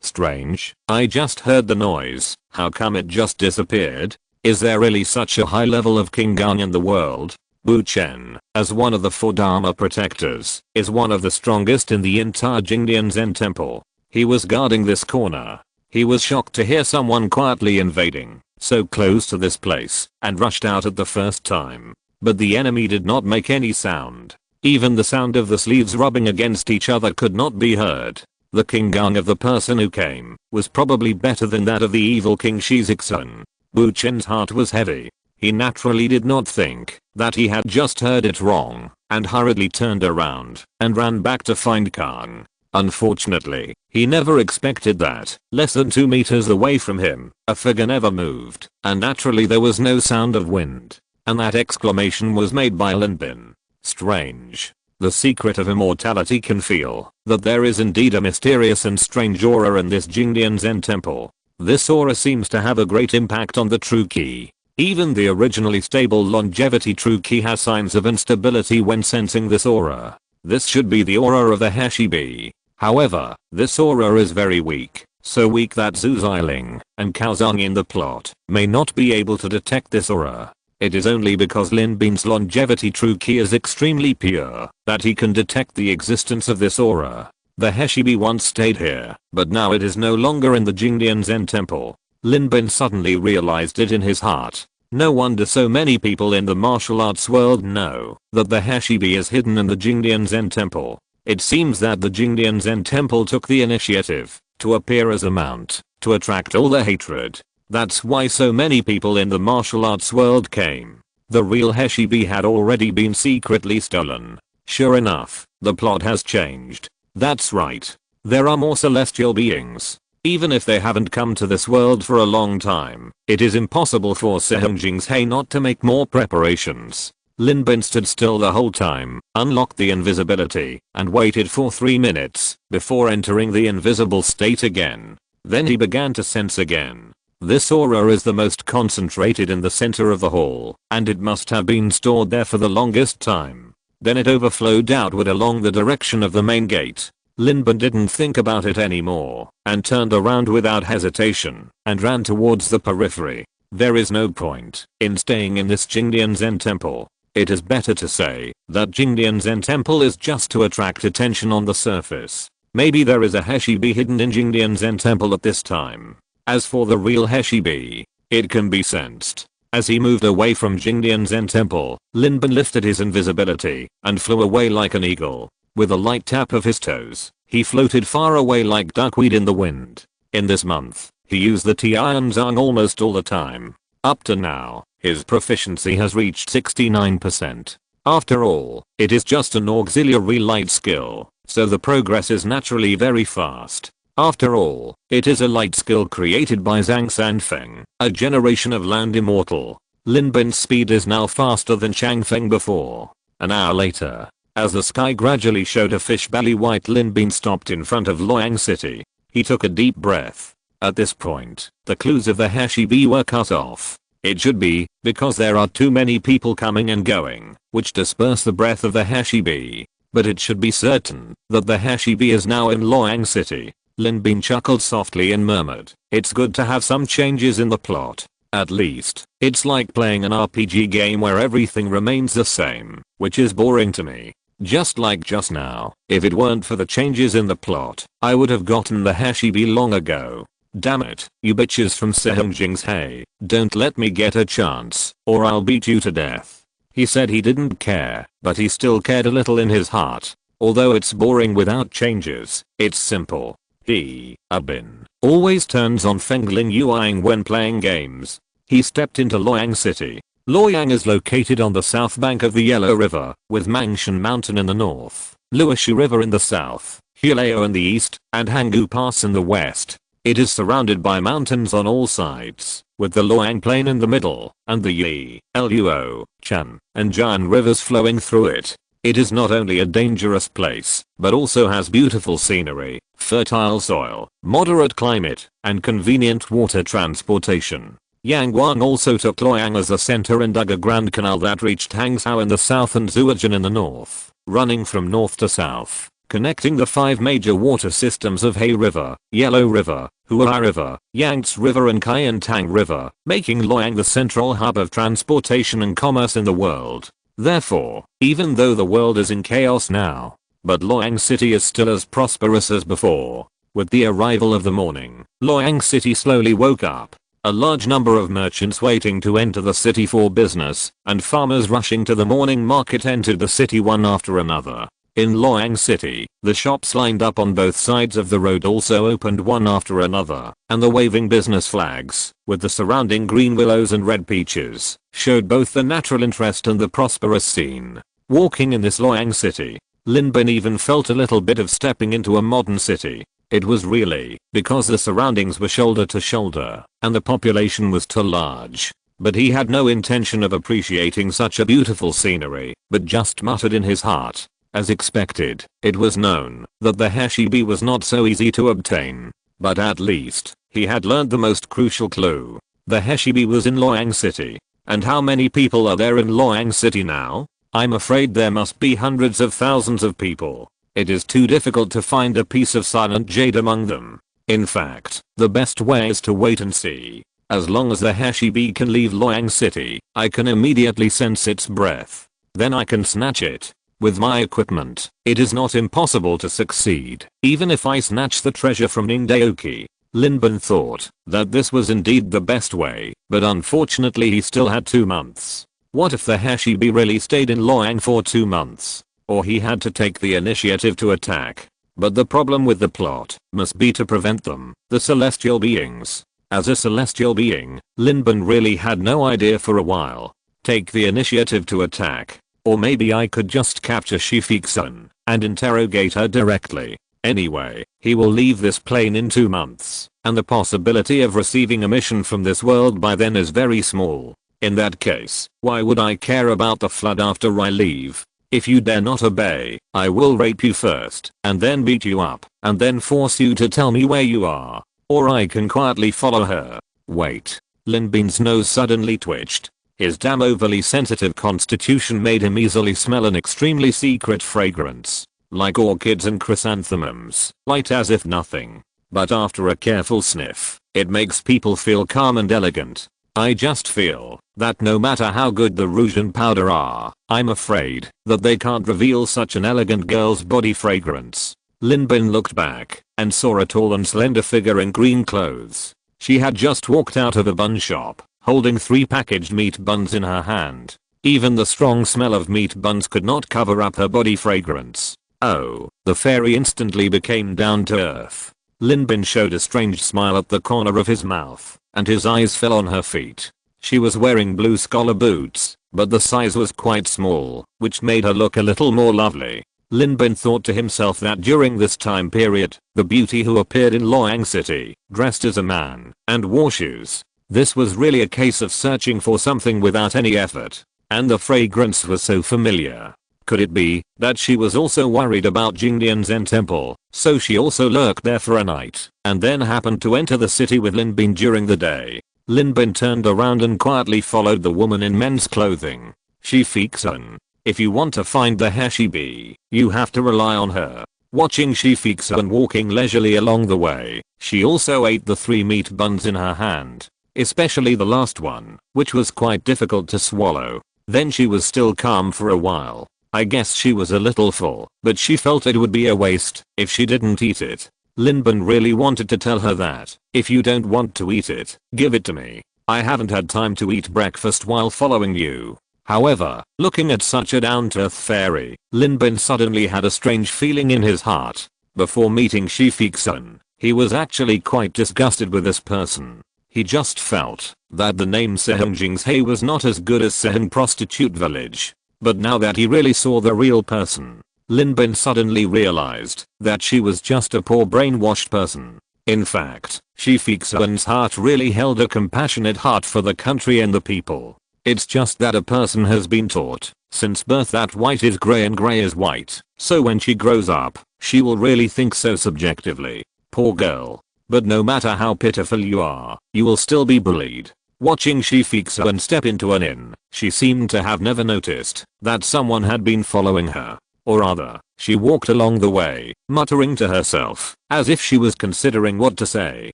Strange, I just heard the noise, how come it just disappeared? Is there really such a high level of King Gang in the world? Wu Chen, as one of the 4 Dharma protectors, is one of the strongest in the entire Jingdian Zen Temple. He was guarding this corner. He was shocked to hear someone quietly invading, so close to this place, and rushed out at the first time. But the enemy did not make any sound. Even the sound of the sleeves rubbing against each other could not be heard. The King Gang of the person who came was probably better than that of the evil King Shizixun. Wu Chen's heart was heavy. He naturally did not think that he had just heard it wrong, and hurriedly turned around and ran back to find Kang. Unfortunately, he never expected that, less than 2 meters away from him, a figure never moved, and naturally there was no sound of wind. And that exclamation was made by Lin Bin. Strange. The secret of immortality can feel that there is indeed a mysterious and strange aura in this Jingdian Zen Temple. This aura seems to have a great impact on the true key. Even the originally stable longevity true key has signs of instability when sensing this aura. This should be the aura of the Hashibi. However, this aura is very weak, so weak that Zhu Xiling and Cao Zhang in the plot may not be able to detect this aura. It is only because Lin Bin's longevity true key is extremely pure that he can detect the existence of this aura. The Hashibi once stayed here, but now it is no longer in the Jingdian Zen Temple. Lin Bin suddenly realized it in his heart. No wonder so many people in the martial arts world know that the Hashibi is hidden in the Jingdian Zen Temple. It seems that the Jingdian Zen Temple took the initiative to appear as a mount to attract all the hatred. That's why so many people in the martial arts world came. The real Hashibi had already been secretly stolen. Sure enough, the plot has changed. That's right. There are more celestial beings. Even if they haven't come to this world for a long time, it is impossible for Sehong Jing's not to make more preparations. Lin Bin stood still the whole time, unlocked the invisibility, and waited for 3 minutes before entering the invisible state again. Then he began to sense again. This aura is the most concentrated in the center of the hall, and it must have been stored there for the longest time. Then it overflowed outward along the direction of the main gate. Lin Bin didn't think about it anymore, and turned around without hesitation, and ran towards the periphery. There is no point in staying in this Jingdian Zen Temple. It is better to say that Jingdian Zen Temple is just to attract attention on the surface. Maybe there is a Hashibi hidden in Jingdian Zen Temple at this time. As for the real Hashibi, it can be sensed. As he moved away from Jingdian Zen Temple, Lin Bin lifted his invisibility and flew away like an eagle. With a light tap of his toes, he floated far away like duckweed in the wind. In this month, he used the Tianzang almost all the time. Up to now, his proficiency has reached 69%. After all, it is just an auxiliary light skill, so the progress is naturally very fast. After all, it is a light skill created by Zhang Sanfeng, a generation of land immortal. Lin Bin's speed is now faster than Changfeng before. An hour later, as the sky gradually showed a fish belly white, Lin Bin stopped in front of Luoyang City. He took a deep breath. At this point, the clues of the Hashibi were cut off. It should be, because there are too many people coming and going, which disperse the breath of the Hashibi. But it should be certain that the Hashibi is now in Luoyang City. Lin Bin chuckled softly and murmured, "It's good to have some changes in the plot. At least, it's like playing an RPG game where everything remains the same, which is boring to me." Just like just now, if it weren't for the changes in the plot, I would have gotten the Hashibi long ago. Damn it, you bitches from Sehongjing's, hey, don't let me get a chance, or I'll beat you to death. He said he didn't care, but he still cared a little in his heart. Although it's boring without changes, it's simple. He, Abin, always turns on Fengling Yuang when playing games. He stepped into Luoyang City. Luoyang is located on the south bank of the Yellow River, with Mangshan Mountain in the north, Luoshu River in the south, Hulao in the east, and Hanggu Pass in the west. It is surrounded by mountains on all sides, with the Luoyang Plain in the middle, and the Yi, Luo, Chan, and Jian rivers flowing through it. It is not only a dangerous place, but also has beautiful scenery, fertile soil, moderate climate, and convenient water transportation. Yang Guang also took Luoyang as a center and dug a grand canal that reached Hangzhou in the south and Zhuojian in the north, running from north to south, connecting the 5 major water systems of He River, Yellow River, Hua River, Yangtze River and Qiantang River, making Luoyang the central hub of transportation and commerce in the world. Therefore, even though the world is in chaos now, but Luoyang City is still as prosperous as before. With the arrival of the morning, Luoyang City slowly woke up. A large number of merchants waiting to enter the city for business, and farmers rushing to the morning market entered the city one after another. In Luoyang City, the shops lined up on both sides of the road also opened one after another, and the waving business flags, with the surrounding green willows and red peaches, showed both the natural interest and the prosperous scene. Walking in this Luoyang City, Lin Bin even felt a little bit of stepping into a modern city. It was really because the surroundings were shoulder to shoulder, and the population was too large. But he had no intention of appreciating such a beautiful scenery, but just muttered in his heart. As expected, it was known that the Heshibi was not so easy to obtain. But at least, he had learned the most crucial clue. The Heshibi was in Luoyang City. And how many people are there in Luoyang City now? I'm afraid there must be hundreds of thousands of people. It is too difficult to find a piece of silent jade among them. In fact, the best way is to wait and see. As long as the Heshibi can leave Luoyang City, I can immediately sense its breath. Then I can snatch it. With my equipment, it is not impossible to succeed, even if I snatch the treasure from Ningdaoki. Lin Bin thought that this was indeed the best way, but unfortunately he still had 2 months. What if the Heshibi really stayed in Luoyang for 2 months? Or he had to take the initiative to attack. But the problem with the plot must be to prevent them, the celestial beings. As a celestial being, Lin Bin really had no idea for a while. Take the initiative to attack. Or maybe I could just capture Shifixun and interrogate her directly. Anyway, he will leave this plane in 2 months, and the possibility of receiving a mission from this world by then is very small. In that case, why would I care about the flood after I leave? If you dare not obey, I will rape you first, and then beat you up, and then force you to tell me where you are. Or I can quietly follow her. Wait. Lin Bin's nose suddenly twitched. His damn overly sensitive constitution made him easily smell an extremely secret fragrance. Like orchids and chrysanthemums, light as if nothing. But after a careful sniff, it makes people feel calm and elegant. I just feel that no matter how good the rouge and powder are, I'm afraid that they can't reveal such an elegant girl's body fragrance. Lin Bin looked back and saw a tall and slender figure in green clothes. She had just walked out of a bun shop, holding 3 packaged meat buns in her hand. Even the strong smell of meat buns could not cover up her body fragrance. Oh, the fairy instantly became down to earth. Lin Bin showed a strange smile at the corner of his mouth, and his eyes fell on her feet. She was wearing blue scholar boots, but the size was quite small, which made her look a little more lovely. Lin Bin thought to himself that during this time period, the beauty who appeared in Luoyang City, dressed as a man, and wore shoes. This was really a case of searching for something without any effort. And the fragrance was so familiar. Could it be that she was also worried about Jingdian Zen Temple, so she also lurked there for a night, and then happened to enter the city with Lin Bin during the day? Lin Bin turned around and quietly followed the woman in men's clothing. Shifixun. If you want to find the Heshibi, you have to rely on her. Watching Shifixun walking leisurely along the way, she also ate the 3 meat buns in her hand. Especially the last one, which was quite difficult to swallow. Then she was still calm for a while. I guess she was a little full, but she felt it would be a waste if she didn't eat it. Lin Bin really wanted to tell her that, if you don't want to eat it, give it to me. I haven't had time to eat breakfast while following you. However, looking at such a down-to-earth fairy, Lin Bin suddenly had a strange feeling in his heart. Before meeting Shifixun, he was actually quite disgusted with this person. He just felt that the name Sehengjing's was not as good as Sehen Prostitute Village. But now that he really saw the real person, Lin Bin suddenly realized that she was just a poor brainwashed person. In fact, Shifixun's heart really held a compassionate heart for the country and the people. It's just that a person has been taught since birth that white is grey and grey is white, so when she grows up, She will really think so subjectively. Poor girl. But no matter how pitiful you are, you will still be bullied. Watching Shifixuan step into an inn, she seemed to have never noticed that someone had been following her. Or rather, she walked along the way, muttering to herself, as if she was considering what to say.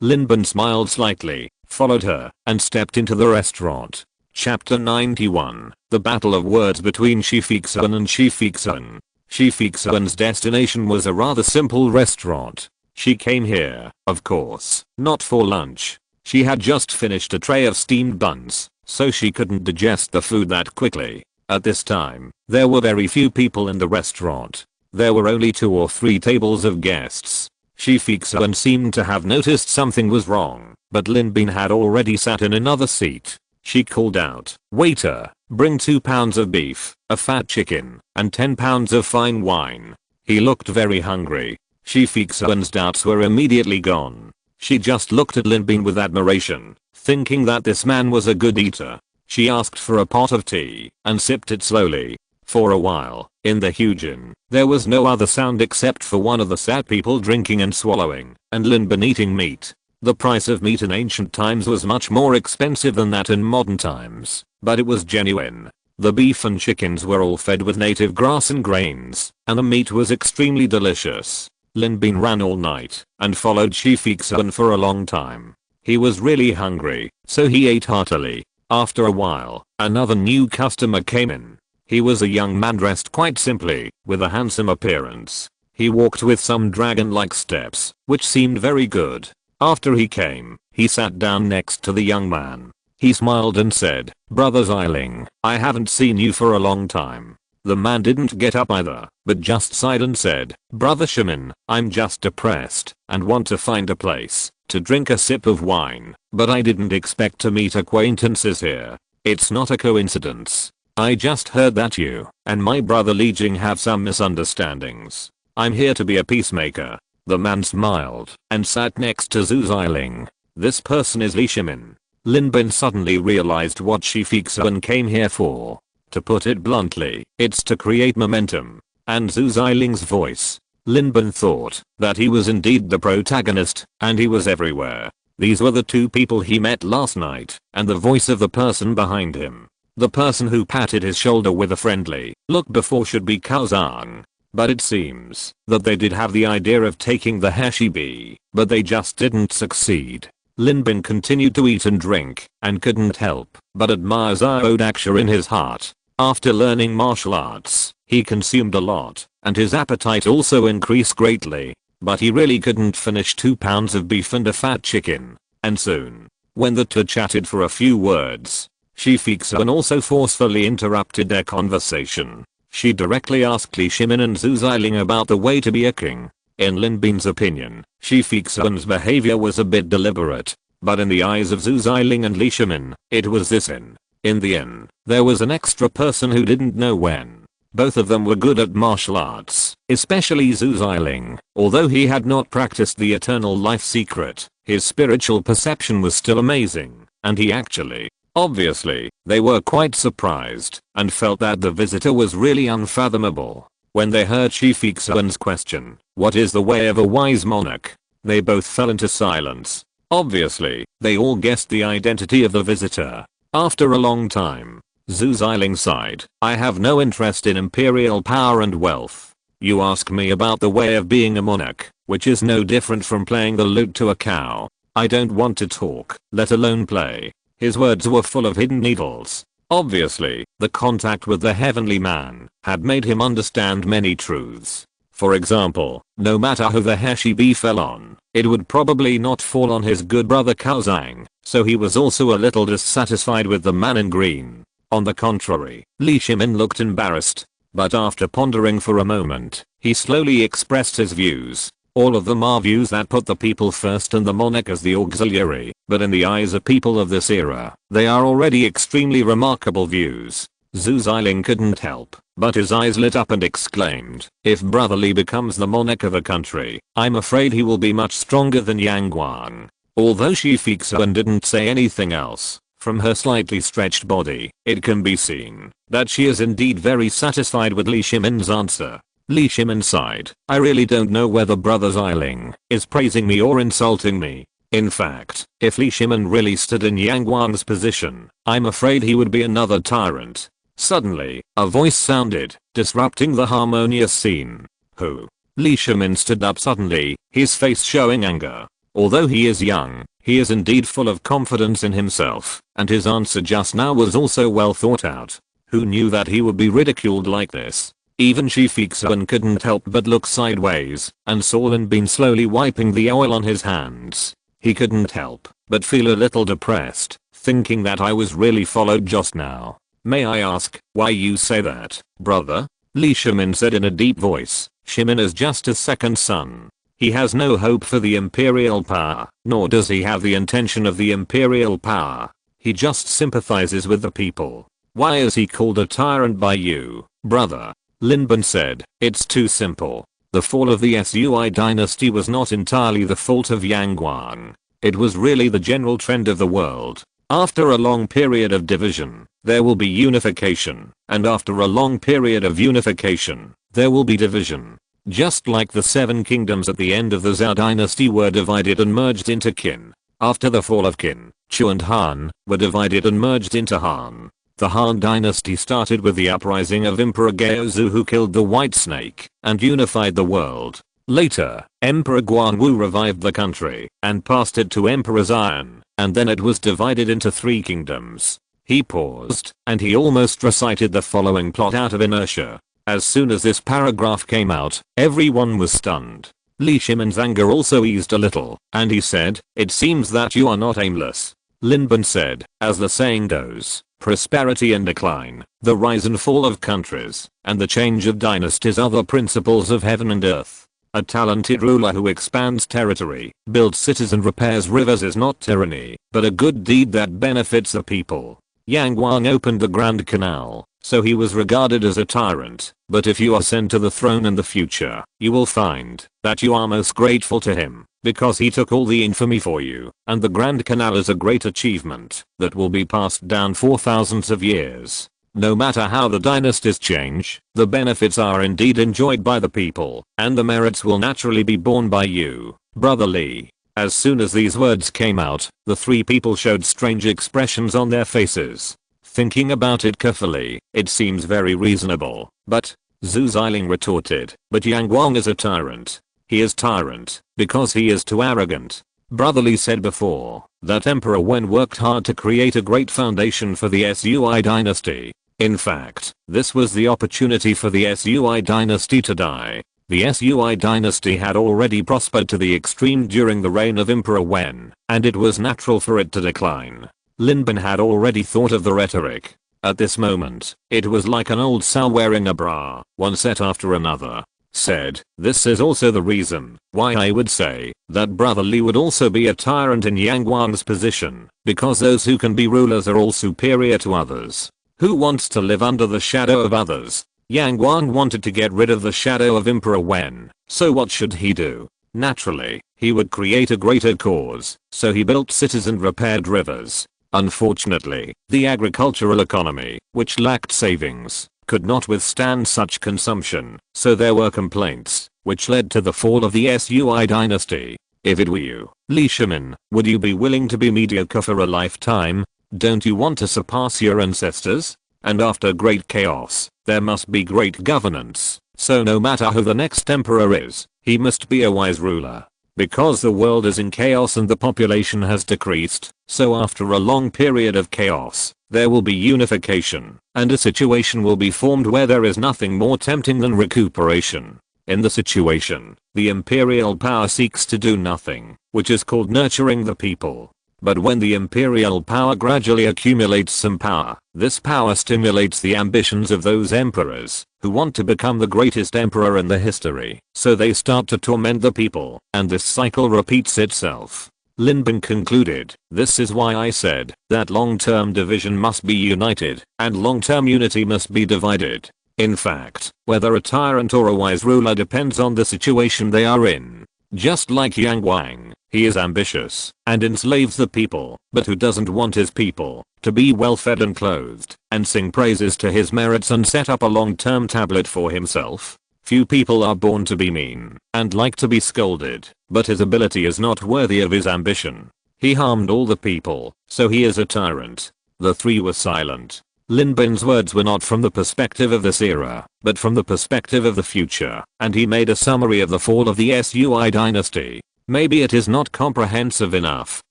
Linbin smiled slightly, followed her, and stepped into the restaurant. Chapter 91, The Battle of Words between Shifixuan and Shifixuan. Shifixuan's destination was a rather simple restaurant. She came here, of course, not for lunch. She had just finished a tray of steamed buns, so she couldn't digest the food that quickly. At this time, there were very few people in the restaurant. There were only 2 or 3 tables of guests. Shifixuan seemed to have noticed something was wrong, but Linbin had already sat in another seat. She called out, "Waiter, bring 2 pounds of beef, a fat chicken, and 10 pounds of fine wine." He looked very hungry. Shifixuan's doubts were immediately gone. She just looked at Linbin with admiration, thinking that this man was a good eater. She asked for a pot of tea and sipped it slowly. For a while, in the huge inn, there was no other sound except for one of the sad people drinking and swallowing, and Linbin eating meat. The price of meat in ancient times was much more expensive than that in modern times, but it was genuine. The beef and chickens were all fed with native grass and grains, and the meat was extremely delicious. Linbin ran all night and followed Shifixuan for a long time. He was really hungry, so he ate heartily. After a while, another new customer came in. He was a young man dressed quite simply, with a handsome appearance. He walked with some dragon-like steps, which seemed very good. After he came, he sat down next to the young man. He smiled and said, "Brother Xiling, I haven't seen you for a long time." The man didn't get up either, but just sighed and said, "Brother Shaman, I'm just depressed and want to find a place to drink a sip of wine, but I didn't expect to meet acquaintances here. It's not a coincidence. I just heard that you and my brother Li Jing have some misunderstandings. I'm here to be a peacemaker." The man smiled and sat next to Zhu Xiling. "This person is Li Shimin." Linbin suddenly realized what Shifixuan came here for. To put it bluntly, it's to create momentum. And Zhu Xiling's voice. Linbin thought that he was indeed the protagonist, and he was everywhere. These were the 2 people he met last night, and the voice of the person behind him. The person who patted his shoulder with a friendly look before should be Cao Zhang. But it seems that they did have the idea of taking the Heshibi, but they just didn't succeed. Linbin continued to eat and drink, and couldn't help but admire Zhao Daxia in his heart. After learning martial arts, he consumed a lot, and his appetite also increased greatly. But he really couldn't finish 2 pounds of beef and a fat chicken. And soon, when the 2 chatted for a few words, Shifixuan also forcefully interrupted their conversation. She directly asked Li Shimin and Zhu Xiling about the way to be a king. In Linbin's opinion, Shifixuan's behavior was a bit deliberate, but in the eyes of Zhu Xiling and Li Shimin, it was this inn. In the inn, there was an extra person who didn't know when. Both of them were good at martial arts, especially Zhu Xiling. Although he had not practiced the eternal life secret, his spiritual perception was still amazing, and he actually, obviously, they were quite surprised and felt that the visitor was really unfathomable. When they heard Shifixuan's question, "What is the way of a wise monarch?" they both fell into silence. Obviously, they all guessed the identity of the visitor. After a long time, Zhu Xiling sighed, "I have no interest in imperial power and wealth. You ask me about the way of being a monarch, which is no different from playing the lute to a cow. I don't want to talk, let alone play." His words were full of hidden needles. Obviously, the contact with the heavenly man had made him understand many truths. For example, no matter who the Heshibi fell on, it would probably not fall on his good brother Cao Zhang, so he was also a little dissatisfied with the man in green. On the contrary, Li Shimin looked embarrassed, but after pondering for a moment, he slowly expressed his views. All of them are views that put the people first and the monarch as the auxiliary, but in the eyes of people of this era, they are already extremely remarkable views. Zhu Xiling couldn't help, but his eyes lit up and exclaimed, "If Brother Li becomes the monarch of a country, I'm afraid he will be much stronger than Yang Guang." Although Shifixuan didn't say anything else, from her slightly stretched body, it can be seen that she is indeed very satisfied with Li Shimin's answer. Li Shimin sighed. I really don't know whether Brother Xiling is praising me or insulting me. In fact, if Li Shimin really stood in Yang Wang's position, I'm afraid he would be another tyrant. Suddenly, a voice sounded, disrupting the harmonious scene. Who? Li Shimin stood up suddenly, his face showing anger. Although he is young, he is indeed full of confidence in himself, and his answer just now was also well thought out. Who knew that he would be ridiculed like this? Even Shi Fixuan couldn't help but look sideways, and saw Lin Bin slowly wiping the oil on his hands. He couldn't help but feel a little depressed, thinking that I was really followed just now. May I ask why you say that, brother? Li Shimin said in a deep voice. Shimin is just his second son. He has no hope for the imperial power, nor does he have the intention of the imperial power. He just sympathizes with the people. Why is he called a tyrant by you, brother? Lin Bin said. It's too simple. The fall of the Sui dynasty was not entirely the fault of Yang Guang. It was really the general trend of the world. After a long period of division, there will be unification, and after a long period of unification, there will be division. Just like the 7 kingdoms at the end of the Zhou dynasty were divided and merged into Qin. After the fall of Qin, Chu and Han were divided and merged into Han. The Han dynasty started with the uprising of Emperor Gaozu, who killed the White Snake and unified the world. Later, Emperor Guanwu revived the country and passed it to Emperor Xian, and then it was divided into 3 kingdoms. He paused, and he almost recited the following plot out of inertia. As soon as this paragraph came out, everyone was stunned. Li Shimin's anger also eased a little, and he said, "It seems that you are not aimless." Lin Bin said, "As the saying goes, prosperity and decline, the rise and fall of countries, and the change of dynasties are the principles of heaven and earth. A talented ruler who expands territory, builds cities and repairs rivers is not tyranny, but a good deed that benefits the people. Yang Guang opened the Grand Canal, so he was regarded as a tyrant, but if you are sent to the throne in the future, you will find that you are most grateful to him, because he took all the infamy for you, and the Grand Canal is a great achievement that will be passed down for thousands of years. No matter how the dynasties change, the benefits are indeed enjoyed by the people, and the merits will naturally be borne by you, Brother Li." As soon as these words came out, the 3 people showed strange expressions on their faces. Thinking about it carefully, it seems very reasonable, but, Zhu Xiling retorted, "But Yang Guang is a tyrant. He is tyrant because he is too arrogant." Brother Li said before that Emperor Wen worked hard to create a great foundation for the Sui dynasty. In fact, this was the opportunity for the Sui dynasty to die. The Sui dynasty had already prospered to the extreme during the reign of Emperor Wen, and it was natural for it to decline. Lin Bin had already thought of the rhetoric. At this moment, it was like an old sow wearing a bra, one set after another. Said, "This is also the reason why I would say that Brother Li would also be a tyrant in Yang Guang's position, because those who can be rulers are all superior to others. Who wants to live under the shadow of others?" Yang Guang wanted to get rid of the shadow of Emperor Wen, so what should he do? Naturally, he would create a greater cause, so he built cities and repaired rivers. Unfortunately, the agricultural economy, which lacked savings, could not withstand such consumption, so there were complaints, which led to the fall of the Sui dynasty. If it were you, Li Shimin, would you be willing to be mediocre for a lifetime? Don't you want to surpass your ancestors? And after great chaos, there must be great governance, so no matter who the next emperor is, he must be a wise ruler. Because the world is in chaos and the population has decreased, so after a long period of chaos, there will be unification, and a situation will be formed where there is nothing more tempting than recuperation. In the situation, the imperial power seeks to do nothing, which is called nurturing the people. But when the imperial power gradually accumulates some power, this power stimulates the ambitions of those emperors who want to become the greatest emperor in the history, so they start to torment the people, and this cycle repeats itself. Lin Bin concluded, "This is why I said that long-term division must be united, and long-term unity must be divided. In fact, whether a tyrant or a wise ruler depends on the situation they are in. Just like Yang Guang, he is ambitious and enslaves the people, but who doesn't want his people to be well fed and clothed, and sing praises to his merits and set up a long-term tablet for himself? Few people are born to be mean and like to be scolded, but his ability is not worthy of his ambition. He harmed all the people, so he is a tyrant. The three were silent. Lin Bin's words were not from the perspective of this era, but from the perspective of the future, and he made a summary of the fall of the Sui dynasty. Maybe it is not comprehensive enough,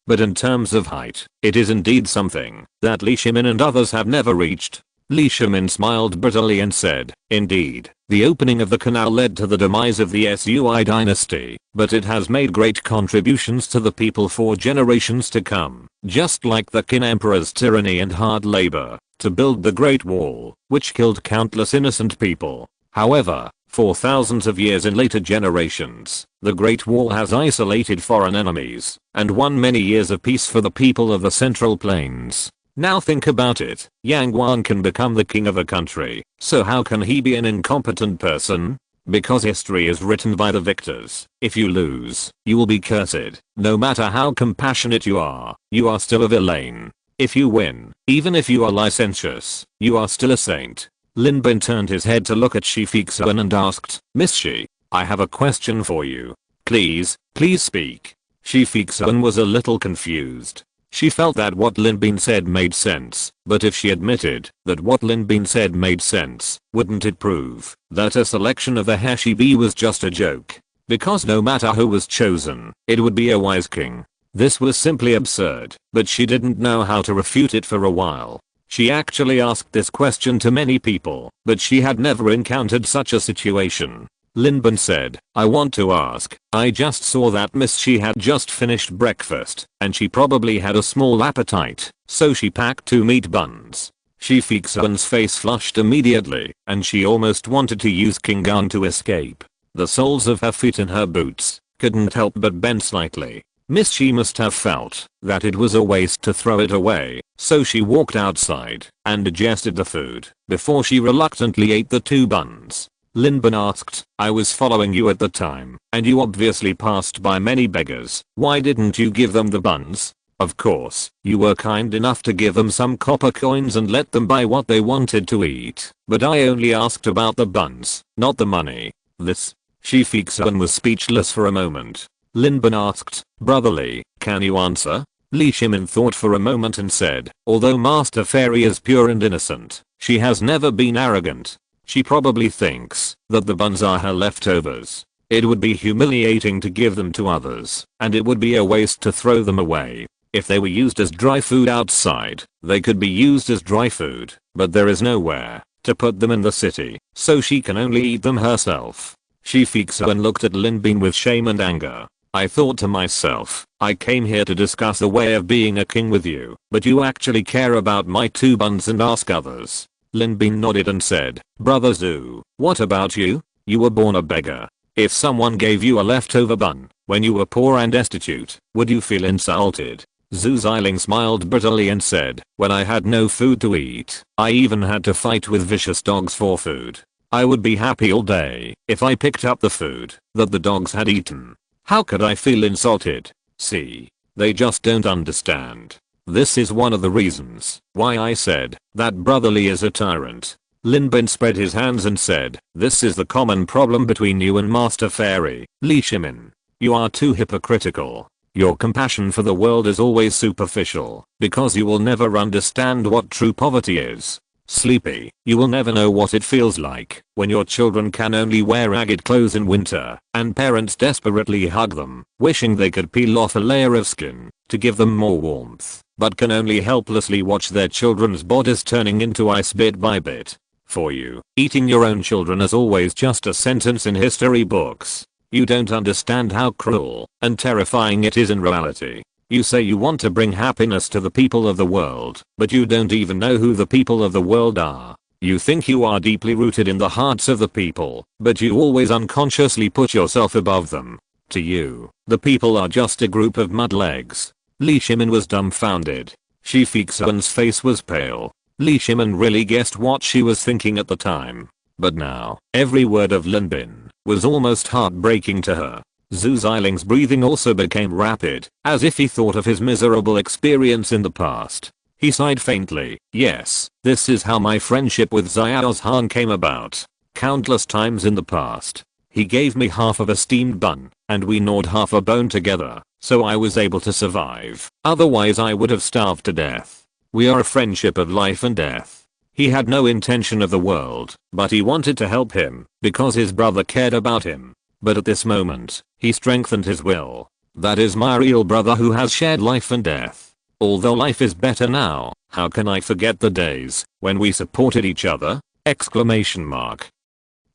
but in terms of height, it is indeed something that Li Shimin and others have never reached. Li Shimin smiled bitterly and said, indeed, the opening of the canal led to the demise of the Sui dynasty, but it has made great contributions to the people for generations to come, just like the Qin Emperor's tyranny and hard labor to build the Great Wall, which killed countless innocent people. However, for thousands of years in later generations, the Great Wall has isolated foreign enemies and won many years of peace for the people of the Central Plains. Now think about it, Yang Wan can become the king of a country, so how can he be an incompetent person? Because history is written by the victors. If you lose, you will be cursed. No matter how compassionate you are still a villain. If you win, even if you are licentious, you are still a saint. Lin Bin turned his head to look at Shi Fixuan and asked, Miss Shi, I have a question for you. Please speak. Shi Fixuan was a little confused. She felt that what Lin Bin said made sense, but if she admitted that what Lin Bin said made sense, wouldn't it prove that a selection of the Heshibi was just a joke? Because no matter who was chosen, it would be a wise king. This was simply absurd, but she didn't know how to refute it for a while. She actually asked this question to many people, but she had never encountered such a situation. Lin Bin said, I want to ask, I just saw that Miss Shi had just finished breakfast, and she probably had a small appetite, so she packed 2 meat buns. Shi Fixuan's face flushed immediately, and she almost wanted to use King Gun to escape. The soles of her feet in her boots couldn't help but bend slightly. Miss Shi must have felt that it was a waste to throw it away, so she walked outside and digested the food before she reluctantly ate the 2 buns. Lin Bin asked, I was following you at the time, and you obviously passed by many beggars. Why didn't you give them the buns? Of course, you were kind enough to give them some copper coins and let them buy what they wanted to eat, but I only asked about the buns, not the money. This. Shi Fixuan was speechless for a moment. Lin Bin asked, Brother Li, can you answer? Li Shimin thought for a moment and said, although Master Fairy is pure and innocent, she has never been arrogant. She probably thinks that the buns are her leftovers. It would be humiliating to give them to others, and it would be a waste to throw them away. If they were used as dry food outside, they could be used as dry food, but there is nowhere to put them in the city, so she can only eat them herself. Shi Fixuan looked at Lin Bin with shame and anger. I thought to myself, I came here to discuss the way of being a king with you, but you actually care about my 2 buns and ask others. Lin Bin nodded and said, Brother Zhu, what about you? You were born a beggar. If someone gave you a leftover bun when you were poor and destitute, would you feel insulted? Zhu Xiling smiled bitterly and said, when I had no food to eat, I even had to fight with vicious dogs for food. I would be happy all day if I picked up the food that the dogs had eaten. How could I feel insulted? See, they just don't understand. This is one of the reasons why I said that Brother Li is a tyrant. Lin Bin spread his hands and said, this is the common problem between you and Master Fairy, Li Shimin. You are too hypocritical. Your compassion for the world is always superficial, because you will never understand what true poverty is. Sleepy, you will never know what it feels like when your children can only wear ragged clothes in winter, and parents desperately hug them, wishing they could peel off a layer of skin to give them more warmth, but can only helplessly watch their children's bodies turning into ice bit by bit. For you, eating your own children is always just a sentence in history books. You don't understand how cruel and terrifying it is in reality. You say you want to bring happiness to the people of the world, but you don't even know who the people of the world are. You think you are deeply rooted in the hearts of the people, but you always unconsciously put yourself above them. To you, the people are just a group of mudlegs. Li Shimin was dumbfounded. Shi Fixuan's face was pale. Li Shimin really guessed what she was thinking at the time. But now, every word of Lin Bin was almost heartbreaking to her. Zhu Xiling's breathing also became rapid, as if he thought of his miserable experience in the past. He sighed faintly. Yes, this is how my friendship with Xiao's Han came about. countless times in the past. He gave me half of a steamed bun, and we gnawed half a bone together, so I was able to survive. Otherwise I would have starved to death. We are a friendship of life and death. He had no intention of the world, but he wanted to help him, because his brother cared about him. But at this moment, he strengthened his will. That is my real brother who has shared life and death. Although life is better now, how can I forget the days when we supported each other? Exclamation mark.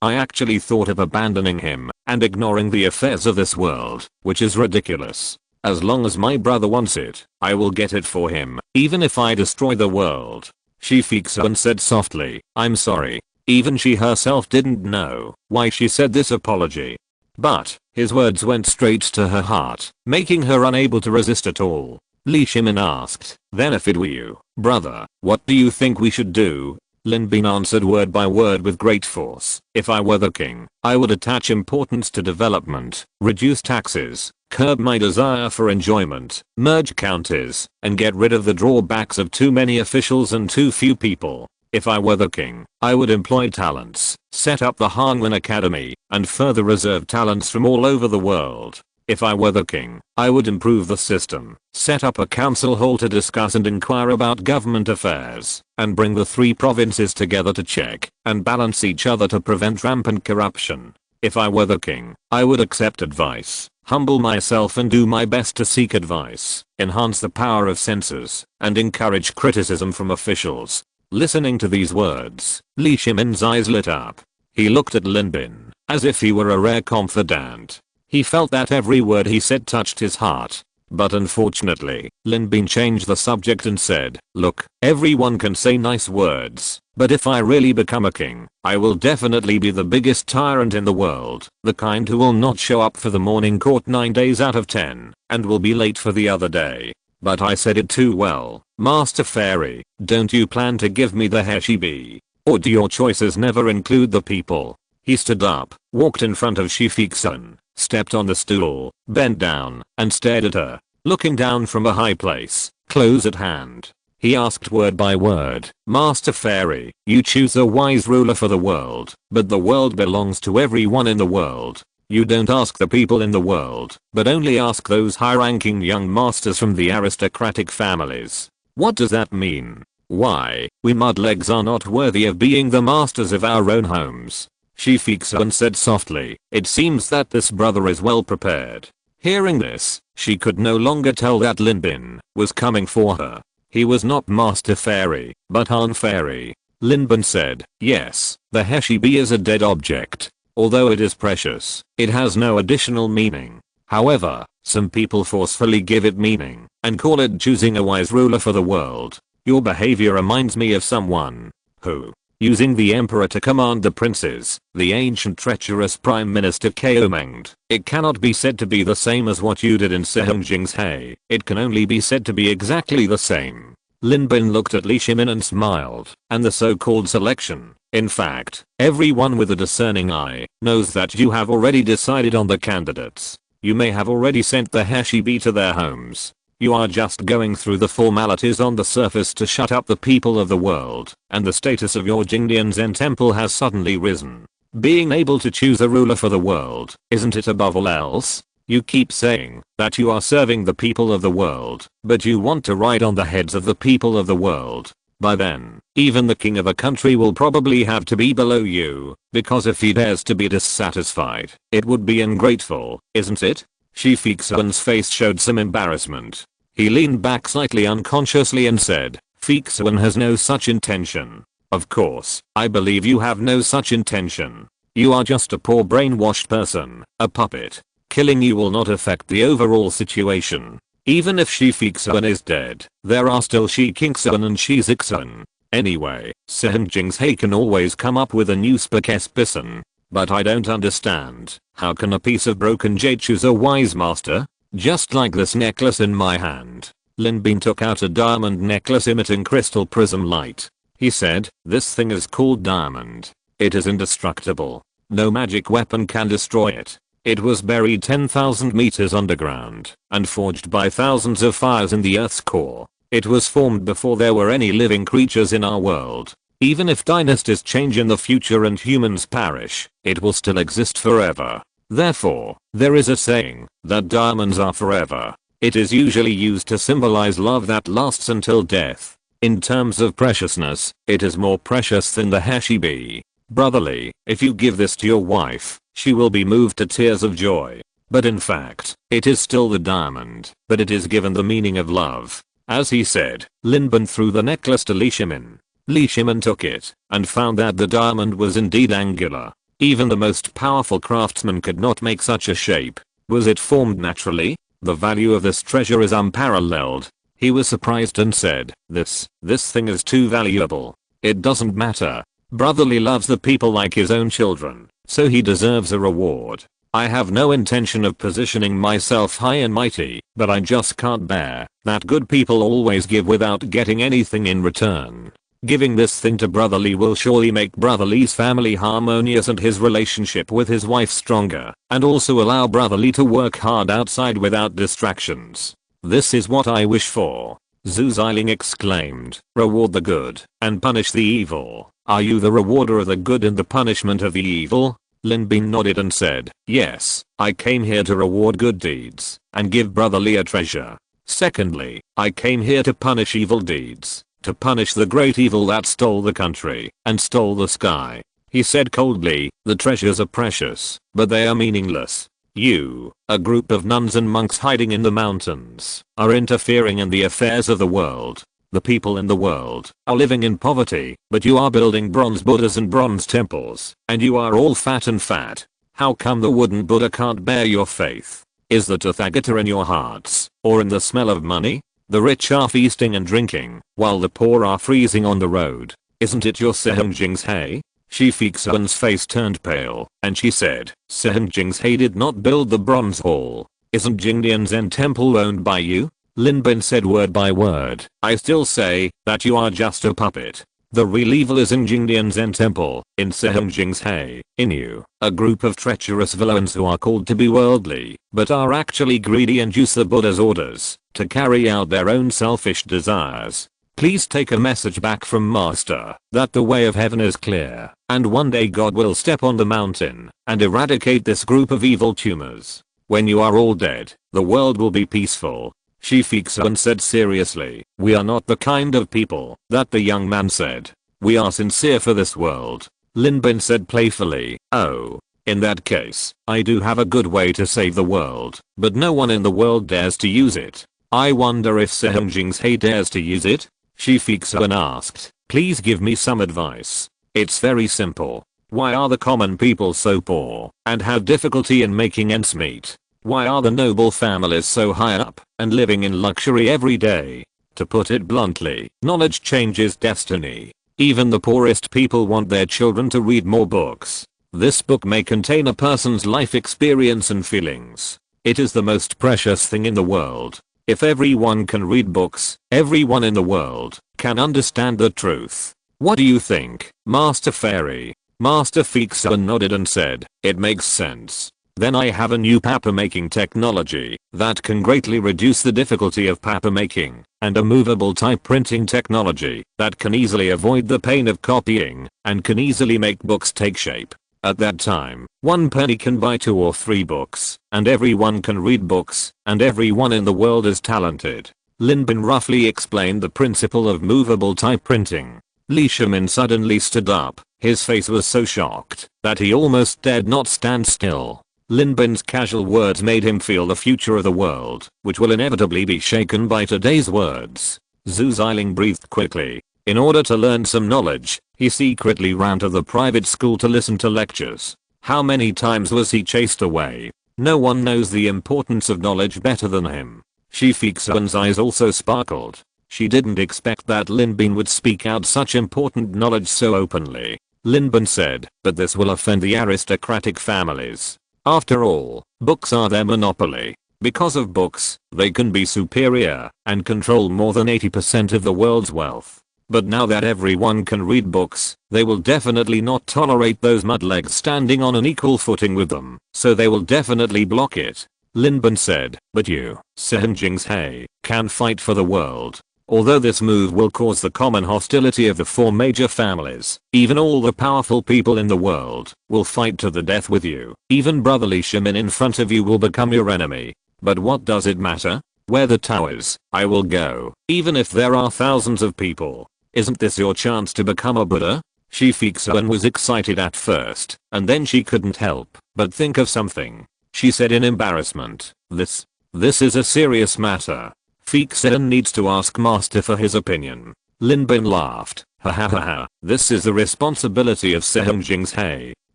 I actually thought of abandoning him and ignoring the affairs of this world, which is ridiculous. As long as my brother wants it, I will get it for him, even if I destroy the world. Shifixun said softly, I'm sorry. Even she herself didn't know why she said this apology. But his words went straight to her heart, making her unable to resist at all. Li Shimin asked, then if it were you, brother, what do you think we should do? Lin Bin answered word by word with great force. If I were the king, I would attach importance to development, reduce taxes, curb my desire for enjoyment, merge counties, and get rid of the drawbacks of too many officials and too few people. If I were the king, I would employ talents, set up the Hangman Academy, and further reserve talents from all over the world. If I were the king, I would improve the system, set up a council hall to discuss and inquire about government affairs, and bring the 3 provinces together to check and balance each other to prevent rampant corruption. If I were the king, I would accept advice, humble myself and do my best to seek advice, enhance the power of censors, and encourage criticism from officials. Listening to these words, Li Shimin's eyes lit up. He looked at Lin Bin as if he were a rare confidant. He felt that every word he said touched his heart. But unfortunately, Lin Bin changed the subject and said, look, everyone can say nice words, but if I really become a king, I will definitely be the biggest tyrant in the world, the kind who will not show up for the morning court 9 days out of 10, and will be late for the other day. But I said it too well. Master Fairy, don't you plan to give me the Heshibi? Or do your choices never include the people? He stood up, walked in front of Shifixun, stepped on the stool, bent down, and stared at her, looking down from a high place, close at hand. He asked word by word, Master Fairy, you choose a wise ruler for the world, but the world belongs to everyone in the world. You don't ask the people in the world, but only ask those high-ranking young masters from the aristocratic families. What does that mean? Why, we mudlegs are not worthy of being the masters of our own homes. Shifixun said softly, it seems that this brother is well prepared. Hearing this, she could no longer tell that Lin Bin was coming for her. He was not Master Fairy, but Han Fairy. Lin Bin said, yes, the Heshibi is a dead object. Although it is precious, it has no additional meaning. However, some people forcefully give it meaning and call it choosing a wise ruler for the world. Your behavior reminds me of someone who, using the emperor to command the princes, the ancient treacherous prime minister Kaomengd. It cannot be said to be the same as what you did in Sehungjing's Hay. It can only be said to be exactly the same. Lin Bin looked at Li Shimin and smiled, and the so-called selection. In fact, everyone with a discerning eye knows that you have already decided on the candidates. You may have already sent the Heshibi to their homes. You are just going through the formalities on the surface to shut up the people of the world, and the status of your Jingdian Zen temple has suddenly risen. Being able to choose a ruler for the world, isn't it above all else? You keep saying that you are serving the people of the world, but you want to ride on the heads of the people of the world. By then, even the king of a country will probably have to be below you, because if he dares to be dissatisfied, it would be ungrateful, isn't it? Shifixun's face showed some embarrassment. He leaned back slightly unconsciously and said, Fixun has no such intention. Of course, I believe you have no such intention. You are just a poor brainwashed person, a puppet. Killing you will not affect the overall situation. Even if Shifixun is dead, there are still Shikingsun and Shizixun. Anyway, Sehungjing's Hay can always come up with a new Spokesperson. But I don't understand, how can a piece of broken jade choose a wise master? Just like this necklace in my hand. Lin Bin took out a diamond necklace emitting crystal prism light. He said, this thing is called diamond. It is indestructible. No magic weapon can destroy it. It was buried 10,000 meters underground and forged by thousands of fires in the Earth's core. It was formed before there were any living creatures in our world. Even if dynasties change in the future and humans perish, it will still exist forever. Therefore, there is a saying that diamonds are forever. It is usually used to symbolize love that lasts until death. In terms of preciousness, it is more precious than the Hashibi. Brotherly, if you give this to your wife, she will be moved to tears of joy. But in fact, it is still the diamond, but it is given the meaning of love. As he said, Linben threw the necklace to Li Shimin. Li Shimin took it, and found that the diamond was indeed angular. Even the most powerful craftsman could not make such a shape. Was it formed naturally? The value of this treasure is unparalleled. He was surprised and said, this thing is too valuable. It doesn't matter. Brotherly loves the people like his own children, so he deserves a reward. I have no intention of positioning myself high and mighty, but I just can't bear that good people always give without getting anything in return. Giving this thing to Brotherly will surely make Brotherly's family harmonious and his relationship with his wife stronger, and also allow Brotherly to work hard outside without distractions. This is what I wish for. Zhu Xiling exclaimed, reward the good, and punish the evil. Are you the rewarder of the good and the punishment of the evil? Lin Bin nodded and said, yes, I came here to reward good deeds, and give Brotherly a treasure. Secondly, I came here to punish evil deeds. To punish the great evil that stole the country and stole the sky. He said coldly, the treasures are precious, but they are meaningless. You, a group of nuns and monks hiding in the mountains, are interfering in the affairs of the world. The people in the world are living in poverty, but you are building bronze Buddhas and bronze temples, and you are all fat and fat. How come the wooden Buddha can't bear your faith? Is the Tathagata in your hearts, or in the smell of money? The rich are feasting and drinking, while the poor are freezing on the road. Isn't it your Seheng Jingzhe? Shi Fixuan's face turned pale, and she said, Seheng Jingzhe did not build the bronze hall. Isn't Jingdian Zen temple owned by you? Lin Bin said word by word, I still say that you are just a puppet. The real evil is in Jingdian Zen temple, in Seheng Jingzhe, in you, a group of treacherous villains who are called to be worldly, but are actually greedy and use the Buddha's orders to carry out their own selfish desires. Please take a message back from Master that the way of heaven is clear, and one day God will step on the mountain and eradicate this group of evil tumors. When you are all dead, the world will be peaceful. Shi Fixuan said seriously, we are not the kind of people that the young man said. We are sincere for this world. Lin Bin said playfully, oh. In that case, I do have a good way to save the world, but no one in the world dares to use it. I wonder if Seheng Jingzhe dares to use it? Shi Fixuan asked, please give me some advice. It's very simple. Why are the common people so poor and have difficulty in making ends meet? Why are the noble families so high up and living in luxury every day? To put it bluntly, knowledge changes destiny. Even the poorest people want their children to read more books. This book may contain a person's life experience and feelings. It is the most precious thing in the world. If everyone can read books, everyone in the world can understand the truth. What do you think, Master Fairy? Master Fixuan nodded and said, it makes sense. Then I have a new paper making technology that can greatly reduce the difficulty of paper making, and a movable type printing technology that can easily avoid the pain of copying and can easily make books take shape. At that time, 1 penny can buy 2 or 3 books, and everyone can read books, and everyone in the world is talented. Lin Bin roughly explained the principle of movable type printing. Li Shimin suddenly stood up. His face was so shocked that he almost dared not stand still. Lin Bin's casual words made him feel the future of the world, which will inevitably be shaken by today's words. Zhu Xiling breathed quickly. In order to learn some knowledge, he secretly ran to the private school to listen to lectures. How many times was he chased away? No one knows the importance of knowledge better than him. Shi Fixuan's eyes also sparkled. She didn't expect that Lin Bin would speak out such important knowledge so openly. Lin Bin said, but this will offend the aristocratic families. After all, books are their monopoly. Because of books, they can be superior and control more than 80% of the world's wealth. But now that everyone can read books, they will definitely not tolerate those mudlegs standing on an equal footing with them, so they will definitely block it. Lin Bin said, but you, Seheng Jingzhe, can fight for the world. Although this move will cause the common hostility of the four major families, even all the powerful people in the world will fight to the death with you. Even brotherly shaman in front of you will become your enemy. But what does it matter? Where the towers, I will go, even if there are thousands of people. Isn't this your chance to become a Buddha? Shifixan was excited at first, and then she couldn't help but think of something. She said in embarrassment, This is a serious matter. Fixan needs to ask Master for his opinion. Linbin laughed. Ha ha ha ha. This is the responsibility of Sehungjing's.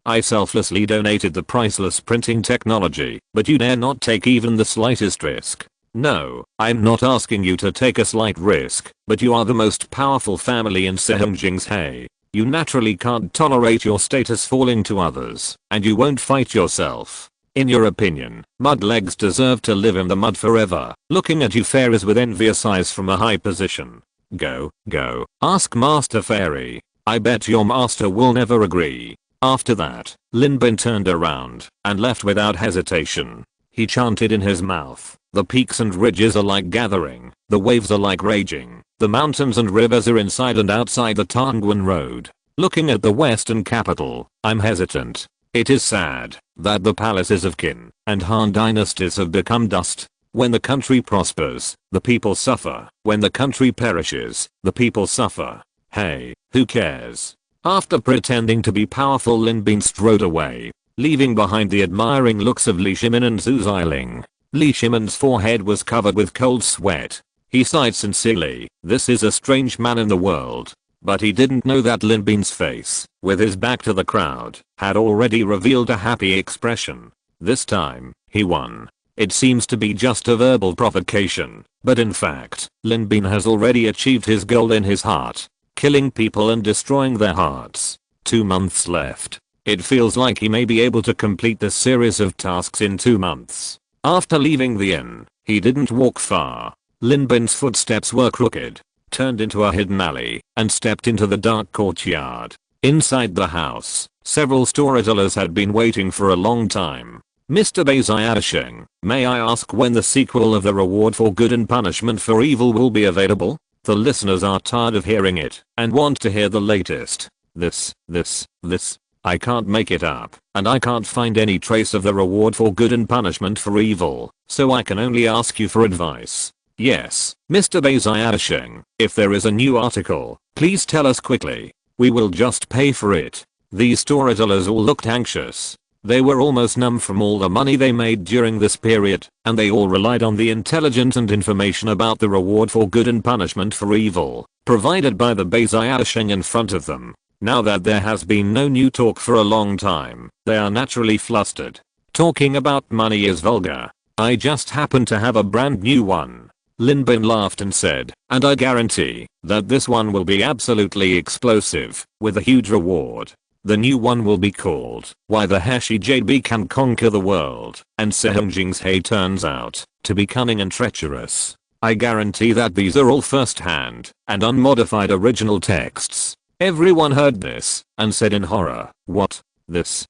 I selflessly donated the priceless printing technology, but you dare not take even the slightest risk. No, I'm not asking you to take a slight risk, but you are the most powerful family in Sehungjing's. You naturally can't tolerate your status falling to others, and you won't fight yourself. In your opinion, mudlegs deserve to live in the mud forever. Looking at you fairies with envious eyes from a high position. Go, ask Master Fairy. I bet your master will never agree. After that, Linbin turned around and left without hesitation. He chanted in his mouth, the peaks and ridges are like gathering, the waves are like raging, the mountains and rivers are inside and outside the Tangwan Road. Looking at the western capital, I'm hesitant. It is sad that the palaces of Qin and Han dynasties have become dust. When the country prospers, the people suffer. When the country perishes, the people suffer. Hey, who cares? After pretending to be powerful, Linbin strode away, leaving behind the admiring looks of Li Shimin and Zhu Xiling. Li Shimin's forehead was covered with cold sweat. He sighed sincerely. This is a strange man in the world. But he didn't know that Linbin's face, with his back to the crowd, had already revealed a happy expression. This time, he won. It seems to be just a verbal provocation, but in fact, Linbin has already achieved his goal in his heart. Killing people and destroying their hearts. 2 months left. It feels like he may be able to complete this series of tasks in 2 months. After leaving the inn, he didn't walk far. Linbin's footsteps were crooked, turned into a hidden alley, and stepped into the dark courtyard. Inside the house, several storytellers had been waiting for a long time. Mr. Baiziasheng, may I ask when the sequel of The Reward for Good and Punishment for Evil will be available? The listeners are tired of hearing it, and want to hear the latest. This. I can't make it up, and I can't find any trace of The Reward for Good and Punishment for Evil, so I can only ask you for advice. Yes, Mr. Baiziasheng, if there is a new article, please tell us quickly. We will just pay for it. These storytellers all looked anxious. They were almost numb from all the money they made during this period, and they all relied on the intelligence and information about the reward for good and punishment for evil, provided by the Baiziasheng in front of them. Now that there has been no new talk for a long time, they are naturally flustered. Talking about money is vulgar. I just happen to have a brand new one. Linbin laughed and said, and I guarantee that this one will be absolutely explosive, with a huge reward. The new one will be called Why the Heshi JB Can Conquer the World, and Sehungjing's turns out to be cunning and treacherous. I guarantee that these are all first-hand and unmodified original texts. Everyone heard this and said in horror, what? This,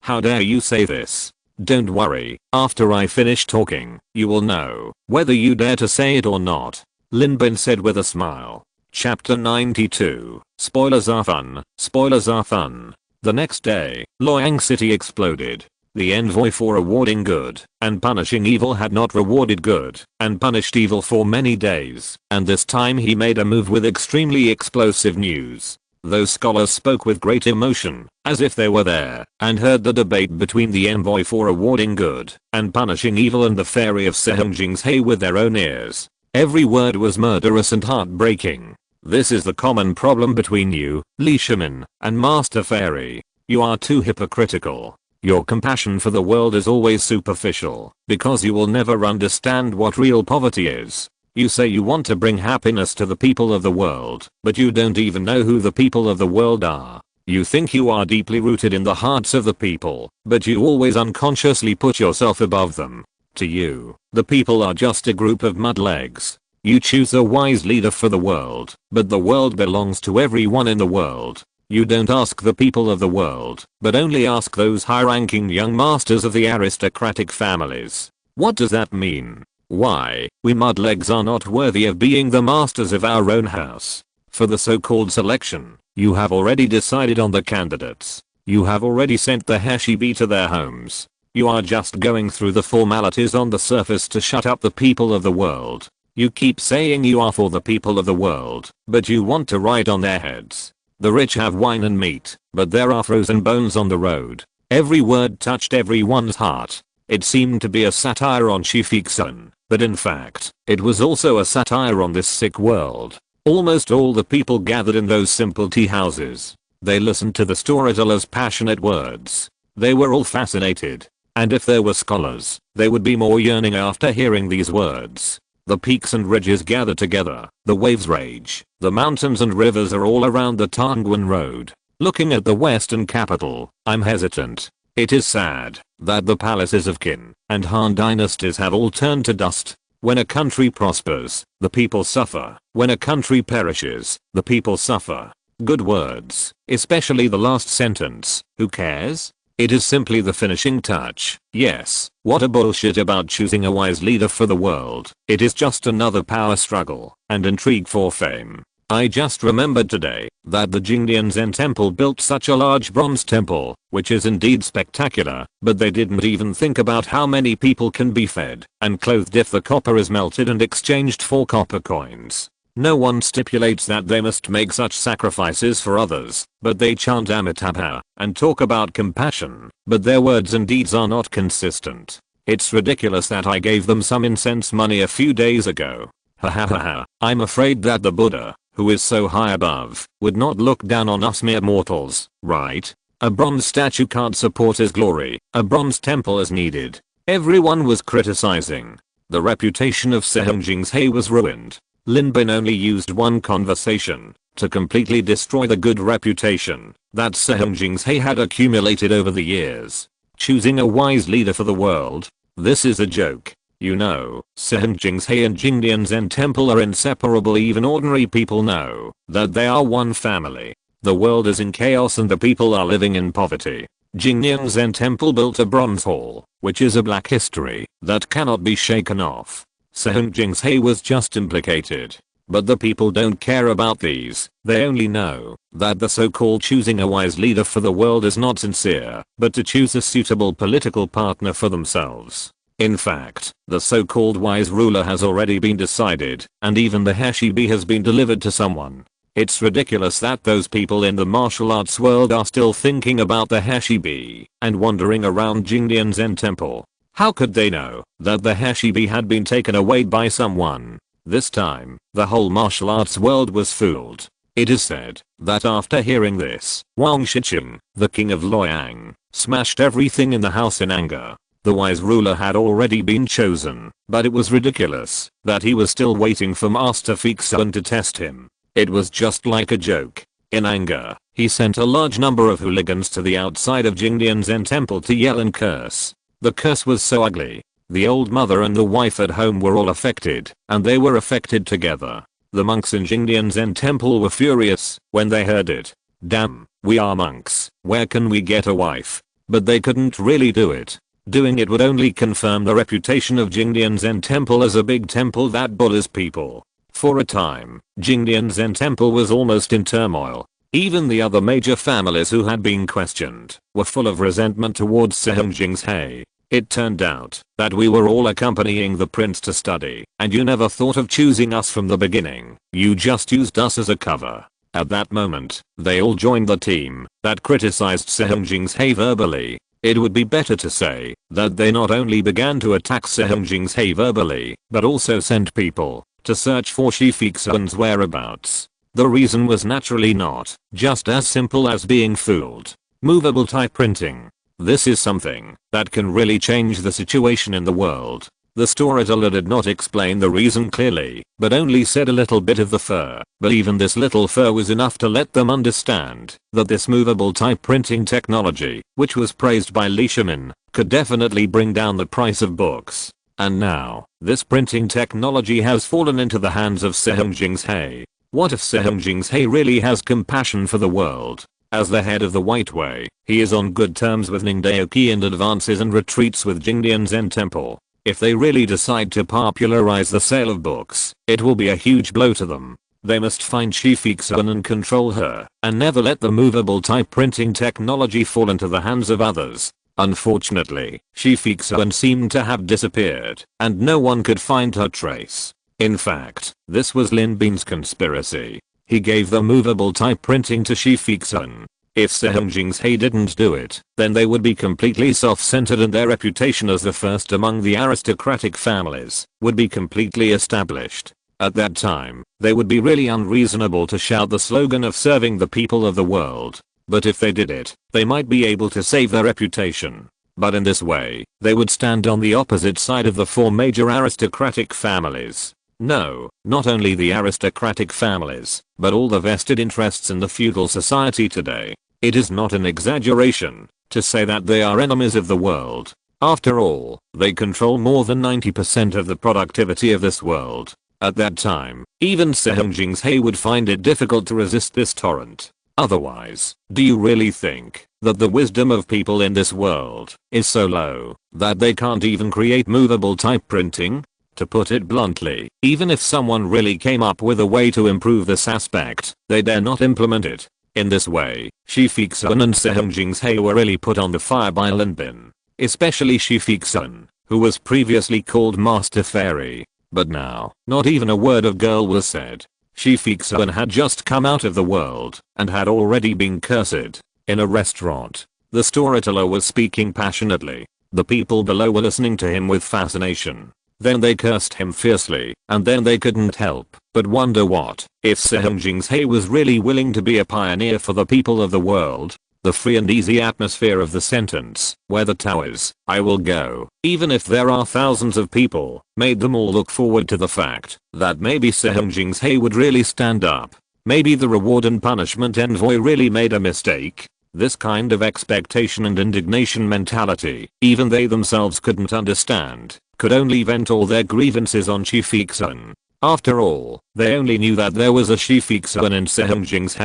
how dare you say this? Don't worry, after I finish talking, you will know whether you dare to say it or not. Linbin said with a smile. Chapter 92. Spoilers are fun. Spoilers are fun. The next day, Loyang City exploded. The envoy for rewarding good and punishing evil had not rewarded good and punished evil for many days, and this time he made a move with extremely explosive news. Those scholars spoke with great emotion, as if they were there, and heard the debate between the envoy for rewarding good and punishing evil and the fairy of Sehungjing's with their own ears. Every word was murderous and heartbreaking. This is the common problem between you, Li Shimin, and Master Fairy. You are too hypocritical. Your compassion for the world is always superficial, because you will never understand what real poverty is. You say you want to bring happiness to the people of the world, but you don't even know who the people of the world are. You think you are deeply rooted in the hearts of the people, but you always unconsciously put yourself above them. To you, the people are just a group of mudlegs. You choose a wise leader for the world, but the world belongs to everyone in the world. You don't ask the people of the world, but only ask those high-ranking young masters of the aristocratic families. What does that mean? Why, we mudlegs are not worthy of being the masters of our own house. For the so-called selection, you have already decided on the candidates. You have already sent the Hashibi to their homes. You are just going through the formalities on the surface to shut up the people of the world. You keep saying you are for the people of the world, but you want to ride on their heads. The rich have wine and meat, but there are frozen bones on the road. Every word touched everyone's heart. It seemed to be a satire on Shifiksun, but in fact, it was also a satire on this sick world. Almost all the people gathered in those simple tea houses. They listened to the storyteller's passionate words. They were all fascinated. And if there were scholars, they would be more yearning after hearing these words. The peaks and ridges gather together, the waves rage, the mountains and rivers are all around the Tangwan Road. Looking at the western capital, I'm hesitant. It is sad that the palaces of Qin and Han dynasties have all turned to dust. When a country prospers, the people suffer. When a country perishes, the people suffer. Good words, especially the last sentence, who cares? It is simply the finishing touch. Yes, what a bullshit about choosing a wise leader for the world. It is just another power struggle and intrigue for fame. I just remembered today that the Jingdian Zen temple built such a large bronze temple, which is indeed spectacular, but they didn't even think about how many people can be fed and clothed if the copper is melted and exchanged for copper coins. No one stipulates that they must make such sacrifices for others, but they chant Amitabha and talk about compassion, but their words and deeds are not consistent. It's ridiculous that I gave them some incense money a few days ago. Ha ha ha ha. I'm afraid that the Buddha, who is so high above, would not look down on us mere mortals, right? A bronze statue can't support his glory. A bronze temple is needed. Everyone was criticizing. The reputation of Sehun Jingzhe was ruined. Lin Bin only used one conversation to completely destroy the good reputation that Sehun Jingzhe had accumulated over the years. Choosing a wise leader for the world? This is a joke. You know, Sehun Jingzhe and Jingdian Zen Temple are inseparable. Even ordinary people know that they are one family. The world is in chaos and the people are living in poverty. Jingdian Zen Temple built a bronze hall, which is a black history that cannot be shaken off. Sehun Jingzhe was just implicated. But the people don't care about these. They only know that the so-called choosing a wise leader for the world is not sincere, but to choose a suitable political partner for themselves. In fact, the so-called wise ruler has already been decided, and even the Hashibi has been delivered to someone. It's ridiculous that those people in the martial arts world are still thinking about the Hashibi and wandering around Jingdian Zen Temple. How could they know that the Hashibi had been taken away by someone? This time, the whole martial arts world was fooled. It is said that after hearing this, Wang Shiqing, the king of Luoyang, smashed everything in the house in anger. The wise ruler had already been chosen, but it was ridiculous that he was still waiting for Master Fixun to test him. It was just like a joke. In anger, he sent a large number of hooligans to the outside of Jingdian Zen Temple to yell and curse. The curse was so ugly. The old mother and the wife at home were all affected, and they were affected together. The monks in Jingdian Zen Temple were furious when they heard it. Damn, we are monks, where can we get a wife? But they couldn't really do it. Doing it would only confirm the reputation of Jingdian Zen Temple as a big temple that bullies people. For a time, Jingdian Zen Temple was almost in turmoil. Even the other major families who had been questioned were full of resentment towards Sehun Jingzhe. It turned out that we were all accompanying the prince to study, and you never thought of choosing us from the beginning. You just used us as a cover. At that moment, they all joined the team that criticized Sehun Jingzhe verbally. It would be better to say that they not only began to attack Sehun Jingzhe verbally, but also sent people to search for Shifixun's whereabouts. The reason was naturally not just as simple as being fooled. Movable type printing. This is something that can really change the situation in the world. The storyteller did not explain the reason clearly, but only said a little bit of the fur. But even this little fur was enough to let them understand that this movable type printing technology, which was praised by Li Shimin, could definitely bring down the price of books. And now, this printing technology has fallen into the hands of Sehun Jingzhe. What if Sehun Jingzhe really has compassion for the world? As the head of the White Way, he is on good terms with Ningdaoki and advances and retreats with Jingdian Zen Temple. If they really decide to popularize the sale of books, it will be a huge blow to them. They must find Shifixun and control her, and never let the movable type printing technology fall into the hands of others. Unfortunately, Shifixun seemed to have disappeared, and no one could find her trace. In fact, this was Lin Bin's conspiracy. He gave the movable type printing to Shifixun. If Sehungjing's didn't do it, then they would be completely self-centered and their reputation as the first among the aristocratic families would be completely established. At that time, they would be really unreasonable to shout the slogan of serving the people of the world. But if they did it, they might be able to save their reputation. But in this way, they would stand on the opposite side of the four major aristocratic families. No, not only the aristocratic families, but all the vested interests in the feudal society today. It is not an exaggeration to say that they are enemies of the world. After all, they control more than 90% of the productivity of this world. At that time, even Sehungjing's would find it difficult to resist this torrent. Otherwise, do you really think that the wisdom of people in this world is so low that they can't even create movable type printing? To put it bluntly, even if someone really came up with a way to improve this aspect, they dare not implement it. In this way, Shifixun and Sehungjing's were really put on the fire by Lin Bin. Especially Shifixun, who was previously called Master Fairy. But now, not even a word of girl was said. Shifixun had just come out of the world and had already been cursed. In a restaurant, the storyteller was speaking passionately. The people below were listening to him with fascination. Then they cursed him fiercely, and then they couldn't help but wonder what if Sehungjing's was really willing to be a pioneer for the people of the world. The free and easy atmosphere of the sentence, where the towers, I will go, even if there are thousands of people, made them all look forward to the fact that maybe Sehungjing's would really stand up. Maybe the reward and punishment envoy really made a mistake. This kind of expectation and indignation mentality, even they themselves couldn't understand, could only vent all their grievances on Shifixun. After all, they only knew that there was a Shifixun in Sehungjing's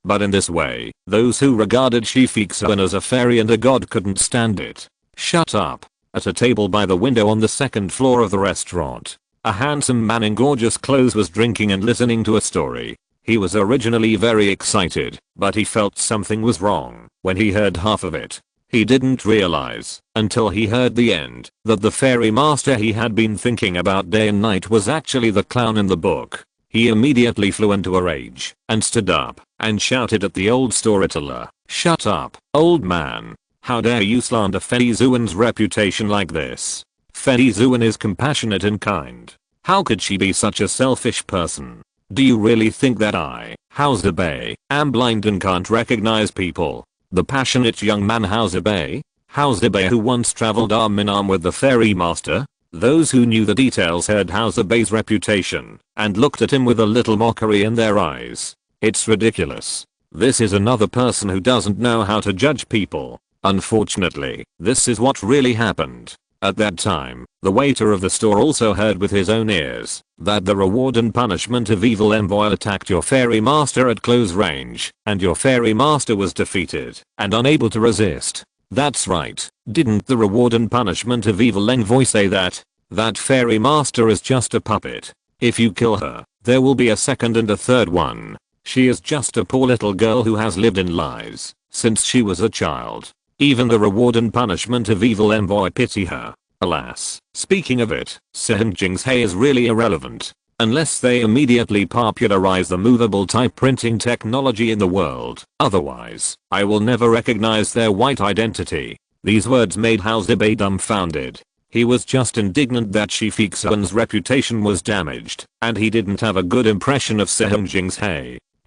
But in this way, those who regarded Shifixun as a fairy and a god couldn't stand it. Shut up. At a table by the window on the second floor of the restaurant, a handsome man in gorgeous clothes was drinking and listening to a story. He was originally very excited, but he felt something was wrong when he heard half of it. He didn't realize, until he heard the end, that the fairy master he had been thinking about day and night was actually the clown in the book. He immediately flew into a rage, and stood up, and shouted at the old storyteller, "Shut up, old man. How dare you slander Feizuan's reputation like this? Feizuan is compassionate and kind. How could she be such a selfish person? Do you really think that I, Haozabei, am blind and can't recognize people?" The passionate young man Haozabei who once traveled arm in arm with the fairy master. Those who knew the details heard Haozabei's reputation and looked at him with a little mockery in their eyes. It's ridiculous. This is another person who doesn't know how to judge people. Unfortunately, this is what really happened. At that time, the waiter of the store also heard with his own ears that the reward and punishment of evil envoy attacked your fairy master at close range, and your fairy master was defeated and unable to resist. That's right, didn't the reward and punishment of evil envoy say that? That fairy master is just a puppet. If you kill her, there will be a second and a third one. She is just a poor little girl who has lived in lies since she was a child. Even the reward and punishment of evil envoy pity her. Alas, speaking of it, Sehungjing's is really irrelevant. Unless they immediately popularize the movable type printing technology in the world. Otherwise, I will never recognize their white identity. These words made Haozabei dumbfounded. He was just indignant that Shifixun's reputation was damaged, and he didn't have a good impression of Sehungjing's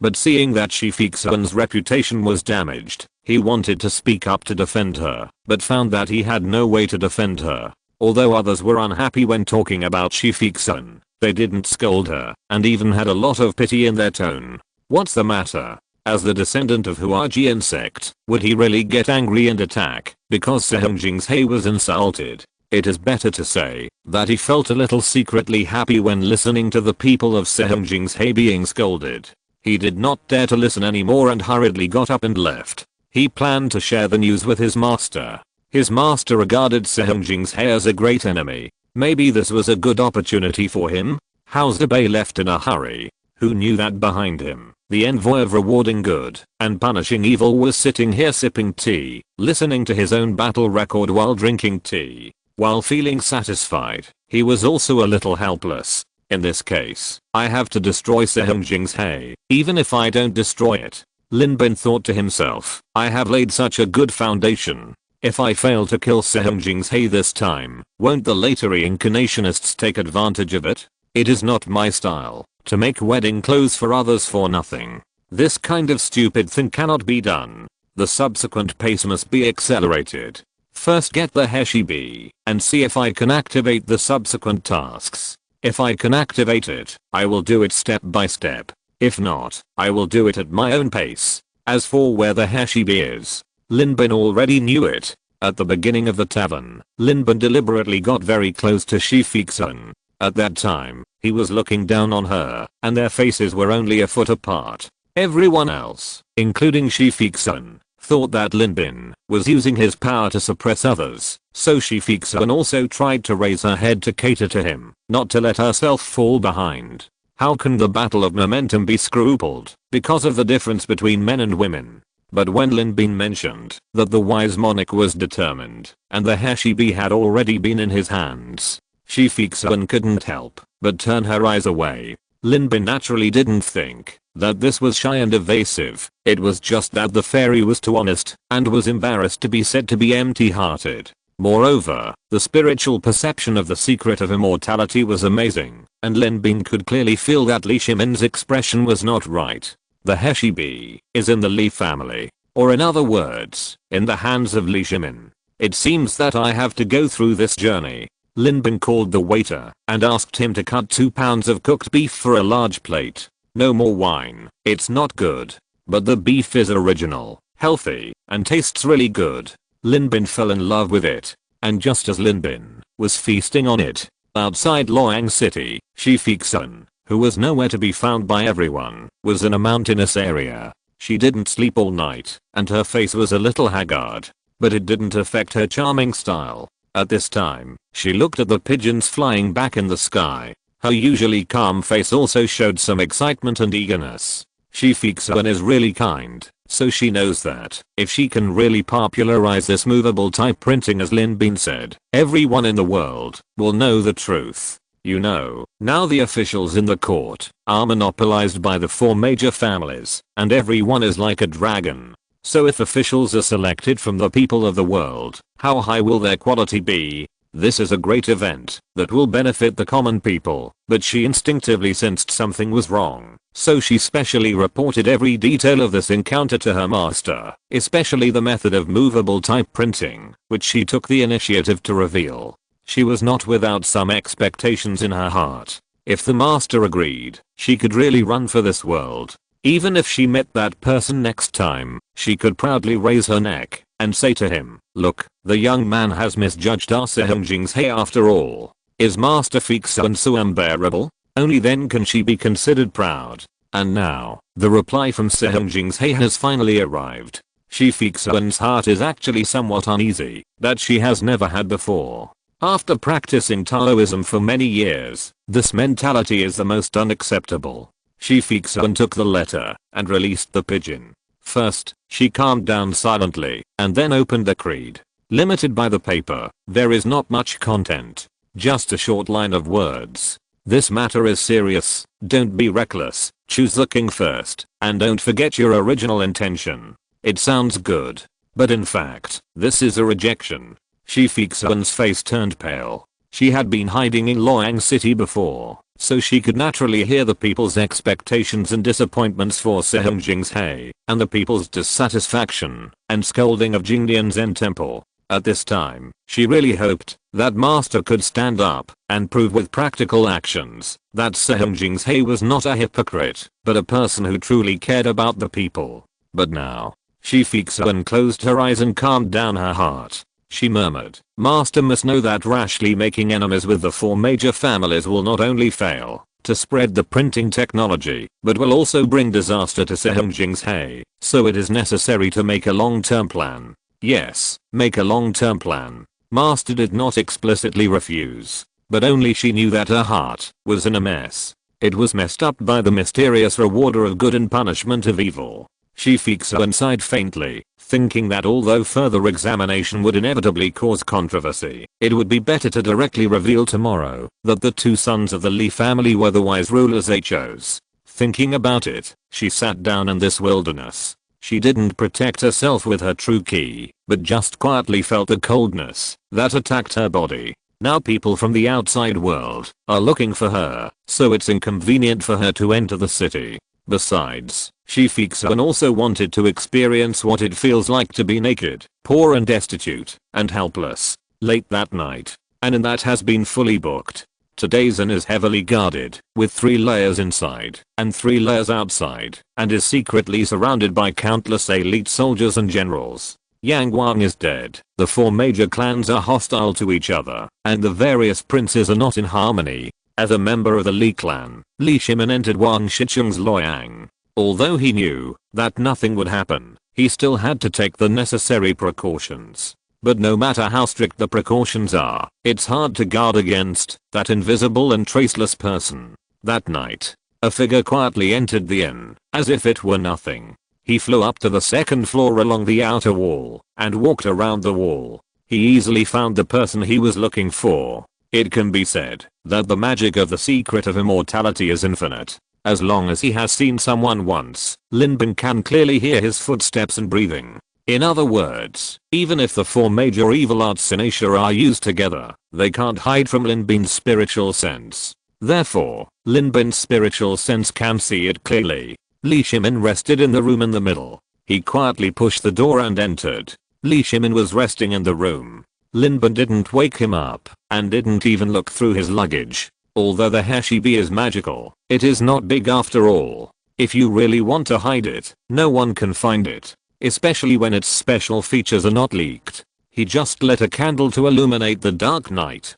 But seeing that Shifixun's reputation was damaged, he wanted to speak up to defend her, but found that he had no way to defend her. Although others were unhappy when talking about Shifixun, they didn't scold her, and even had a lot of pity in their tone. What's the matter? As the descendant of Huajian sect, would he really get angry and attack because Sehungjing's was insulted? It is better to say that he felt a little secretly happy when listening to the people of Sehungjing's being scolded. He did not dare to listen anymore and hurriedly got up and left. He planned to share the news with his master. His master regarded Sehungjing's as a great enemy. Maybe this was a good opportunity for him? How Abin left in a hurry. Who knew that behind him, the envoy of rewarding good and punishing evil was sitting here sipping tea, listening to his own battle record while drinking tea. While feeling satisfied, he was also a little helpless. In this case, I have to destroy Sehungjing's hay, even if I don't destroy it. Lin Bin thought to himself, I have laid such a good foundation. If I fail to kill Sehungjing's hay this time, won't the later reincarnationists take advantage of it? It is not my style to make wedding clothes for others for nothing. This kind of stupid thing cannot be done. The subsequent pace must be accelerated. First get the Heshibi and see if I can activate the subsequent tasks. If I can activate it, I will do it step by step. If not, I will do it at my own pace. As for where the Heshibi is, Lin Bin already knew it. At the beginning of the tavern, Lin Bin deliberately got very close to Shifixun. At that time, he was looking down on her, and their faces were only a foot apart. Everyone else, including Shifixun, thought that Lin Bin was using his power to suppress others, so Shifixun also tried to raise her head to cater to him, not to let herself fall behind. How can the battle of momentum be scrupled because of the difference between men and women? But when Lin Bin mentioned that the wise monarch was determined, and the Heshibi had already been in his hands, Shifixun couldn't help but turn her eyes away. Lin Bin naturally didn't think that this was shy and evasive, it was just that the fairy was too honest and was embarrassed to be said to be empty-hearted. Moreover, the spiritual perception of the secret of immortality was amazing, and Lin Bin could clearly feel that Li Shimin's expression was not right. The Heshibi is in the Li family, or in other words, in the hands of Li Shimin. It seems that I have to go through this journey. Lin Bin called the waiter and asked him to cut 2 pounds of cooked beef for a large plate. No more wine, it's not good. But the beef is original, healthy, and tastes really good. Lin Bin fell in love with it. And just as Lin Bin was feasting on it, outside Luoyang City, Shifixun, who was nowhere to be found by everyone, was in a mountainous area. She didn't sleep all night, and her face was a little haggard. But it didn't affect her charming style. At this time, she looked at the pigeons flying back in the sky. Her usually calm face also showed some excitement and eagerness. Shifixun is really kind, so she knows that if she can really popularize this movable type printing as Lin Bin said, everyone in the world will know the truth. You know, now the officials in the court are monopolized by the 4 major families, and everyone is like a dragon. So if officials are selected from the people of the world, how high will their quality be? This is a great event that will benefit the common people, but she instinctively sensed something was wrong, so she specially reported every detail of this encounter to her master, especially the method of movable type printing, which she took the initiative to reveal. She was not without some expectations in her heart. If the master agreed, she could really run for this world. Even if she met that person next time, she could proudly raise her neck and say to him, look, the young man has misjudged our Sehungjing's hay after all. Is Master Fixun so unbearable? Only then can she be considered proud. And now, the reply from Sehungjing's hay has finally arrived. Shifixun's heart is actually somewhat uneasy, that she has never had before. After practicing Taoism for many years, this mentality is the most unacceptable. Shifixun took the letter and released the pigeon. First, she calmed down silently and then opened the creed. Limited by the paper, there is not much content. Just a short line of words. This matter is serious, don't be reckless, choose the king first, and don't forget your original intention. It sounds good. But in fact, this is a rejection. Shifixun's face turned pale. She had been hiding in Luoyang City before, so she could naturally hear the people's expectations and disappointments for Sehungjing's hay, and the people's dissatisfaction and scolding of Jingdian Zen Temple. At this time, she really hoped that Master could stand up and prove with practical actions that Sehungjing's hay was not a hypocrite, but a person who truly cared about the people. But now, Shifixun closed her eyes and calmed down her heart. She murmured, Master must know that rashly making enemies with the 4 major families will not only fail to spread the printing technology, but will also bring disaster to Sehungjing's hay, so it is necessary to make a long-term plan. Yes, make a long-term plan. Master did not explicitly refuse, but only she knew that her heart was in a mess. It was messed up by the mysterious rewarder of good and punishment of evil. She feeks and sighed faintly, thinking that although further examination would inevitably cause controversy, it would be better to directly reveal tomorrow that the two sons of the Lee family were the wise rulers they chose. Thinking about it, she sat down in this wilderness. She didn't protect herself with her true key, but just quietly felt the coldness that attacked her body. Now people from the outside world are looking for her, so it's inconvenient for her to enter the city. Besides, she and also wanted to experience what it feels like to be naked, poor and destitute, and helpless. Late that night, an inn that has been fully booked. Today's inn is heavily guarded, with 3 layers inside and 3 layers outside, and is secretly surrounded by countless elite soldiers and generals. Yang Wang is dead, the 4 major clans are hostile to each other, and the various princes are not in harmony. As a member of the Li clan, Li Shimin entered Wang Shicheng's Luoyang. Although he knew that nothing would happen, he still had to take the necessary precautions. But no matter how strict the precautions are, it's hard to guard against that invisible and traceless person. That night, a figure quietly entered the inn, as if it were nothing. He flew up to the 2nd floor along the outer wall, and walked around the wall. He easily found the person he was looking for. It can be said that the magic of the secret of immortality is infinite. As long as he has seen someone once, Lin Bin can clearly hear his footsteps and breathing. In other words, even if the 4 major evil arts in Asia are used together, they can't hide from Lin Bin's spiritual sense. Therefore, Lin Bin's spiritual sense can see it clearly. Li Shimin rested in the room in the middle. He quietly pushed the door and entered. Li Shimin was resting in the room. Lin Bin didn't wake him up, and didn't even look through his luggage. Although the Heshibi is magical, it is not big after all. If you really want to hide it, no one can find it. Especially when its special features are not leaked. He just lit a candle to illuminate the dark night.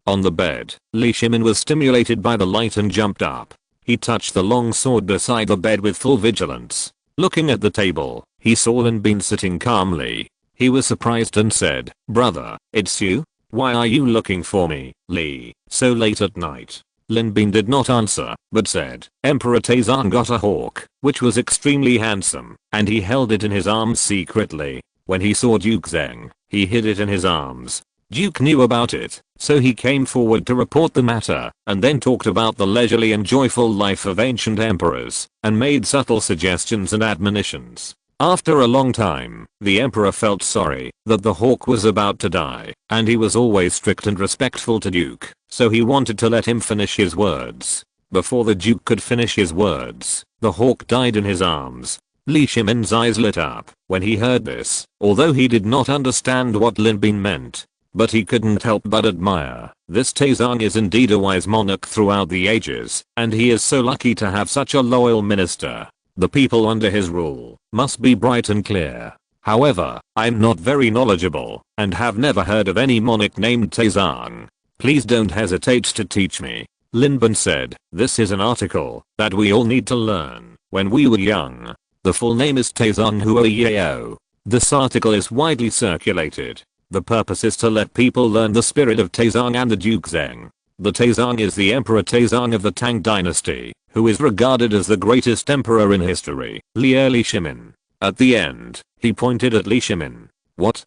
On the bed, Li Shimin was stimulated by the light and jumped up. He touched the long sword beside the bed with full vigilance. Looking at the table, he saw Lin Bin sitting calmly. He was surprised and said, "Brother, it's you? Why are you looking for me, Li, so late at night?" Lin Bin did not answer, but said, "Emperor Taizong got a hawk, which was extremely handsome, and he held it in his arms secretly. When he saw Duke Zheng, he hid it in his arms. Duke knew about it, so he came forward to report the matter, and then talked about the leisurely and joyful life of ancient emperors, and made subtle suggestions and admonitions. After a long time, the emperor felt sorry that the hawk was about to die, and he was always strict and respectful to Duke, so he wanted to let him finish his words. Before the Duke could finish his words, the hawk died in his arms." Li Shimin's eyes lit up when he heard this, although he did not understand what Lin Bin meant. But he couldn't help but admire. This Taizong is indeed a wise monarch throughout the ages, and he is so lucky to have such a loyal minister. The people under his rule must be bright and clear. However, I'm not very knowledgeable, and have never heard of any monarch named Taizong. Please don't hesitate to teach me." Lin Bin said, "This is an article that we all need to learn when we were young. The full name is Taizong Huoyao. This article is widely circulated. The purpose is to let people learn the spirit of Taizong and the Duke Zheng. The Taizong is the Emperor Taizong of the Tang dynasty, who is regarded as the greatest emperor in history, Li Shimin." At the end, he pointed at Li Shimin. What?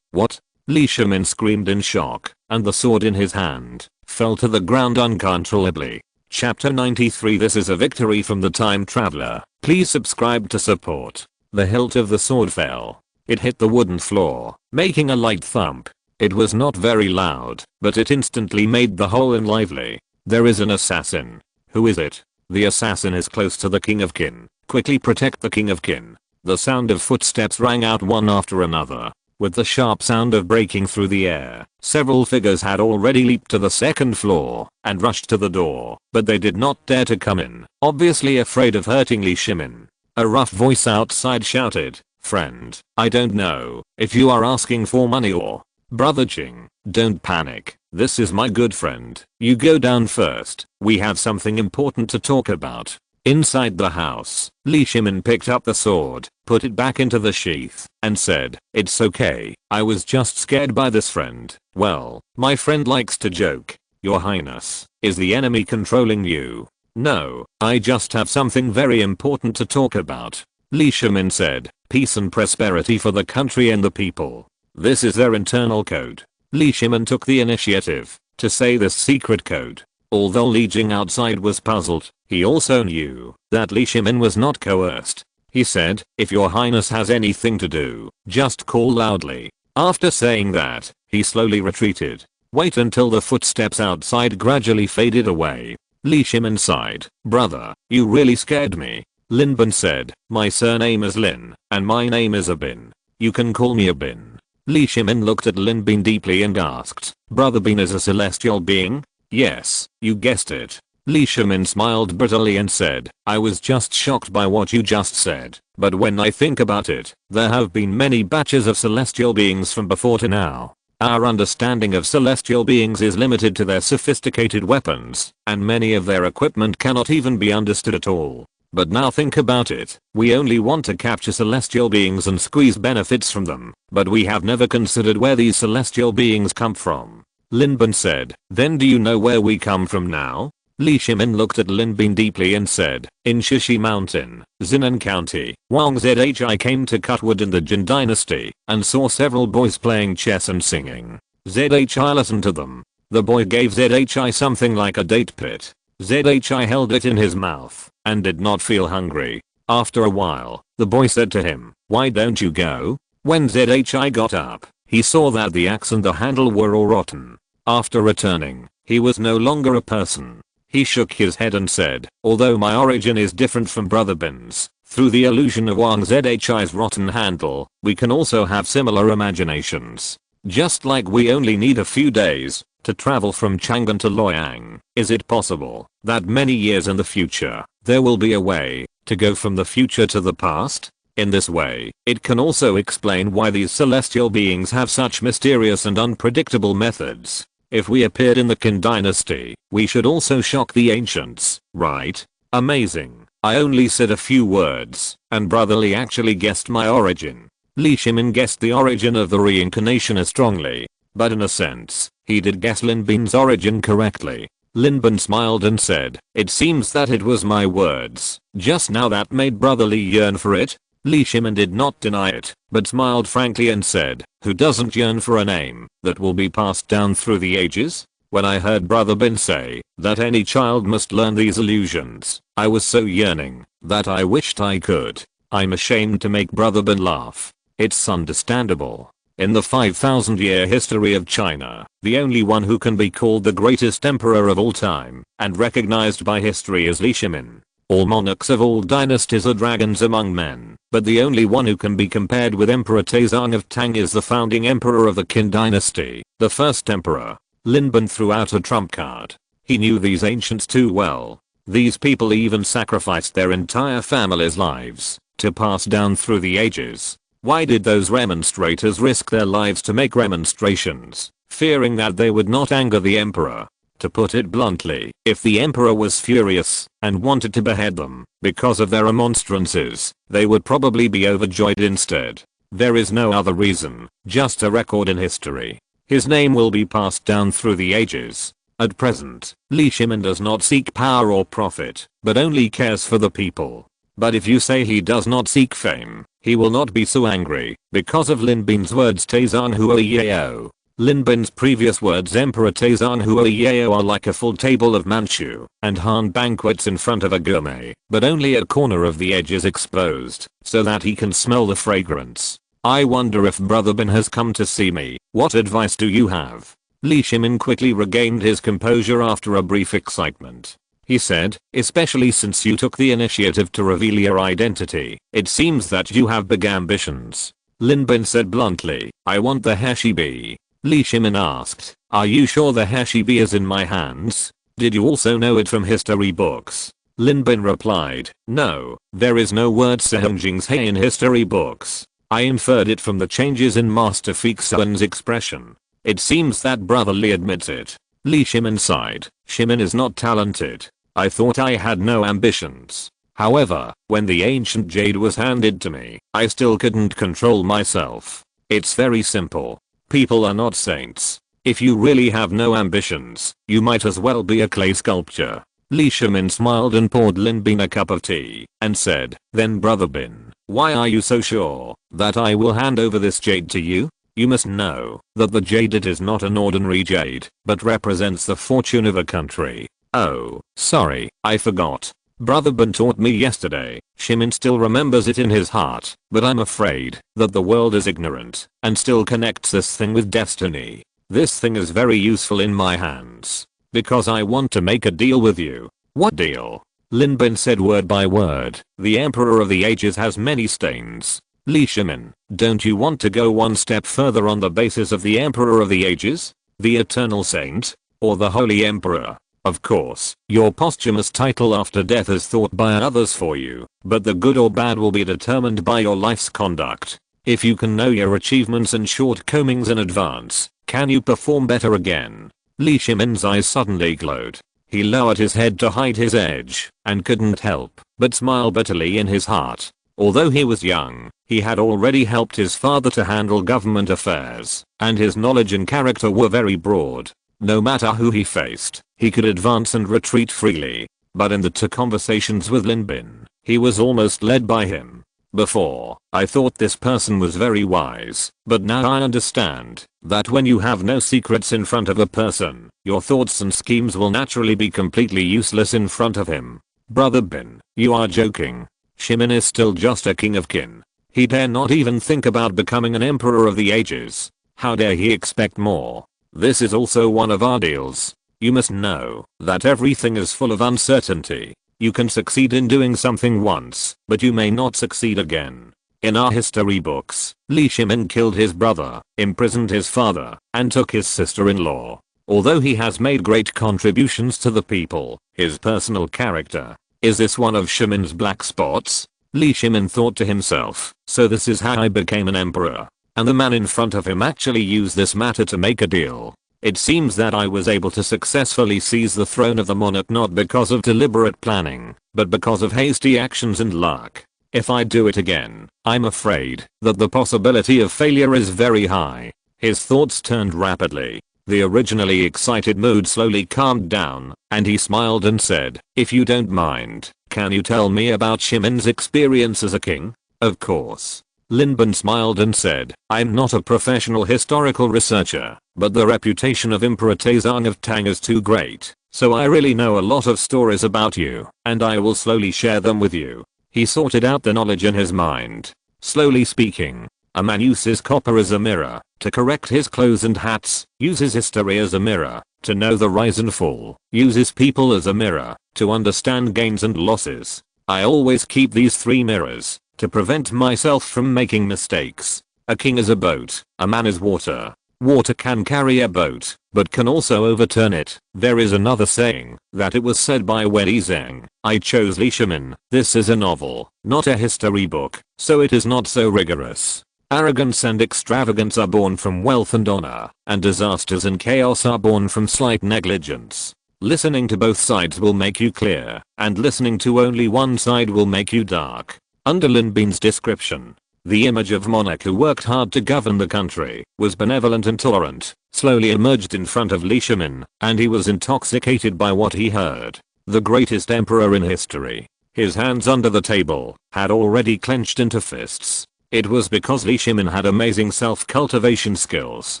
Li Shimin screamed in shock, and the sword in his hand fell to the ground uncontrollably. Chapter 93. This is a victory from the time traveler. Please subscribe to support. The hilt of the sword fell. It hit the wooden floor, making a light thump. It was not very loud, but it instantly made the whole lively. "There is an assassin. Who is it?" "The assassin is close to the King of Qin. Quickly protect the King of Qin." The sound of footsteps rang out one after another. With the sharp sound of breaking through the air, several figures had already leaped to the 2nd floor and rushed to the door, but they did not dare to come in, obviously afraid of hurting Li Shimin. A rough voice outside shouted, "Friend, I don't know if you are asking for money or..." "Brother Ching, don't panic. This is my good friend. You go down first. We have something important to talk about." Inside the house, Li Shimin picked up the sword, put it back into the sheath, and said, "It's okay. I was just scared by this friend. Well, my friend likes to joke. Your Highness, is the enemy controlling you? No, I just have something very important to talk about. Li Shimin said, peace and prosperity for the country and the people. This is their internal code. Li Shimin took the initiative to say this secret code. Although Li Jing outside was puzzled, he also knew that Li Shimin was not coerced. He said, if your highness has anything to do, just call loudly. After saying that, he slowly retreated. Wait until the footsteps outside gradually faded away. Li Shimin sighed, brother, you really scared me. Lin Bin said, my surname is Lin, and my name is Abin. You can call me Abin. Li Shimin looked at Lin Bin deeply and asked, brother Bin is a celestial being? Yes, you guessed it. Li Shimin smiled bitterly and said, I was just shocked by what you just said, but when I think about it, there have been many batches of celestial beings from before to now. Our understanding of celestial beings is limited to their sophisticated weapons, and many of their equipment cannot even be understood at all. But now think about it, we only want to capture celestial beings and squeeze benefits from them, but we have never considered where these celestial beings come from. Lin Bin said, then do you know where we come from now? Li Shimin looked at Lin Bin deeply and said, in Shishi Mountain, Xinan County, Wang Zhi came to cut wood in the Jin dynasty and saw several boys playing chess and singing. Zhi listened to them. The boy gave Zhi something like a date pit. Zhi held it in his mouth and did not feel hungry. After a while, the boy said to him, why don't you go? When Zhi got up, he saw that the axe and the handle were all rotten. After returning, he was no longer a person. He shook his head and said, although my origin is different from Brother Bin's, through the illusion of Wang Zhi's rotten handle, we can also have similar imaginations. Just like we only need a few days to travel from Chang'an to Luoyang, is it possible that many years in the future, there will be a way to go from the future to the past? In this way, it can also explain why these celestial beings have such mysterious and unpredictable methods. If we appeared in the Qin dynasty, we should also shock the ancients, right? Amazing. I only said a few words, and Brother Li actually guessed my origin. Li Shimin guessed the origin of the reincarnation strongly, but in a sense, he did guess Lin Bin's origin correctly. Lin Bin smiled and said, it seems that it was my words just now that made Brother Li yearn for it. Li Shimin did not deny it, but smiled frankly and said, who doesn't yearn for a name that will be passed down through the ages? When I heard Brother Bin say that any child must learn these illusions, I was so yearning that I wished I could. I'm ashamed to make Brother Bin laugh. It's understandable. In the 5,000-year history of China, the only one who can be called the greatest emperor of all time and recognized by history is Li Shimin. All monarchs of all dynasties are dragons among men, but the only one who can be compared with Emperor Taizong of Tang is the founding emperor of the Qin dynasty, the first emperor. Lin Bin threw out a trump card. He knew these ancients too well. These people even sacrificed their entire family's lives to pass down through the ages. Why did those remonstrators risk their lives to make remonstrations, fearing that they would not anger the emperor? To put it bluntly, if the emperor was furious and wanted to behead them because of their remonstrances, they would probably be overjoyed instead. There is no other reason, just a record in history. His name will be passed down through the ages. At present, Li Shimin does not seek power or profit, but only cares for the people. But if you say he does not seek fame, he will not be so angry because of Lin Bin's words Taizong Huo Yao. Lin Bin's previous words Emperor Taizong Huo Yao are like a full table of Manchu and Han banquets in front of a gourmet, but only a corner of the edge is exposed, so that he can smell the fragrance. I wonder if Brother Bin has come to see me. What advice do you have? Li Shimin quickly regained his composure after a brief excitement. He said, especially since you took the initiative to reveal your identity, it seems that you have big ambitions. Lin Bin said bluntly, I want the Heshibi. Li Shimin asked, are you sure the Heshibi is in my hands? Did you also know it from history books? Lin Bin replied, no, there is no word Sehenjing's He in history books. I inferred it from the changes in Master Fixuan's expression. It seems that Brother Li admits it. Li Shimin sighed, Shimin is not talented. I thought I had no ambitions. However, when the ancient jade was handed to me, I still couldn't control myself. It's very simple. People are not saints. If you really have no ambitions, you might as well be a clay sculpture. Li Shimin smiled and poured Lin Bin a cup of tea and said, then brother Bin, why are you so sure that I will hand over this jade to you? You must know that the jade it is not an ordinary jade, but represents the fortune of a country. Oh, sorry, I forgot. Brother Bin taught me yesterday. Shimin still remembers it in his heart, but I'm afraid that the world is ignorant and still connects this thing with destiny. This thing is very useful in my hands, because I want to make a deal with you. What deal? Lin Bin said word by word. The Emperor of the Ages has many stains. Li Shimin, don't you want to go one step further on the basis of the Emperor of the Ages? The Eternal Saint? Or the Holy Emperor? Of course, your posthumous title after death is thought by others for you, but the good or bad will be determined by your life's conduct. If you can know your achievements and shortcomings in advance, can you perform better again? Li Shimin's eyes suddenly glowed. He lowered his head to hide his edge, and couldn't help but smile bitterly in his heart. Although he was young, he had already helped his father to handle government affairs, and his knowledge and character were very broad. No matter who he faced, he could advance and retreat freely. But in the two conversations with Lin Bin, he was almost led by him. Before, I thought this person was very wise, but now I understand that when you have no secrets in front of a person, your thoughts and schemes will naturally be completely useless in front of him. Brother Bin, you are joking. Shimin is still just a king of kin. He dare not even think about becoming an emperor of the ages. How dare he expect more? This is also one of our deals. You must know that everything is full of uncertainty. You can succeed in doing something once, but you may not succeed again. In our history books, Li Shimin killed his brother, imprisoned his father, and took his sister-in-law. Although he has made great contributions to the people, his personal character, is this one of Shimin's black spots? Li Shimin thought to himself, so this is how I became an emperor. And the man in front of him actually used this matter to make a deal. It seems that I was able to successfully seize the throne of the monarch not because of deliberate planning, but because of hasty actions and luck. If I do it again, I'm afraid that the possibility of failure is very high. His thoughts turned rapidly. The originally excited mood slowly calmed down, and he smiled and said, if you don't mind, can you tell me about Shimin's experience as a king? Of course. Lin Bin smiled and said, I'm not a professional historical researcher, but the reputation of Emperor Taizong of Tang is too great, so I really know a lot of stories about you, and I will slowly share them with you. He sorted out the knowledge in his mind. Slowly speaking, a man uses copper as a mirror to correct his clothes and hats, uses history as a mirror to know the rise and fall, uses people as a mirror to understand gains and losses. I always keep these three mirrors to prevent myself from making mistakes. A king is a boat, a man is water. Water can carry a boat, but can also overturn it. There is another saying that it was said by Wen Yizheng. I chose Li Shimin. This is a novel, not a history book, so it is not so rigorous. Arrogance and extravagance are born from wealth and honor, and disasters and chaos are born from slight negligence. Listening to both sides will make you clear, and listening to only one side will make you dark. Under Lin Bin's description, the image of monarch who worked hard to govern the country, was benevolent and tolerant, slowly emerged in front of Li Shimin, and he was intoxicated by what he heard. The greatest emperor in history, his hands under the table, had already clenched into fists. It was because Li Shimin had amazing self-cultivation skills.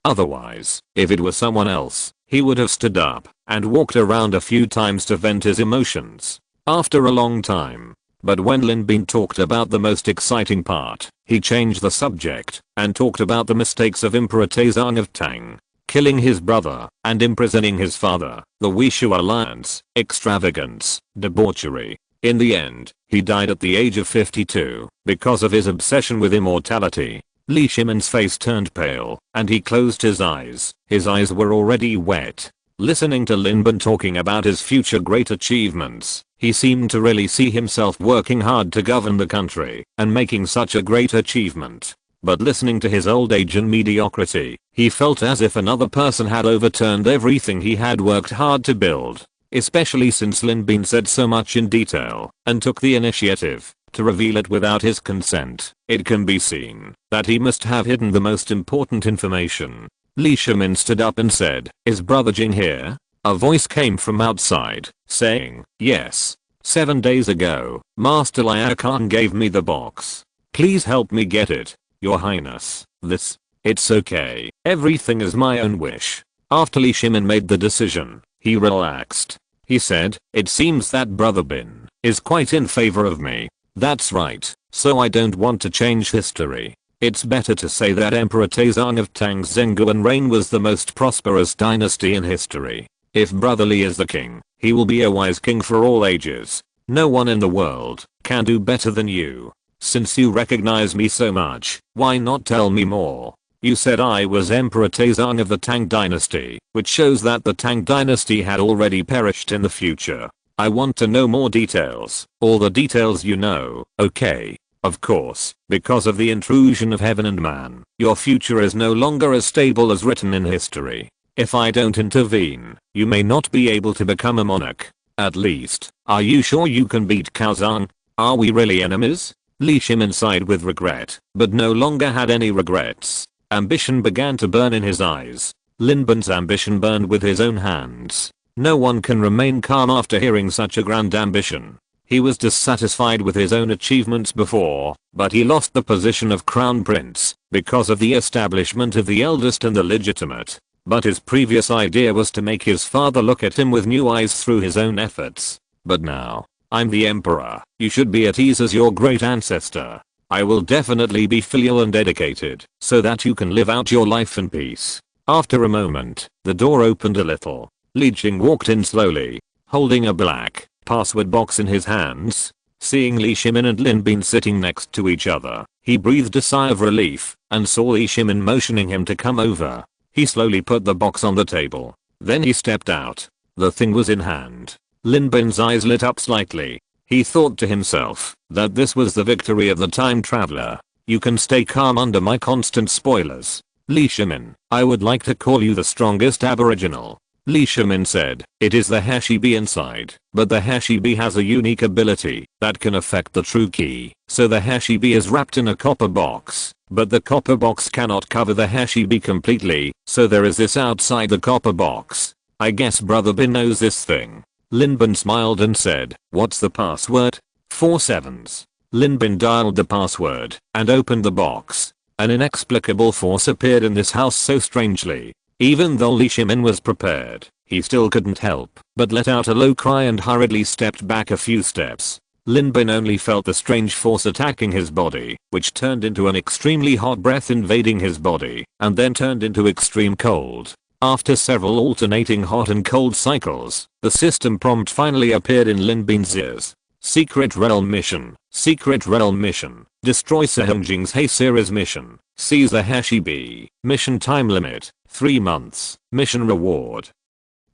Otherwise, if it were someone else, he would have stood up and walked around a few times to vent his emotions. After a long time, but when Lin Bin talked about the most exciting part, he changed the subject and talked about the mistakes of Emperor Taizong of Tang, killing his brother and imprisoning his father, the Wishu alliance, extravagance, debauchery. In the end, he died at the age of 52 because of his obsession with immortality. Li Shimin's face turned pale and he closed his eyes. His eyes were already wet. Listening to Lin Bin talking about his future great achievements, he seemed to really see himself working hard to govern the country and making such a great achievement. But listening to his old age and mediocrity, he felt as if another person had overturned everything he had worked hard to build. Especially since Lin Bin said so much in detail and took the initiative to reveal it without his consent. It can be seen that he must have hidden the most important information. Li Shimin stood up and said, "Is Brother Jing here?" A voice came from outside, saying, "Yes. 7 days ago, Master Liao Khan gave me the box. Please help me get it, Your Highness." It's okay. Everything is my own wish. After Li Shimin made the decision, he relaxed. He said, "It seems that Brother Bin is quite in favor of me. That's right, so I don't want to change history. It's better to say that Emperor Taizong of Tang Zhenguan reign was the most prosperous dynasty in history. If Brother Li is the king, he will be a wise king for all ages. No one in the world can do better than you. Since you recognize me so much, why not tell me more? You said I was Emperor Taizong of the Tang dynasty, which shows that the Tang dynasty had already perished in the future. I want to know more details, all the details you know, okay? Of course, because of the intrusion of heaven and man, your future is no longer as stable as written in history. If I don't intervene, you may not be able to become a monarch. At least, are you sure you can beat Kaozong? Are we really enemies?" Li Shimin sighed with regret, but no longer had any regrets. Ambition began to burn in his eyes. Lin Bin's ambition burned with his own hands. No one can remain calm after hearing such a grand ambition. He was dissatisfied with his own achievements before, but he lost the position of crown prince because of the establishment of the eldest and the legitimate. But his previous idea was to make his father look at him with new eyes through his own efforts. But now, I'm the emperor. You should be at ease as your great ancestor. I will definitely be filial and dedicated so that you can live out your life in peace. After a moment, the door opened a little. Li Jing walked in slowly, holding a black password box in his hands. Seeing Li Shimin and Lin Bin sitting next to each other, he breathed a sigh of relief and saw Li Shimin motioning him to come over. He slowly put the box on the table. Then he stepped out. The thing was in hand. Lin Bin's eyes lit up slightly. He thought to himself that this was the victory of the time traveler. You can stay calm under my constant spoilers. Li Shimin, I would like to call you the strongest aboriginal. Li Shimin said, "It is the Hashibi inside, but the Hashibi has a unique ability that can affect the true key. So the Hashibi is wrapped in a copper box, but the copper box cannot cover the Hashibi completely, so there is this outside the copper box. I guess Brother Bin knows this thing." Lin Bin smiled and said, "What's the password?" 4 sevens. Lin Bin dialed the password and opened the box. An inexplicable force appeared in this house so strangely. Even though Li Shimin was prepared, he still couldn't help but let out a low cry and hurriedly stepped back a few steps. Lin Bin only felt the strange force attacking his body, which turned into an extremely hot breath invading his body, and then turned into extreme cold. After several alternating hot and cold cycles, the system prompt finally appeared in Lin Bin's ears. Secret Realm Mission. Secret Realm Mission. Destroy Sehungjing's Hay Series Mission. Seize the Hashibi. Mission time limit, 3 months. Mission reward,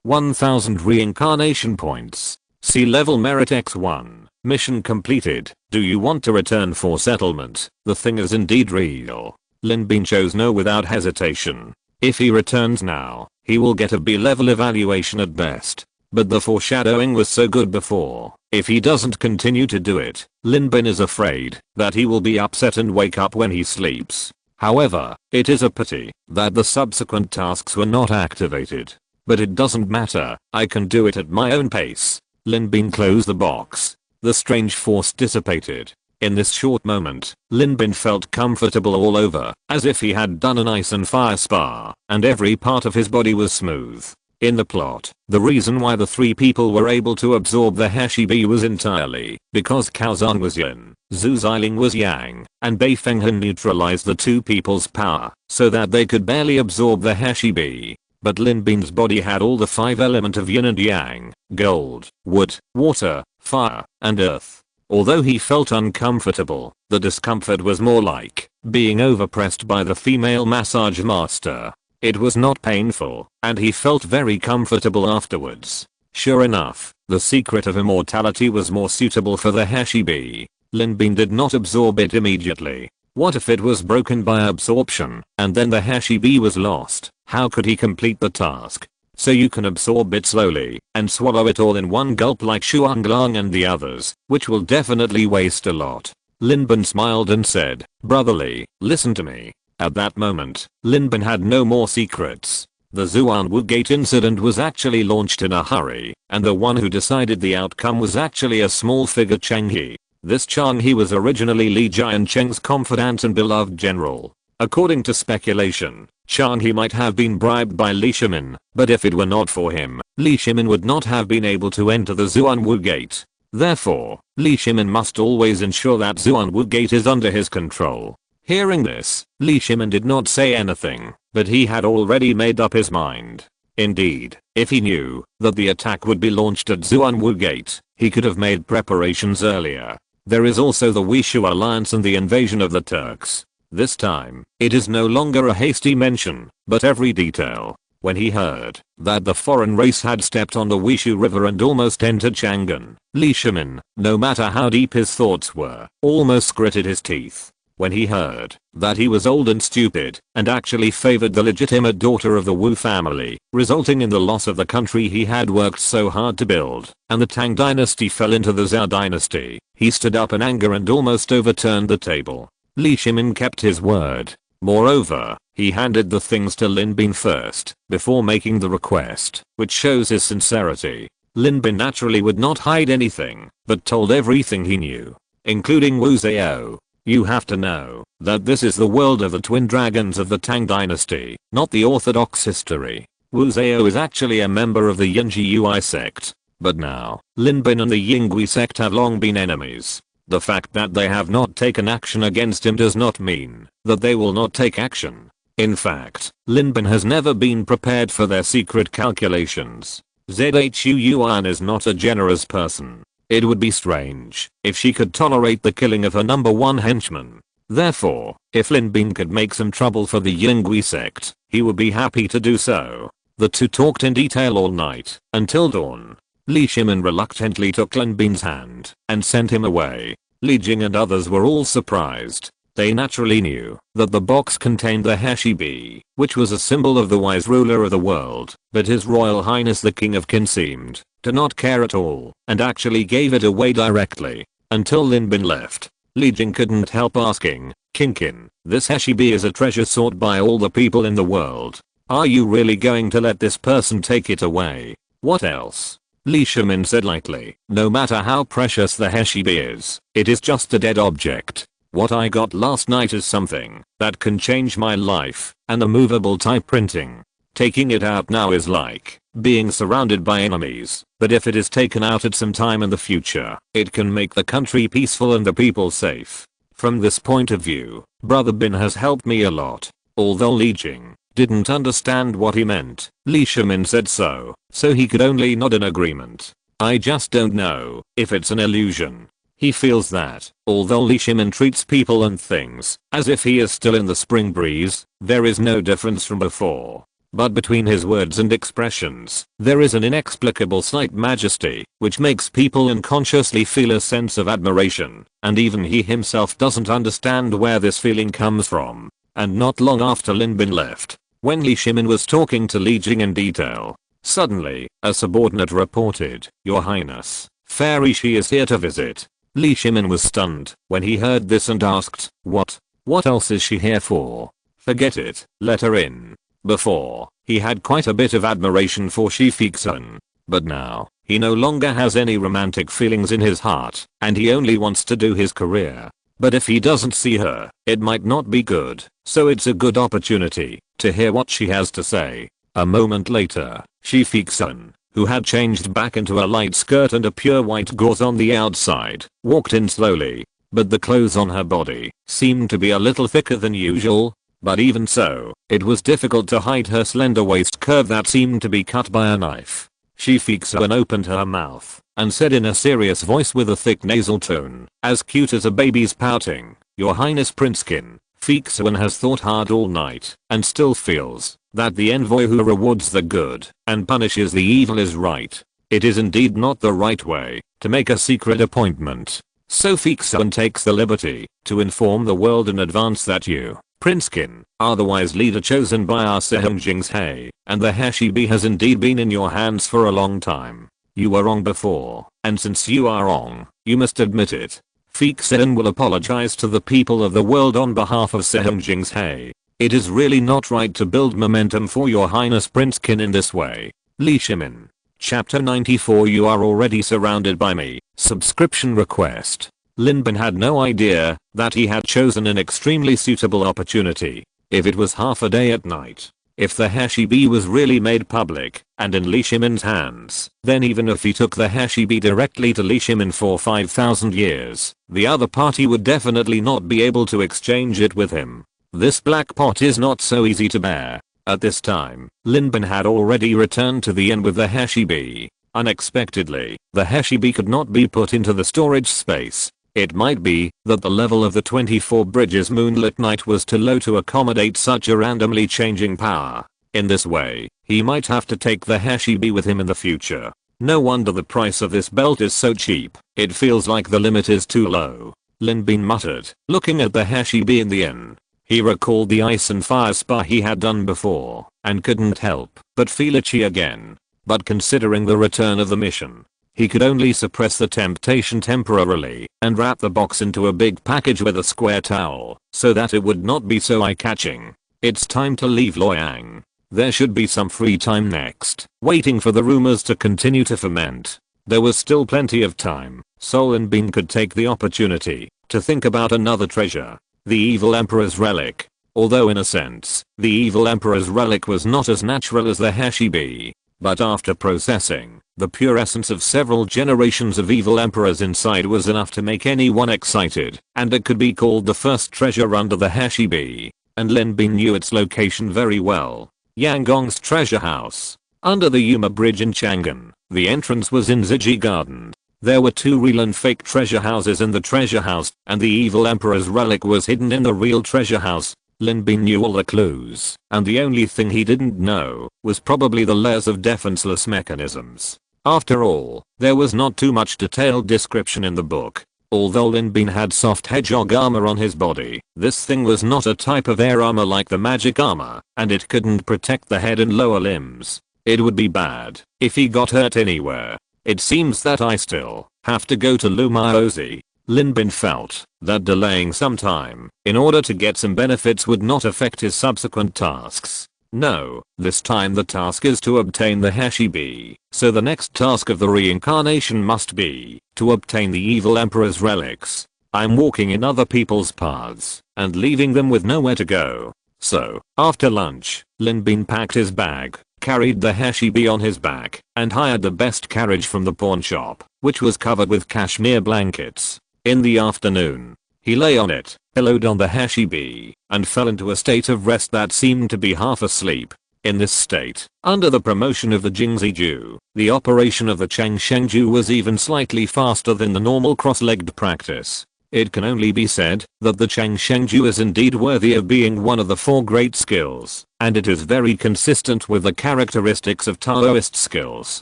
1000 reincarnation points. Sea level merit x1. Mission completed. Do you want to return for settlement? The thing is indeed real. Lin Bin chose no without hesitation. If he returns now, he will get a B level evaluation at best. But the foreshadowing was so good before. If he doesn't continue to do it, Lin Bin is afraid that he will be upset and wake up when he sleeps. However, it is a pity that the subsequent tasks were not activated. But it doesn't matter, I can do it at my own pace. Lin Bin closed the box. The strange force dissipated. In this short moment, Lin Bin felt comfortable all over, as if he had done an ice and fire spa, and every part of his body was smooth. In the plot, the reason why the 3 people were able to absorb the Hashibi was entirely because Kaozong was yin, Zhu Xiling was yang, and Bei Fenghen neutralized the 2 people's power, so that they could barely absorb the Hashibi. But Lin Bin's body had all the 5 elements of yin and yang, gold, wood, water, fire, and earth. Although he felt uncomfortable, the discomfort was more like being overpressed by the female massage master. It was not painful, and he felt very comfortable afterwards. Sure enough, the secret of immortality was more suitable for the Hashibi. Lin Bin did not absorb it immediately. What if it was broken by absorption, and then the Hashibi was lost? How could he complete the task? So you can absorb it slowly, and swallow it all in one gulp like Shuanglang and the others, which will definitely waste a lot. Lin Bin smiled and said, "Brother Li, listen to me. At that moment, Lin Bin had no more secrets. The Xuanwu Gate incident was actually launched in a hurry, and the one who decided the outcome was actually a small figure Chang He. This Chang He was originally Li Jiancheng's confidant and beloved general. According to speculation, Chang He might have been bribed by Li Shimin, but if it were not for him, Li Shimin would not have been able to enter the Xuanwu Gate. Therefore, Li Shimin must always ensure that Xuanwu Gate is under his control. Hearing this, Li Shimin did not say anything, but he had already made up his mind. Indeed, if he knew that the attack would be launched at Xuanwu Gate, he could have made preparations earlier. There is also the Wishu alliance and the invasion of the Turks. This time, it is no longer a hasty mention, but every detail. When he heard that the foreign race had stepped on the Wishu River and almost entered Chang'an, Li Shimin, no matter how deep his thoughts were, almost gritted his teeth. When he heard that he was old and stupid and actually favored the legitimate daughter of the Wu family, resulting in the loss of the country he had worked so hard to build, and the Tang dynasty fell into the Zhou dynasty, he stood up in anger and almost overturned the table. Li Shimin kept his word. Moreover, he handed the things to Lin Bin first, before making the request, which shows his sincerity. Lin Bin naturally would not hide anything, but told everything he knew, including Wu Zhao. You have to know that this is the world of the twin dragons of the Tang dynasty, not the orthodox history. Wu Zhao is actually a member of the Yingji Yui sect. But now, Lin Bin and the Yingui sect have long been enemies. The fact that they have not taken action against him does not mean that they will not take action. In fact, Lin Bin has never been prepared for their secret calculations. Zhu Yuan is not a generous person. It would be strange if she could tolerate the killing of her number one henchman. Therefore, if Lin Bin could make some trouble for the Yingui sect, he would be happy to do so. The two talked in detail all night, until dawn. Li Shimin reluctantly took Lin Bin's hand and sent him away. Li Jing and others were all surprised. They naturally knew that the box contained the Heshibi, which was a symbol of the wise ruler of the world, but His Royal Highness the King of Qin seemed to not care at all, and actually gave it away directly. Until Lin Bin left, Li Jing couldn't help asking, Qin, this Heshibi is a treasure sought by all the people in the world. Are you really going to let this person take it away? What else? Li Shimin said lightly, no matter how precious the Heshibi is, it is just a dead object. What I got last night is something that can change my life, and the movable type printing. Taking it out now is like being surrounded by enemies, but if it is taken out at some time in the future, it can make the country peaceful and the people safe. From this point of view, Brother Bin has helped me a lot. Although Li Jing didn't understand what he meant, Li Shimin said so he could only nod in agreement. I just don't know if it's an illusion. He feels that, although Li Shimin treats people and things as if he is still in the spring breeze, there is no difference from before. But between his words and expressions, there is an inexplicable slight majesty, which makes people unconsciously feel a sense of admiration, and even he himself doesn't understand where this feeling comes from. And not long after Lin Bin left, when Li Shimin was talking to Li Jing in detail, suddenly, a subordinate reported, Your Highness, Fairy Shi is here to visit. Li Shimin was stunned when he heard this and asked, What else is she here for? Forget it, let her in. Before, he had quite a bit of admiration for Shi Fixun, but now, he no longer has any romantic feelings in his heart, and he only wants to do his career. But if he doesn't see her, it might not be good, so it's a good opportunity to hear what she has to say. A moment later, Shi Fixun, who had changed back into a light skirt and a pure white gauze on the outside, walked in slowly, but the clothes on her body seemed to be a little thicker than usual. But even so, it was difficult to hide her slender waist curve that seemed to be cut by a knife. Shi Fixun opened her mouth and said in a serious voice with a thick nasal tone, as cute as a baby's pouting, Your Highness Prince Qin, Fixun has thought hard all night and still feels that the envoy who rewards the good and punishes the evil is right. It is indeed not the right way to make a secret appointment. So Fixun takes the liberty to inform the world in advance that you, Prince Qin, are the wise leader chosen by our Sehongjing's He, and the Heshibi has indeed been in your hands for a long time. You were wrong before, and since you are wrong, you must admit it. Fixun will apologize to the people of the world on behalf of Sehongjing's He. It is really not right to build momentum for your highness Prince Kin in this way. Li Shimin. Chapter 94. You are already surrounded by me. Subscription request. Lin Bin had no idea that he had chosen an extremely suitable opportunity. If it was half a day at night, if the Hashibi was really made public and in Li Shimin's hands, then even if he took the Hashibi directly to Li Shimin for 5,000 years, the other party would definitely not be able to exchange it with him. This black pot is not so easy to bear. At this time, Lin Bin had already returned to the inn with the Hashibi. Unexpectedly, the Hashibi could not be put into the storage space. It might be that the level of the 24 Bridges moonlit night was too low to accommodate such a randomly changing power. In this way, he might have to take the Hashibi with him in the future. No wonder the price of this belt is so cheap. It feels like the limit is too low. Lin Bin muttered, looking at the Hashibi in the inn. He recalled the ice and fire spa he had done before, and couldn't help but feel itchy again. But considering the return of the mission, he could only suppress the temptation temporarily and wrap the box into a big package with a square towel so that it would not be so eye-catching. It's time to leave Luoyang. There should be some free time next, waiting for the rumors to continue to ferment. There was still plenty of time, so Lin Bin could take the opportunity to think about another treasure. The evil emperor's relic. Although in a sense, the evil emperor's relic was not as natural as the Hashibi. But after processing, the pure essence of several generations of evil emperors inside was enough to make anyone excited, and it could be called the first treasure under the Hashibi. And Lin Bin knew its location very well. Yanggong's treasure house. Under the Yuma Bridge in Chang'an, the entrance was in Ziji Garden. There were 2 real and fake treasure houses in the treasure house, and the evil emperor's relic was hidden in the real treasure house. Lin Bin knew all the clues, and the only thing he didn't know was probably the layers of defenseless mechanisms. After all, there was not too much detailed description in the book. Although Lin Bin had soft hedgehog armor on his body, this thing was not a type of air armor like the magic armor, and it couldn't protect the head and lower limbs. It would be bad if he got hurt anywhere. It seems that I still have to go to Lumaozi. Lin Bin felt that delaying some time in order to get some benefits would not affect his subsequent tasks. No, this time the task is to obtain the Hashibi, so the next task of the reincarnation must be to obtain the evil emperor's relics. I'm walking in other people's paths and leaving them with nowhere to go. So, after lunch, Lin Bin packed his bag, carried the Hashibi on his back, and hired the best carriage from the pawn shop, which was covered with cashmere blankets. In the afternoon, he lay on it, pillowed on the Hashibi, and fell into a state of rest that seemed to be half asleep. In this state, under the promotion of the Jingziju, the operation of the Changshengju was even slightly faster than the normal cross-legged practice. It can only be said that the Changshengju is indeed worthy of being one of the 4 great skills, and it is very consistent with the characteristics of Taoist skills.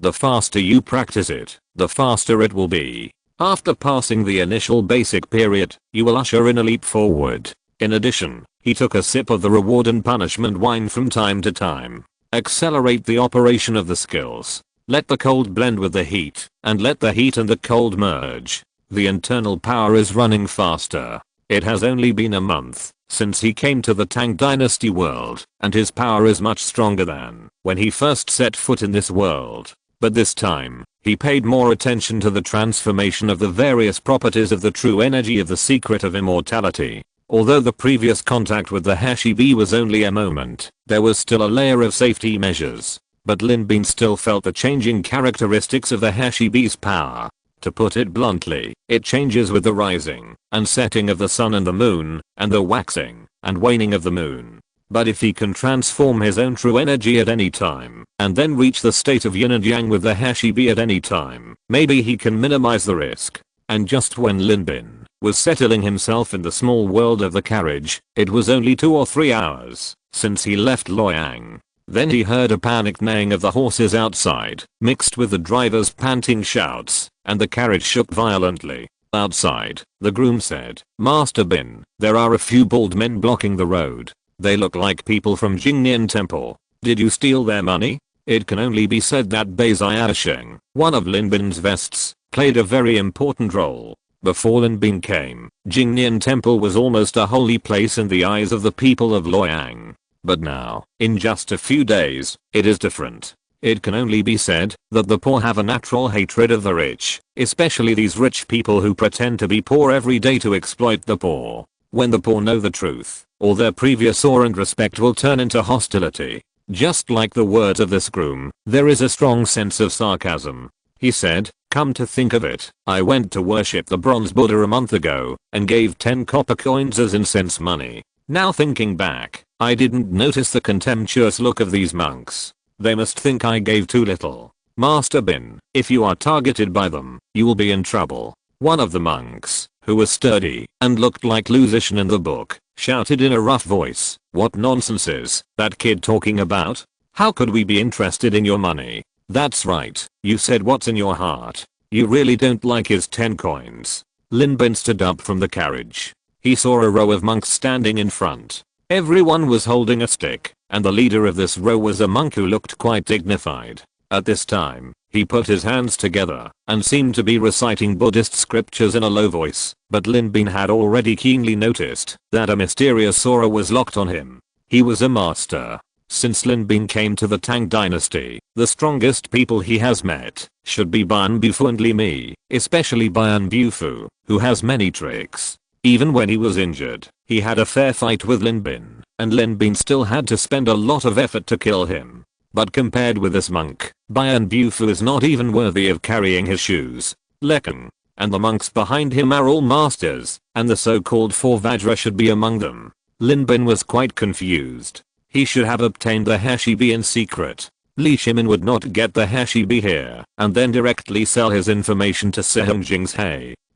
The faster you practice it, the faster it will be. After passing the initial basic period, you will usher in a leap forward. In addition, he took a sip of the reward and punishment wine from time to time. Accelerate the operation of the skills. Let the cold blend with the heat, and let the heat and the cold merge. The internal power is running faster. It has only been a month since he came to the Tang Dynasty world, and his power is much stronger than when he first set foot in this world. But this time, he paid more attention to the transformation of the various properties of the true energy of the secret of immortality. Although the previous contact with the Hashibi was only a moment, there was still a layer of safety measures. But Lin Bin still felt the changing characteristics of the Hashibi's power. To put it bluntly, it changes with the rising and setting of the sun and the moon, and the waxing and waning of the moon. But if he can transform his own true energy at any time, and then reach the state of yin and yang with the Hashibi at any time, maybe he can minimize the risk. And just when Lin Bin was settling himself in the small world of the carriage, it was only 2 or 3 hours since he left Luoyang. Then he heard a panicked neighing of the horses outside, mixed with the driver's panting shouts, and the carriage shook violently. Outside, the groom said, "Master Bin, there are a few bald men blocking the road. They look like people from Jingnian Temple. Did you steal their money?" It can only be said that Bai Xiaosheng, one of Lin Bin's vests, played a very important role. Before Lin Bin came, Jingnian Temple was almost a holy place in the eyes of the people of Luoyang. But now, in just a few days, it is different. It can only be said that the poor have a natural hatred of the rich, especially these rich people who pretend to be poor every day to exploit the poor. When the poor know the truth, all their previous awe and respect will turn into hostility. Just like the words of this groom, there is a strong sense of sarcasm. He said, "Come to think of it, I went to worship the bronze Buddha a month ago and gave 10 copper coins as incense money. Now thinking back, I didn't notice the contemptuous look of these monks. They must think I gave too little. Master Bin, if you are targeted by them, you will be in trouble." One of the monks, who was sturdy and looked like Lucian in the book, shouted in a rough voice, "What nonsense is that kid talking about? How could we be interested in your money? That's right, you said what's in your heart. You really don't like his 10 coins. Lin Bin stood up from the carriage. He saw a row of monks standing in front. Everyone was holding a stick, and the leader of this row was a monk who looked quite dignified. At this time, he put his hands together and seemed to be reciting Buddhist scriptures in a low voice, but Lin Bin had already keenly noticed that a mysterious aura was locked on him. He was a master. Since Lin Bin came to the Tang dynasty, the strongest people he has met should be Ban Bufu and Li Mi, especially Ban Bufu, who has many tricks. Even when he was injured, he had a fair fight with Lin Bin, and Lin Bin still had to spend a lot of effort to kill him. But compared with this monk, Ban Bufu is not even worthy of carrying his shoes. Lekang, and the monks behind him are all masters, and the so-called 4 Vajra should be among them. Lin Bin was quite confused. He should have obtained the Hashibi in secret. Li Shimin would not get the Hashibi here and then directly sell his information to Sehong Jing's.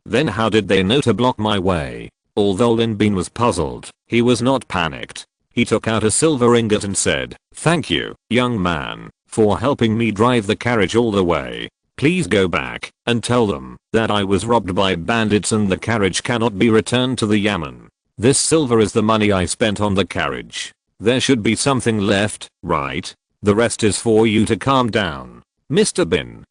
Then how did they know to block my way? Although Lin Bin was puzzled, he was not panicked. He took out a silver ingot and said, "Thank you, young man, for helping me drive the carriage all the way. Please go back and tell them that I was robbed by bandits and the carriage cannot be returned to the yamen. This silver is the money I spent on the carriage. There should be something left, right? The rest is for you to calm down. Mr. Bin,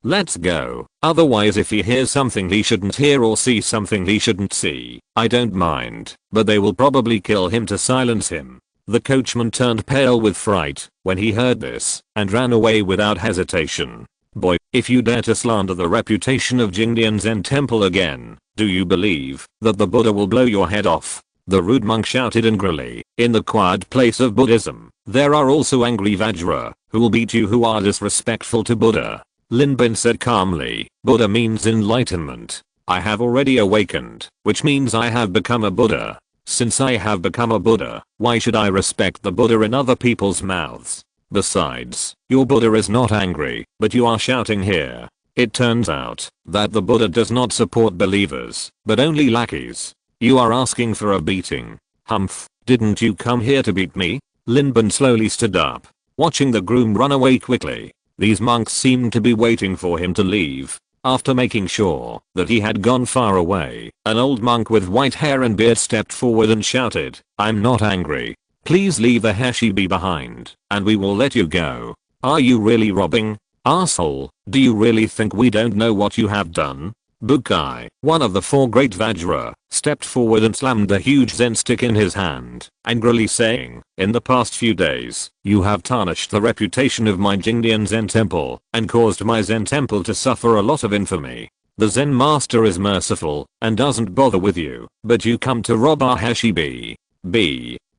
let's go. Otherwise if he hears something he shouldn't hear or sees something he shouldn't see, I don't mind, but they will probably kill him to silence him." The coachman turned pale with fright when he heard this and ran away without hesitation. "Boy, if you dare to slander the reputation of Jingdian Zen Temple again, do you believe that the Buddha will blow your head off?" The rude monk shouted angrily. "In the quiet place of Buddhism, there are also angry Vajra who will beat you who are disrespectful to Buddha." Lin Bin said calmly, "Buddha means enlightenment. I have already awakened, which means I have become a Buddha. Since I have become a Buddha, why should I respect the Buddha in other people's mouths? Besides, your Buddha is not angry, but you are shouting here. It turns out that the Buddha does not support believers, but only lackeys. You are asking for a beating. Humph, didn't you come here to beat me?" Lin Bin slowly stood up, watching the groom run away quickly. These monks seemed to be waiting for him to leave. After making sure that he had gone far away, an old monk with white hair and beard stepped forward and shouted, "I'm not angry. Please leave the Hashibi behind, and we will let you go." "Are you really robbing? Asshole, do you really think we don't know what you have done?" Bukai, one of the 4 great Vajra, stepped forward and slammed the huge Zen stick in his hand, angrily saying, "In the past few days, you have tarnished the reputation of my Jingdian Zen Temple and caused my Zen Temple to suffer a lot of infamy. The Zen Master is merciful and doesn't bother with you, but you come to rob our Hashibi."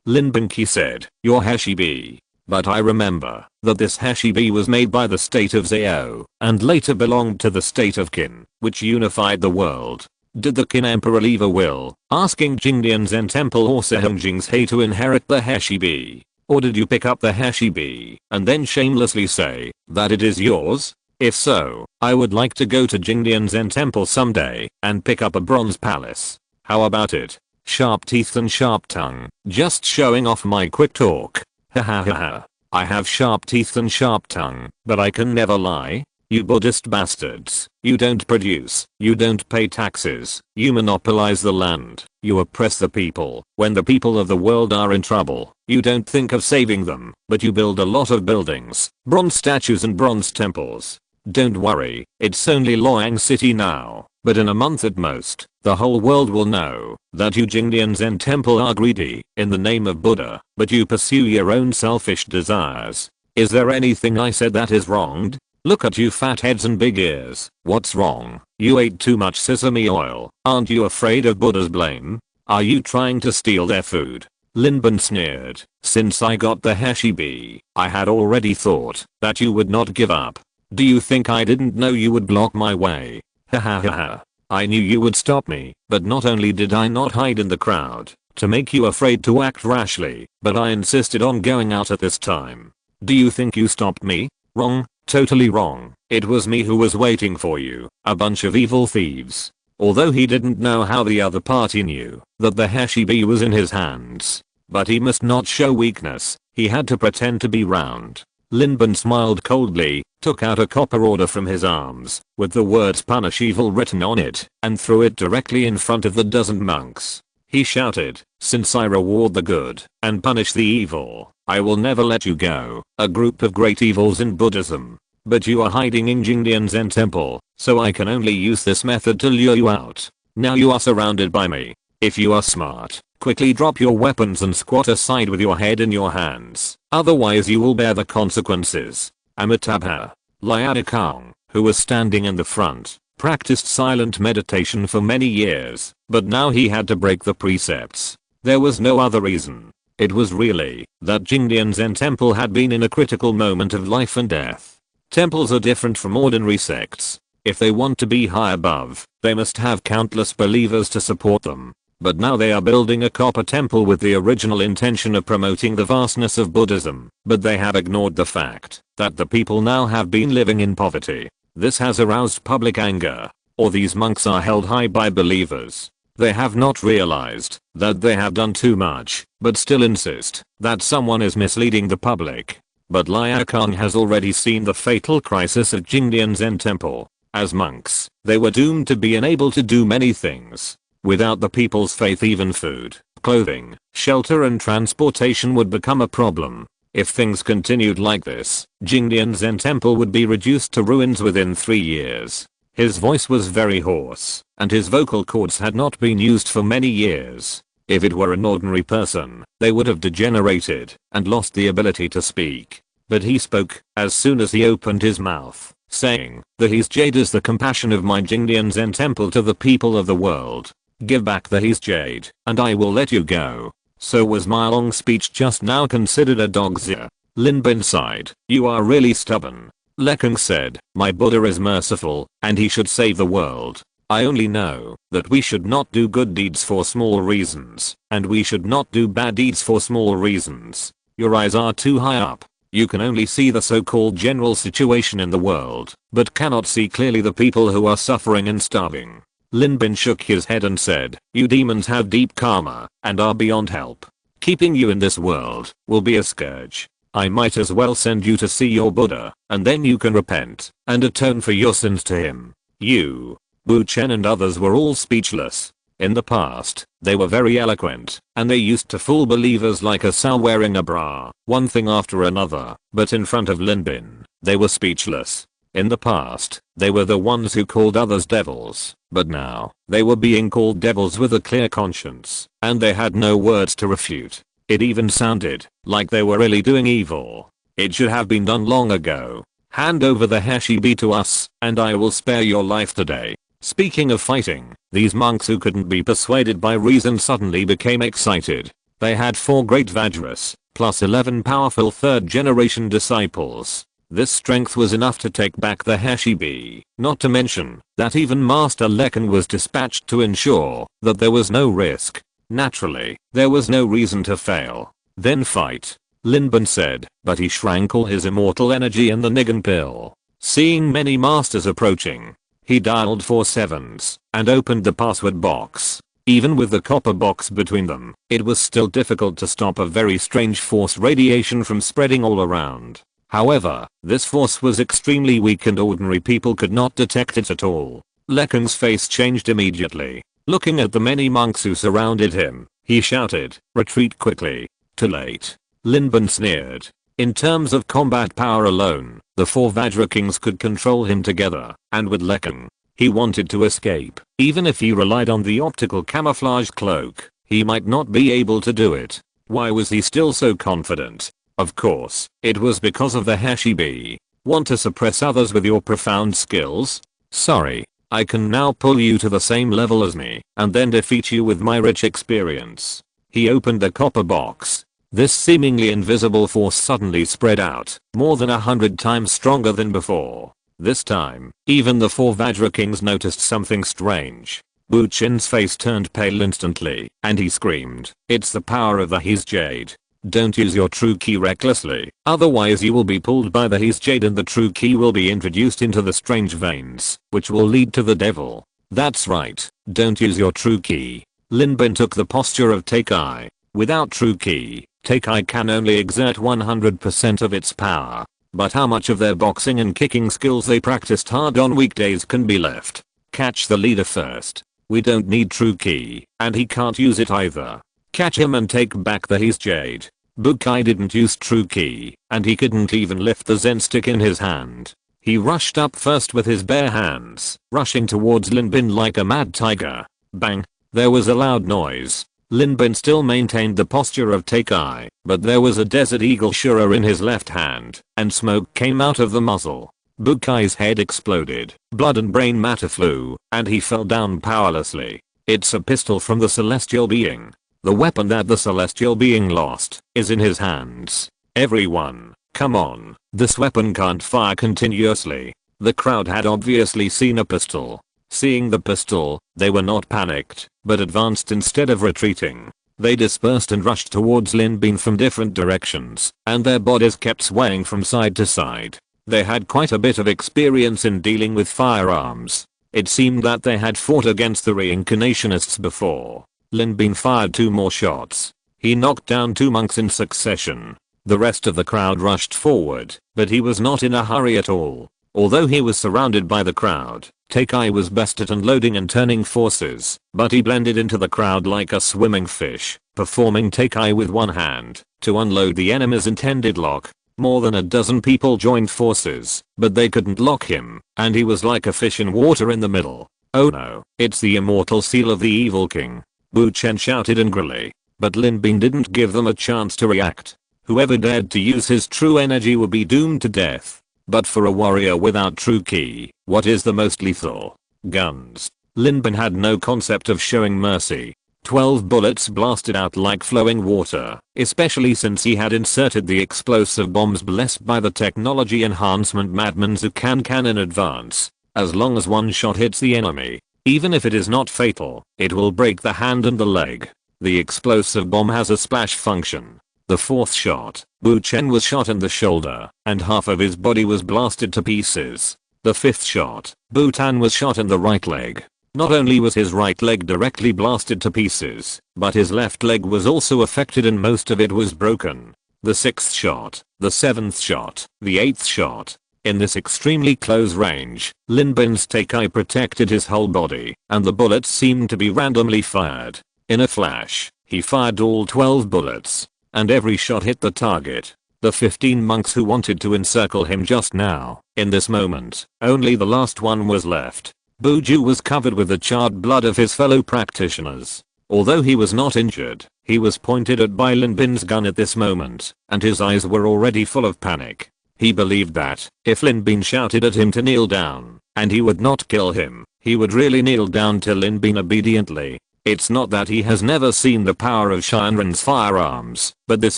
Lin Binki said, "Your Hashibi? But I remember that this Hashibi was made by the state of Zhao and later belonged to the state of Qin, which unified the world. Did the Qin Emperor leave a will asking Jingdian Zen Temple or Sehong Jing's to inherit the Hashibi? Or did you pick up the Hashibi and then shamelessly say that it is yours? If so, I would like to go to Jingdian Zen Temple someday and pick up a bronze palace. How about it? Sharp teeth and sharp tongue, just showing off my quick talk. Ha ha ha ha. I have sharp teeth and sharp tongue, but I can never lie. You Buddhist bastards. You don't produce. You don't pay taxes. You monopolize the land. You oppress the people. When the people of the world are in trouble, you don't think of saving them, but you build a lot of buildings, bronze statues and bronze temples. Don't worry, it's only Luoyang City now. but in a month at most, the whole world will know that you Jingdian Zen Temple are greedy in the name of Buddha, but you pursue your own selfish desires. Is there anything I said that is wronged? Look at you fat heads and big ears. What's wrong? You ate too much sesame oil. Aren't you afraid of Buddha's blame? Are you trying to steal their food? Linben sneered. Since I got the Heshibi, I had already thought that you would not give up. Do you think I didn't know you would block my way? Ha ha ha ha. I knew you would stop me, but not only did I not hide in the crowd to make you afraid to act rashly, but I insisted on going out at this time. Do you think you stopped me? Wrong. Totally wrong. It was me who was waiting for you, a bunch of evil thieves. Although he didn't know how the other party knew that the Heshibi was in his hands. But he must not show weakness, he had to pretend to be round. Linben smiled coldly, took out a copper order from his arms, with the words "Punish Evil" written on it, and threw it directly in front of the dozen monks. He shouted, "Since I reward the good and punish the evil, I will never let you go, a group of great evils in Buddhism. But you are hiding in Jingdian Zen Temple, so I can only use this method to lure you out. Now you are surrounded by me. If you are smart, quickly drop your weapons and squat aside with your head in your hands, otherwise you will bear the consequences." Amitabha Liadakang, who was standing in the front, practiced silent meditation for many years, but now he had to break the precepts. There was no other reason. It was really that Jingdian Zen Temple had been in a critical moment of life and death. Temples are different from ordinary sects. If they want to be high above, they must have countless believers to support them. But now they are building a copper temple with the original intention of promoting the vastness of Buddhism, but they have ignored the fact that the people now have been living in poverty. This has aroused public anger, or these monks are held high by believers. They have not realized that they have done too much, but still insist that someone is misleading the public. But Liakang has already seen the fatal crisis at Jingdian Zen Temple. As monks, they were doomed to be unable to do many things. Without the people's faith, even food, clothing, shelter and transportation would become a problem. If things continued like this, Jingdian Zen Temple would be reduced to ruins within 3 years. His voice was very hoarse, and his vocal cords had not been used for many years. If it were an ordinary person, they would have degenerated and lost the ability to speak. But he spoke as soon as he opened his mouth, saying, "The His Jade is the compassion of my Jingdian Zen Temple to the people of the world. Give back the His Jade, and I will let you go." So was my long speech just now considered a dog's ear? Linben sighed. "You are really stubborn." Lekang said, "My Buddha is merciful, and he should save the world. I only know that we should not do good deeds for small reasons, and we should not do bad deeds for small reasons. Your eyes are too high up. You can only see the so-called general situation in the world, but cannot see clearly the people who are suffering and starving." Linben shook his head and said, "You demons have deep karma and are beyond help. Keeping you in this world will be a scourge. I might as well send you to see your Buddha, and then you can repent and atone for your sins to him." You, Wu Chen and others were all speechless. In the past, they were very eloquent, and they used to fool believers like a sow wearing a bra, one thing after another, but in front of Linben, they were speechless. In the past, they were the ones who called others devils, but now, they were being called devils with a clear conscience, and they had no words to refute. It even sounded like they were really doing evil. It should have been done long ago. "Hand over the Heshibi to us, and I will spare your life today." Speaking of fighting, these monks who couldn't be persuaded by reason suddenly became excited. They had 4 great Vajras, plus 11 powerful 3rd generation disciples. This strength was enough to take back the Heshibi, not to mention that even Master Lekan was dispatched to ensure that there was no risk. Naturally, there was no reason to fail. "Then fight," Linben said, but he shrank all his immortal energy in the Nigan pill. Seeing many masters approaching, he dialed 4 sevens and opened the password box. Even with the copper box between them, it was still difficult to stop a very strange force radiation from spreading all around. However, this force was extremely weak and ordinary people could not detect it at all. Lekang's face changed immediately. Looking at the many monks who surrounded him, he shouted, "Retreat quickly." Too late. Linben sneered. In terms of combat power alone, the 4 Vajra kings could control him together, and with Lekang, He wanted to escape. Even if he relied on the optical camouflage cloak, he might not be able to do it. Why was he still so confident? Of course, it was because of the Hashibi. Want to suppress others with your profound skills? Sorry. I can now pull you to the same level as me and then defeat you with my rich experience. He opened the copper box. This seemingly invisible force suddenly spread out, more than 100 times stronger than before. This time, even the 4 Vajra Kings noticed something strange. Wu Chen's face turned pale instantly, and he screamed, "It's the power of the His Jade. Don't use your true key recklessly, otherwise you will be pulled by the His Jade and the true key will be introduced into the strange veins, which will lead to the devil." That's right, don't use your true key. Lin Bin took the posture of Take-I. Without true key, Take-I can only exert 100% of its power. But how much of their boxing and kicking skills they practiced hard on weekdays can be left? Catch the leader first. We don't need true key, and he can't use it either. Catch him and take back the His Jade. Bukai didn't use true key, and he couldn't even lift the Zen stick in his hand. He rushed up first with his bare hands, rushing towards Lin Bin like a mad tiger. Bang! There was a loud noise. Lin Bin still maintained the posture of Take-I, but there was a Desert Eagle Shura in his left hand, and smoke came out of the muzzle. Bukai's head exploded, blood and brain matter flew, and he fell down powerlessly. It's a pistol from the Celestial Being. The weapon that the Celestial Being lost is in his hands. Everyone, come on, this weapon can't fire continuously. The crowd had obviously seen a pistol. Seeing the pistol, they were not panicked, but advanced instead of retreating. They dispersed and rushed towards Lin Bin from different directions, and their bodies kept swaying from side to side. They had quite a bit of experience in dealing with firearms. It seemed that they had fought against the reincarnationists before. Lin Bin fired 2 more shots. He knocked down 2 monks in succession. The rest of the crowd rushed forward, but he was not in a hurry at all. Although he was surrounded by the crowd, Take-I was best at unloading and turning forces, but he blended into the crowd like a swimming fish, performing Take-I with one hand to unload the enemy's intended lock. More than a dozen people joined forces, but they couldn't lock him, and he was like a fish in water in the middle. Oh no, it's the immortal seal of the evil king. Wu Chen shouted angrily, but Lin Bin didn't give them a chance to react. Whoever dared to use his true energy would be doomed to death. But for a warrior without true key, what is the most lethal? Guns. Lin Bin had no concept of showing mercy. 12 bullets blasted out like flowing water, especially since he had inserted the explosive bombs blessed by the technology enhancement Madman Zukan can in advance. As long as one shot hits the enemy, even if it is not fatal, it will break the hand and the leg. The explosive bomb has a splash function. The 4th shot, Wu Chen was shot in the shoulder, and half of his body was blasted to pieces. The 5th shot, Bhutan was shot in the right leg. Not only was his right leg directly blasted to pieces, but his left leg was also affected and most of it was broken. The 6th shot, the 7th shot, the 8th shot. In this extremely close range, Lin Bin's Take-I protected his whole body, and the bullets seemed to be randomly fired. In a flash, he fired all 12 bullets, and every shot hit the target. The 15 monks who wanted to encircle him just now, in this moment, only the last one was left. Buju was covered with the charred blood of his fellow practitioners. Although he was not injured, he was pointed at by Lin Bin's gun at this moment, and his eyes were already full of panic. He believed that, if Lin Bin shouted at him to kneel down, and he would not kill him, he would really kneel down to Lin Bin obediently. It's not that he has never seen the power of Shinran's firearms, but this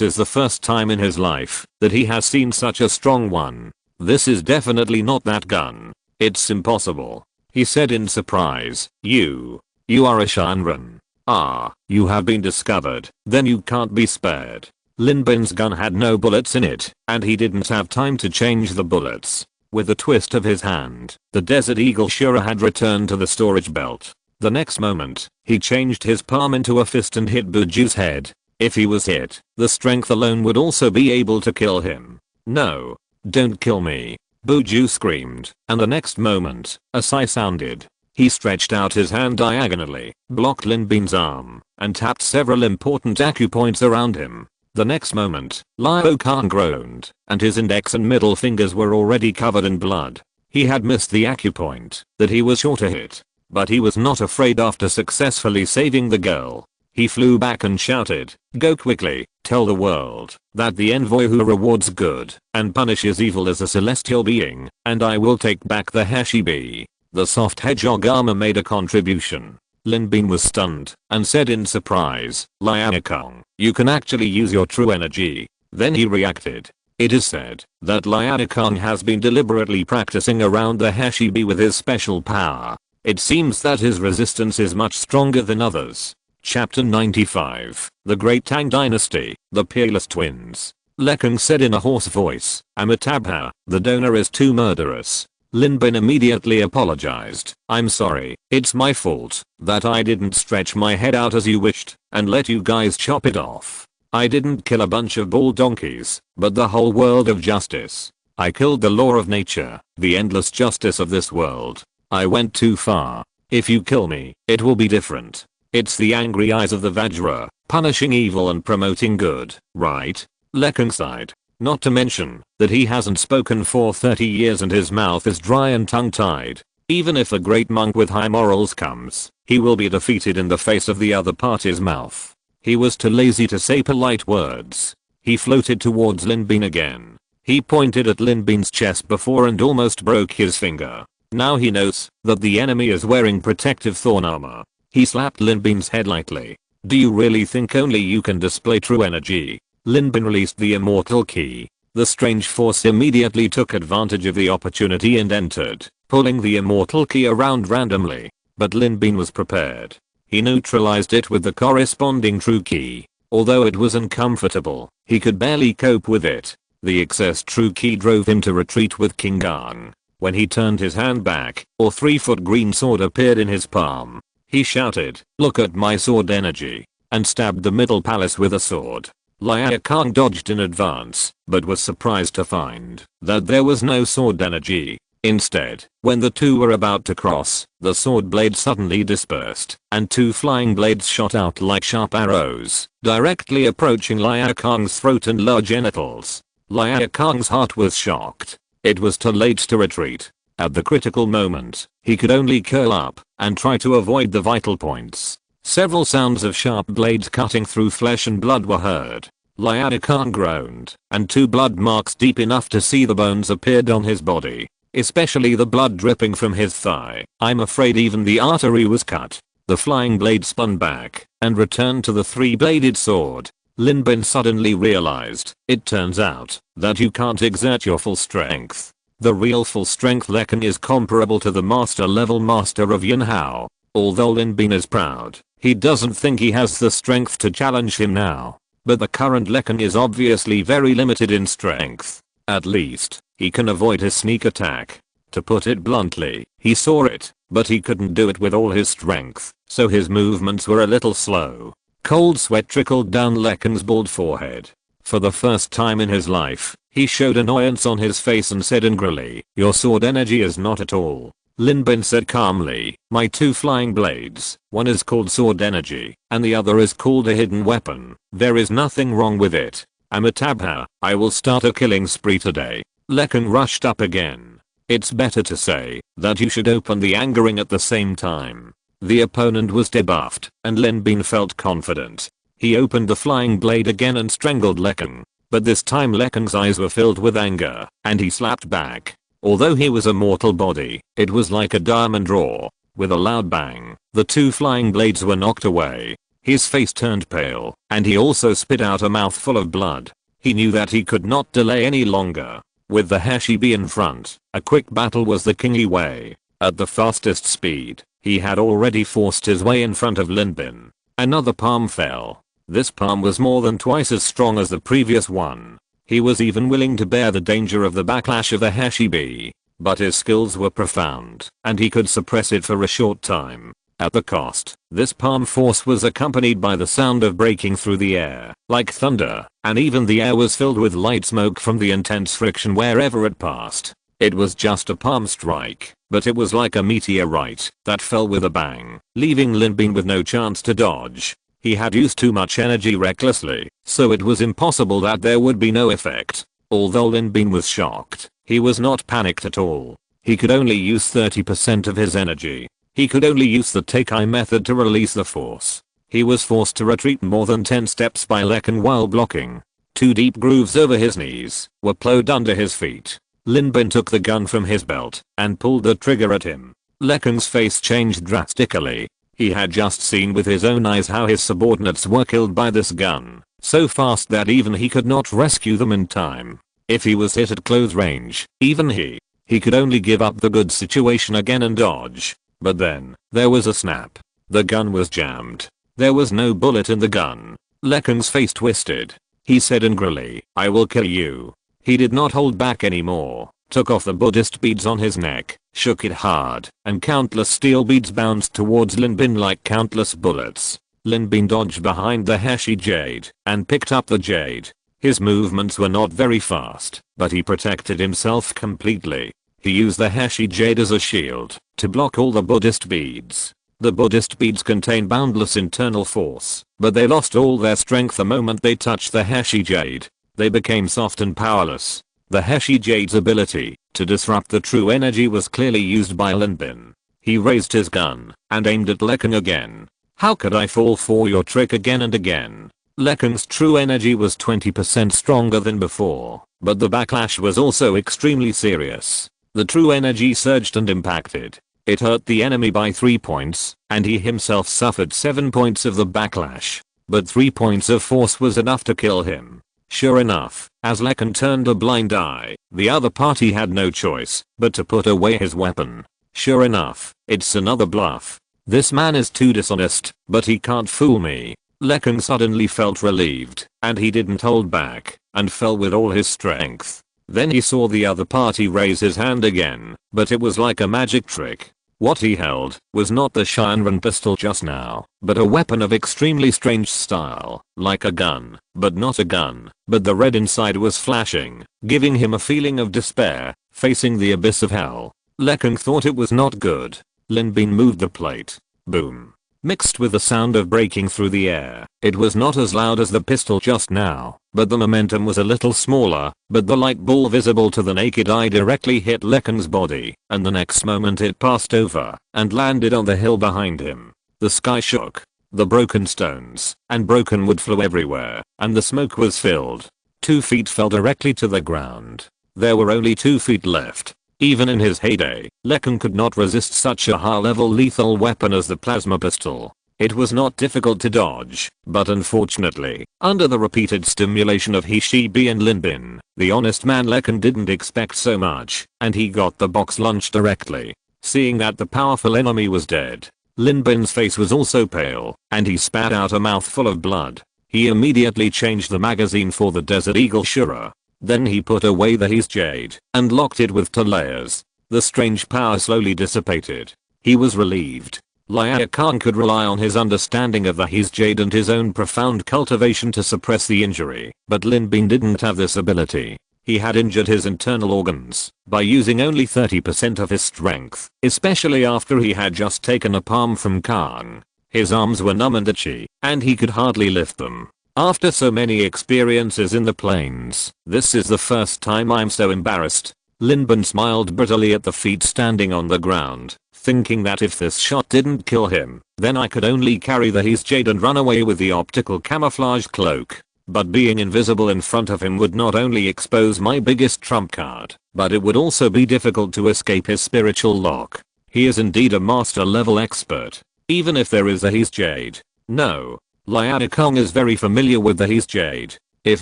is the first time in his life that he has seen such a strong one. This is definitely not that gun. It's impossible. He said in surprise, You are a Shinran. Ah, you have been discovered, then you can't be spared. Lin Bin's gun had no bullets in it, and he didn't have time to change the bullets. With a twist of his hand, the Desert Eagle Shura had returned to the storage belt. The next moment, he changed his palm into a fist and hit Buju's head. If he was hit, the strength alone would also be able to kill him. No. Don't kill me. Buju screamed, and the next moment, a sigh sounded. He stretched out his hand diagonally, blocked Lin Bin's arm, and tapped several important acupoints around him. The next moment, Liu Kang groaned, and his index and middle fingers were already covered in blood. He had missed the acupoint that he was sure to hit. But he was not afraid after successfully saving the girl. He flew back and shouted, "Go quickly, tell the world that the envoy who rewards good and punishes evil is a celestial being, and I will take back the Hashibi." The soft hedgehog armor made a contribution. Lin Bin was stunned and said in surprise, "Lianakong, you can actually use your true energy." Then he reacted. It is said that Lianakong has been deliberately practicing around the Hashibi with his special power. It seems that his resistance is much stronger than others. Chapter 95. The Great Tang Dynasty, the Peerless Twins. Lekang said in a hoarse voice, "Amitabha, the donor is too murderous." Lin Bin immediately apologized. "I'm sorry, it's my fault that I didn't stretch my head out as you wished and let you guys chop it off. I didn't kill a bunch of bull donkeys, but the whole world of justice. I killed the law of nature, the endless justice of this world. I went too far. If you kill me, it will be different. It's the angry eyes of the Vajra, punishing evil and promoting good, right?" Lekang sighed. Not to mention that he hasn't spoken for 30 years and his mouth is dry and tongue-tied. Even if a great monk with high morals comes, he will be defeated in the face of the other party's mouth. He was too lazy to say polite words. He floated towards Lin Bin again. He pointed at Lin Bin's chest before and almost broke his finger. Now he knows that the enemy is wearing protective thorn armor. He slapped Lin Bin's head lightly. "Do you really think only you can display true energy?" Lin Bin released the immortal key. The strange force immediately took advantage of the opportunity and entered, pulling the immortal key around randomly. But Lin Bin was prepared. He neutralized it with the corresponding true key. Although it was uncomfortable, he could barely cope with it. The excess true key drove him to retreat with King Gang. When he turned his hand back, a 3-foot green sword appeared in his palm. He shouted, "Look at my sword energy," and stabbed the middle palace with a sword. Lianakong dodged in advance, but was surprised to find that there was no sword energy. Instead, when the two were about to cross, the sword blade suddenly dispersed, and 2 flying blades shot out like sharp arrows, directly approaching Lianakong's throat and lower genitals. Lianakong's heart was shocked. It was too late to retreat. At the critical moment, he could only curl up and try to avoid the vital points. Several sounds of sharp blades cutting through flesh and blood were heard. Lianakong groaned, and 2 blood marks deep enough to see the bones appeared on his body, especially the blood dripping from his thigh. "I'm afraid even the artery was cut." The flying blade spun back and returned to the 3-bladed sword. Lin Bin suddenly realized, it turns out that you can't exert your full strength. The real full strength Lekang is comparable to the master level master of Yin Hao. Although Lin Bin is proud, he doesn't think he has the strength to challenge him now. But the current Lekang is obviously very limited in strength. At least, he can avoid his sneak attack. To put it bluntly, he saw it, but he couldn't do it with all his strength, so his movements were a little slow. Cold sweat trickled down Lekang's bald forehead. For the first time in his life, he showed annoyance on his face and said angrily, "Your sword energy is not at all." Lin Bin said calmly, "My 2 flying blades, one is called sword energy, and the other is called a hidden weapon. There is nothing wrong with it. Amitabha, I will start a killing spree today." Lekang rushed up again. It's better to say that you should open the angering at the same time. The opponent was debuffed, and Lin Bin felt confident. He opened the flying blade again and strangled Lekang. But this time Lekang's eyes were filled with anger, and he slapped back. Although he was a mortal body, it was like a diamond raw. With a loud bang, the 2 flying blades were knocked away. His face turned pale, and he also spit out a mouthful of blood. He knew that he could not delay any longer. With the Hashibi in front, a quick battle was the kingly way. At the fastest speed, he had already forced his way in front of Lin Bin. Another palm fell. This palm was more than twice as strong as the previous one. He was even willing to bear the danger of the backlash of the Hashibi. But his skills were profound, and he could suppress it for a short time. At the cost, this palm force was accompanied by the sound of breaking through the air, like thunder, and even the air was filled with light smoke from the intense friction wherever it passed. It was just a palm strike, but it was like a meteorite that fell with a bang, leaving Lin Bin with no chance to dodge. He had used too much energy recklessly, so it was impossible that there would be no effect. Although Lin Bin was shocked, he was not panicked at all. He could only use 30% of his energy. He could only use the take-eye method to release the force. He was forced to retreat more than 10 steps by Lekan while blocking. 2 deep grooves over his knees were plowed under his feet. Lin Bin took the gun from his belt and pulled the trigger at him. Lekan's face changed drastically. He had just seen with his own eyes how his subordinates were killed by this gun, so fast that even he could not rescue them in time. If he was hit at close range, even he could only give up the good situation again and dodge. But then, there was a snap. The gun was jammed. There was no bullet in the gun. Lekan's face twisted. He said angrily, "I will kill you." He did not hold back anymore, took off the Buddhist beads on his neck, shook it hard, and countless steel beads bounced towards Lin Bin like countless bullets. Lin Bin dodged behind the Heshi jade and picked up the jade. His movements were not very fast, but he protected himself completely. He used the Heshi jade as a shield to block all the Buddhist beads. The Buddhist beads contain boundless internal force, but they lost all their strength the moment they touched the Heshi jade. They became soft and powerless. The Heshi jade's ability to disrupt the true energy was clearly used by Lin Bin. He raised his gun and aimed at Lekan again. "How could I fall for your trick again and again?" Lekan's true energy was 20% stronger than before, but the backlash was also extremely serious. The true energy surged and impacted. It hurt the enemy by 3 points, and he himself suffered 7 points of the backlash. But 3 points of force was enough to kill him. Sure enough, as Lekan turned a blind eye, the other party had no choice but to put away his weapon. Sure enough, it's another bluff. This man is too dishonest, but he can't fool me. Lekan suddenly felt relieved, and he didn't hold back, and fell with all his strength. Then he saw the other party raise his hand again, but it was like a magic trick. What he held was not the Shinran pistol just now, but a weapon of extremely strange style, like a gun, but not a gun, but the red inside was flashing, giving him a feeling of despair, facing the abyss of hell. Lekan thought it was not good. Lin Bin moved the plate. Boom. Mixed with the sound of breaking through the air. It was not as loud as the pistol just now, but the momentum was a little smaller, but the light ball visible to the naked eye directly hit Lekan's body, and the next moment it passed over and landed on the hill behind him. The sky shook. The broken stones and broken wood flew everywhere, and the smoke was filled. 2 feet fell directly to the ground. There were only 2 feet left. Even in his heyday, Lekan could not resist such a high-level lethal weapon as the plasma pistol. It was not difficult to dodge, but unfortunately, under the repeated stimulation of Hishibi and Lin Bin, the honest man Lekan didn't expect so much, and he got the box launched directly. Seeing that the powerful enemy was dead, Lin Bin's face was also pale, and he spat out a mouthful of blood. He immediately changed the magazine for the Desert Eagle Shura. Then he put away the His Jade and locked it with 2 layers. The strange power slowly dissipated. He was relieved. Liao Khan could rely on his understanding of the His Jade and his own profound cultivation to suppress the injury, but Lin Bin didn't have this ability. He had injured his internal organs by using only 30% of his strength, especially after he had just taken a palm from Khan. His arms were numb and itchy, and he could hardly lift them. After so many experiences in the plains, this is the first time I'm so embarrassed. Lin Bin smiled bitterly at the feet standing on the ground, thinking that if this shot didn't kill him, then I could only carry the His Jade and run away with the optical camouflage cloak. But being invisible in front of him would not only expose my biggest trump card, but it would also be difficult to escape his spiritual lock. He is indeed a master level expert, even if there is a His Jade. No. Liao Kong is very familiar with the His Jade. If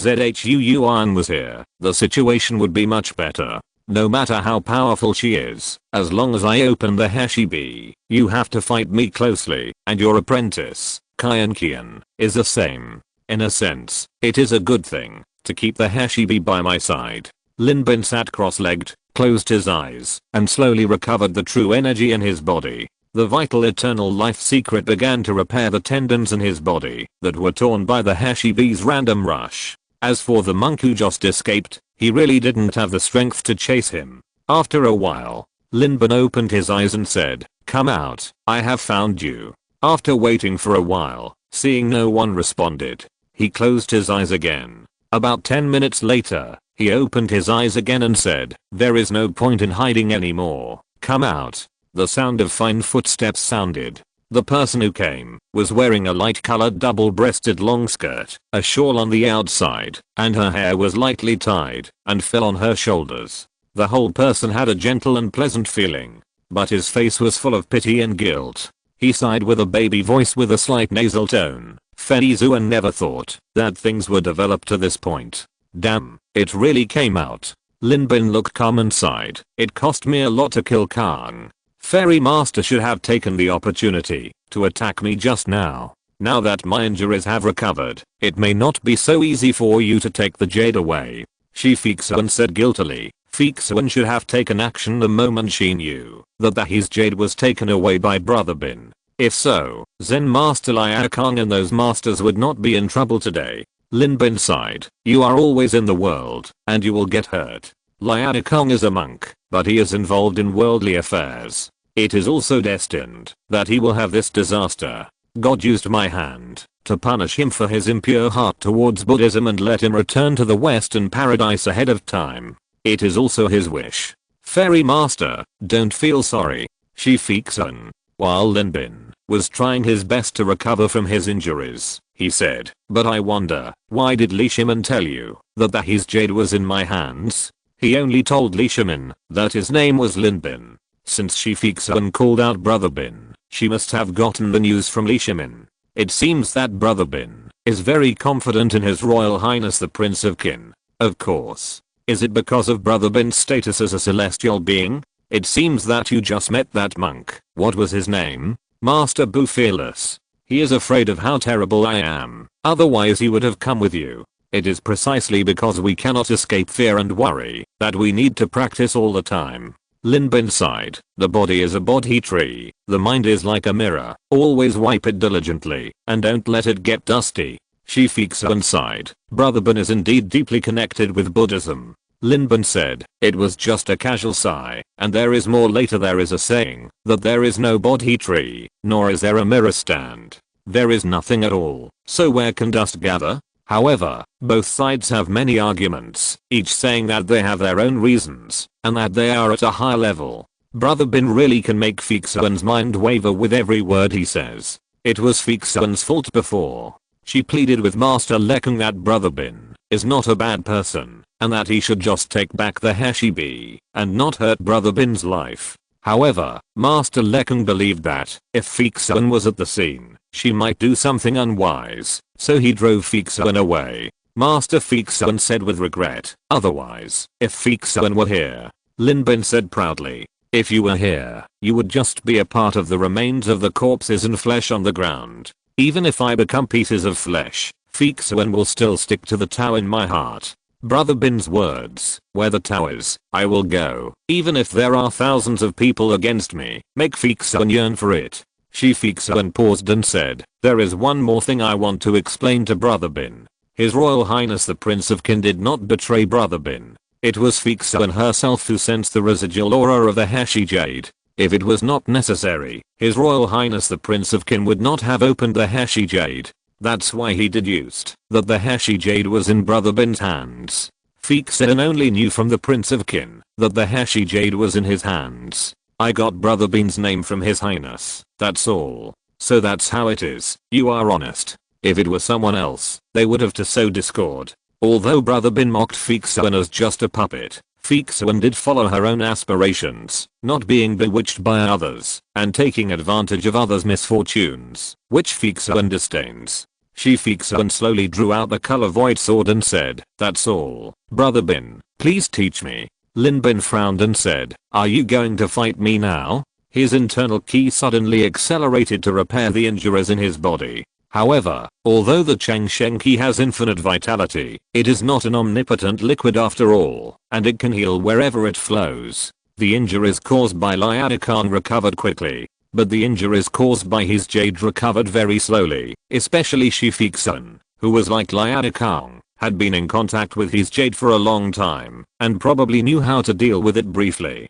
Zhu Yuan was here, the situation would be much better. No matter how powerful she is, as long as I open the Heshibi, you have to fight me closely, and your apprentice, Kian Kian, is the same. In a sense, it is a good thing to keep the Heshibi by my side. Lin Bin sat cross-legged, closed his eyes, and slowly recovered the true energy in his body. The vital eternal life secret began to repair the tendons in his body that were torn by the Heshibi's random rush. As for the monk who just escaped, he really didn't have the strength to chase him. After a while, Lin Bin opened his eyes and said, "Come out, I have found you." After waiting for a while, seeing no one responded, he closed his eyes again. About 10 minutes later, he opened his eyes again and said, "There is no point in hiding anymore. Come out." The sound of fine footsteps sounded. The person who came was wearing a light-colored double-breasted long skirt, a shawl on the outside, and her hair was lightly tied and fell on her shoulders. The whole person had a gentle and pleasant feeling, but his face was full of pity and guilt. He sighed with a baby voice with a slight nasal tone. Fenizuan never thought that things would develop to this point. Damn, it really came out. Lin Bin looked calm and sighed. It cost me a lot to kill Kang. Fairy Master should have taken the opportunity to attack me just now. Now that my injuries have recovered, it may not be so easy for you to take the jade away. Fixuan said guiltily. Fixuan should have taken action the moment she knew that his jade was taken away by Brother Bin. If so, Zen Master Liaokong and those masters would not be in trouble today. Lin Bin sighed. You are always in the world, and you will get hurt. Liaokong is a monk, but he is involved in worldly affairs. It is also destined that he will have this disaster. God used my hand to punish him for his impure heart towards Buddhism and let him return to the Western paradise ahead of time. It is also his wish. Fairy Master, don't feel sorry. Fixuan. While Lin Bin was trying his best to recover from his injuries, he said, but I wonder, why did Li Shimin tell you that his jade was in my hands? He only told Li Shimin that his name was Lin Bin. Since Fixuan called out Brother Bin, she must have gotten the news from Li Shimin. It seems that Brother Bin is very confident in His Royal Highness the Prince of Qin. Of course. Is it because of Brother Bin's status as a celestial being? It seems that you just met that monk. What was his name? Master Bu Fearless. He is afraid of how terrible I am. Otherwise he would have come with you. It is precisely because we cannot escape fear and worry that we need to practice all the time. Lin Bin sighed. The body is a bodhi tree. The mind is like a mirror. Always wipe it diligently and don't let it get dusty. Fixuan sighed. Brother Bin is indeed deeply connected with Buddhism. Lin Bin said, it was just a casual sigh, and there is more later. There is a saying that there is no bodhi tree, nor is there a mirror stand. There is nothing at all, so where can dust gather? However, both sides have many arguments, each saying that they have their own reasons, and that they are at a high level. Brother Bin really can make Fixuan's mind waver with every word he says. It was Fixuan's fault before. She pleaded with Master Lekung that Brother Bin is not a bad person, and that he should just take back the Heshibi and not hurt Brother Bin's life. However, Master Lekung believed that if Fixuan was at the scene, she might do something unwise, so he drove Fixuan away. Master Fixuan said with regret, otherwise, if Fixuan were here, Lin Bin said proudly, if you were here, you would just be a part of the remains of the corpses and flesh on the ground. Even if I become pieces of flesh, Fixuan will still stick to the Tao in my heart. Brother Bin's words, where the Tao is, I will go, even if there are thousands of people against me. Make Fixuan yearn for it. Fixuan paused and said, there is one more thing I want to explain to Brother Bin. His Royal Highness the Prince of Qin did not betray Brother Bin. It was Fixuan herself who sensed the residual aura of the Heshi Jade. If it was not necessary, His Royal Highness the Prince of Qin would not have opened the Heshi Jade. That's why he deduced that the Heshi Jade was in Brother Bin's hands. Fixuan only knew from the Prince of Qin that the Heshi Jade was in his hands. I got Brother Bin's name from His Highness, that's all. So that's how it is. You are honest. If it were someone else, they would have to sow discord. Although Brother Bin mocked Fixuan as just a puppet, Fixuan did follow her own aspirations, not being bewitched by others, and taking advantage of others' misfortunes, which Fixuan disdains. Fixuan slowly drew out the color void sword and said, that's all. Brother Bin, please teach me. Lin Bin frowned and said, are you going to fight me now? His internal ki suddenly accelerated to repair the injuries in his body. However, although the Changsheng Qi has infinite vitality, it is not an omnipotent liquid after all, and it can heal wherever it flows. The injuries caused by Liaokong recovered quickly, but the injuries caused by his jade recovered very slowly, especially Fixuan, who was like Liaokong, had been in contact with his jade for a long time, and probably knew how to deal with it briefly.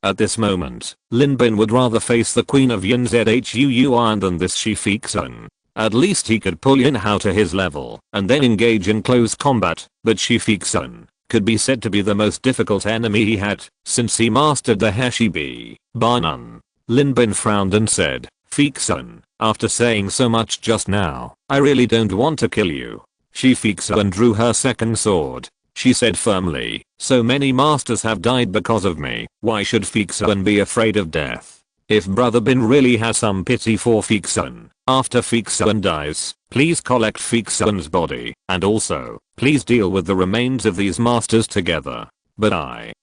At this moment, Lin Bin would rather face the Queen of Yin Zhu Yuan than this Fixuan. At least he could pull Yin Hao to his level and then engage in close combat, but Shifixun could be said to be the most difficult enemy he had since he mastered the Heshibi, bar none. Lin Bin frowned and said, Fixun, after saying so much just now, I really don't want to kill you. Shifixun drew her second sword. She said firmly, so many masters have died because of me, why should Fixun be afraid of death? If Brother Bin really has some pity for Fixun, after Fixun dies, please collect Fixun's body, and also, please deal with the remains of these masters together. But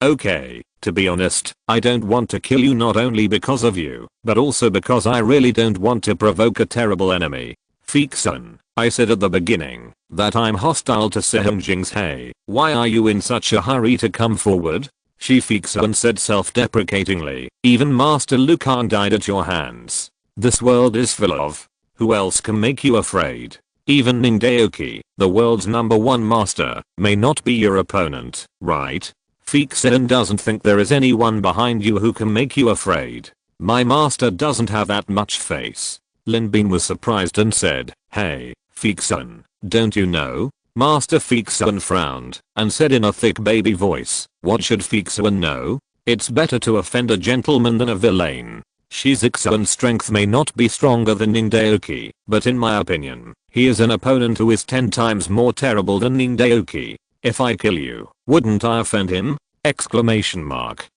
okay, to be honest, I don't want to kill you not only because of you, but also because I really don't want to provoke a terrible enemy. Fixun, I said at the beginning that I'm hostile to Sehungjing's He. Why are you in such a hurry to come forward? Shifixun said self-deprecatingly, even Master Lu Kang died at your hands. This world is full of. Who else can make you afraid? Even Ningdaoki, the world's #1 master, may not be your opponent, right? Fixun doesn't think there is anyone behind you who can make you afraid. My master doesn't have that much face. Lin Bin was surprised and said, hey, Fixun, don't you know? Master Fixun frowned and said in a thick baby voice, what should Fixun know? It's better to offend a gentleman than a villain. Shifixun's strength may not be stronger than Ningdaoki, but in my opinion, he is an opponent who is 10 times more terrible than Ningdaoki. If I kill you, wouldn't I offend him? Exclamation mark.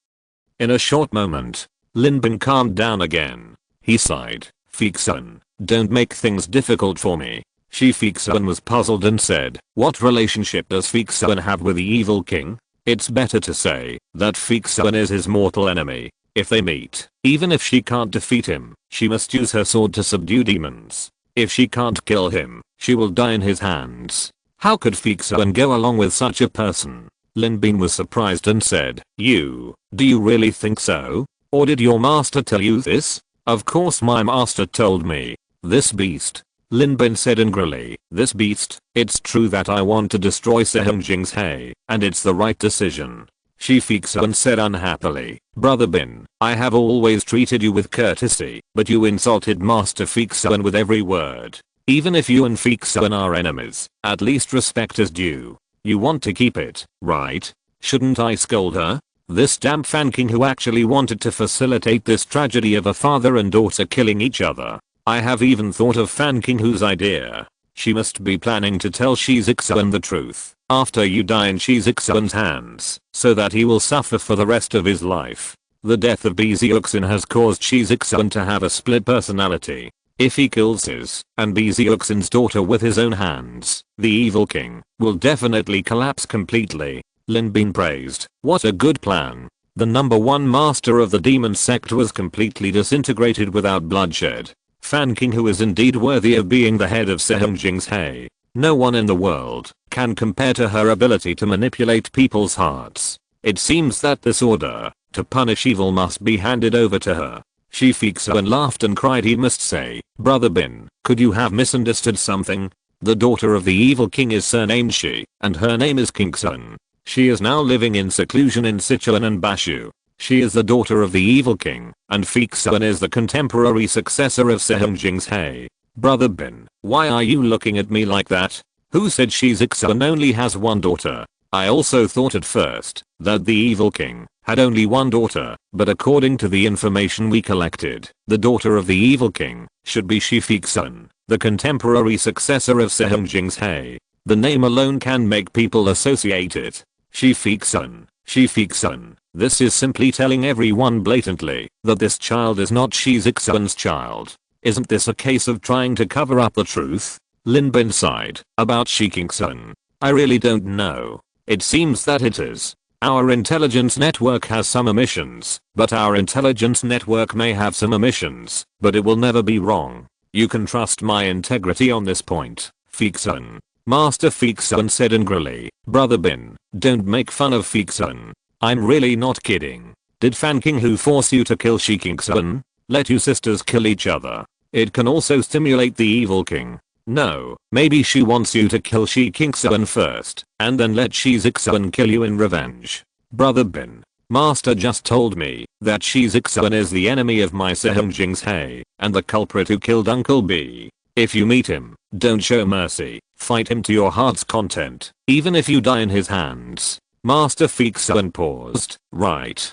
In a short moment, Lin Bin calmed down again. He sighed, Fixun, don't make things difficult for me. Shifixun was puzzled and said, what relationship does Fixun have with the evil king? It's better to say that Fixun is his mortal enemy. If they meet, even if she can't defeat him, she must use her sword to subdue demons. If she can't kill him, she will die in his hands. How could Fixun go along with such a person? Lin Bin was surprised and said, do you really think so? Or did your master tell you this? Of course my master told me. This beast. Lin Bin said angrily, this beast, it's true that I want to destroy Sehungjing's He, and it's the right decision. Shifixun said unhappily, Brother Bin, I have always treated you with courtesy, but you insulted Master Fixun with every word. Even if you and Fixun are enemies, at least respect is due. You want to keep it, right? Shouldn't I scold her? This damn Fan King who actually wanted to facilitate this tragedy of a father and daughter killing each other. I have even thought of Fan King whose idea. She must be planning to tell Shifixun the truth after you die in Shifixun's hands, so that he will suffer for the rest of his life. The death of Beziuxin has caused Shifixun to have a split personality. If he kills his and Beziuxin's daughter with his own hands, the evil king will definitely collapse completely. Lin Bin praised, what a good plan. The #1 master of the demon sect was completely disintegrated without bloodshed. Fan King who is indeed worthy of being the head of Sehungjing's He. No one in the world can compare to her ability to manipulate people's hearts. It seems that this order to punish evil must be handed over to her. Shifixun laughed and cried, he must say, Brother Bin, could you have misunderstood something? The daughter of the evil king is surnamed Shi, and her name is Kingsun. She is now living in seclusion in Sichuan and Bashu. She is the daughter of the evil king, and Fixun is the contemporary successor of Sehungjing's He. Brother Bin, why are you looking at me like that? Who said Shifixun only has one daughter? I also thought at first that the evil king had only one daughter, but according to the information we collected, the daughter of the evil king should be Shifixun, the contemporary successor of Sehungjing's He. The name alone can make people associate it. Shifixun, Shifixun. This is simply telling everyone blatantly that this child is not Shifixun's child. Isn't this a case of trying to cover up the truth? Lin Bin sighed about Shifixun. I really don't know. It seems that it is. Our intelligence network has some omissions, but our intelligence network may have some omissions, but it will never be wrong. You can trust my integrity on this point, Fixun. Master Fixun said angrily, Brother Bin, don't make fun of Fixun. I'm really not kidding. Did Fan King who force you to kill Shifixun? Let you sisters kill each other. It can also stimulate the evil king. No, maybe she wants you to kill Shifixun first, and then let Shifixun kill you in revenge. Brother Bin, Master just told me that Shifixun is the enemy of my Sehungjing's He, and the culprit who killed Uncle B. If you meet him, don't show mercy, fight him to your heart's content, even if you die in his hands. Master Fixuan paused. Right.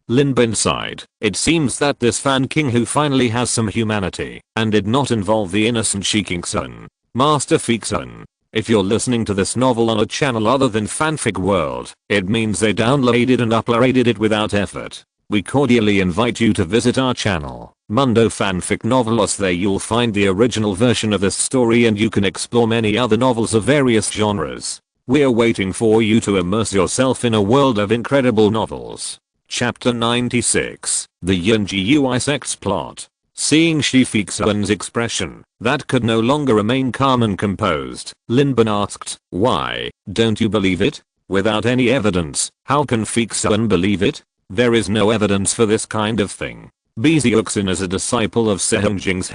Lin Bin sighed. It seems that this fan king who finally has some humanity and did not involve the innocent Shi Kingsun. Master Fixuan, if you're listening to this novel on a channel other than Fanfic World, it means they downloaded and uploaded it without effort. We cordially invite you to visit our channel, Mundo Fanfic Novelos. There you'll find the original version of this story and you can explore many other novels of various genres. We're waiting for you to immerse yourself in a world of incredible novels. Chapter 96, The Yunji sect's plot. Seeing Shi Fixuan's expression, that could no longer remain calm and composed, Lin Bin asked, why, don't you believe it? Without any evidence, how can Fixuan believe it? There is no evidence for this kind of thing. Biziuxin is a disciple of Sehong Jing's.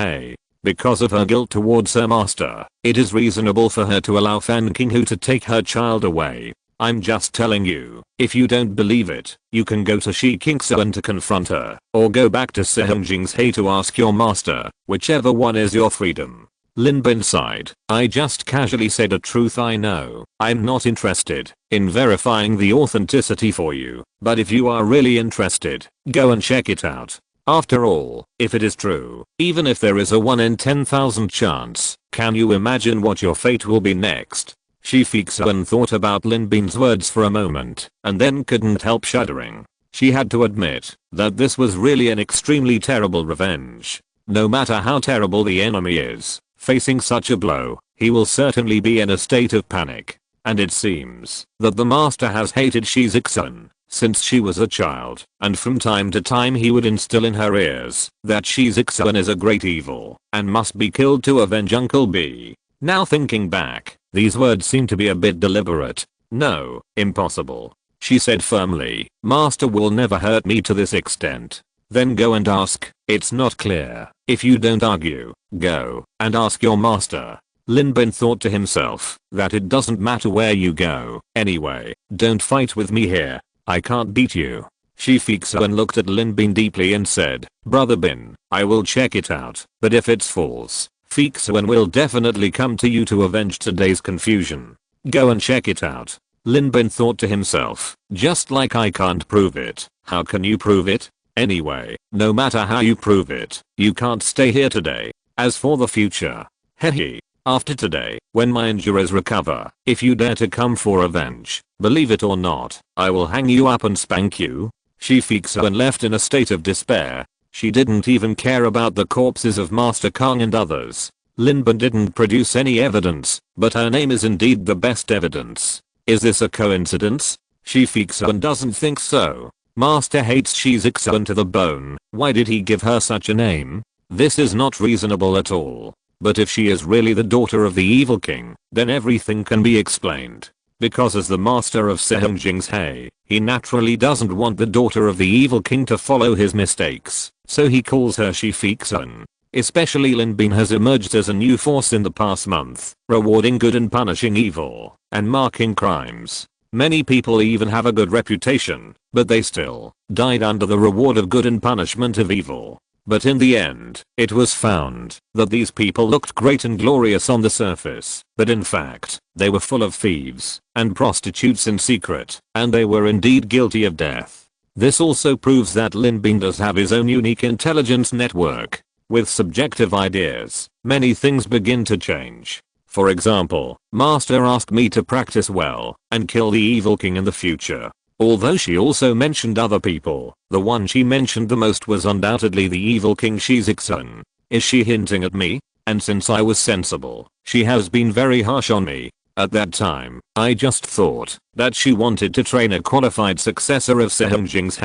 Because of her guilt towards her master, it is reasonable for her to allow Fan Qinghu to take her child away. I'm just telling you, if you don't believe it, you can go to Shi Kingsuan to confront her, or go back to Sehong Jing's to ask your master, whichever one is your freedom. Lin Bin sighed. I just casually said a truth I know. I'm not interested in verifying the authenticity for you, but if you are really interested, go and check it out. After all, if it is true, even if there is a 1 in 10,000 chance, can you imagine what your fate will be next? Shi Fixuan thought about Lin Bin's words for a moment, and then couldn't help shuddering. She had to admit that this was really an extremely terrible revenge. No matter how terrible the enemy is, facing such a blow, he will certainly be in a state of panic. And it seems that the master has hated Shi Fixuan since she was a child, and from time to time he would instill in her ears that Shi Fixuan is a great evil and must be killed to avenge Uncle B. Now thinking back, these words seem to be a bit deliberate. No, impossible. She said firmly, Master will never hurt me to this extent. Then go and ask. It's not clear. If you don't argue, go and ask your master. Lin Bin thought to himself that it doesn't matter where you go. Anyway, don't fight with me here. I can't beat you. Shi Fixuan looked at Lin Bin deeply and said, Brother Bin, I will check it out, but if it's false, Fixuan will definitely come to you to avenge today's confusion. Go and check it out. Lin Bin thought to himself, just like I can't prove it, how can you prove it? Anyway, no matter how you prove it, you can't stay here today. As for the future, hehe, after today, when my injuries recover, if you dare to come for revenge, believe it or not, I will hang you up and spank you. Shi Fixuan left in a state of despair. She didn't even care about the corpses of Master Kong and others. Lin Bin didn't produce any evidence, but her name is indeed the best evidence. Is this a coincidence? Shi Fixuan doesn't think so. Master hates Shi Fixuan to the bone. Why did he give her such a name? This is not reasonable at all. But if she is really the daughter of the evil king, then everything can be explained. Because as the master of Sehong Jing's, he naturally doesn't want the daughter of the evil king to follow his mistakes, so he calls her Shi Fixuan. Especially Lin Bin has emerged as a new force in the past month, rewarding good and punishing evil, and marking crimes. Many people even have a good reputation, but they still died under the reward of good and punishment of evil. But in the end, it was found that these people looked great and glorious on the surface, but in fact, they were full of thieves and prostitutes in secret, and they were indeed guilty of death. This also proves that Lin Bin does have his own unique intelligence network. With subjective ideas, many things begin to change. For example, Master asked me to practice well and kill the evil king in the future. Although she also mentioned other people, the one she mentioned the most was undoubtedly the evil king Shi Fixuan. Is she hinting at me? And since I was sensible, she has been very harsh on me. At that time, I just thought that she wanted to train a qualified successor of Sehong Jing's.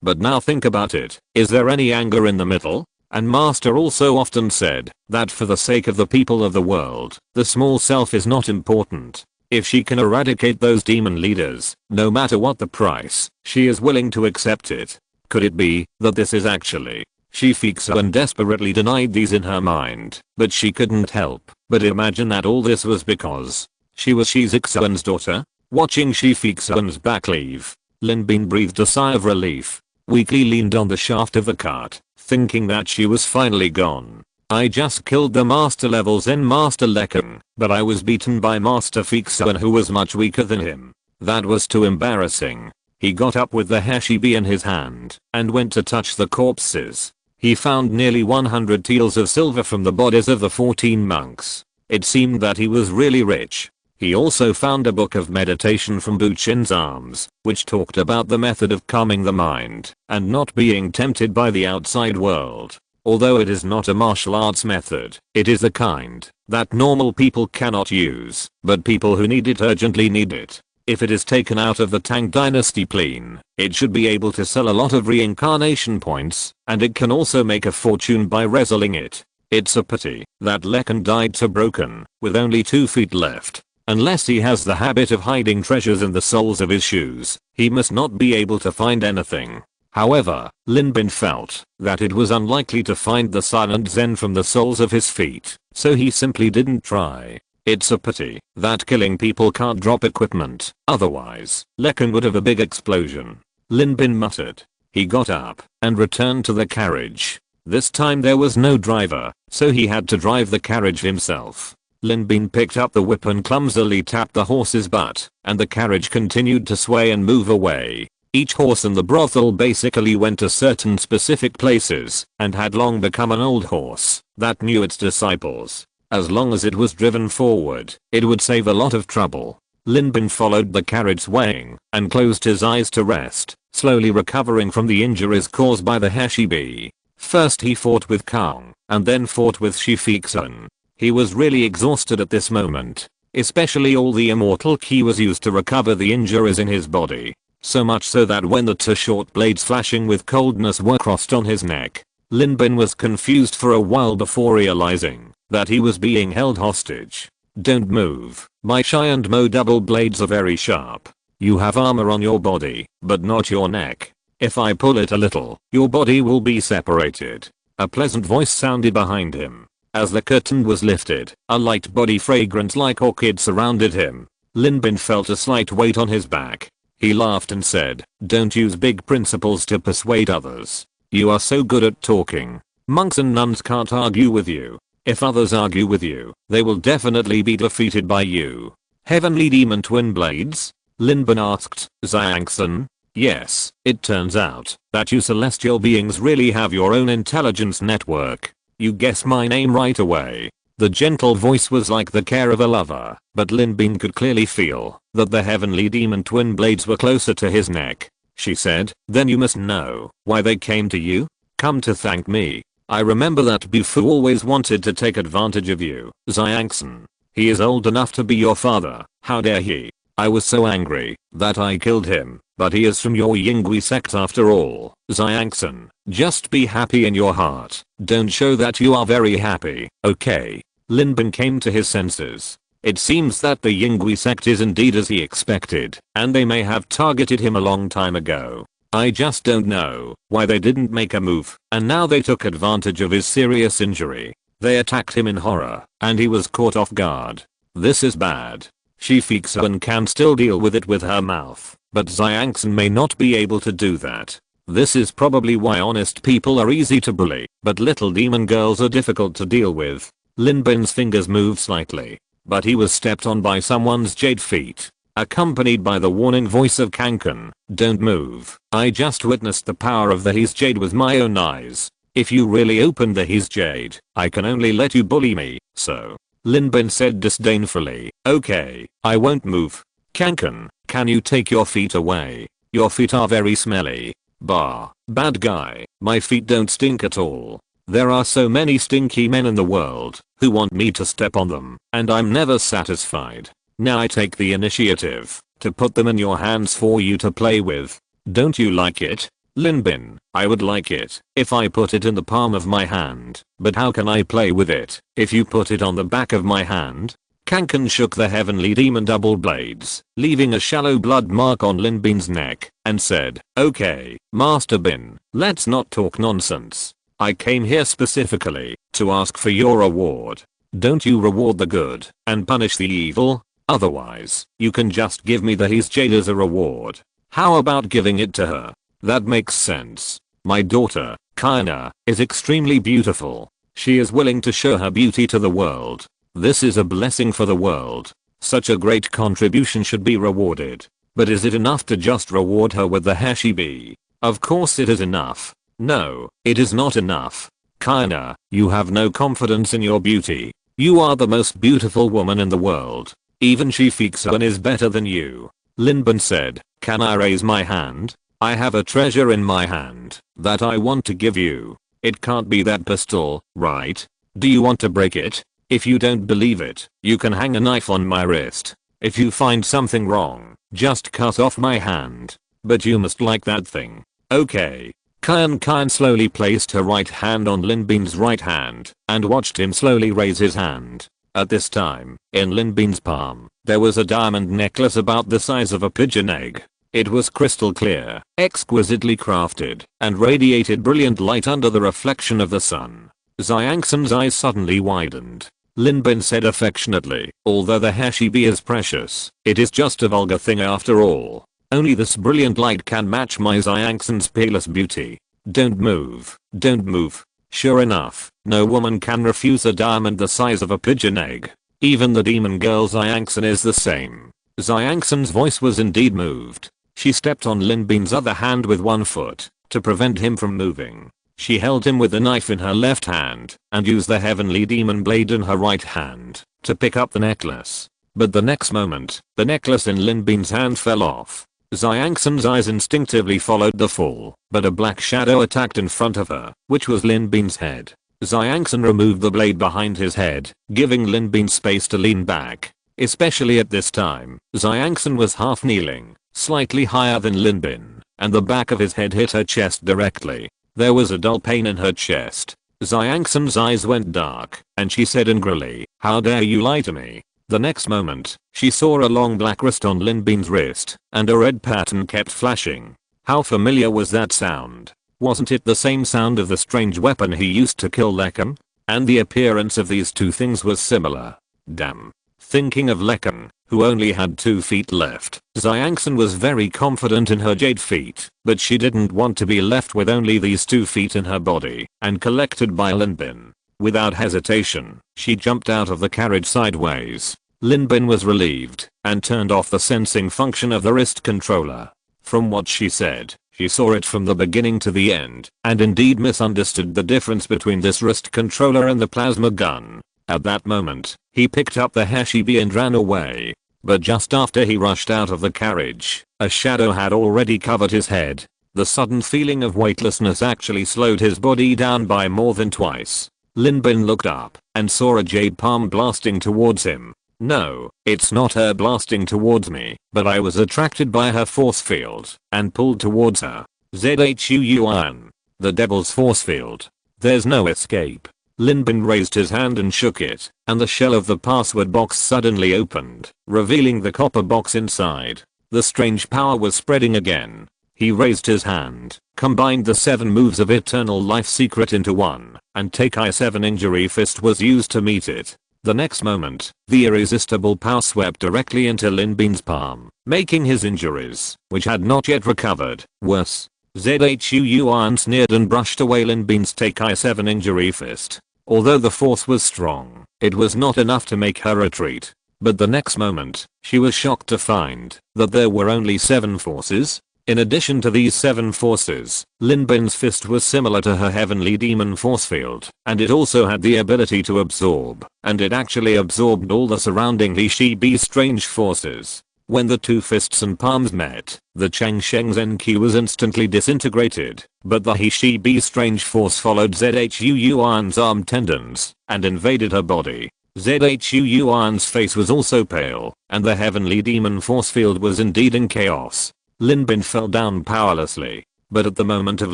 But now think about it, is there any anger in the middle? And Master also often said that for the sake of the people of the world, the small self is not important. If she can eradicate those demon leaders, no matter what the price, she is willing to accept it. Could it be that this is actually Shi Fixuan desperately denied these in her mind, but she couldn't help but imagine that all this was because she was Shi Fixuan's daughter? Watching Shi Fixuan's back leave, Lin Bin breathed a sigh of relief, weakly leaned on the shaft of the cart, thinking that she was finally gone. I just killed the master level Zen Master Lekan, but I was beaten by Master Fixuan who was much weaker than him. That was too embarrassing. He got up with the Hashibi in his hand and went to touch the corpses. He found nearly 100 taels of silver from the bodies of the 14 monks. It seemed that he was really rich. He also found a book of meditation from Buchin's arms, which talked about the method of calming the mind and not being tempted by the outside world. Although it is not a martial arts method, it is a kind that normal people cannot use, but people who need it urgently need it. If it is taken out of the Tang Dynasty plane, it should be able to sell a lot of reincarnation points, and it can also make a fortune by reselling it. It's a pity that Lekan died so broken, with only 2 feet left. Unless he has the habit of hiding treasures in the soles of his shoes, he must not be able to find anything. However, Lin Bin felt that it was unlikely to find the silent Zen from the soles of his feet, so he simply didn't try. It's a pity that killing people can't drop equipment, otherwise, Lekan would have a big explosion. Lin Bin muttered. He got up and returned to the carriage. This time there was no driver, so he had to drive the carriage himself. Lin Bin picked up the whip and clumsily tapped the horse's butt, and the carriage continued to sway and move away. Each horse in the brothel basically went to certain specific places and had long become an old horse that knew its disciples. As long as it was driven forward, it would save a lot of trouble. Lin Bin followed the carriage swaying and closed his eyes to rest, slowly recovering from the injuries caused by the Hashibi. First he fought with Kang, and then fought with Shifixun. He was really exhausted at this moment. Especially all the immortal ki was used to recover the injuries in his body. So much so that when the 2 short blades flashing with coldness were crossed on his neck, Lin Bin was confused for a while before realizing that he was being held hostage. Don't move. My Shi and Mo double blades are very sharp. You have armor on your body, but not your neck. If I pull it a little, your body will be separated. A pleasant voice sounded behind him. As the curtain was lifted, a light body fragrance like orchid surrounded him. Lin Bin felt a slight weight on his back. He laughed and said, "Don't use big principles to persuade others. You are so good at talking. Monks and nuns can't argue with you. If others argue with you, they will definitely be defeated by you." Heavenly Demon Twin Blades? Lin Bin asked. Xiangxun? Yes, it turns out that you celestial beings really have your own intelligence network. You guessed my name right away. The gentle voice was like the care of a lover, but Lin Bin could clearly feel that the heavenly demon twin blades were closer to his neck. She said, "Then you must know why they came to you? Come to thank me. I remember that Bufu always wanted to take advantage of you, Xiangxun. He is old enough to be your father. How dare he? I was so angry that I killed him, but he is from your Yingui sect after all. Xiangxun, just be happy in your heart. Don't show that you are very happy, okay?" Lin Bin came to his senses. It seems that the Yingui sect is indeed as he expected, and they may have targeted him a long time ago. I just don't know why they didn't make a move, and now they took advantage of his serious injury. They attacked him in horror, and he was caught off guard. This is bad. Shifixun can still deal with it with her mouth, but Xiangxun may not be able to do that. This is probably why honest people are easy to bully, but little demon girls are difficult to deal with. Lin Bin's fingers moved slightly, but he was stepped on by someone's jade feet, accompanied by the warning voice of Kankan, "Don't move. I just witnessed the power of the His Jade with my own eyes. If you really open the His Jade, I can only let you bully me, so." Lin Bin said disdainfully, "Okay, I won't move. Kankan, can you take your feet away? Your feet are very smelly." "Bah, bad guy, my feet don't stink at all. There are so many stinky men in the world who want me to step on them, and I'm never satisfied. Now I take the initiative to put them in your hands for you to play with. Don't you like it?" Lin Bin, "I would like it if I put it in the palm of my hand, but how can I play with it if you put it on the back of my hand?" Kankan shook the heavenly demon double blades, leaving a shallow blood mark on Lin Bin's neck, and said, "Okay, Master Bin, let's not talk nonsense. I came here specifically to ask for your reward. Don't you reward the good and punish the evil? Otherwise, you can just give me the His Jade as a reward. How about giving it to her? That makes sense. My daughter, Kaina, is extremely beautiful. She is willing to show her beauty to the world. This is a blessing for the world. Such a great contribution should be rewarded. But is it enough to just reward her with the Hashibi? Of course it is enough. No, it is not enough. Kaina, you have no confidence in your beauty. You are the most beautiful woman in the world. Even Shifixan is better than you. Linbin said, can I raise my hand? I have a treasure in my hand that I want to give you. It can't be that pistol, right? Do you want to break it? If you don't believe it, you can hang a knife on my wrist. If you find something wrong, just cut off my hand. But you must like that thing. Okay. Kain slowly placed her right hand on Linbin's right hand and watched him slowly raise his hand. At this time, in Linbin's palm, there was a diamond necklace about the size of a pigeon egg. It was crystal clear, exquisitely crafted, and radiated brilliant light under the reflection of the sun. Xiangxin's eyes suddenly widened. Linbin said affectionately, although the Hashibi is precious, it is just a vulgar thing after all. Only this brilliant light can match my Xiangxin's peerless beauty. Don't move. Don't move. Sure enough, no woman can refuse a diamond the size of a pigeon egg. Even the demon girl Xiangxin is the same. Xiangxin's voice was indeed moved. She stepped on Linbin's other hand with one foot to prevent him from moving. She held him with the knife in her left hand and used the heavenly demon blade in her right hand to pick up the necklace. But the next moment, the necklace in Linbin's hand fell off. Xiangxin's eyes instinctively followed the fall, but a black shadow attacked in front of her, which was Linbin's head. Xiangxin removed the blade behind his head, giving Linbin space to lean back. Especially at this time, Xiangxin was half kneeling, slightly higher than Linbin, and the back of his head hit her chest directly. There was a dull pain in her chest. Xiangxin's eyes went dark, and she said angrily, how dare you lie to me? The next moment, she saw a long black wrist on Linbin's wrist, and a red pattern kept flashing. How familiar was that sound? Wasn't it the same sound of the strange weapon he used to kill Lekon? And the appearance of these two things was similar. Damn. Thinking of Lekon, who only had 2 feet left, Xiangxin was very confident in her jade feet, but she didn't want to be left with only these 2 feet in her body, and collected by Linbin. Without hesitation, she jumped out of the carriage sideways. Linbin was relieved, and turned off the sensing function of the wrist controller. From what she said, she saw it from the beginning to the end, and indeed misunderstood the difference between this wrist controller and the plasma gun. At that moment, he picked up the Hashibi and ran away. But just after he rushed out of the carriage, a shadow had already covered his head. The sudden feeling of weightlessness actually slowed his body down by more than twice. Linbin looked up and saw a jade palm blasting towards him. No, it's not her blasting towards me, but I was attracted by her force field and pulled towards her. Zhuan. The devil's force field. There's no escape. Linbin raised his hand and shook it, and the shell of the password box suddenly opened, revealing the copper box inside. The strange power was spreading again. He raised his hand, combined the 7 moves of Eternal Life Secret into one, and Take-I 7 Injury Fist was used to meet it. The next moment, the irresistible power swept directly into Linbin's palm, making his injuries, which had not yet recovered, worse. Zhuan sneered and brushed away Linbin's Take-I 7 Injury Fist. Although the force was strong, it was not enough to make her retreat. But the next moment, she was shocked to find that there were only 7 forces. In addition to these 7 forces, Linbin's fist was similar to her heavenly demon force field, and it also had the ability to absorb, and it actually absorbed all the surrounding Hishibi strange forces. When the 2 fists and palms met, the Changsheng Zenki was instantly disintegrated, but the Hishibi strange force followed Zhuan's arm tendons and invaded her body. Zhuan's face was also pale, and the heavenly demon force field was indeed in chaos. Linbin fell down powerlessly, but at the moment of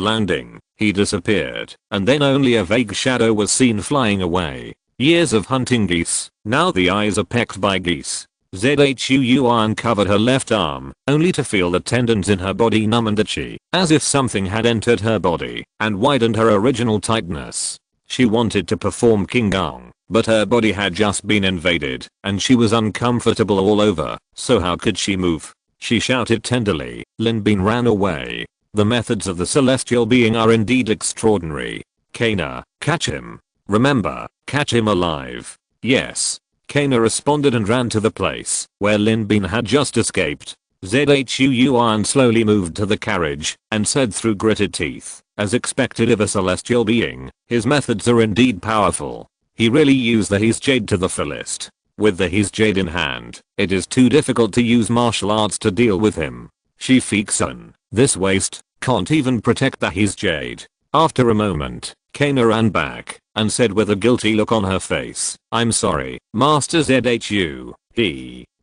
landing, he disappeared, and then only a vague shadow was seen flying away. Years of hunting geese, now the eyes are pecked by geese. Zhuan covered her left arm, only to feel the tendons in her body numb and itchy, as if something had entered her body and widened her original tightness. She wanted to perform Qigong, but her body had just been invaded, and she was uncomfortable all over, so how could she move? She shouted tenderly. Linbin ran away. The methods of the celestial being are indeed extraordinary. Kana, catch him. Remember, catch him alive. Yes. Kana responded and ran to the place where Lin Bin had just escaped. Zhuan slowly moved to the carriage and said through gritted teeth, as expected of a celestial being, his methods are indeed powerful. He really used the His Jade to the fullest. With the His Jade in hand, it is too difficult to use martial arts to deal with him. Shifik-san, this waste, can't even protect the His Jade. After a moment, Kana ran back and said with a guilty look on her face, I'm sorry, Master Zhu.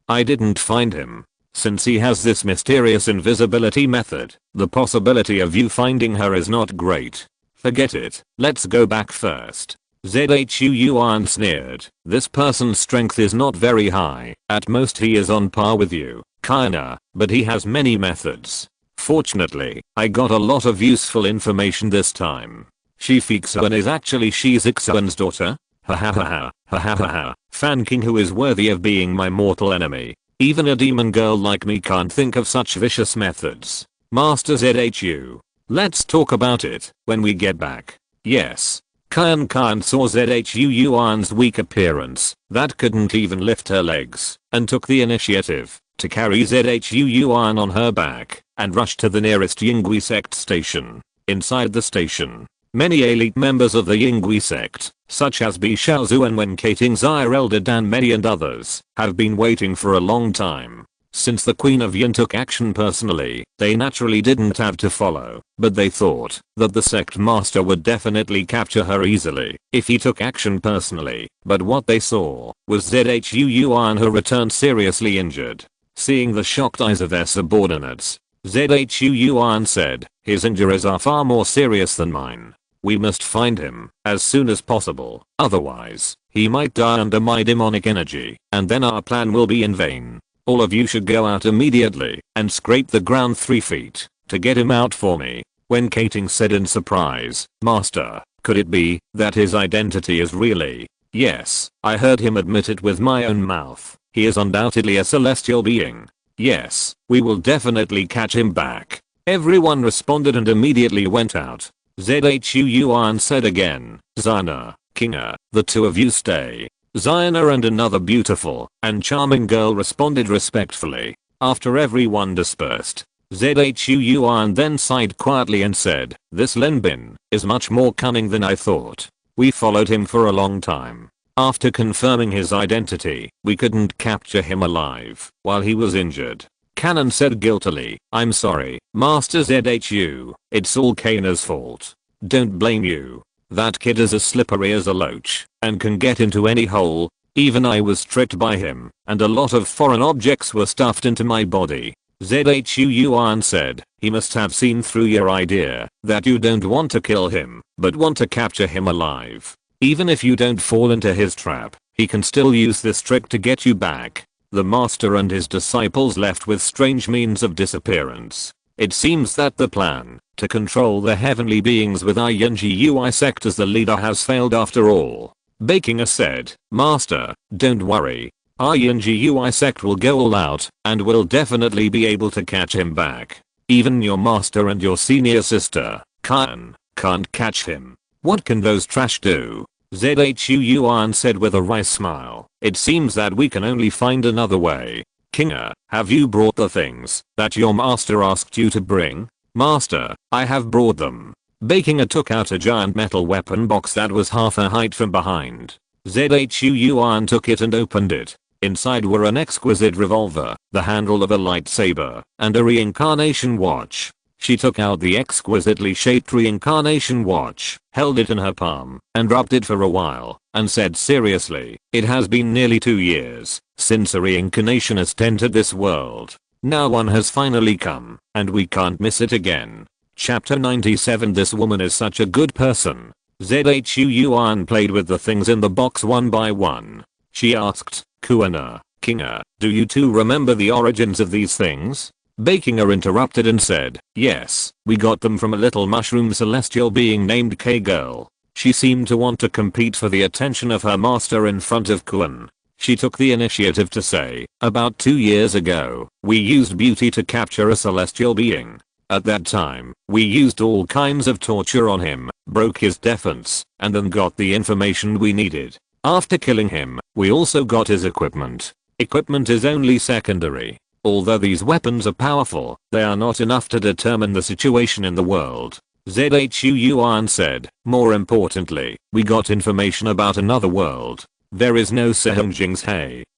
I didn't find him. Since he has this mysterious invisibility method, the possibility of you finding her is not great. Forget it, let's go back first. Zhuan sneered, this person's strength is not very high, at most he is on par with you, Kana, but he has many methods. Fortunately, I got a lot of useful information this time. Shifik-san is actually Shizuk-san's daughter? Ha ha ha ha, ha ha ha ha, Fan King who is worthy of being my mortal enemy. Even a demon girl like me can't think of such vicious methods. Master Zhu. Let's talk about it when we get back. Yes. Kyan saw Zhuan's weak appearance, that couldn't even lift her legs, and took the initiative to carry Zhuan on her back and rush to the nearest Yingui sect station. Inside the station, many elite members of the Yingui sect, such as Bi Xiaozu and Wen Kating's elder Dan Mei and others, have been waiting for a long time. Since the Queen of Yin took action personally, they naturally didn't have to follow, but they thought that the sect master would definitely capture her easily if he took action personally, but what they saw was Zhuan who returned seriously injured. Seeing the shocked eyes of their subordinates, Zhuan said, his injuries are far more serious than mine. We must find him as soon as possible, otherwise, he might die under my demonic energy, and then our plan will be in vain. All of you should go out immediately and scrape the ground 3 feet to get him out for me. When Kating said in surprise, Master, could it be that his identity is really? Yes, I heard him admit it with my own mouth. He is undoubtedly a celestial being. Yes, we will definitely catch him back. Everyone responded and immediately went out. Zhuan said again, Zina, Kinga, the two of you stay. Zina and another beautiful and charming girl responded respectfully. After everyone dispersed, Zhuan then sighed quietly and said, this Lin Bin is much more cunning than I thought. We followed him for a long time. After confirming his identity, we couldn't capture him alive while he was injured. Canon said guiltily, I'm sorry, Master Zhu, it's all Kana's fault. Don't blame you. That kid is as slippery as a loach and can get into any hole. Even I was tricked by him and a lot of foreign objects were stuffed into my body. Zhuan said, he must have seen through your idea that you don't want to kill him but want to capture him alive. Even if you don't fall into his trap, he can still use this trick to get you back. The master and his disciples left with strange means of disappearance. It seems that the plan to control the heavenly beings with Yingui sect as the leader has failed after all. Bakinger said, Master, don't worry. Yingui sect will go all out and will definitely be able to catch him back. Even your master and your senior sister, Kyan, can't catch him. What can those trash do? Zhuan said with a wry smile. It seems that we can only find another way. Kinga, have you brought the things that your master asked you to bring? Master, I have brought them. Bakinger took out a giant metal weapon box that was half a height from behind. Zhuan took it and opened it. Inside were an exquisite revolver, the handle of a lightsaber, and a reincarnation watch. She took out the exquisitely shaped reincarnation watch, held it in her palm, and rubbed it for a while, and said seriously, it has been nearly 2 years since a reincarnation has entered this world. Now one has finally come, and we can't miss it again. Chapter 97. This woman is such a good person. Zhuan played with the things in the box one by one. She asked, Kuana, Kinga, do you two remember the origins of these things? Bakinger interrupted and said, yes, we got them from a little mushroom celestial being named K-Girl. She seemed to want to compete for the attention of her master in front of Kuan. She took the initiative to say, about 2 years ago, we used beauty to capture a celestial being. At that time, we used all kinds of torture on him, broke his defense, and then got the information we needed. After killing him, we also got his equipment. Equipment is only secondary. Although these weapons are powerful, they are not enough to determine the situation in the world. Zhuan said. More importantly, we got information about another world. There is no Sehunjing's,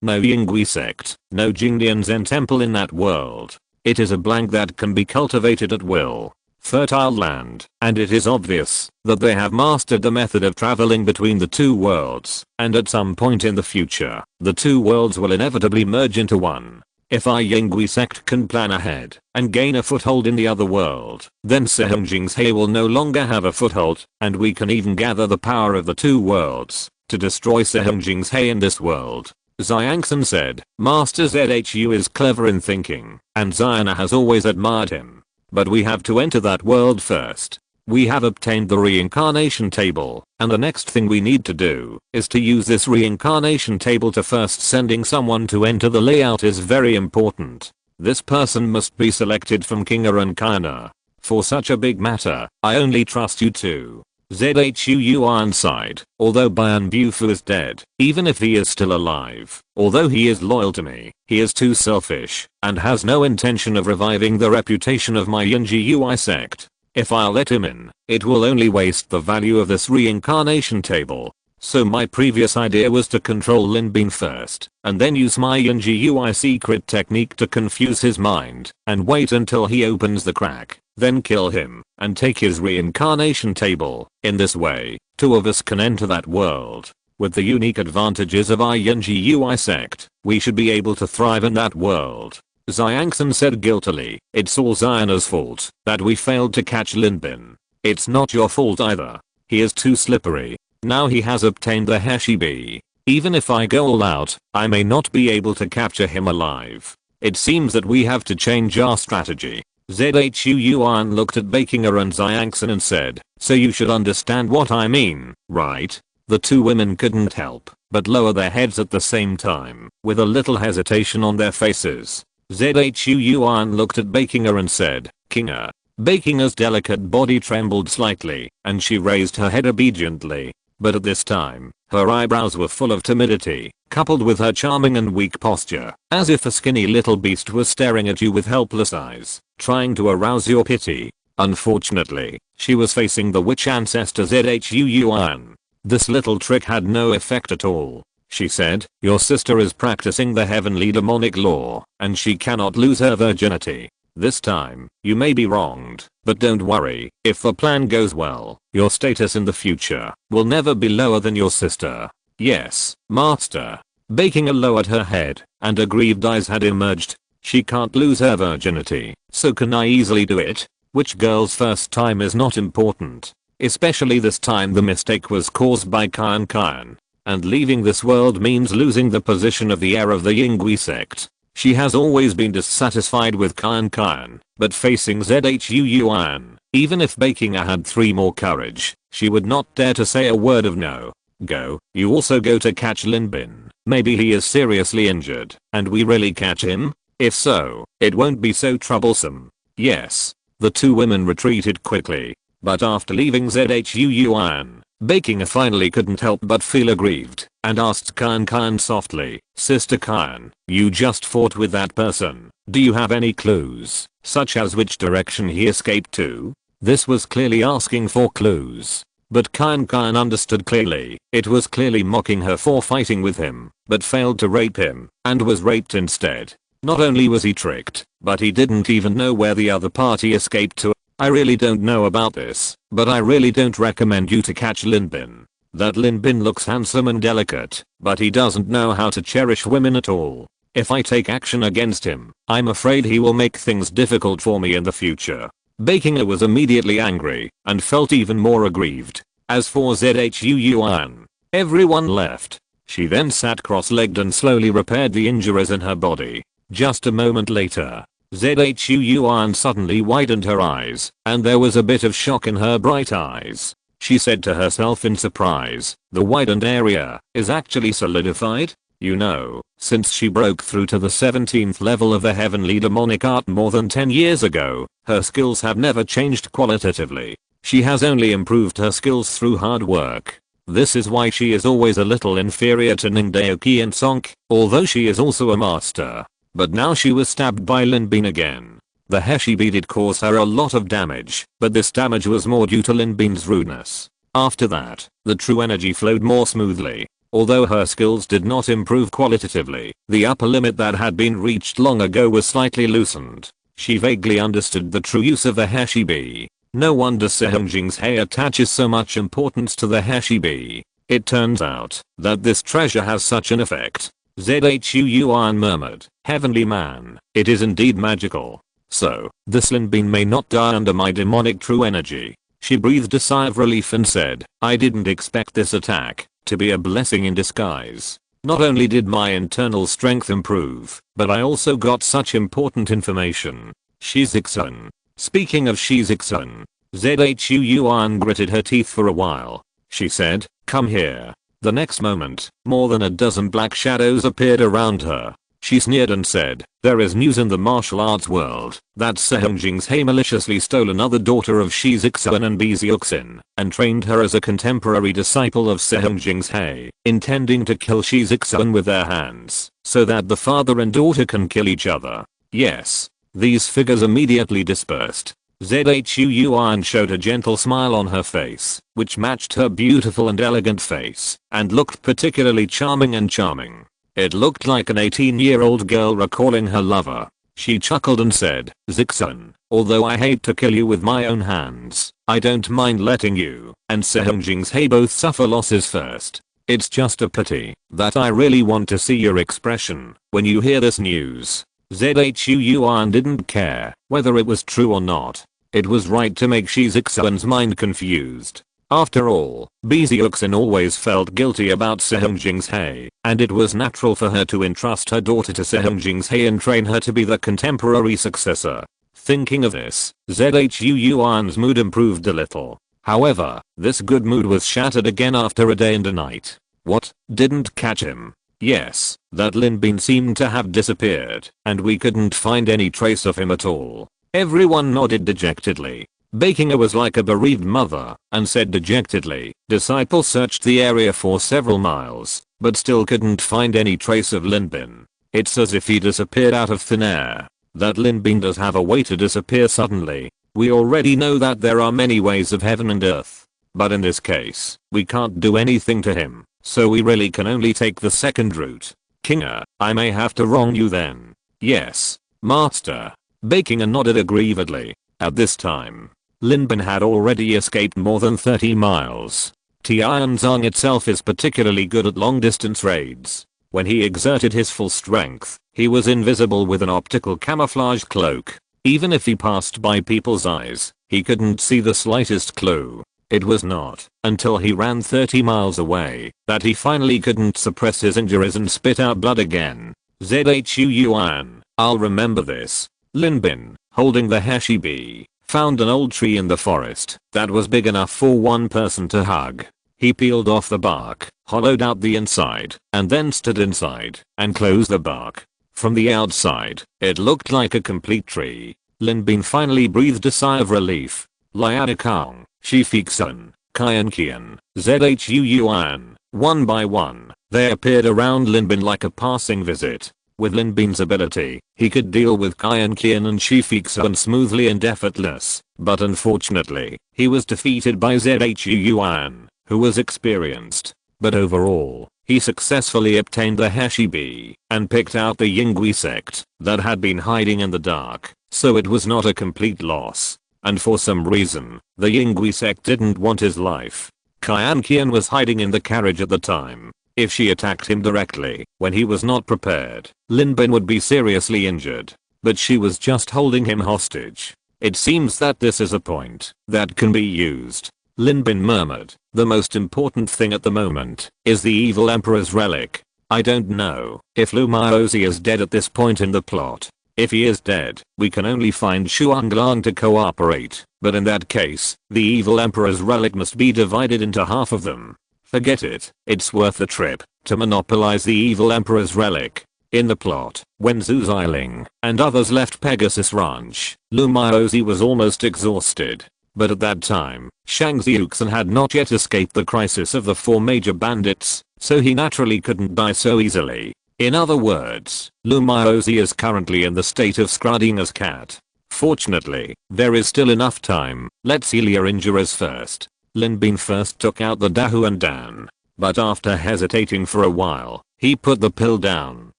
no Yingui sect, no Jingdian Zen temple in that world. It is a blank that can be cultivated at will. Fertile land, and it is obvious that they have mastered the method of traveling between the two worlds, and at some point in the future, the two worlds will inevitably merge into one. If our Yingui sect can plan ahead and gain a foothold in the other world, then Sehunjing's will no longer have a foothold, and we can even gather the power of the two worlds to destroy Sehunjing's in this world. Xiangxin said. Master Zhu is clever in thinking, and Xiana has always admired him. But we have to enter that world first. We have obtained the reincarnation table, and the next thing we need to do is to use this reincarnation table to first sending someone to enter the layout is very important. This person must be selected from Kinga and Kaina. For such a big matter, I only trust you two. Zhuan sighed. Although Bian Bufu is dead, even if he is still alive, although he is loyal to me, he is too selfish, and has no intention of reviving the reputation of my Yingui sect. If I let him in, it will only waste the value of this reincarnation table. So my previous idea was to control Lin Bin first, and then use my Yingui secret technique to confuse his mind, and wait until he opens the crack, then kill him, and take his reincarnation table. In this way, two of us can enter that world. With the unique advantages of our Yingui sect, we should be able to thrive in that world. Xiangxin said guiltily. It's all Xiana's fault that we failed to catch Lin Bin. It's not your fault either. He is too slippery. Now he has obtained the Heshibi. Even if I go all out, I may not be able to capture him alive. It seems that we have to change our strategy. Zhuan looked at Bakinger and Xiangxin and said, so you should understand what I mean, right? The two women couldn't help but lower their heads at the same time, with a little hesitation on their faces. Zhuan looked at Bakinger and said, Kinga. Bakinger's delicate body trembled slightly, and she raised her head obediently. But at this time, her eyebrows were full of timidity, coupled with her charming and weak posture, as if a skinny little beast was staring at you with helpless eyes, trying to arouse your pity. Unfortunately, she was facing the witch ancestor Zhuan. This little trick had no effect at all. She said, your sister is practicing the heavenly demonic law, and she cannot lose her virginity. This time, you may be wronged, but don't worry, if the plan goes well, your status in the future will never be lower than your sister. Yes, master. Bakinger lowered her head, and aggrieved eyes had emerged. She can't lose her virginity, so can I easily do it? Which girl's first time is not important. Especially this time the mistake was caused by Kain. And leaving this world means losing the position of the heir of the Yingui sect. She has always been dissatisfied with Kain, but facing Zhuan, even if Bakinger had 3 more courage, she would not dare to say a word of no. Go, you also go to catch Lin Bin. Maybe he is seriously injured, and we really catch him? If so, it won't be so troublesome. Yes. The two women retreated quickly, but after leaving Zhuan, Bakinger finally couldn't help but feel aggrieved, and asked Kain softly, Sister Kain, you just fought with that person. Do you have any clues, such as which direction he escaped to? This was clearly asking for clues. But Kain understood clearly, it was clearly mocking her for fighting with him, but failed to rape him, and was raped instead. Not only was he tricked, but he didn't even know where the other party escaped to. I really don't know about this, but I really don't recommend you to catch Lin Bin. That Lin Bin looks handsome and delicate, but he doesn't know how to cherish women at all. If I take action against him, I'm afraid he will make things difficult for me in the future. Bakinger was immediately angry, and felt even more aggrieved. As for Zhuan, everyone left. She then sat cross-legged and slowly repaired the injuries in her body. Just a moment later, Zhuan suddenly widened her eyes, and there was a bit of shock in her bright eyes. She said to herself in surprise, the widened area is actually solidified? You know, since she broke through to the 17th level of the heavenly demonic art more than 10 years ago, her skills have never changed qualitatively. She has only improved her skills through hard work. This is why she is always a little inferior to Ningdaoki and Sonk, although she is also a master. But now she was stabbed by Lin Bin again. The Heshibi did cause her a lot of damage, but this damage was more due to Lin Bin's rudeness. After that, the true energy flowed more smoothly. Although her skills did not improve qualitatively, the upper limit that had been reached long ago was slightly loosened. She vaguely understood the true use of the Heshibi. No wonder Sehongjing's Hei attaches so much importance to the Heshibi. It turns out that this treasure has such an effect. Zhu Yuan murmured, "Heavenly man, it is indeed magical. So, this Lin Bin may not die under my demonic true energy." She breathed a sigh of relief and said, "I didn't expect this attack to be a blessing in disguise. Not only did my internal strength improve, but I also got such important information." Shizixun. Speaking of Shizixun, Zhu Yuan gritted her teeth for a while. She said, "Come here." The next moment, more than a dozen black shadows appeared around her. She sneered and said, "There is news in the martial arts world that Sehongjing's Hei maliciously stole another daughter of Shizixun and Biziuxin and trained her as a contemporary disciple of Sehongjing's Hei, intending to kill Shizixun with their hands so that the father and daughter can kill each other." Yes. These figures immediately dispersed. Zhu Yuan showed a gentle smile on her face, which matched her beautiful and elegant face, and looked particularly charming and charming. It looked like an 18-year-old girl recalling her lover. She chuckled and said, "Zixun, although I hate to kill you with my own hands, I don't mind letting you and Sehongjing's Hei both suffer losses first. It's just a pity that I really want to see your expression when you hear this news." Zhu Yuan didn't care whether it was true or not. It was right to make Shizixun's mind confused. After all, Biziuxin always felt guilty about Sehongjing's Hei, and it was natural for her to entrust her daughter to Sehongjing's Hei and train her to be the contemporary successor. Thinking of this, Zhu Yuan's mood improved a little. However, this good mood was shattered again after a day and a night. What? Didn't catch him? Yes, that Lin Bin seemed to have disappeared, and we couldn't find any trace of him at all. Everyone nodded dejectedly. Bakinger was like a bereaved mother, and said dejectedly, "Disciple searched the area for several miles, but still couldn't find any trace of Lin Bin. It's as if he disappeared out of thin air." That Lin Bin does have a way to disappear suddenly. We already know that there are many ways of heaven and earth. But in this case, we can't do anything to him. So we really can only take the second route. Kinger, I may have to wrong you then. Yes, Master. Bakinger nodded aggrievedly. At this time, Lin Bin had already escaped more than 30 miles. Tianzong itself is particularly good at long distance raids. When he exerted his full strength, he was invisible with an optical camouflage cloak. Even if he passed by people's eyes, he couldn't see the slightest clue. It was not until he ran 30 miles away that he finally couldn't suppress his injuries and spit out blood again. Zhu Yuan, I'll remember this. Lin Bin, holding the Heshibi, found an old tree in the forest that was big enough for one person to hug. He peeled off the bark, hollowed out the inside, and then stood inside and closed the bark. From the outside, it looked like a complete tree. Lin Bin finally breathed a sigh of relief. Liadakong, Shifixun, Qianqian, Zhu Yuan, one by one, they appeared around Lin Bin like a passing visit. With Lin Bin's ability, he could deal with Qianqian and Shifixun smoothly and effortless, but unfortunately, he was defeated by Zhu Yuan, who was experienced. But overall, he successfully obtained the Heshibi and picked out the Yingui sect that had been hiding in the dark, so it was not a complete loss. And for some reason, the Yingui sect didn't want his life. Qianqian was hiding in the carriage at the time. If she attacked him directly when he was not prepared, Lin Bin would be seriously injured. But she was just holding him hostage. It seems that this is a point that can be used. Lin Bin murmured, "The most important thing at the moment is the evil emperor's relic. I don't know if Lu Maozi is dead at this point in the plot. If he is dead, we can only find Shuanglang to cooperate, but in that case, the evil emperor's relic must be divided into half of them. Forget it, it's worth the trip." to monopolize the evil emperor's relic. In the plot, when Zhu Xiling and others left Pegasus Ranch, Lu Maozi was almost exhausted. But at that time, Shang Xiuxin had not yet escaped the crisis of the 4 major bandits, so he naturally couldn't die so easily. In other words, Lu Maozi is currently in the state of scrounging as cat. Fortunately, there is still enough time. Let's heal your injuries first. Lin Bin first took out the Dahu and Dan, but after hesitating for a while, he put the pill down.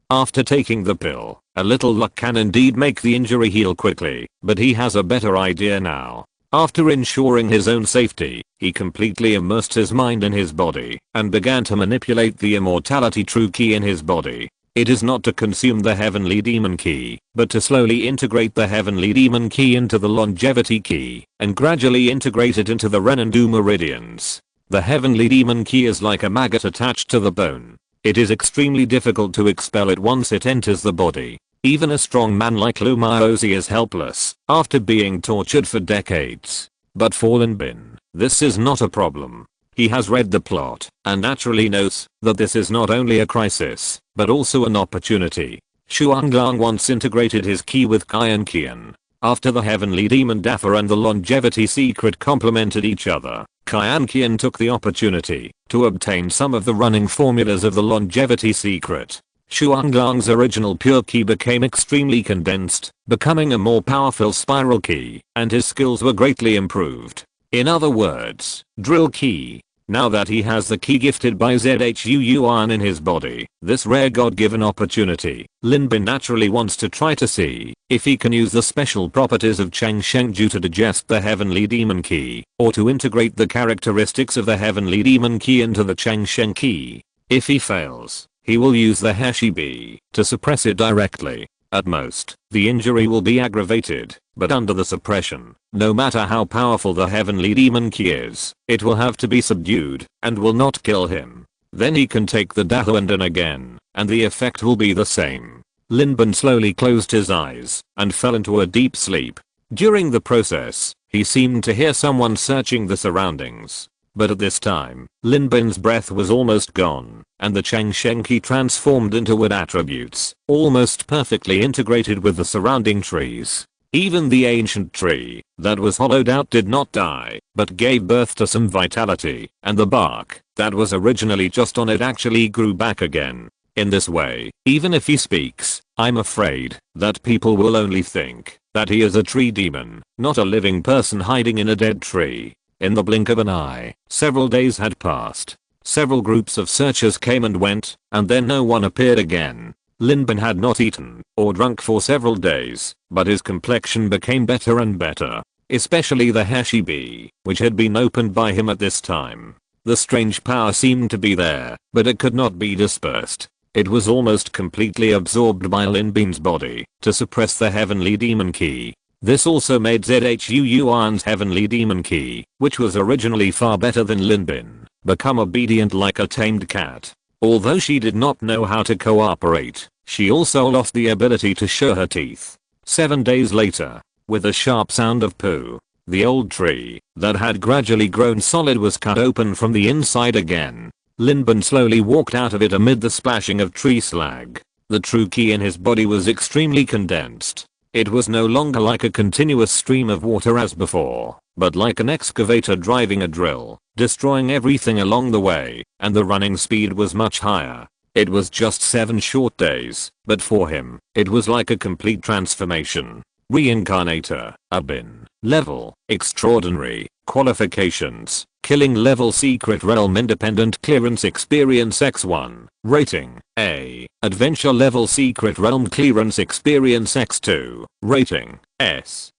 After taking the pill, a little luck can indeed make the injury heal quickly, but he has a better idea now. After ensuring his own safety, he completely immersed his mind in his body and began to manipulate the immortality true key in his body. It is not to consume the heavenly demon key, but to slowly integrate the heavenly demon key into the longevity key and gradually integrate it into the Ren and Du meridians. The heavenly demon key is like a maggot attached to the bone. It is extremely difficult to expel it once it enters the body. Even a strong man like Lu Maozi is helpless after being tortured for decades. But for Lin Bin, this is not a problem. He has read the plot and naturally knows that this is not only a crisis, but also an opportunity. Xuanglong once integrated his key with Qian Qian. After the heavenly demon Dapper and the longevity secret complemented each other, Qian Qian took the opportunity to obtain some of the running formulas of the longevity secret. Xuanglong's original pure key became extremely condensed, becoming a more powerful spiral key, and his skills were greatly improved. In other words, drill key. Now that he has the key gifted by Zhu Yuan in his body, this rare god-given opportunity, Lin Bin naturally wants to try to see if he can use the special properties of Chang Shengju to digest the heavenly demon key, or to integrate the characteristics of the heavenly demon key into the Chang Sheng key. If he fails, he will use the Heshi to suppress it directly. At most, the injury will be aggravated, but under the suppression, no matter how powerful the heavenly demon key is, it will have to be subdued and will not kill him. Then he can take the Dahuandan again, and the effect will be the same. Lin Bin slowly closed his eyes and fell into a deep sleep. During the process, he seemed to hear someone searching the surroundings. But at this time, Lin Bin's breath was almost gone, and the Chang Sheng key transformed into wood attributes, almost perfectly integrated with the surrounding trees. Even the ancient tree that was hollowed out did not die, but gave birth to some vitality, and the bark that was originally just on it actually grew back again. In this way, even if he speaks, I'm afraid that people will only think that he is a tree demon, not a living person hiding in a dead tree. In the blink of an eye, several days had passed. Several groups of searchers came and went, and then no one appeared again. Lin Bin had not eaten or drunk for several days, but his complexion became better and better, especially the Heshi, which had been opened by him at this time. The strange power seemed to be there, but it could not be dispersed. It was almost completely absorbed by Lin Bin's body to suppress the heavenly demon key. This also made Zhu Yuan's heavenly demon key, which was originally far better than Lin Bin, become obedient like a tamed cat. Although she did not know how to cooperate, she also lost the ability to show her teeth. 7 days later, with a sharp sound of poo, the old tree that had gradually grown solid was cut open from the inside again. Lin Bin slowly walked out of it amid the splashing of tree slag. The true key in his body was extremely condensed. It was no longer like a continuous stream of water as before, but like an excavator driving a drill, destroying everything along the way, and the running speed was much higher. It was just 7 short days, but for him, it was like a complete transformation. Reincarnator, Abin, level, extraordinary, qualifications, killing level secret realm independent clearance experience x1, rating, A, adventure level secret realm clearance experience x2, rating, S.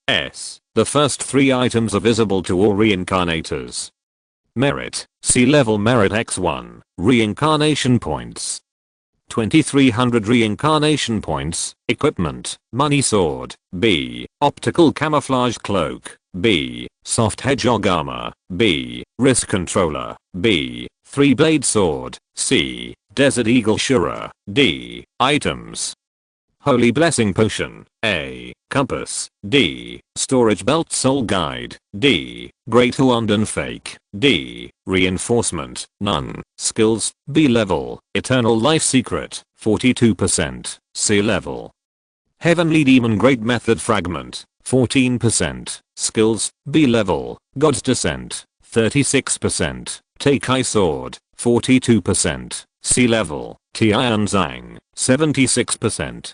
The first 3 items are visible to all reincarnators. Merit, C level merit x1, reincarnation points. 2300 reincarnation points, equipment, money sword, B, optical camouflage cloak, B, soft hedgehog armor, B, wrist controller, B, 3-blade sword, C, desert eagle shura, D, items. Holy Blessing Potion. A. Compass. D. Storage Belt Soul Guide. D. Great Huandan Fake. D. Reinforcement. None. Skills. B level. Eternal Life Secret. 42%. C level. Heavenly Demon Great Method Fragment. 14%. Skills. B level. God's Descent. 36%. Teikai Sword. 42%. C level. Tian Zhang. 76%.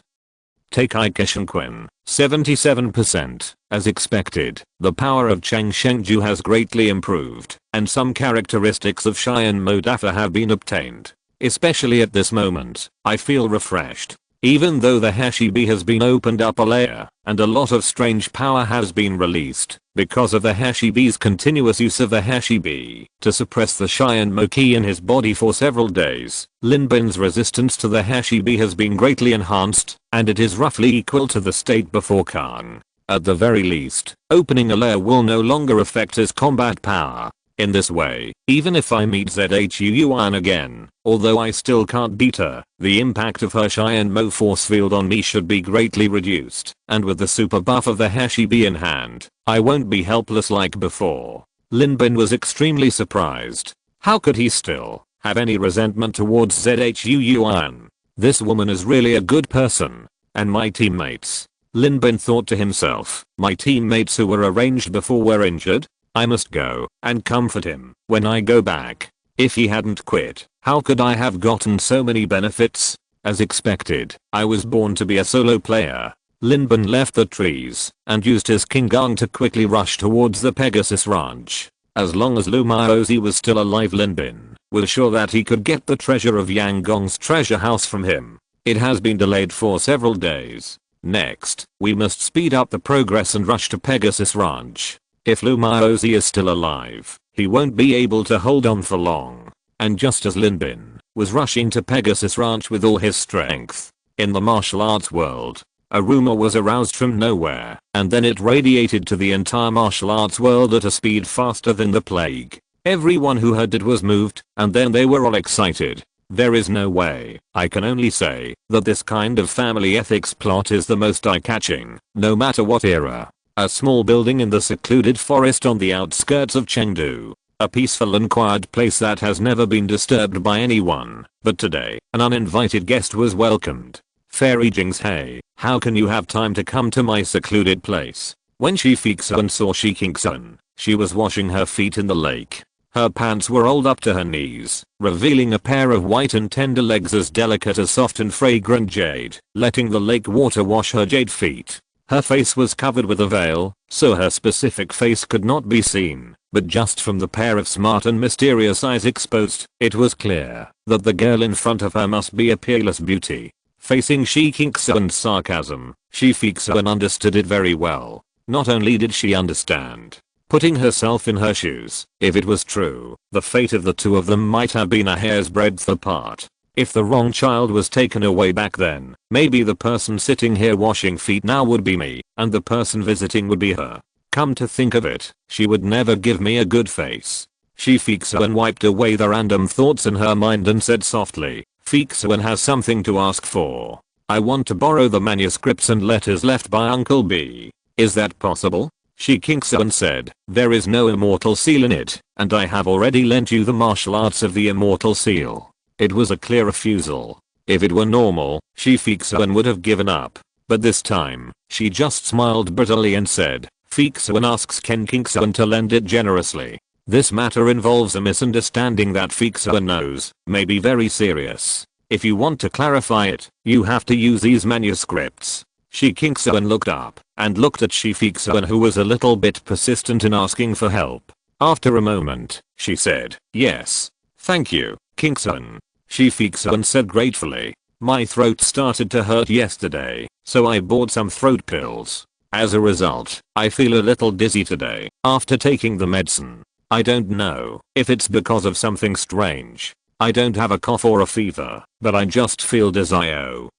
Teikai Keshenquen. 77%. As expected, the power of Chang Shengju has greatly improved, and some characteristics of Cheyenne Modafa have been obtained. Especially at this moment, I feel refreshed. Even though the Hashibi has been opened up a layer, and a lot of strange power has been released, because of the Hashibi's continuous use of the Hashibi to suppress the Cheyenne Moki in his body for several days, Lin Bin's resistance to the Hashibi has been greatly enhanced, and it is roughly equal to the state before Khan. At the very least, opening a layer will no longer affect his combat power. In this way, even if I meet Zhu Yuan again, although I still can't beat her, the impact of her Cheyenne Mo force field on me should be greatly reduced, and with the super buff of the Hashibi in hand, I won't be helpless like before. Lin Bin was extremely surprised. How could he still have any resentment towards Zhu Yuan? This woman is really a good person. And my teammates? Lin Bin thought to himself, my teammates who were arranged before were injured? I must go and comfort him when I go back. If he hadn't quit, how could I have gotten so many benefits? As expected, I was born to be a solo player. Lin Bin left the trees and used his King Gong to quickly rush towards the Pegasus Ranch. As long as Lu Maozi was still alive, Lin Bin was sure that he could get the treasure of Yang Gong's treasure house from him. It has been delayed for several days. Next, we must speed up the progress and rush to Pegasus Ranch. If Lu Maozi is still alive, he won't be able to hold on for long. And just as Lin Bin was rushing to Pegasus Ranch with all his strength, in the martial arts world, a rumor was aroused from nowhere, and then it radiated to the entire martial arts world at a speed faster than the plague. Everyone who heard it was moved, and then they were all excited. There is no way. I can only say that this kind of family ethics plot is the most eye-catching, no matter what era. A small building in the secluded forest on the outskirts of Chengdu. A peaceful and quiet place that has never been disturbed by anyone, but today, an uninvited guest was welcomed. Fairy Jing's, hey, how can you have time to come to my secluded place? When Shi Fixun saw Shi Kingsun, she was washing her feet in the lake. Her pants were rolled up to her knees, revealing a pair of white and tender legs as delicate as soft and fragrant jade, letting the lake water wash her jade feet. Her face was covered with a veil, so her specific face could not be seen, but just from the pair of smart and mysterious eyes exposed, it was clear that the girl in front of her must be a peerless beauty. Facing Shi Kingsun's sarcasm, Shi Fixun understood it very well. Not only did she understand, putting herself in her shoes, if it was true, the fate of the two of them might have been a hair's breadth apart. If the wrong child was taken away back then, maybe the person sitting here washing feet now would be me, and the person visiting would be her. Come to think of it, she would never give me a good face. Shi Fixun wiped away the random thoughts in her mind and said softly, Fixun has something to ask for. I want to borrow the manuscripts and letters left by Uncle B. Is that possible? Shi Kingsun said, there is no immortal seal in it, and I have already lent you the martial arts of the immortal seal. It was a clear refusal. If it were normal, Shi Fixun would have given up. But this time, she just smiled bitterly and said, Fixun asks Ken Kingsun to lend it generously. This matter involves a misunderstanding that Fixun knows may be very serious. If you want to clarify it, you have to use these manuscripts. Shi Kingsun looked up and looked at Shi Fixun, who was a little bit persistent in asking for help. After a moment, she said, yes. Thank you, Kingsun. Shi Fixun said gratefully. My throat started to hurt yesterday, so I bought some throat pills. As a result, I feel a little dizzy today after taking the medicine. I don't know if it's because of something strange. I don't have a cough or a fever, but I just feel dizzy.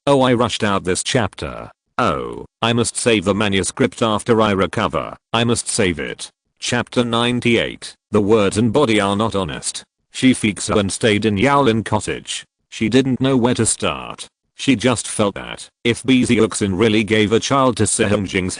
Oh, I rushed out this chapter. Oh, I must save the manuscript after I recover. I must save it. Chapter 98. The words and body are not honest. Shi Fixun stayed in Yaolin Cottage. She didn't know where to start. She just felt that if Bezuxin really gave a child to Sehunjing's,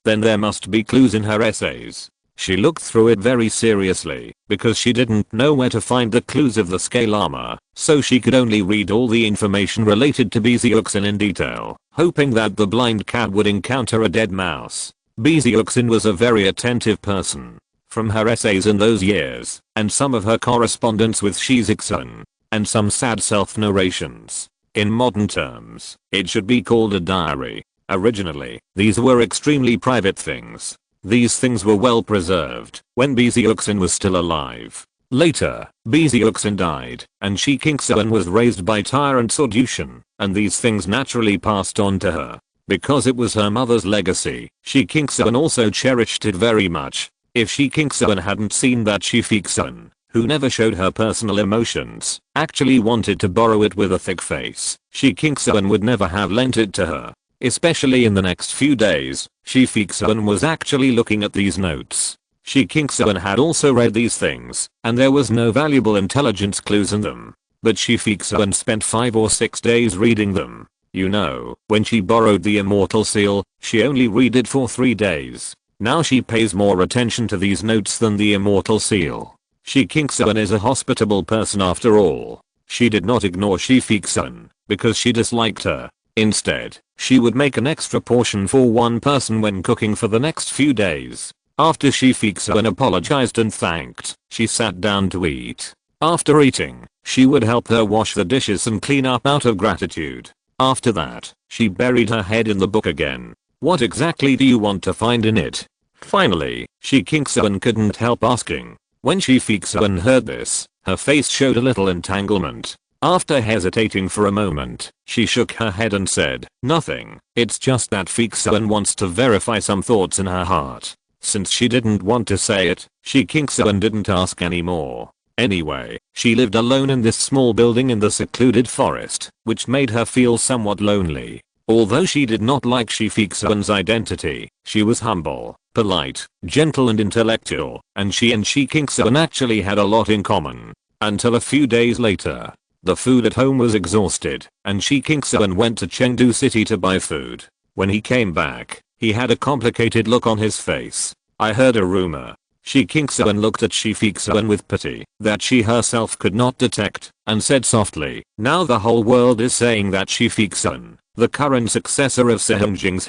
then there must be clues in her essays. She looked through it very seriously because she didn't know where to find the clues of the scale armor, so she could only read all the information related to Bezuxin in detail, hoping that the blind cat would encounter a dead mouse. Bezuxin was a very attentive person. From her essays in those years, and some of her correspondence with Shizixun, and some sad self-narrations. In modern terms, it should be called a diary. Originally, these were extremely private things. These things were well preserved when Bezuxin was still alive. Later, Bezuxin died, and Shikingsuan was raised by tyrant Sordushan, and these things naturally passed on to her. Because it was her mother's legacy, Shikingsuan also cherished it very much. If Shikingsuan hadn't seen that Shifixun, who never showed her personal emotions, actually wanted to borrow it with a thick face, Shikingsuan would never have lent it to her. Especially in the next few days, Shifixun was actually looking at these notes. Shikingsuan had also read these things, and there was no valuable intelligence clues in them. But Shifixun spent 5 or 6 days reading them. You know, when she borrowed the immortal seal, she only read it for 3 days. Now she pays more attention to these notes than the immortal seal. Shikingsuan is a hospitable person after all. She did not ignore Shifixun because she disliked her. Instead, she would make an extra portion for one person when cooking for the next few days. After Shifixun apologized and thanked, she sat down to eat. After eating, she would help her wash the dishes and clean up out of gratitude. After that, she buried her head in the book again. What exactly do you want to find in it? Finally, Shikingsuan couldn't help asking. When Shifixun heard this, her face showed a little entanglement. After hesitating for a moment, she shook her head and said, "Nothing, it's just that Fixuan wants to verify some thoughts in her heart." Since she didn't want to say it, Shikingsuan didn't ask anymore. Anyway, she lived alone in this small building in the secluded forest, which made her feel somewhat lonely. Although she did not like Shifixuan's identity, she was humble, polite, gentle and intellectual, and she and Shikingsuan actually had a lot in common. Until a few days later. The food at home was exhausted, and Shikingsuan went to Chengdu City to buy food. When he came back, he had a complicated look on his face. I heard a rumor. Shikingsuan looked at Shifixuan with pity that she herself could not detect, and said softly, "Now the whole world is saying that Shifixuan, the current successor of Sehunjing's,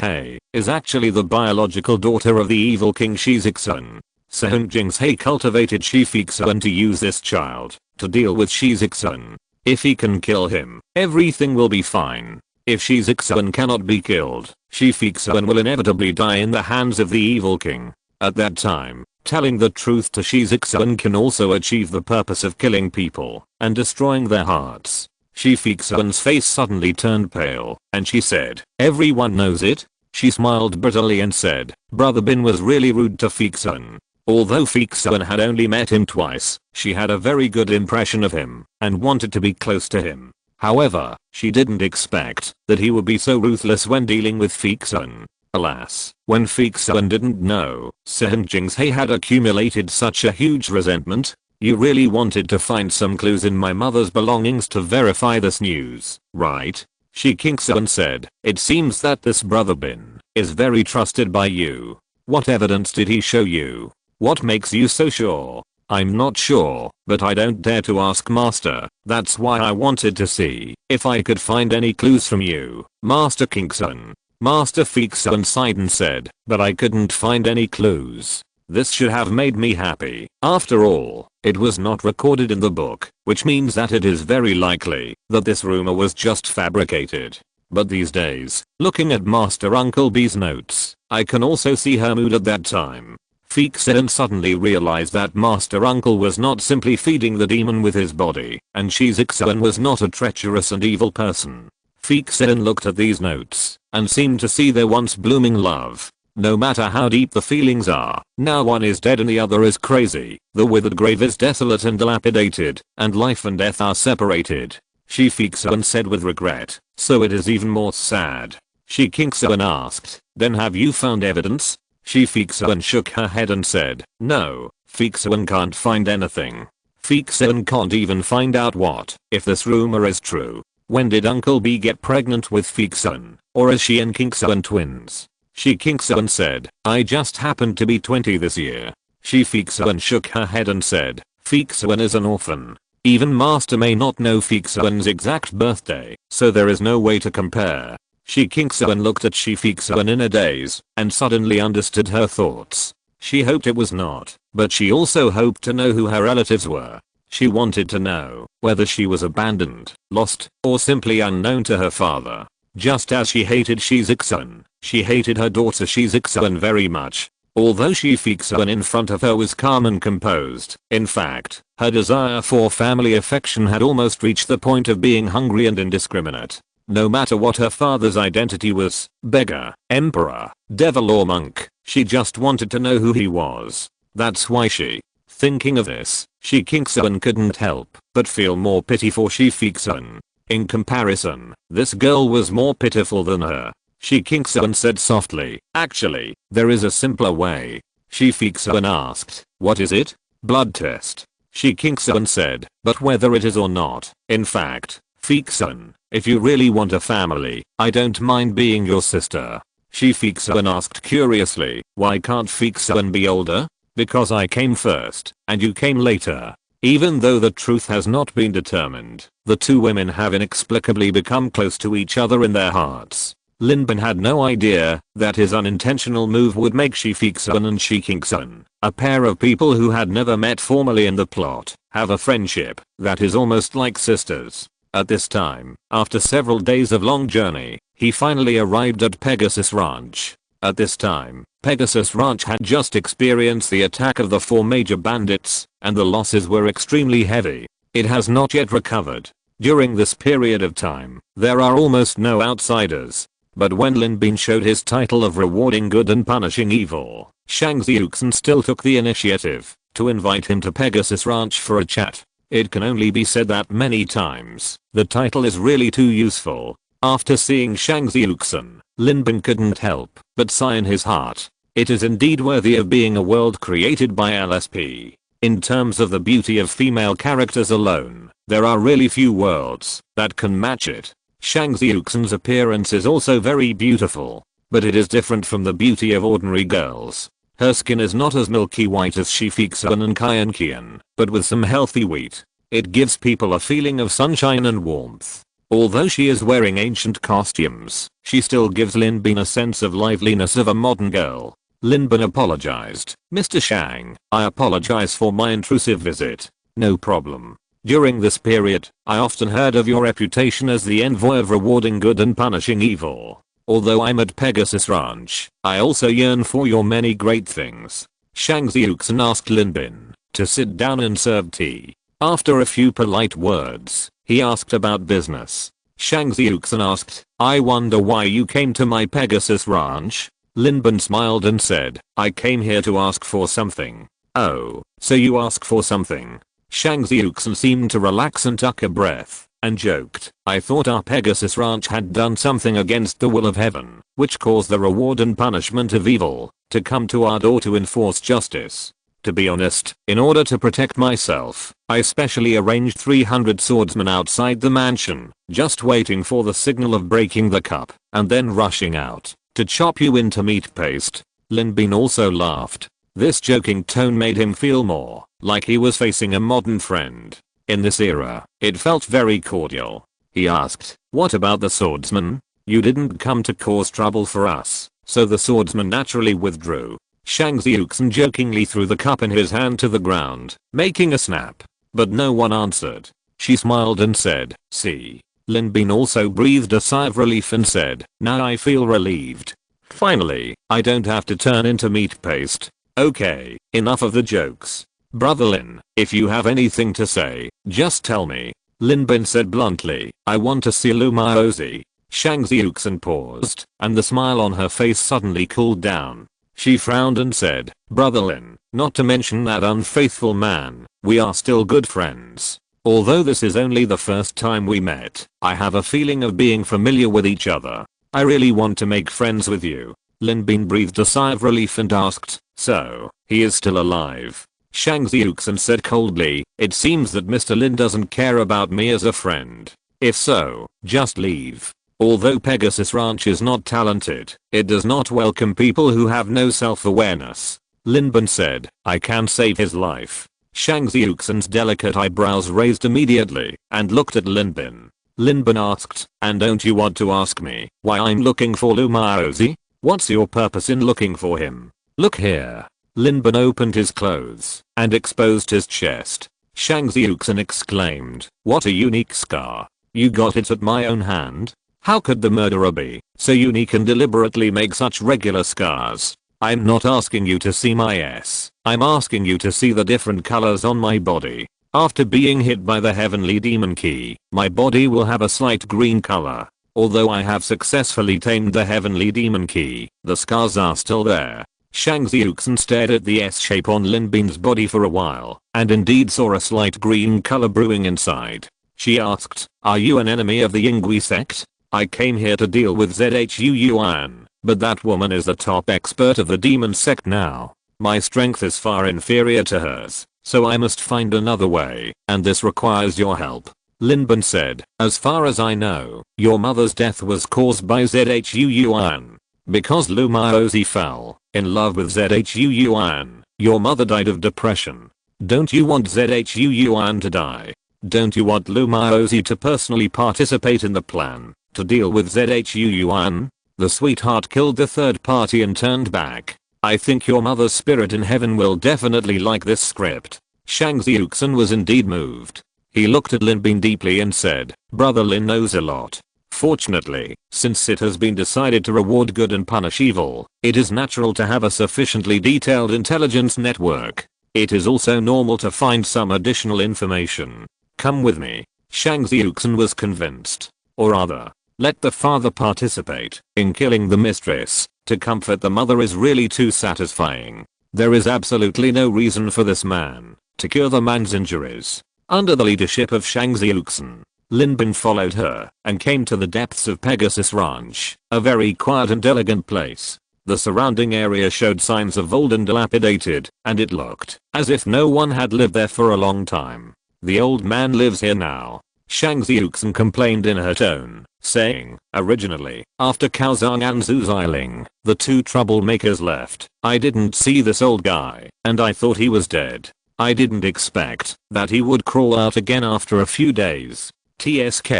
is actually the biological daughter of the evil king Shizixun." Sehunjing's cultivated Shifixuan to use this child to deal with Shizixun. If he can kill him, everything will be fine. If Shizixun cannot be killed, Shifixuan will inevitably die in the hands of the evil king. At that time, telling the truth to Shizixun can also achieve the purpose of killing people and destroying their hearts. Shifixuan's face suddenly turned pale, and she said, "Everyone knows it?" She smiled bitterly and said, "Brother Bin was really rude to Fixuan." Although Fixuan had only met him twice, she had a very good impression of him and wanted to be close to him. However, she didn't expect that he would be so ruthless when dealing with Fixuan. Alas, when Fixuan didn't know Sehunjing's had accumulated such a huge resentment. "You really wanted to find some clues in my mother's belongings to verify this news, right?" Shikingsuan said. "It seems that this brother Bin is very trusted by you. What evidence did he show you? What makes you so sure?" "I'm not sure, but I don't dare to ask Master. That's why I wanted to see if I could find any clues from you, Master Kingsun." Master Fixuan sighed and said, "But I couldn't find any clues. This should have made me happy. After all, it was not recorded in the book, which means that it is very likely that this rumor was just fabricated. But these days, looking at Master Uncle B's notes, I can also see her mood at that time." Fixuan suddenly realized that Master Uncle was not simply feeding the demon with his body, and Shizixuan was not a treacherous and evil person. Fixuan looked at these notes, and seemed to see their once blooming love. No matter how deep the feelings are, now one is dead and the other is crazy, the withered grave is desolate and dilapidated, and life and death are separated. Shifixuan said with regret, "So it is even more sad." Shikingsuan asked, "Then have you found evidence?" Shifixuan shook her head and said, "No, Fixuan can't find anything. Fixuan can't even find out what if this rumor is true." When did Uncle B get pregnant with Feeksun? Or is she and Kinksun twins? She Kinksun said, I just happened to be 20 this year. She Feeksun shook her head and said, Feeksun is an orphan. Even Master may not know Feeksun's exact birthday, so there is no way to compare. She Kinksun looked at She Feeksun in a daze, and suddenly understood her thoughts. She hoped it was not, but she also hoped to know who her relatives were. She wanted to know whether she was abandoned, lost, or simply unknown to her father. Just as she hated Shiziksun, she hated her daughter Shiziksun very much. Although She Feeksun in front of her was calm and composed, in fact, her desire for family affection had almost reached the point of being hungry and indiscriminate. No matter what her father's identity was, beggar, emperor, devil or monk, she just wanted to know who he was. That's why she. Thinking of this, She Kinksun couldn't help but feel more pity for She Feeksun. In comparison, this girl was more pitiful than her. She Kinksun said softly, actually, there is a simpler way. She Feeksun asked, what is it? Blood test. She Kinksun said, but whether it is or not, in fact, Feeksun, if you really want a family, I don't mind being your sister. She Feeksun asked curiously, why can't Feeksun be older? Because I came first, and you came later. Even though the truth has not been determined, the two women have inexplicably become close to each other in their hearts. Linbin had no idea that his unintentional move would make She Feeksun and She Kinksun, a pair of people who had never met formally in the plot, have a friendship that is almost like sisters. At this time, after several days of long journey, he finally arrived at Pegasus Ranch. At this time, Pegasus Ranch had just experienced the attack of the 4 major bandits, and the losses were extremely heavy. It has not yet recovered. During this period of time, there are almost no outsiders. But when Lin Bin showed his title of rewarding good and punishing evil, Shang Xiuxin still took the initiative to invite him to Pegasus Ranch for a chat. It can only be said that many times, the title is really too useful. After seeing Shang Xiuxin, Lin Bin couldn't help but sigh in his heart. It is indeed worthy of being a world created by LSP. In terms of the beauty of female characters alone, there are really few worlds that can match it. Shang Xiuxin's appearance is also very beautiful, but it is different from the beauty of ordinary girls. Her skin is not as milky white as She Feeksun and Kian, but with some healthy wheat. It gives people a feeling of sunshine and warmth. Although she is wearing ancient costumes, she still gives Lin Bin a sense of liveliness of a modern girl. Lin Bin apologized. Mr. Shang, I apologize for my intrusive visit. No problem. During this period, I often heard of your reputation as the envoy of rewarding good and punishing evil. Although I'm at Pegasus Ranch, I also yearn for your many great things. Shang Xiuxin asked Lin Bin to sit down and serve tea. After a few polite words, he asked about business. Shang Xiuxin asked, I wonder why you came to my Pegasus Ranch? Lin Bin smiled and said, I came here to ask for something. Oh, so you ask for something? Shang Xiuxin seemed to relax and took a breath, and joked, I thought our Pegasus Ranch had done something against the will of heaven, which caused the reward and punishment of evil to come to our door to enforce justice. To be honest, in order to protect myself, I specially arranged 300 swordsmen outside the mansion, just waiting for the signal of breaking the cup, and then rushing out to chop you into meat paste. Lin Bin also laughed. This joking tone made him feel more like he was facing a modern friend. In this era, it felt very cordial. He asked, what about the swordsman? You didn't come to cause trouble for us, so the swordsman naturally withdrew. Shang Xiuxin jokingly threw the cup in his hand to the ground, making a snap. But no one answered. She smiled and said, see. Lin Bin also breathed a sigh of relief and said, now I feel relieved. Finally, I don't have to turn into meat paste. Okay, enough of the jokes. Brother Lin, if you have anything to say, just tell me. Lin Bin said bluntly, I want to see Lu Maozi. Shang Xiuxin paused, and the smile on her face suddenly cooled down. She frowned and said, Brother Lin, not to mention that unfaithful man, we are still good friends. Although this is only the first time we met, I have a feeling of being familiar with each other. I really want to make friends with you. Lin Bin breathed a sigh of relief and asked, so, he is still alive? Shang Xiuxin said coldly, it seems that Mr. Lin doesn't care about me as a friend. If so, just leave. Although Pegasus Ranch is not talented, it does not welcome people who have no self-awareness. Linbin said, I can save his life. Shang Xiuxin's delicate eyebrows raised immediately and looked at Linbin. Linbin asked, and don't you want to ask me why I'm looking for Lu Maozi? What's your purpose in looking for him? Look here. Linbin opened his clothes and exposed his chest. Shang Xiuxin exclaimed, what a unique scar. You got it at my own hand? How could the murderer be so unique and deliberately make such regular scars? I'm not asking you to see my ass. I'm asking you to see the different colors on my body. After being hit by the heavenly demon key, my body will have a slight green color. Although I have successfully tamed the heavenly demon key, the scars are still there. Shang Xiuxin stared at the S shape on Linbin's body for a while, and indeed saw a slight green color brewing inside. She asked, are you an enemy of the Yingui sect? I came here to deal with Zhu Yuan, but that woman is the top expert of the demon sect now. My strength is far inferior to hers, so I must find another way, and this requires your help. Linbin said, as far as I know, your mother's death was caused by Zhu Yuan. Because Lu Maozi fell in love with Zhu Yuan, your mother died of depression. Don't you want Zhu Yuan to die? Don't you want Lu Maozi to personally participate in the plan to deal with Zhu Yuan? The sweetheart killed the third party and turned back. I think your mother's spirit in heaven will definitely like this script. Shang Xiuxin was indeed moved. He looked at Linbin deeply and said, Brother Lin knows a lot. Fortunately, since it has been decided to reward good and punish evil, it is natural to have a sufficiently detailed intelligence network. It is also normal to find some additional information. Come with me. Shang Xiuxin was convinced. Or rather, let the father participate in killing the mistress to comfort the mother is really too satisfying. There is absolutely no reason for this man to cure the man's injuries. Under the leadership of Shang Xiuxin, Linbin followed her and came to the depths of Pegasus Ranch, a very quiet and elegant place. The surrounding area showed signs of old and dilapidated, and it looked as if no one had lived there for a long time. The old man lives here now. Shang Xiuxin complained in her tone, saying, originally, after Kaozang and Zhu Xiling, the two troublemakers left, I didn't see this old guy, and I thought he was dead. I didn't expect that he would crawl out again after a few days. TSK.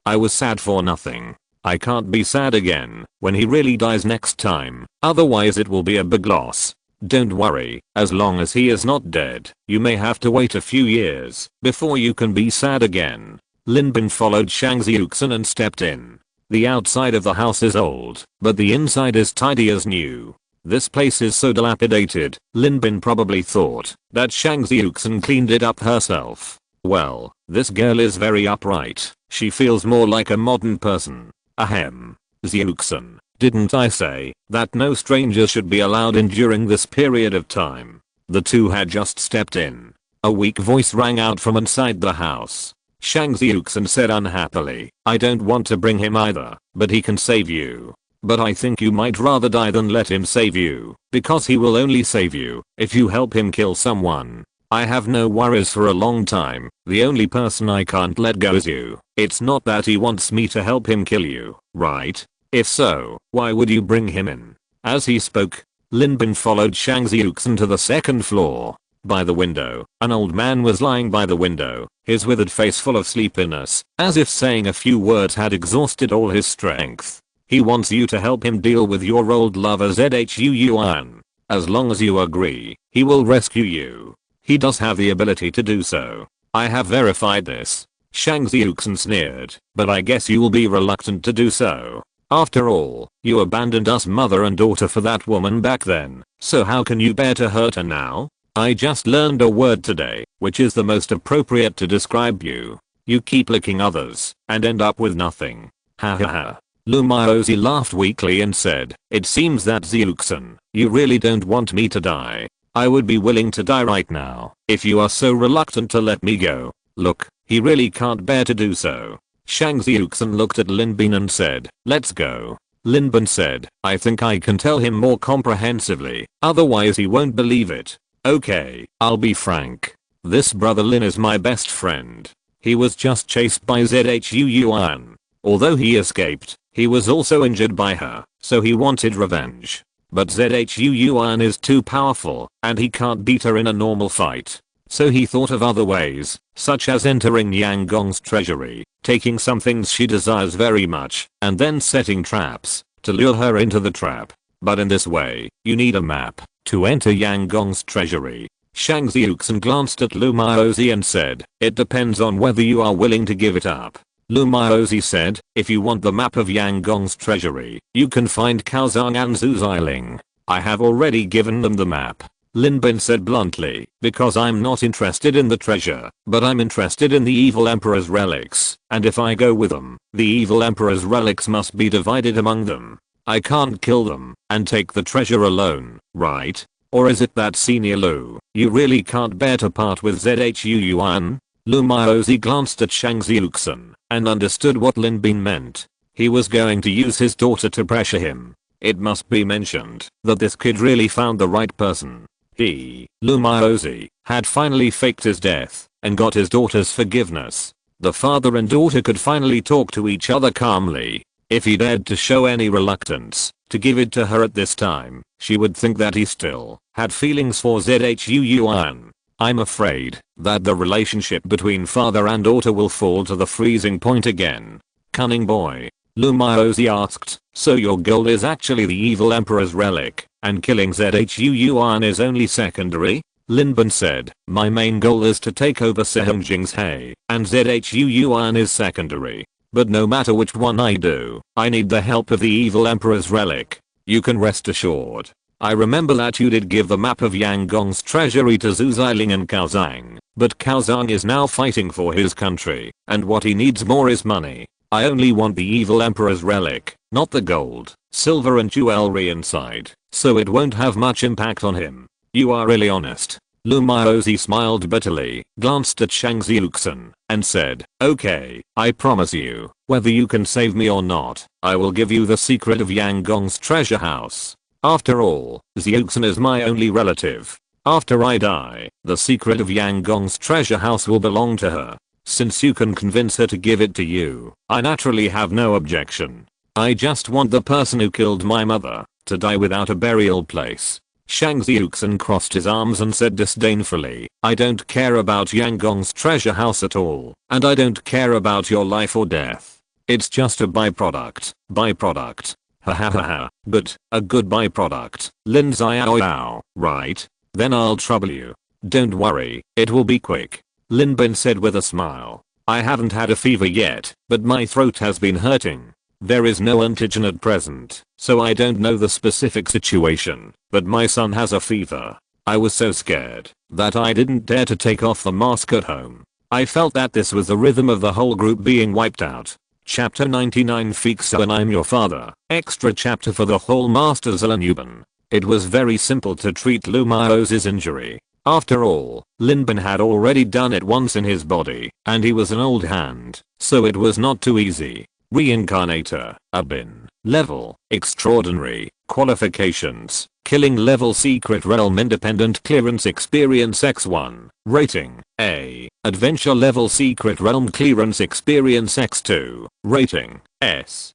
I was sad for nothing. I can't be sad again when he really dies next time, otherwise it will be a big loss. Don't worry, as long as he is not dead, you may have to wait a few years before you can be sad again. Linbin followed Shang Xiuxin and stepped in. The outside of the house is old, but the inside is tidy as new. This place is so dilapidated, Linbin probably thought that Shang Xiuxin cleaned it up herself. Well, this girl is very upright. She feels more like a modern person. Ahem. Xiuxin, didn't I say that no stranger should be allowed in during this period of time? The two had just stepped in. A weak voice rang out from inside the house. Shang Xiuxin said unhappily, I don't want to bring him either, but he can save you. But I think you might rather die than let him save you, because he will only save you if you help him kill someone. I have no worries for a long time. The only person I can't let go is you. It's not that he wants me to help him kill you, right? If so, why would you bring him in? As he spoke, Linbin followed Shang Xiuxin to the second floor. By the window, an old man was lying by the window, his withered face full of sleepiness, as if saying a few words had exhausted all his strength. He wants you to help him deal with your old lover Zhu Yuan. As long as you agree, he will rescue you. He does have the ability to do so. I have verified this. Shang Xiuxin sneered, but I guess you will be reluctant to do so. After all, you abandoned us mother and daughter for that woman back then, so how can you bear to hurt her now? I just learned a word today, which is the most appropriate to describe you. You keep licking others, and end up with nothing. Ha ha ha. Lu Maozi laughed weakly and said, it seems that Xiuxin, you really don't want me to die. I would be willing to die right now, if you are so reluctant to let me go. Look, he really can't bear to do so. Shang Xiuxin looked at Linbin and said, let's go. Linbin said, I think I can tell him more comprehensively, otherwise he won't believe it. Okay, I'll be frank. This brother Lin is my best friend. He was just chased by Zhu Yuan. Although he escaped, he was also injured by her, so he wanted revenge. But Zhu Yuan is too powerful, and he can't beat her in a normal fight. So he thought of other ways, such as entering Yang Gong's treasury, taking some things she desires very much, and then setting traps to lure her into the trap. But in this way, you need a map to enter Yang Gong's treasury. Shang Xiuxin glanced at Lu Maozi and said, "It depends on whether you are willing to give it up." Lu Maozi said, "If you want the map of Yang Gong's treasury, you can find Cao Zhang and Zhu Xiling. I have already given them the map." Lin Bin said bluntly, "Because I'm not interested in the treasure, but I'm interested in the evil emperor's relics, and if I go with them, the evil emperor's relics must be divided among them. I can't kill them and take the treasure alone, right? Or is it that Senior Lu, you really can't bear to part with Zhu Yuan?" Lu Maozi glanced at Shang Xiuxin and understood what Lin Bin meant. He was going to use his daughter to pressure him. It must be mentioned that this kid really found the right person. He, Lu Maozi, had finally faked his death and got his daughter's forgiveness. The father and daughter could finally talk to each other calmly. If he dared to show any reluctance to give it to her at this time, she would think that he still had feelings for Zhu Yuan. I'm afraid that the relationship between father and daughter will fall to the freezing point again. Cunning boy. Lu Maozi asked, "So your goal is actually the evil emperor's relic, and killing Zhu Yuan is only secondary?" Lin Bin said, "My main goal is to take over Sehongjing's He, and Zhu Yuan is secondary. But no matter which one I do, I need the help of the evil emperor's relic. You can rest assured. I remember that you did give the map of Yang Gong's treasury to Zhu Xiling and Cao Zhang, but Cao Zhang is now fighting for his country, and what he needs more is money. I only want the evil emperor's relic, not the gold, silver and jewelry inside, so it won't have much impact on him. You are really honest." Lu Maozi smiled bitterly, glanced at Shang Xiuxin, and said, "Okay, I promise you, whether you can save me or not, I will give you the secret of Yang Gong's treasure house. After all, Xiuxin is my only relative. After I die, the secret of Yang Gong's treasure house will belong to her. Since you can convince her to give it to you, I naturally have no objection. I just want the person who killed my mother to die without a burial place." Shang Xiuxin crossed his arms and said disdainfully, "I don't care about Yang Gong's treasure house at all, and I don't care about your life or death. It's just a byproduct. Byproduct. Ha ha ha ha, but a good byproduct. Lin Xiaoyao, right? Then I'll trouble you. Don't worry, it will be quick." Lin Bin said with a smile, "I haven't had a fever yet, but my throat has been hurting. There is no antigen at present, so I don't know the specific situation, but my son has a fever. I was so scared that I didn't dare to take off the mask at home. I felt that this was the rhythm of the whole group being wiped out." Chapter 99 Fixo and I'm your father. Extra chapter for the whole Master Zelanuban. It was very simple to treat Lu Maozi's injury. After all, Lin Bin had already done it once in his body, and he was an old hand, so it was not too easy. Reincarnator, Abin, level, extraordinary, qualifications, killing level secret realm independent clearance experience x1, rating, A, adventure level secret realm clearance experience x2, rating, S.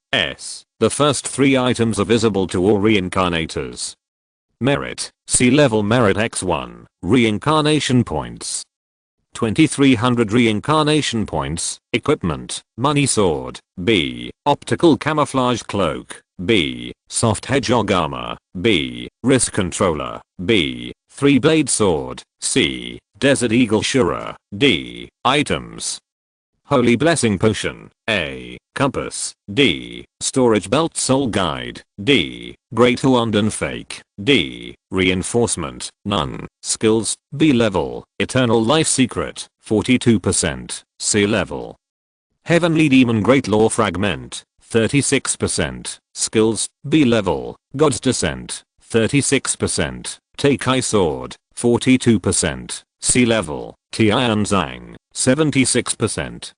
The first 3 items are visible to all reincarnators. Merit, C level merit x1, reincarnation points. 2300 reincarnation points. Equipment, money sword, B, optical camouflage cloak, B, soft hedgehog armor, B, wrist controller, B, 3-blade sword, C, desert eagle shura, D, items. Holy blessing potion, A, compass, D, storage belt soul guide, D, great Huandan fake, D, reinforcement, none, skills, B level, eternal life secret, 42%, C level. Heavenly demon great law fragment, 36%, skills, B level, god's descent, 36%, Teikai sword, 42%, C level, Tian Zhang, 76%.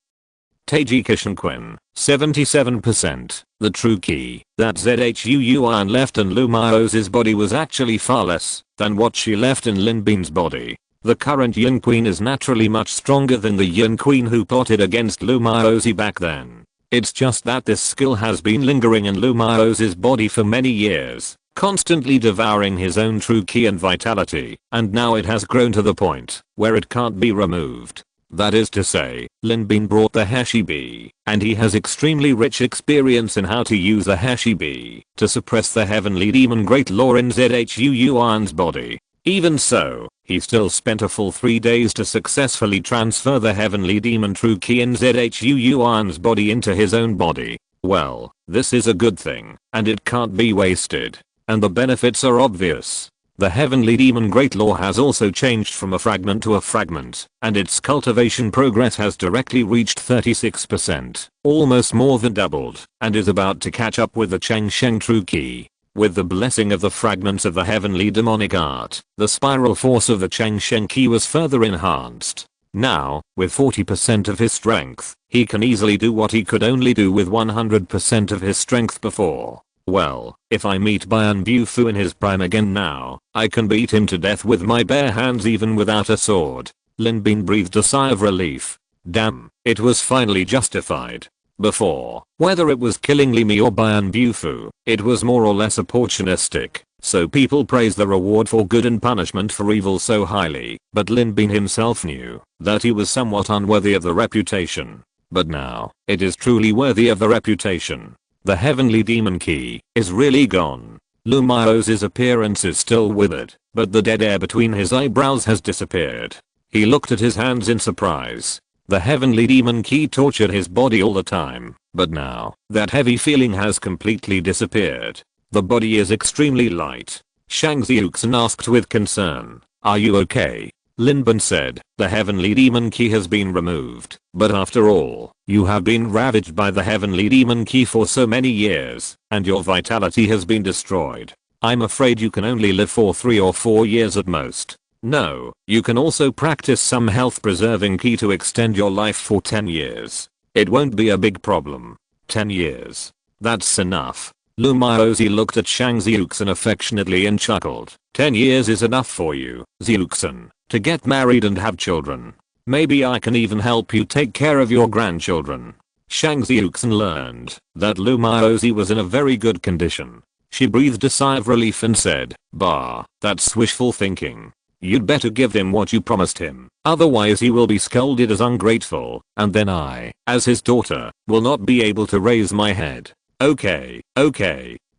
Taiji Kishinquin, 77%. The true key that Zhu Yuan left in Lu Maozi's body was actually far less than what she left in Lin Bin's body. The current Yin Queen is naturally much stronger than the Yin Queen who plotted against Lumiosi back then. It's just that this skill has been lingering in Lumiosi's body for many years, constantly devouring his own true ki and vitality, and now it has grown to the point where it can't be removed. That is to say, Lin Bin brought the Heshibi, and he has extremely rich experience in how to use the Heshibi to suppress the heavenly demon Great Law in Zhu Yuan's body. Even so, he still spent a full 3 days to successfully transfer the heavenly demon true ki in Zhu Yuan's body into his own body. Well, this is a good thing, and it can't be wasted. And the benefits are obvious. The heavenly demon Great Law has also changed from a fragment to a fragment, and its cultivation progress has directly reached 36%, almost more than doubled, and is about to catch up with the Changsheng True Ki. With the blessing of the fragments of the heavenly demonic art, the spiral force of the Changsheng Ki was further enhanced. Now, with 40% of his strength, he can easily do what he could only do with 100% of his strength before. Well, if I meet Bian Bufu in his prime again now, I can beat him to death with my bare hands even without a sword. Lin Bin breathed a sigh of relief. Damn, it was finally justified. Before, whether it was killing Li Mi or Bian Bufu, it was more or less opportunistic, so people praised the reward for good and punishment for evil so highly, but Lin Bin himself knew that he was somewhat unworthy of the reputation. But now, it is truly worthy of the reputation. The heavenly demon key is really gone. Lumiosi's appearance is still withered, but the dead air between his eyebrows has disappeared. He looked at his hands in surprise. The heavenly demon key tortured his body all the time, but now, that heavy feeling has completely disappeared. The body is extremely light. Shang Xiuxin asked with concern, "Are you okay?" Lin Bin said, "The heavenly demon key has been removed, but after all, you have been ravaged by the heavenly demon key for so many years, and your vitality has been destroyed. I'm afraid you can only live for 3 or 4 years at most. No, you can also practice some health preserving ki to extend your life for 10 years. It won't be a big problem. 10 years. That's enough." Lumiosi looked at Shang Xiuxin affectionately and chuckled. 10 years is enough for you, Xiuxin, to get married and have children. Maybe I can even help you take care of your grandchildren. Shang Xiuxin learned that Lumiosi was in a very good condition. She breathed a sigh of relief and said, "Bah, that's wishful thinking. You'd better give him what you promised him, otherwise he will be scolded as ungrateful, and then I, as his daughter, will not be able to raise my head." Okay.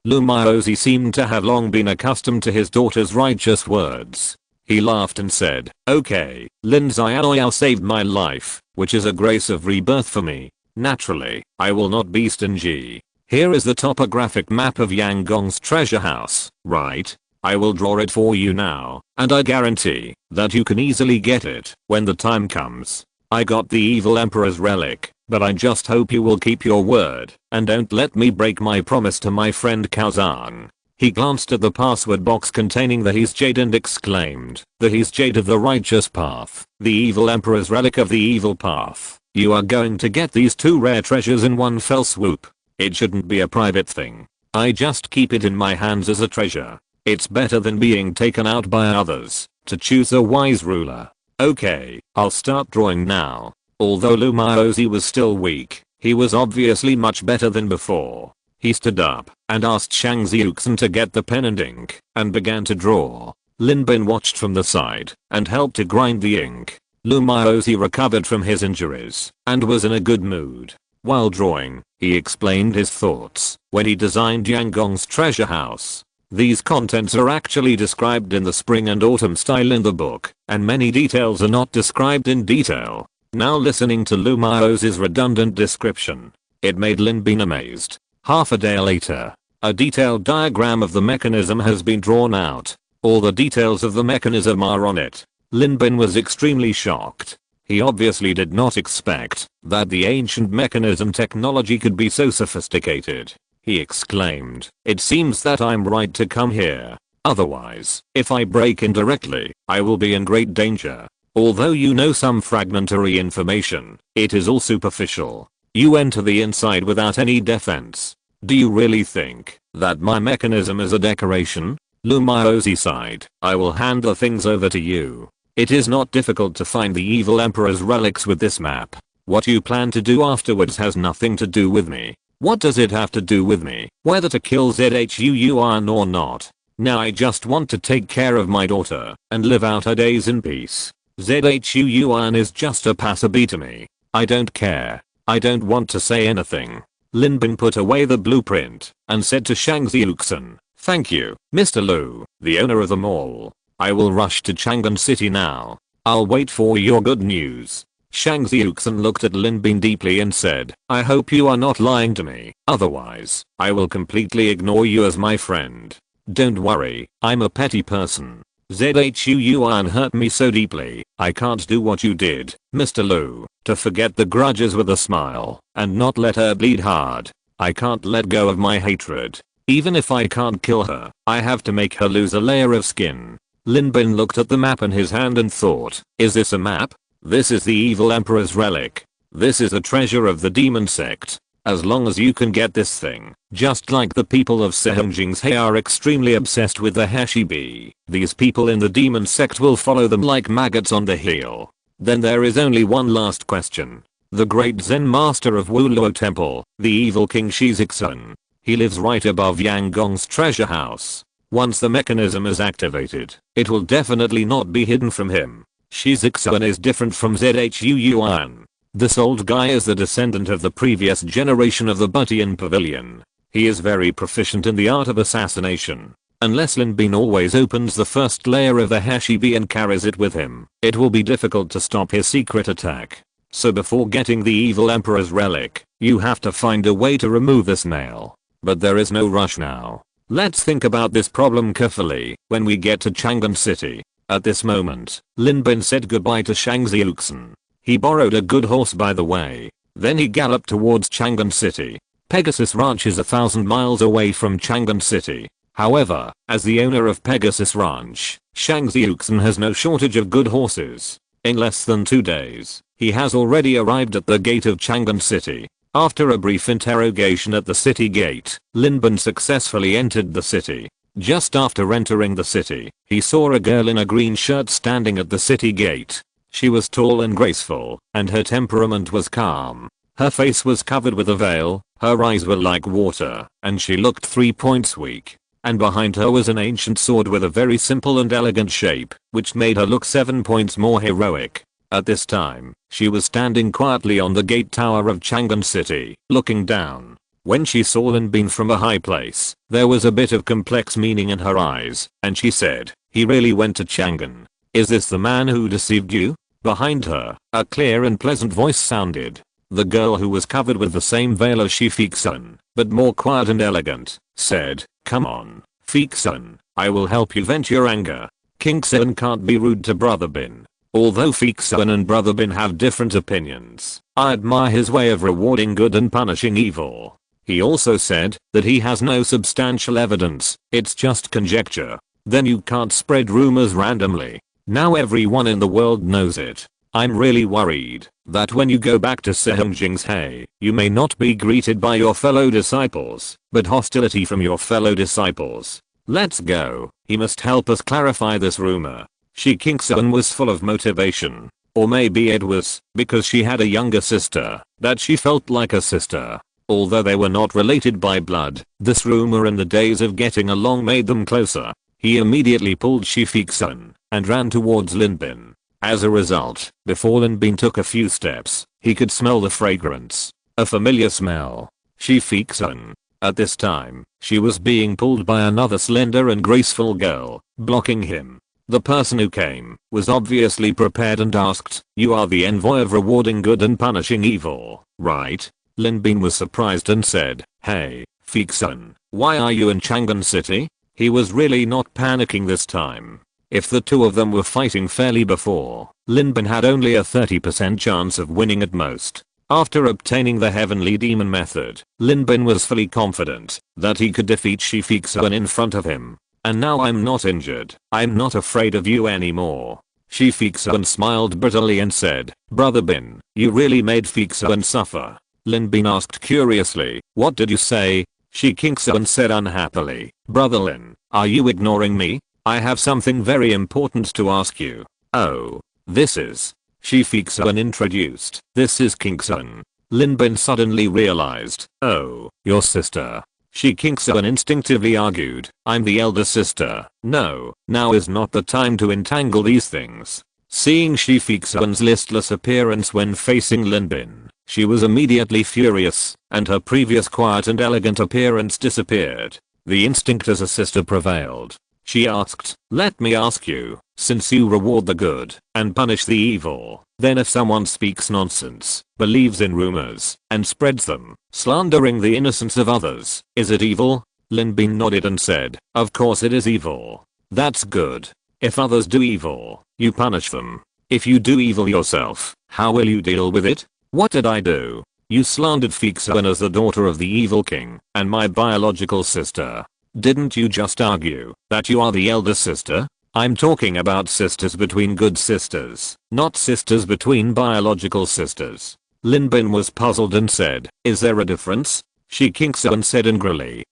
Lumiosi seemed to have long been accustomed to his daughter's righteous words. He laughed and said, "Okay, Lin Xiaoyao saved my life, which is a grace of rebirth for me. Naturally, I will not be stingy. Here is the topographic map of Yangon's treasure house, right? I will draw it for you now, and I guarantee that you can easily get it when the time comes. I got the evil emperor's relic, but I just hope you will keep your word and don't let me break my promise to my friend Kaozan." He glanced at the password box containing the He's Jade and exclaimed, "The He's Jade of the righteous path, the evil emperor's relic of the evil path. You are going to get these 2 rare treasures in one fell swoop. It shouldn't be a private thing. I just keep it in my hands as a treasure. It's better than being taken out by others. To choose a wise ruler. Okay, I'll start drawing now." Although Lumiosi was still weak, he was obviously much better than before. He stood up and asked Shang Xiuxin to get the pen and ink and began to draw. Lin Bin watched from the side and helped to grind the ink. Lumiosi recovered from his injuries and was in a good mood. While drawing, he explained his thoughts when he designed Yangon's treasure house. These contents are actually described in the spring and autumn style in the book, and many details are not described in detail. Now listening to Lumiosi's redundant description, it made Lin Bin amazed. Half a day later, a detailed diagram of the mechanism has been drawn out. All the details of the mechanism are on it. Lin Bin was extremely shocked. He obviously did not expect that the ancient mechanism technology could be so sophisticated. He exclaimed, "It seems that I'm right to come here. Otherwise, if I break in directly, I will be in great danger. Although you know some fragmentary information, it is all superficial. You enter the inside without any defense. Do you really think that my mechanism is a decoration?" Lumiosi sighed. "I will hand the things over to you. It is not difficult to find the evil emperor's relics with this map. What you plan to do afterwards has nothing to do with me. What does it have to do with me? Whether to kill Zhuan or not? Now I just want to take care of my daughter and live out her days in peace. Zhuan is just a passerby to me. I don't care. I don't want to say anything. Lin Bin put away the blueprint and said to Shang Xiuxin, "Thank you, Mr. Lu, the owner of the mall. I will rush to Chang'an City now. I'll wait for your good news." Shang Xiuxin looked at Lin Bin deeply and said, "I hope you are not lying to me, otherwise, I will completely ignore you as my friend. Don't worry, I'm a petty person. Zhuan hurt me so deeply, I can't do what you did, Mr. Lu, to forget the grudges with a smile and not let her bleed hard. I can't let go of my hatred. Even if I can't kill her, I have to make her lose a layer of skin." Lin Bin looked at the map in his hand and thought, is this a map? This is the evil emperor's relic. This is a treasure of the demon sect. As long as you can get this thing, just like the people of Sehongjing's are extremely obsessed with the Hashibi, these people in the demon sect will follow them like maggots on the heel. Then there is only one last question. The great Zen master of Wuluo Temple, the evil King Shizixun. He lives right above Yang Gong's treasure house. Once the mechanism is activated, it will definitely not be hidden from him. Shizixun is different from Zhuan. This old guy is the descendant of the previous generation of the Butian Pavilion. He is very proficient in the art of assassination. Unless Lin Bin always opens the first layer of the Hashibi and carries it with him, it will be difficult to stop his secret attack. So before getting the evil emperor's relic, you have to find a way to remove this nail. But there is no rush now. Let's think about this problem carefully when we get to Chang'an City. At this moment, Lin Bin said goodbye to Shang Xiuxin. He borrowed a good horse by the way. Then he galloped towards Chang'an City. Pegasus Ranch is 1,000 miles away from Chang'an City. However, as the owner of Pegasus Ranch, Shang Xiuxin has no shortage of good horses. In less than 2 days, he has already arrived at the gate of Chang'an City. After a brief interrogation at the city gate, Lin Bin successfully entered the city. Just after entering the city, he saw a girl in a green shirt standing at the city gate. She was tall and graceful, and her temperament was calm. Her face was covered with a veil, her eyes were like water, and she looked 3 points weak. And behind her was an ancient sword with a very simple and elegant shape, which made her look 7 points more heroic. At this time, she was standing quietly on the gate tower of Chang'an City, looking down. When she saw Lin Bin from a high place, there was a bit of complex meaning in her eyes, and she said, "He really went to Chang'an. Is this the man who deceived you?" Behind her, a clear and pleasant voice sounded. The girl, who was covered with the same veil as Shifixun, but more quiet and elegant, said, "Come on, Fixun, I will help you vent your anger. King Sun can't be rude to Brother Bin." Although Fixun and Brother Bin have different opinions, I admire his way of rewarding good and punishing evil. He also said that he has no substantial evidence, it's just conjecture. Then you can't spread rumors randomly. Now everyone in the world knows it. I'm really worried that when you go back to Sehongjing's, you may not be greeted by your fellow disciples, but hostility from your fellow disciples. Let's go. He must help us clarify this rumor. Shi Kingsun was full of motivation. Or maybe it was because she had a younger sister that she felt like a sister. Although they were not related by blood, this rumor and the days of getting along made them closer. He immediately pulled Shifixun and ran towards Lin Bin. As a result, before Lin Bin took a few steps, he could smell the fragrance. A familiar smell. Shifixun. At this time, she was being pulled by another slender and graceful girl, blocking him. The person who came was obviously prepared and asked, "You are the envoy of rewarding good and punishing evil, right?" Lin Bin was surprised and said, "Hey, Fixun, why are you in Chang'an City?" He was really not panicking this time. If the two of them were fighting fairly before, Lin Bin had only a 30% chance of winning at most. After obtaining the Heavenly Demon method, Lin Bin was fully confident that he could defeat Shifixun in front of him. "And now I'm not injured, I'm not afraid of you anymore." Shifixun smiled bitterly and said, "Brother Bin, you really made Fixun suffer." Lin Bin asked curiously, "What did you say?" Shifixun said unhappily, "Brother Lin, are you ignoring me? I have something very important to ask you." Oh. This is. Shi Fixuan introduced. This is Kingsun. Lin Bin suddenly realized. Oh, your sister. Shi Kingsuan instinctively argued. I'm the elder sister. No, now is not the time to entangle these things. Seeing Shi Fixuan's listless appearance when facing Lin Bin, she was immediately furious, and her previous quiet and elegant appearance disappeared. The instinct as a sister prevailed. She asked, let me ask you, since you reward the good and punish the evil, then if someone speaks nonsense, believes in rumors, and spreads them, slandering the innocence of others, is it evil? Lin Bin nodded and said, of course it is evil. That's good. If others do evil, you punish them. If you do evil yourself, how will you deal with it? What did I do? You slandered Fixuan as the daughter of the evil king, and my biological sister. Didn't you just argue that you are the elder sister? I'm talking about sisters between good sisters, not sisters between biological sisters. Lin Bin was puzzled and said, is there a difference? Shi Kingsuan said angrily,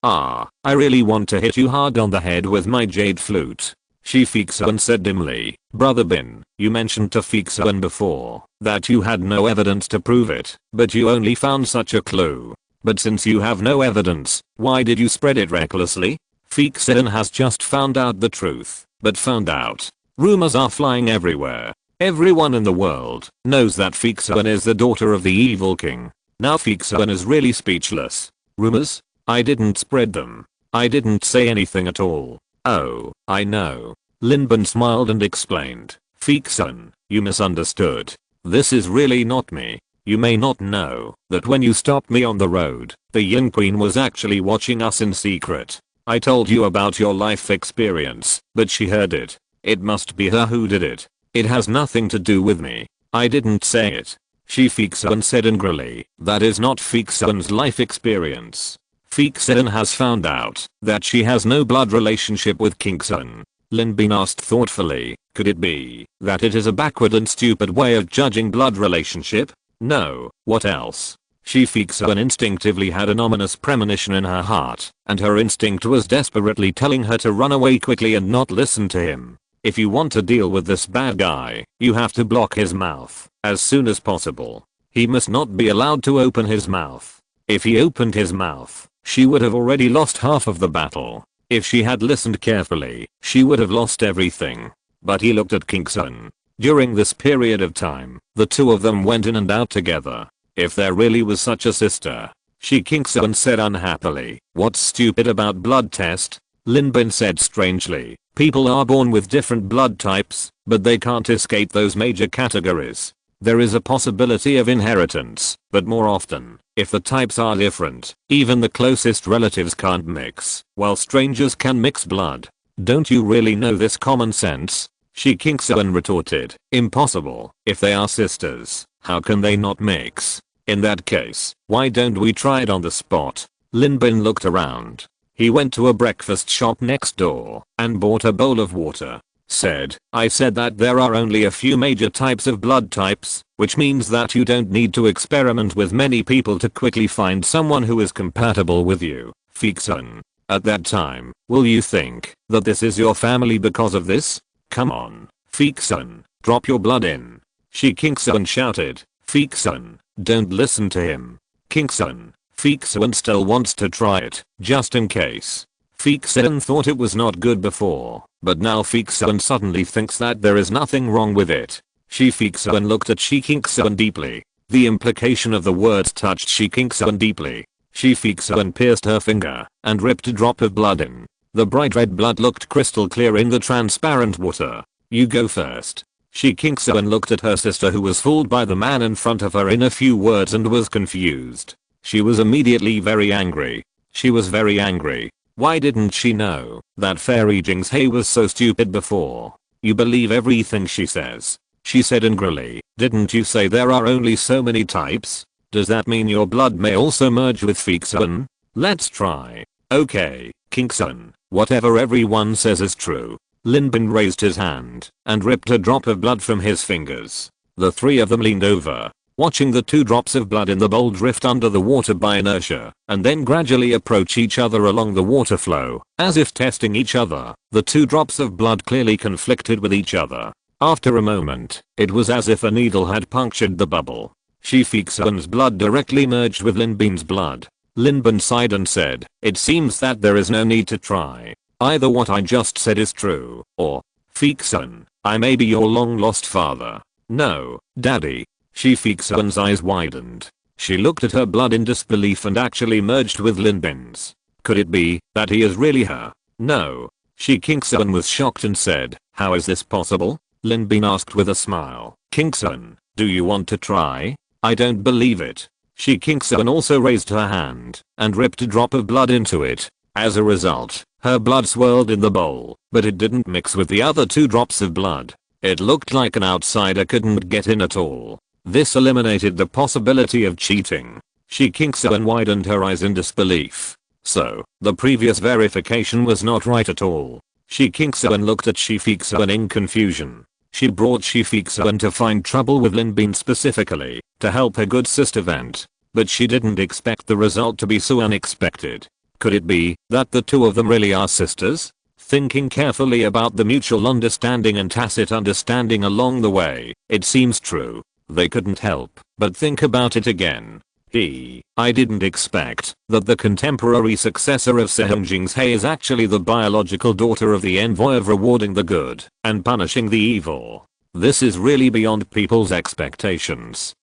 I really want to hit you hard on the head with my jade flute. Shi Fixuan said dimly, Brother Bin, you mentioned to Fixuan before that you had no evidence to prove it, but you only found such a clue. But since you have no evidence, why did you spread it recklessly? Fixuan has just found out the truth, but found out. Rumors are flying everywhere. Everyone in the world knows that Fixuan is the daughter of the evil king. Now Fixuan is really speechless. Rumors? I didn't spread them. I didn't say anything at all. Oh, I know. Lin Bin smiled and explained. Fixuan, you misunderstood. This is really not me. You may not know that when you stopped me on the road, the Yin Queen was actually watching us in secret. I told you about your life experience, but she heard it. It must be her who did it. It has nothing to do with me. I didn't say it. Shi Fixuan said angrily. That is not Fixuan's life experience. Fixuan has found out that she has no blood relationship with Kingsun. Lin Bin asked thoughtfully, could it be that it is a backward and stupid way of judging blood relationship? No, what else? Shi Fixuan instinctively had an ominous premonition in her heart, and her instinct was desperately telling her to run away quickly and not listen to him. If you want to deal with this bad guy, you have to block his mouth as soon as possible. He must not be allowed to open his mouth. If he opened his mouth, she would have already lost half of the battle. If she had listened carefully, she would have lost everything. But he looked at Kingsun. During this period of time, the two of them went in and out together. If there really was such a sister. Shi Kingsun said unhappily, what's stupid about blood test? Lin Bin said strangely, people are born with different blood types, but they can't escape those major categories. There is a possibility of inheritance, but more often, if the types are different, even the closest relatives can't mix, while strangers can mix blood. Don't you really know this common sense? Shi Kingsun retorted, impossible. If they are sisters, how can they not mix? In that case, why don't we try it on the spot? Lin Bin looked around. He went to a breakfast shop next door and bought a bowl of water. Said, I said that there are only a few major types of blood types, which means that you don't need to experiment with many people to quickly find someone who is compatible with you. Fixun. At that time, will you think that this is your family because of this? Come on, Fixun, drop your blood in. Shi Kingsun shouted. Fixun, don't listen to him. Kingsun. Fixun still wants to try it, just in case. Fixun thought it was not good before, but now Fixun suddenly thinks that there is nothing wrong with it. Shi Fixun looked at Shi Kingsun deeply. The implication of the words touched Shi Kingsun deeply. Shi Fixun pierced her finger and ripped a drop of blood in. The bright red blood looked crystal clear in the transparent water. You go first. Shi Kingsun looked at her sister who was fooled by the man in front of her in a few words and was confused. She was immediately very angry. She was very angry. Why didn't she know that Fairy Jingshei was so stupid before? You believe everything she says. She said angrily, didn't you say there are only so many types? Does that mean your blood may also merge with Fixun? Let's try. Okay, Kingsun, whatever everyone says is true. Lin Bin raised his hand and ripped a drop of blood from his fingers. The three of them leaned over. watching the 2 drops of blood in the bowl drift under the water by inertia, and then gradually approach each other along the water flow, as if testing each other. The 2 drops of blood clearly conflicted with each other. After a moment, it was as if a needle had punctured the bubble. Shifixuan's blood directly merged with Linbin's blood. Linbin sighed and said, "It seems that there is no need to try. Either what I just said is true, or, Fixuan, I may be your long lost father." "No, Daddy." Shifixuan's eyes widened. She looked at her blood in disbelief and actually merged with Linbin's. Could it be that he is really her? No. Shifixuan was shocked and said, "How is this possible?" Linbin asked with a smile. "Kingsuan, do you want to try?" "I don't believe it." Shifixuan also raised her hand and ripped a drop of blood into it. As a result, her blood swirled in the bowl, but it didn't mix with the other 2 drops of blood. It looked like an outsider couldn't get in at all. This eliminated the possibility of cheating. Shifixuan widened her eyes in disbelief. So, the previous verification was not right at all. Shifixuan looked at Shifixuan in confusion. She brought Shifixuan to find trouble with Linbin specifically, to help her good sister vent. But she didn't expect the result to be so unexpected. Could it be that the 2 of them really are sisters? Thinking carefully about the mutual understanding and tacit understanding along the way, it seems true. They couldn't help but think about it again. I didn't expect that the contemporary successor of Sehungjing's He is actually the biological daughter of the envoy of rewarding the good and punishing the evil. This is really beyond people's expectations.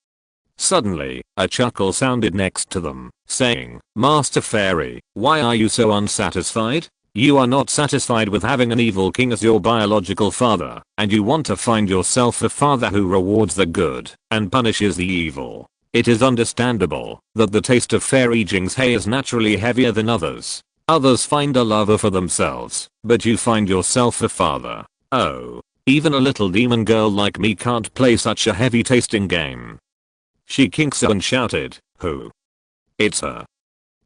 Suddenly, a chuckle sounded next to them, saying, "Master Fairy, why are you so unsatisfied? You are not satisfied with having an evil king as your biological father, and you want to find yourself a father who rewards the good and punishes the evil. It is understandable that the taste of Fairy Jing's He is naturally heavier than others. Others find a lover for themselves, but you find yourself a father. Oh, even a little demon girl like me can't play such a heavy tasting game." Shifixuan shouted, "Who?" "It's her."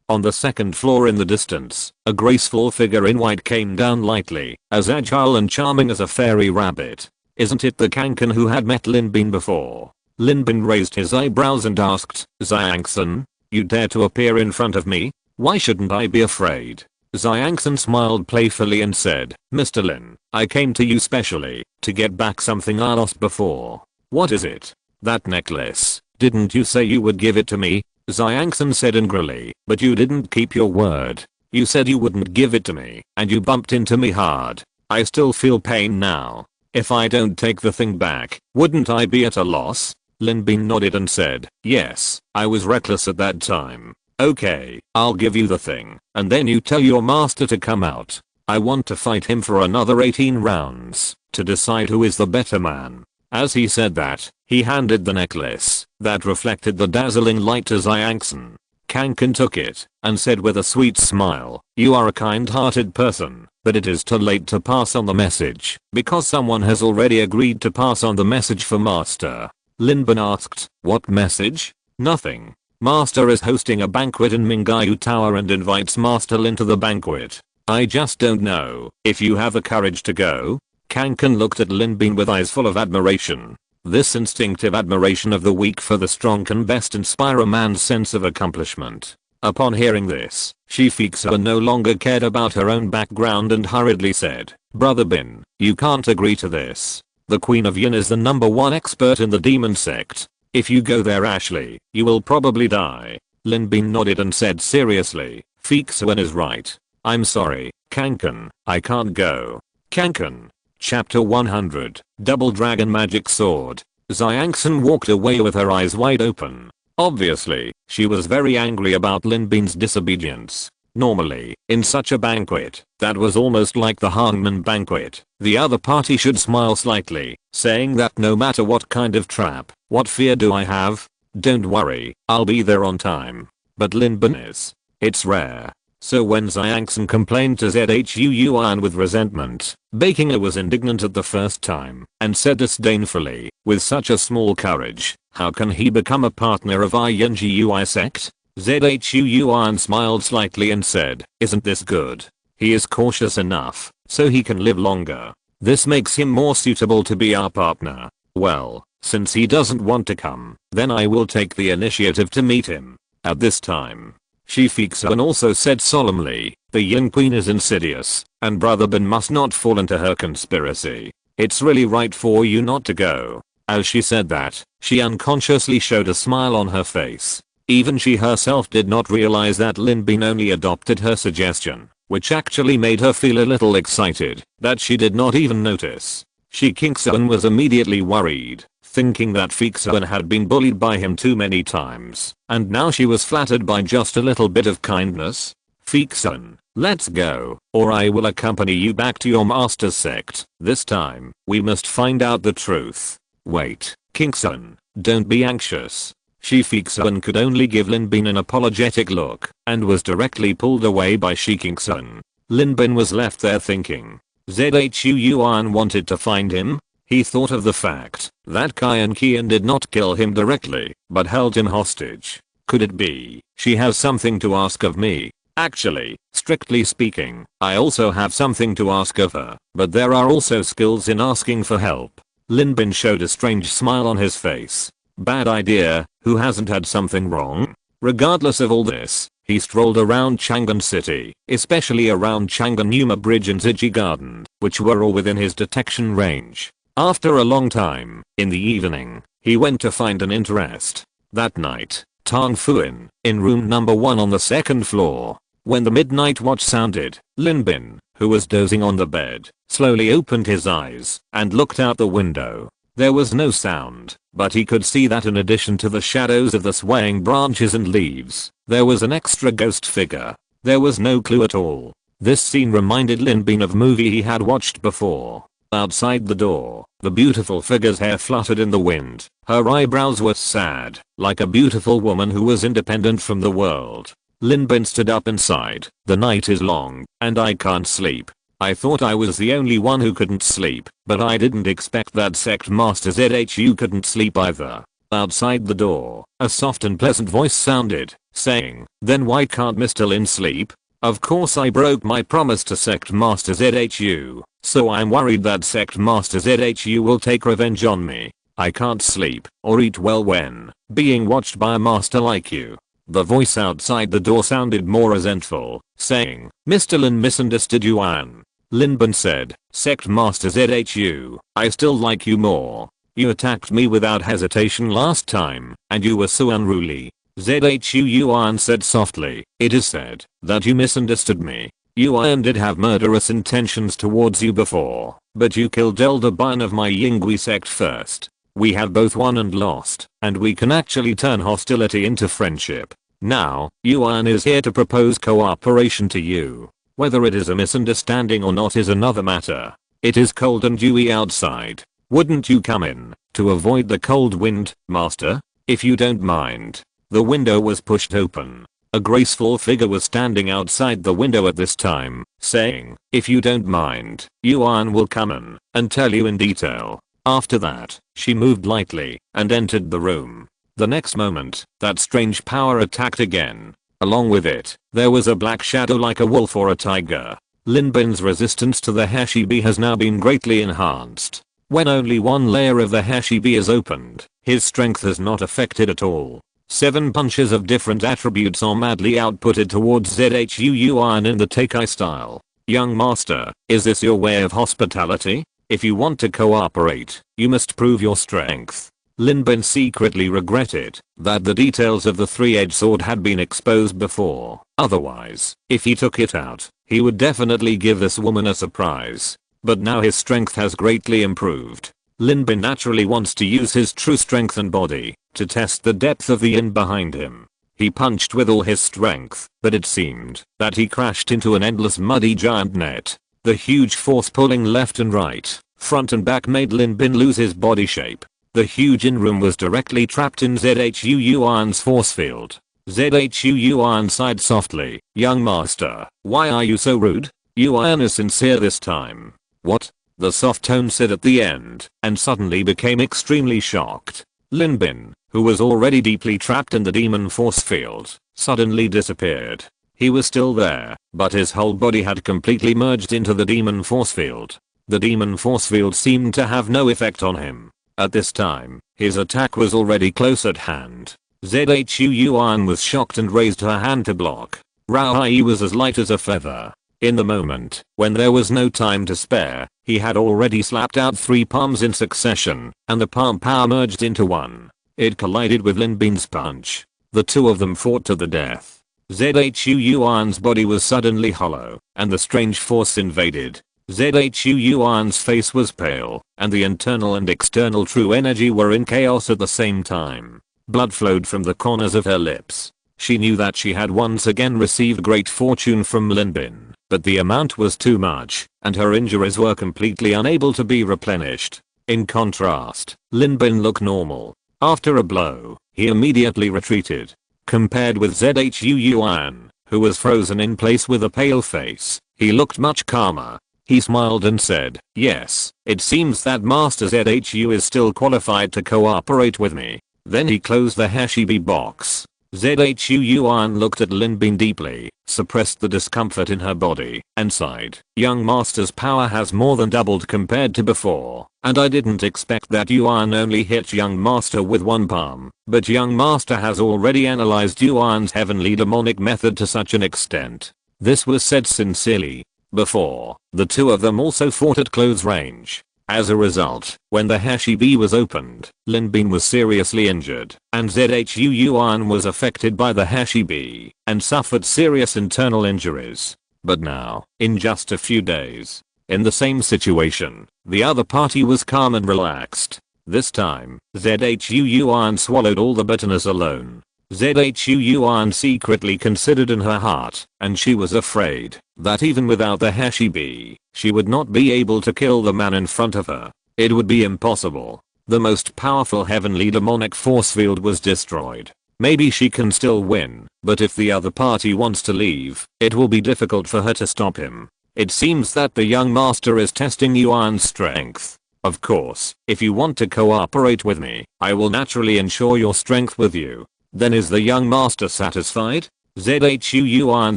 On the 2nd floor in the distance, a graceful figure in white came down lightly, as agile and charming as a fairy rabbit. Isn't it the Kankan who had met Linbin before? Linbin raised his eyebrows and asked, "Xiangsun, you dare to appear in front of me? Why shouldn't I be afraid?" Xiangsun smiled playfully and said, "Mr. Lin, I came to you specially to get back something I lost before." "What is it?" "That necklace. Didn't you say you would give it to me?" Xiangsun said angrily, "But you didn't keep your word. You said you wouldn't give it to me, and you bumped into me hard. I still feel pain now. If I don't take the thing back, wouldn't I be at a loss?" Linbin nodded and said, "Yes, I was reckless at that time. Okay, I'll give you the thing, and then you tell your master to come out. I want to fight him for another 18 rounds, to decide who is the better man." As he said that, he handed the necklace, that reflected the dazzling light to Xiangsun. Kankan took it, and said with a sweet smile, "You are a kind-hearted person, but it is too late to pass on the message, because someone has already agreed to pass on the message for Master." Linbin asked, "What message?" "Nothing. Master is hosting a banquet in Mingayu Tower and invites Master Lin to the banquet. I just don't know if you have the courage to go." Kankan looked at Linbin with eyes full of admiration. This instinctive admiration of the weak for the strong can best inspire a man's sense of accomplishment. Upon hearing this, Shifixuan no longer cared about her own background and hurriedly said, "Brother Bin, you can't agree to this. The Queen of Yin is the #1 expert in the demon sect. If you go there, Ashley, you will probably die." Linbin nodded and said seriously, "Fixuan is right. I'm sorry, Kankan, I can't go." Kankan. Chapter 100, Double Dragon Magic Sword. Xiangsun walked away with her eyes wide open. Obviously, she was very angry about Linbin's disobedience. Normally, in such a banquet, that was almost like the hangman banquet, the other party should smile slightly, saying that no matter what kind of trap, what fear do I have? Don't worry, I'll be there on time. But Linbin is. It's rare. So when Xiangsun complained to Zhuan with resentment, Bakinga was indignant at the first time, and said disdainfully, "With such a small courage, how can he become a partner of our Yunji sect?" Zhuan smiled slightly and said, "Isn't this good? He is cautious enough, so he can live longer. This makes him more suitable to be our partner." Well, Since he doesn't want to come, then I will take the initiative to meet him. At this time, Shifixan also said solemnly, the Yin Queen is insidious, and Brother Bin must not fall into her conspiracy. It's really right for you not to go. As she said that, she unconsciously showed a smile on her face. Even she herself did not realize that Lin Bin only adopted her suggestion, which actually made her feel a little excited, that she did not even notice. Shifixan was immediately worried, thinking that Fixan had been bullied by him too many times, and now she was flattered by just a little bit of kindness. Fixan, let's go, or I will accompany you back to your master's sect. This time, we must find out the truth. Wait, Kingson, don't be anxious. Shifixan could only give Lin Bin an apologetic look, and was directly pulled away by Shifixan. Lin Bin was left there thinking. Zhu Yuan wanted to find him? He thought of the fact that Qian Qian did not kill him directly, but held him hostage. Could it be she has something to ask of me? Actually, strictly speaking, I also have something to ask of her, but there are also skills in asking for help. Lin Bin showed a strange smile on his face. Bad idea, who hasn't had something wrong? Regardless of all this, he strolled around Chang'an City, especially around Chang'an Yuma Bridge and Ziji Garden, which were all within his detection range. After a long time, in the evening, he went to find an interest. That night, Tang Fuin, in room number 1 on the 2nd floor. When the midnight watch sounded, Lin Bin, who was dozing on the bed, slowly opened his eyes and looked out the window. There was no sound, but he could see that in addition to the shadows of the swaying branches and leaves, there was an extra ghost figure. There was no clue at all. This scene reminded Lin Bin of a movie he had watched before. Outside the door, the beautiful figure's hair fluttered in the wind. Her eyebrows were sad, like a beautiful woman who was independent from the world. Lin Bin stood up and sighed. The night is long, and I can't sleep. I thought I was the only one who couldn't sleep, but I didn't expect that Sect Master Zhu couldn't sleep either. Outside the door, a soft and pleasant voice sounded, saying, then why can't Mr. Lin sleep? Of course I broke my promise to Sect Master Zhu, so I'm worried that Sect Master Zhu will take revenge on me. I can't sleep or eat well when being watched by a master like you. The voice outside the door sounded more resentful, saying, Mr. Lin misunderstood Yuan. Lin Bin said, Sect Master Zhu, I still like you more. You attacked me without hesitation last time, and you were so unruly. Zhu Yuan said softly, it is said that you misunderstood me. Yuan did have murderous intentions towards you before, but you killed Elder Bin of my Yingui sect first. We have both won and lost, and we can actually turn hostility into friendship. Now, Yuan is here to propose cooperation to you. Whether it is a misunderstanding or not is another matter. It is cold and dewy outside. Wouldn't you come in to avoid the cold wind, master? If you don't mind. The window was pushed open. A graceful figure was standing outside the window at this time, saying, if you don't mind, Yuan will come in and tell you in detail. After that, she moved lightly and entered the room. The next moment, that strange power attacked again. Along with it, there was a black shadow like a wolf or a tiger. Lin Bin's resistance to the Hashibi has now been greatly enhanced. When only one layer of the Hashibi is opened, his strength is not affected at all. 7 punches of different attributes are madly outputted towards Zhu Yuan in the Teikai style. Young master, is this your way of hospitality? If you want to cooperate, you must prove your strength. Lin Bin secretly regretted that the details of the three-edged sword had been exposed before. Otherwise, if he took it out, he would definitely give this woman a surprise. But now his strength has greatly improved. Lin Bin naturally wants to use his true strength and body to test the depth of the yin behind him. He punched with all his strength, but it seemed that he crashed into an endless muddy giant net. The huge force pulling left and right, front and back made Lin Bin lose his body shape. The huge yin room was directly trapped in Zhu Yuan's force field. Zhu Yuan sighed softly, young master, why are you so rude? Yuan is sincere this time. What? The soft tone said at the end, and suddenly became extremely shocked. Lin Bin, who was already deeply trapped in the demon force field, suddenly disappeared. He was still there, but his whole body had completely merged into the demon force field. The demon force field seemed to have no effect on him. At this time, His attack was already close at hand. Zhu Yuan was shocked and raised her hand to block. Rao Yi was as light as a feather. In the moment, when there was no time to spare, he had already slapped out 3 palms in succession, and the palm power merged into one. It collided with Lin Bin's punch. The two of them fought to the death. Zhu Yuan's body was suddenly hollow, and the strange force invaded. Zhu Yuan's face was pale, and the internal and external true energy were in chaos at the same time. Blood flowed from the corners of her lips. She knew that she had once again received great fortune from Lin Bin, but the amount was too much, and her injuries were completely unable to be replenished. In contrast, Lin Bin looked normal. After a blow, he immediately retreated. Compared with Zhu Yuan, who was frozen in place with a pale face, he looked much calmer. He smiled and said, "Yes, it seems that Master Zhu is still qualified to cooperate with me." Then he closed the Hashibi box. Zhu Yuan looked at Lin Bin deeply, suppressed the discomfort in her body, and sighed. "Young Master's power has more than doubled compared to before, and I didn't expect that Yuan only hit Young Master with one palm, but Young Master has already analyzed Yuan's heavenly demonic method to such an extent." This was said sincerely. Before, the two of them also fought at close range. As a result, when the Hashibi was opened, Lin Bin was seriously injured, and Zhu Yuan was affected by the Hashibi, and suffered serious internal injuries. But now, in just a few days, in the same situation, the other party was calm and relaxed. This time, Zhu Yuan swallowed all the bitterness alone. Zhu Yuan secretly considered in her heart, and she was afraid, that even without the Hashibi, she would not be able to kill the man in front of her. It would be impossible. The most powerful heavenly demonic force field was destroyed. Maybe she can still win, but if the other party wants to leave, it will be difficult for her to stop him. It seems that the young master is testing Yuan's strength. Of course, if you want to cooperate with me, I will naturally ensure your strength with you. Then is the young master satisfied? Zhu Yuan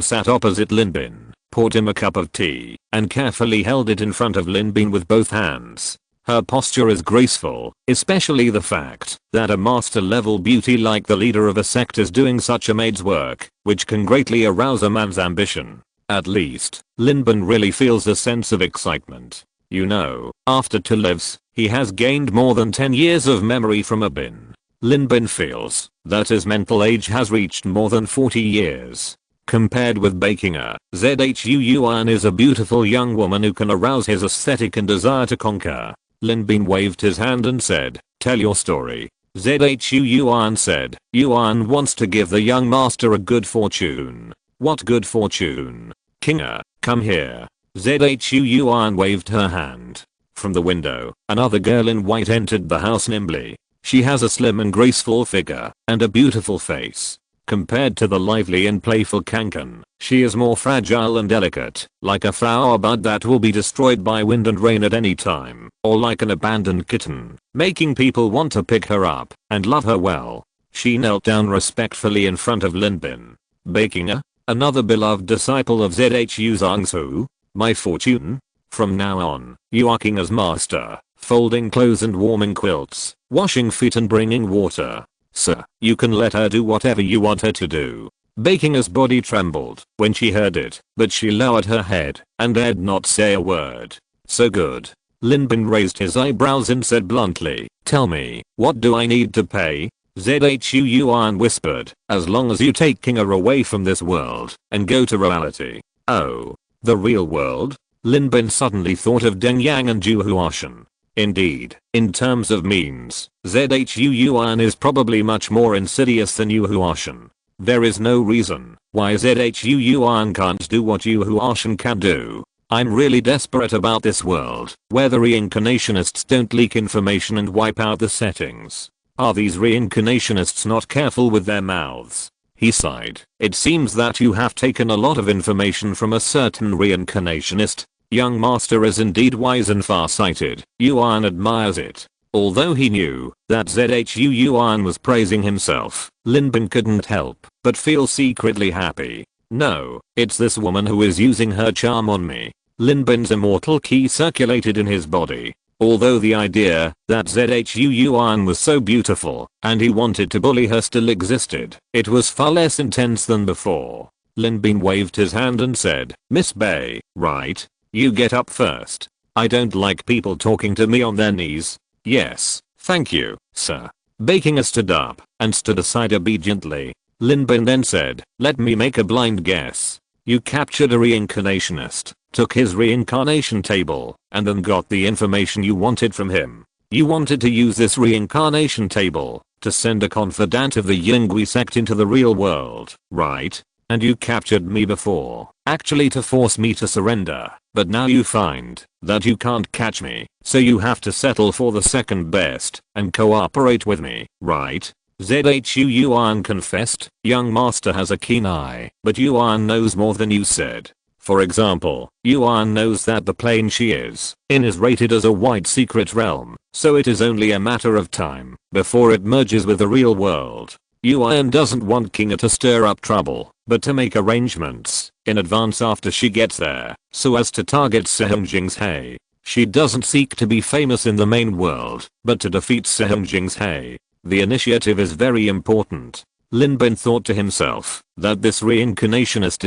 sat opposite Lin Bin, poured him a cup of tea, and carefully held it in front of Lin Bin with both hands. Her posture is graceful, especially the fact that a master level beauty like the leader of a sect is doing such a maid's work, which can greatly arouse a man's ambition. At least, Lin Bin really feels a sense of excitement. You know, after 2 lives, he has gained more than 10 years of memory from Abin. Lin Bin feels that his mental age has reached more than 40 years. Compared with Bakinger, Zhu Yuan is a beautiful young woman who can arouse his aesthetic and desire to conquer. Lin Bin waved his hand and said, "Tell your story." Zhu Yuan said, "Yuan wants to give the young master a good fortune." "What good fortune?" "Kinger, come here." Zhu Yuan waved her hand. From the window, another girl in white entered the house nimbly. She has a slim and graceful figure, and a beautiful face. Compared to the lively and playful Kankan, she is more fragile and delicate, like a flower bud that will be destroyed by wind and rain at any time, or like an abandoned kitten, making people want to pick her up and love her well. She knelt down respectfully in front of Lin Bin. "Bakinger, another beloved disciple of Zhu Zangsu, my fortune? From now on, you are Kinger's master, folding clothes and warming quilts, washing feet and bringing water. Sir, you can let her do whatever you want her to do." Bakinger's body trembled when she heard it, but she lowered her head and dared not say a word. "So good." Lin Bin raised his eyebrows and said bluntly, "Tell me, what do I need to pay?" Zhu Yuan whispered, "As long as you take Kinger away from this world and go to reality." "Oh, the real world?" Lin Bin suddenly thought of Deng Yang and Zhu Huashan. Indeed, in terms of means, Zhu Yuan is probably much more insidious than Yu Huashan. There is no reason why Zhu Yuan can't do what Yu Huashan can do. I'm really desperate about this world, where the reincarnationists don't leak information and wipe out the settings. Are these reincarnationists not careful with their mouths? He sighed. "It seems that you have taken a lot of information from a certain reincarnationist. Young master is indeed wise and far-sighted." Yuan admires it. Although he knew that Zhu Yuan was praising himself, Lin Bin couldn't help but feel secretly happy. "No, it's this woman who is using her charm on me." Lin Bin's immortal ki circulated in his body. Although the idea that Zhuan was so beautiful and he wanted to bully her still existed, it was far less intense than before. Lin Bin waved his hand and said, "Miss Bay, right? You get up first. I don't like people talking to me on their knees." "Yes, thank you, sir." Baking stood up and stood aside obediently. Lin Bin then said, "Let me make a blind guess. You captured a reincarnationist, took his reincarnation table, and then got the information you wanted from him. You wanted to use this reincarnation table to send a confidant of the Yingui sect into the real world, right? And you captured me before, actually to force me to surrender, but now you find that you can't catch me, so you have to settle for the second best and cooperate with me, right?" Yuan confessed. "Young master has a keen eye, but Yuan knows more than you said. For example, Yuan knows that the plane she is in is rated as a white secret realm, so it is only a matter of time before it merges with the real world. Yuan doesn't want Kinga to stir up trouble, but to make arrangements in advance after she gets there, so as to target Sehungjing's He. She doesn't seek to be famous in the main world, but to defeat Sehungjing's He. The initiative is very important." Lin Bin thought to himself that this reincarnationist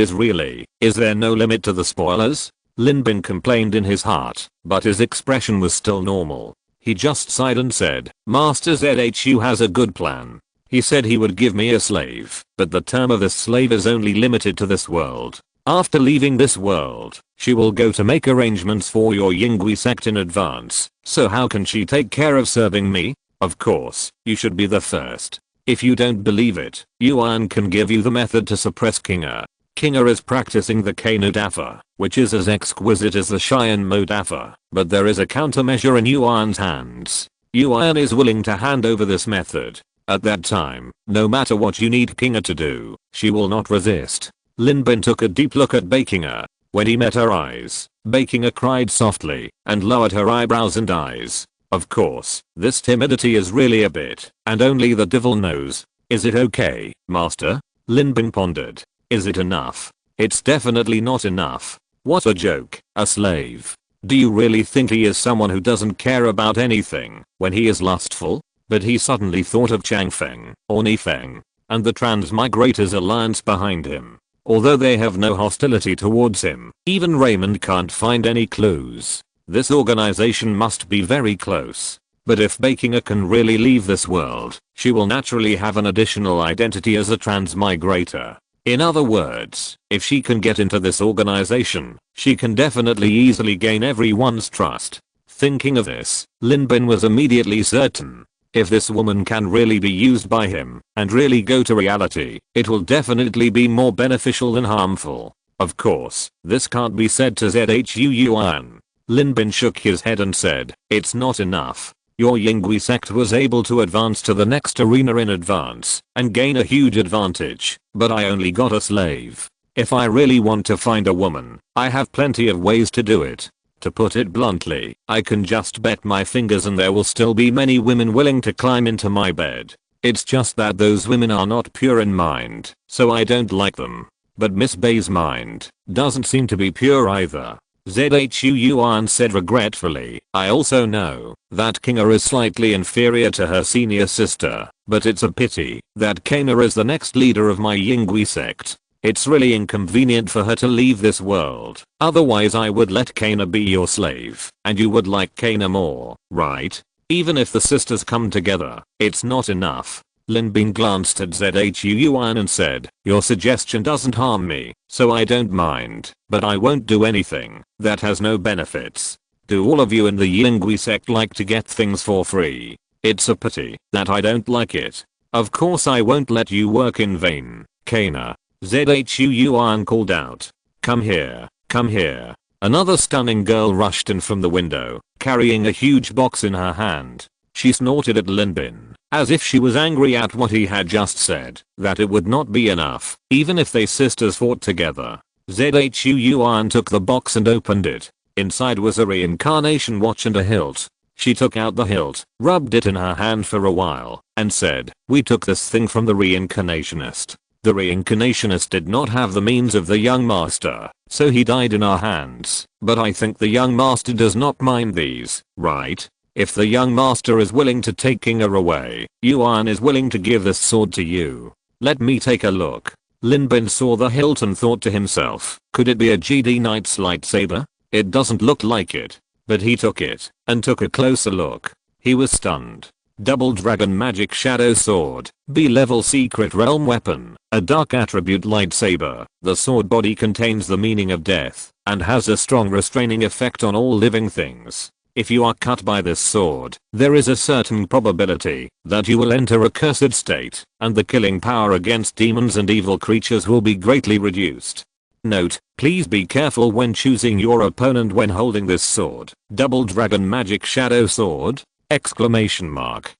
is there no limit to the spoilers? Lin Bin complained in his heart, but his expression was still normal. He just sighed and said, "Master Zhu has a good plan. He said he would give me a slave, but the term of this slave is only limited to this world. After leaving this world, she will go to make arrangements for your Yingui sect in advance, so how can she take care of serving me? Of course, you should be the first. If you don't believe it, Yuan can give you the method to suppress Kinga. Kinga is practicing the Kano Dafa, which is as exquisite as the Cheyenne Mo Dafa, but there is a countermeasure in Yuan's hands. Yuan is willing to hand over this method. At that time, no matter what you need Kinga to do, she will not resist." Lin Bin took a deep look at Bakinga. When he met her eyes, Bakinga cried softly and lowered her eyebrows and eyes. Of course, this timidity is really a bit, and only the devil knows. "Is it okay, master?" Lin Bin pondered. "Is it enough? It's definitely not enough. What a joke, a slave. Do you really think he is someone who doesn't care about anything when he is lustful?" But he suddenly thought of Changfeng, or Nifeng, and the Transmigrators Alliance behind him. Although they have no hostility towards him, even Raymond can't find any clues. This organization must be very close. But if Bakinga can really leave this world, she will naturally have an additional identity as a transmigrator. In other words, if she can get into this organization, she can definitely easily gain everyone's trust. Thinking of this, Lin Bin was immediately certain. If this woman can really be used by him and really go to reality, it will definitely be more beneficial than harmful. Of course, this can't be said to Zhuan. Lin Bin shook his head and said, "It's not enough. Your Yingui sect was able to advance to the next arena in advance and gain a huge advantage, but I only got a slave. If I really want to find a woman, I have plenty of ways to do it. To put it bluntly, I can just bet my fingers and there will still be many women willing to climb into my bed. It's just that those women are not pure in mind, so I don't like them. But Miss Bay's mind doesn't seem to be pure either." Yuan said regretfully, "I also know that Kinga is slightly inferior to her senior sister, but it's a pity that Kana is the next leader of my Yingui sect. It's really inconvenient for her to leave this world, otherwise I would let Kana be your slave, and you would like Kana more, right? Even if the sisters come together, it's not enough." Lin Bin glanced at Yuan and said, "Your suggestion doesn't harm me, so I don't mind, but I won't do anything that has no benefits. Do all of you in the Yingui sect like to get things for free? It's a pity that I don't like it. Of course I won't let you work in vain, Kana." Yuan called out. Come here, come here." Another stunning girl rushed in from the window, carrying a huge box in her hand. She snorted at Lin Bin, as if she was angry at what he had just said, that it would not be enough, even if they sisters fought together. Yuan took the box and opened it. Inside was a reincarnation watch and a hilt. She took out the hilt, rubbed it in her hand for a while, and said, "We took this thing from the reincarnationist. The reincarnationist did not have the means of the young master, so he died in our hands. But I think the young master does not mind these, right? If the young master is willing to take Kinga away, Yuan is willing to give this sword to you. Let me take a look. Lin Bin saw the hilt and thought to himself, could it be a GD Knight's lightsaber? It doesn't look like it. But he took it, and took a closer look. He was stunned. Double Dragon Magic Shadow Sword, B-level secret realm weapon, a dark attribute lightsaber. The sword body contains the meaning of death, and has a strong restraining effect on all living things. If you are cut by this sword, there is a certain probability that you will enter a cursed state, and the killing power against demons and evil creatures will be greatly reduced. Note, please be careful when choosing your opponent when holding this sword. Double Dragon Magic Shadow Sword? Exclamation mark.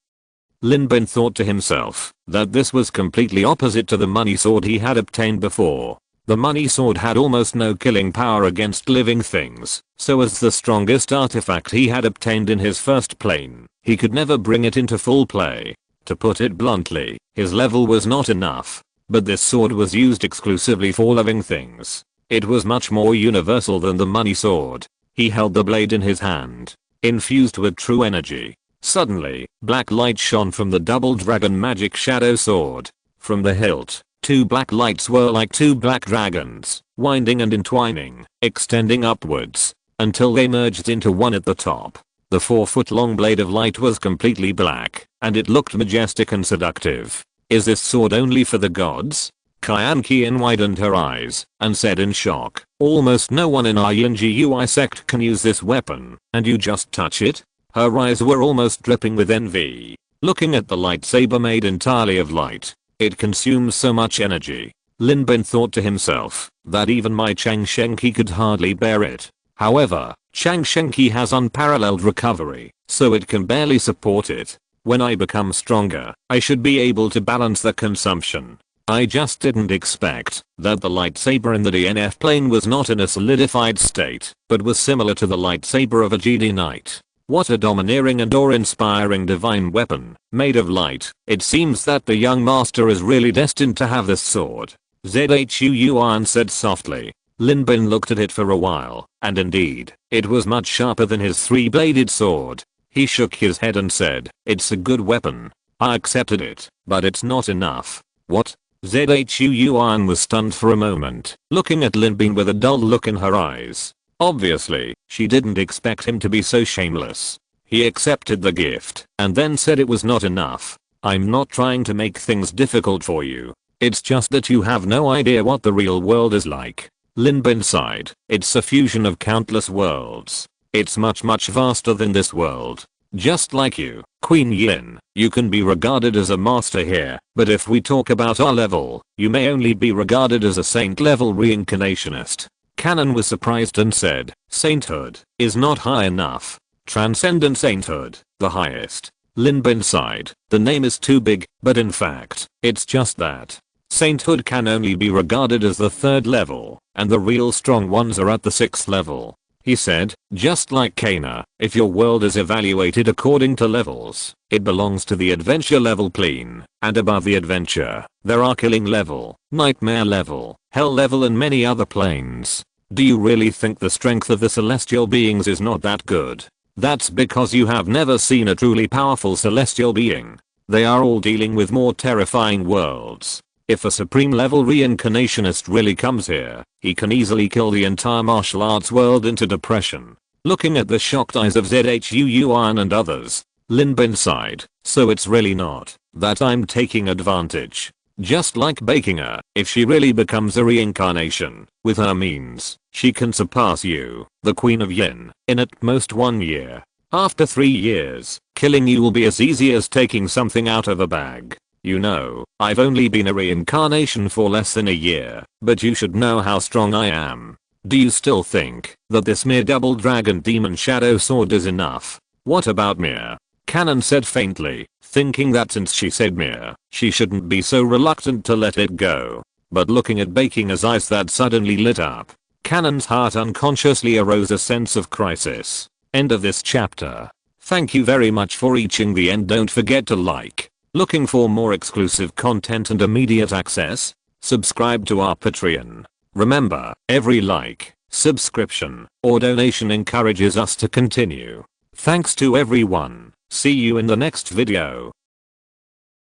Lin Bin thought to himself that this was completely opposite to the money sword he had obtained before. The money sword had almost no killing power against living things, so as the strongest artifact he had obtained in his first plane, he could never bring it into full play. To put it bluntly, his level was not enough. But this sword was used exclusively for living things. It was much more universal than the money sword. He held the blade in his hand, infused with true energy. Suddenly, black light shone from the Double Dragon Magic Shadow Sword. From the hilt, two black lights were like two black dragons, winding and entwining, extending upwards, until they merged into one at the top. The 4-foot-long blade of light was completely black, and it looked majestic and seductive. Is this sword only for the gods? Kyan Kian widened her eyes and said in shock, almost no one in our Yingui sect can use this weapon, and you just touch it? Her eyes were almost dripping with envy. Looking at the lightsaber made entirely of light, it consumes so much energy. Lin Bin thought to himself that even my Chang Shenki could hardly bear it. However, Chang Shenki has unparalleled recovery, so it can barely support it. When I become stronger, I should be able to balance the consumption. I just didn't expect that the lightsaber in the DNF plane was not in a solidified state, but was similar to the lightsaber of a GD Knight. What a domineering and awe-inspiring divine weapon, made of light. It seems that the young master is really destined to have this sword. Zhu Yuan said softly. Lin Bin looked at it for a while, and indeed, it was much sharper than his three-bladed sword. He shook his head and said, it's a good weapon. I accepted it, but it's not enough. What? Zhu Yuan was stunned for a moment, looking at Lin Bin with a dull look in her eyes. Obviously, she didn't expect him to be so shameless. He accepted the gift, and then said it was not enough. I'm not trying to make things difficult for you. It's just that you have no idea what the real world is like. Lin Bin sighed. It's a fusion of countless worlds. It's much vaster than this world. Just like you, Queen Yin, you can be regarded as a master here, but if we talk about our level, you may only be regarded as a saint-level reincarnationist. Canon was surprised and said, sainthood is not high enough. Transcendent sainthood, the highest. Lin Bin sighed. The name is too big, but in fact, it's just that. Sainthood can only be regarded as the 3rd level, and the real strong ones are at the 6th level. He said, just like Kana, if your world is evaluated according to levels, it belongs to the adventure level plane, and above the adventure, there are killing level, nightmare level, hell level and many other planes. Do you really think the strength of the celestial beings is not that good? That's because you have never seen a truly powerful celestial being. They are all dealing with more terrifying worlds. If a supreme level reincarnationist really comes here, he can easily kill the entire martial arts world into depression. Looking at the shocked eyes of Zhu Yuan and others, Lin Bin sighed. So it's really not that I'm taking advantage. Just like baking her, if she really becomes a reincarnation, with her means, she can surpass you, the Queen of Yin, in at most 1 year. After 3 years, killing you will be as easy as taking something out of a bag. You know, I've only been a reincarnation for less than a year, but you should know how strong I am. Do you still think that this mere double dragon demon shadow sword is enough? What about Mia? Canon said faintly, thinking that since she said Mia, she shouldn't be so reluctant to let it go. But looking at Bakinga's eyes that suddenly lit up, Canon's heart unconsciously arose a sense of crisis. End of this chapter. Thank you very much for reaching the end. Don't forget to like. Looking for more exclusive content and immediate access? Subscribe to our Patreon. Remember, every like, subscription, or donation encourages us to continue. Thanks to everyone. See you in the next video.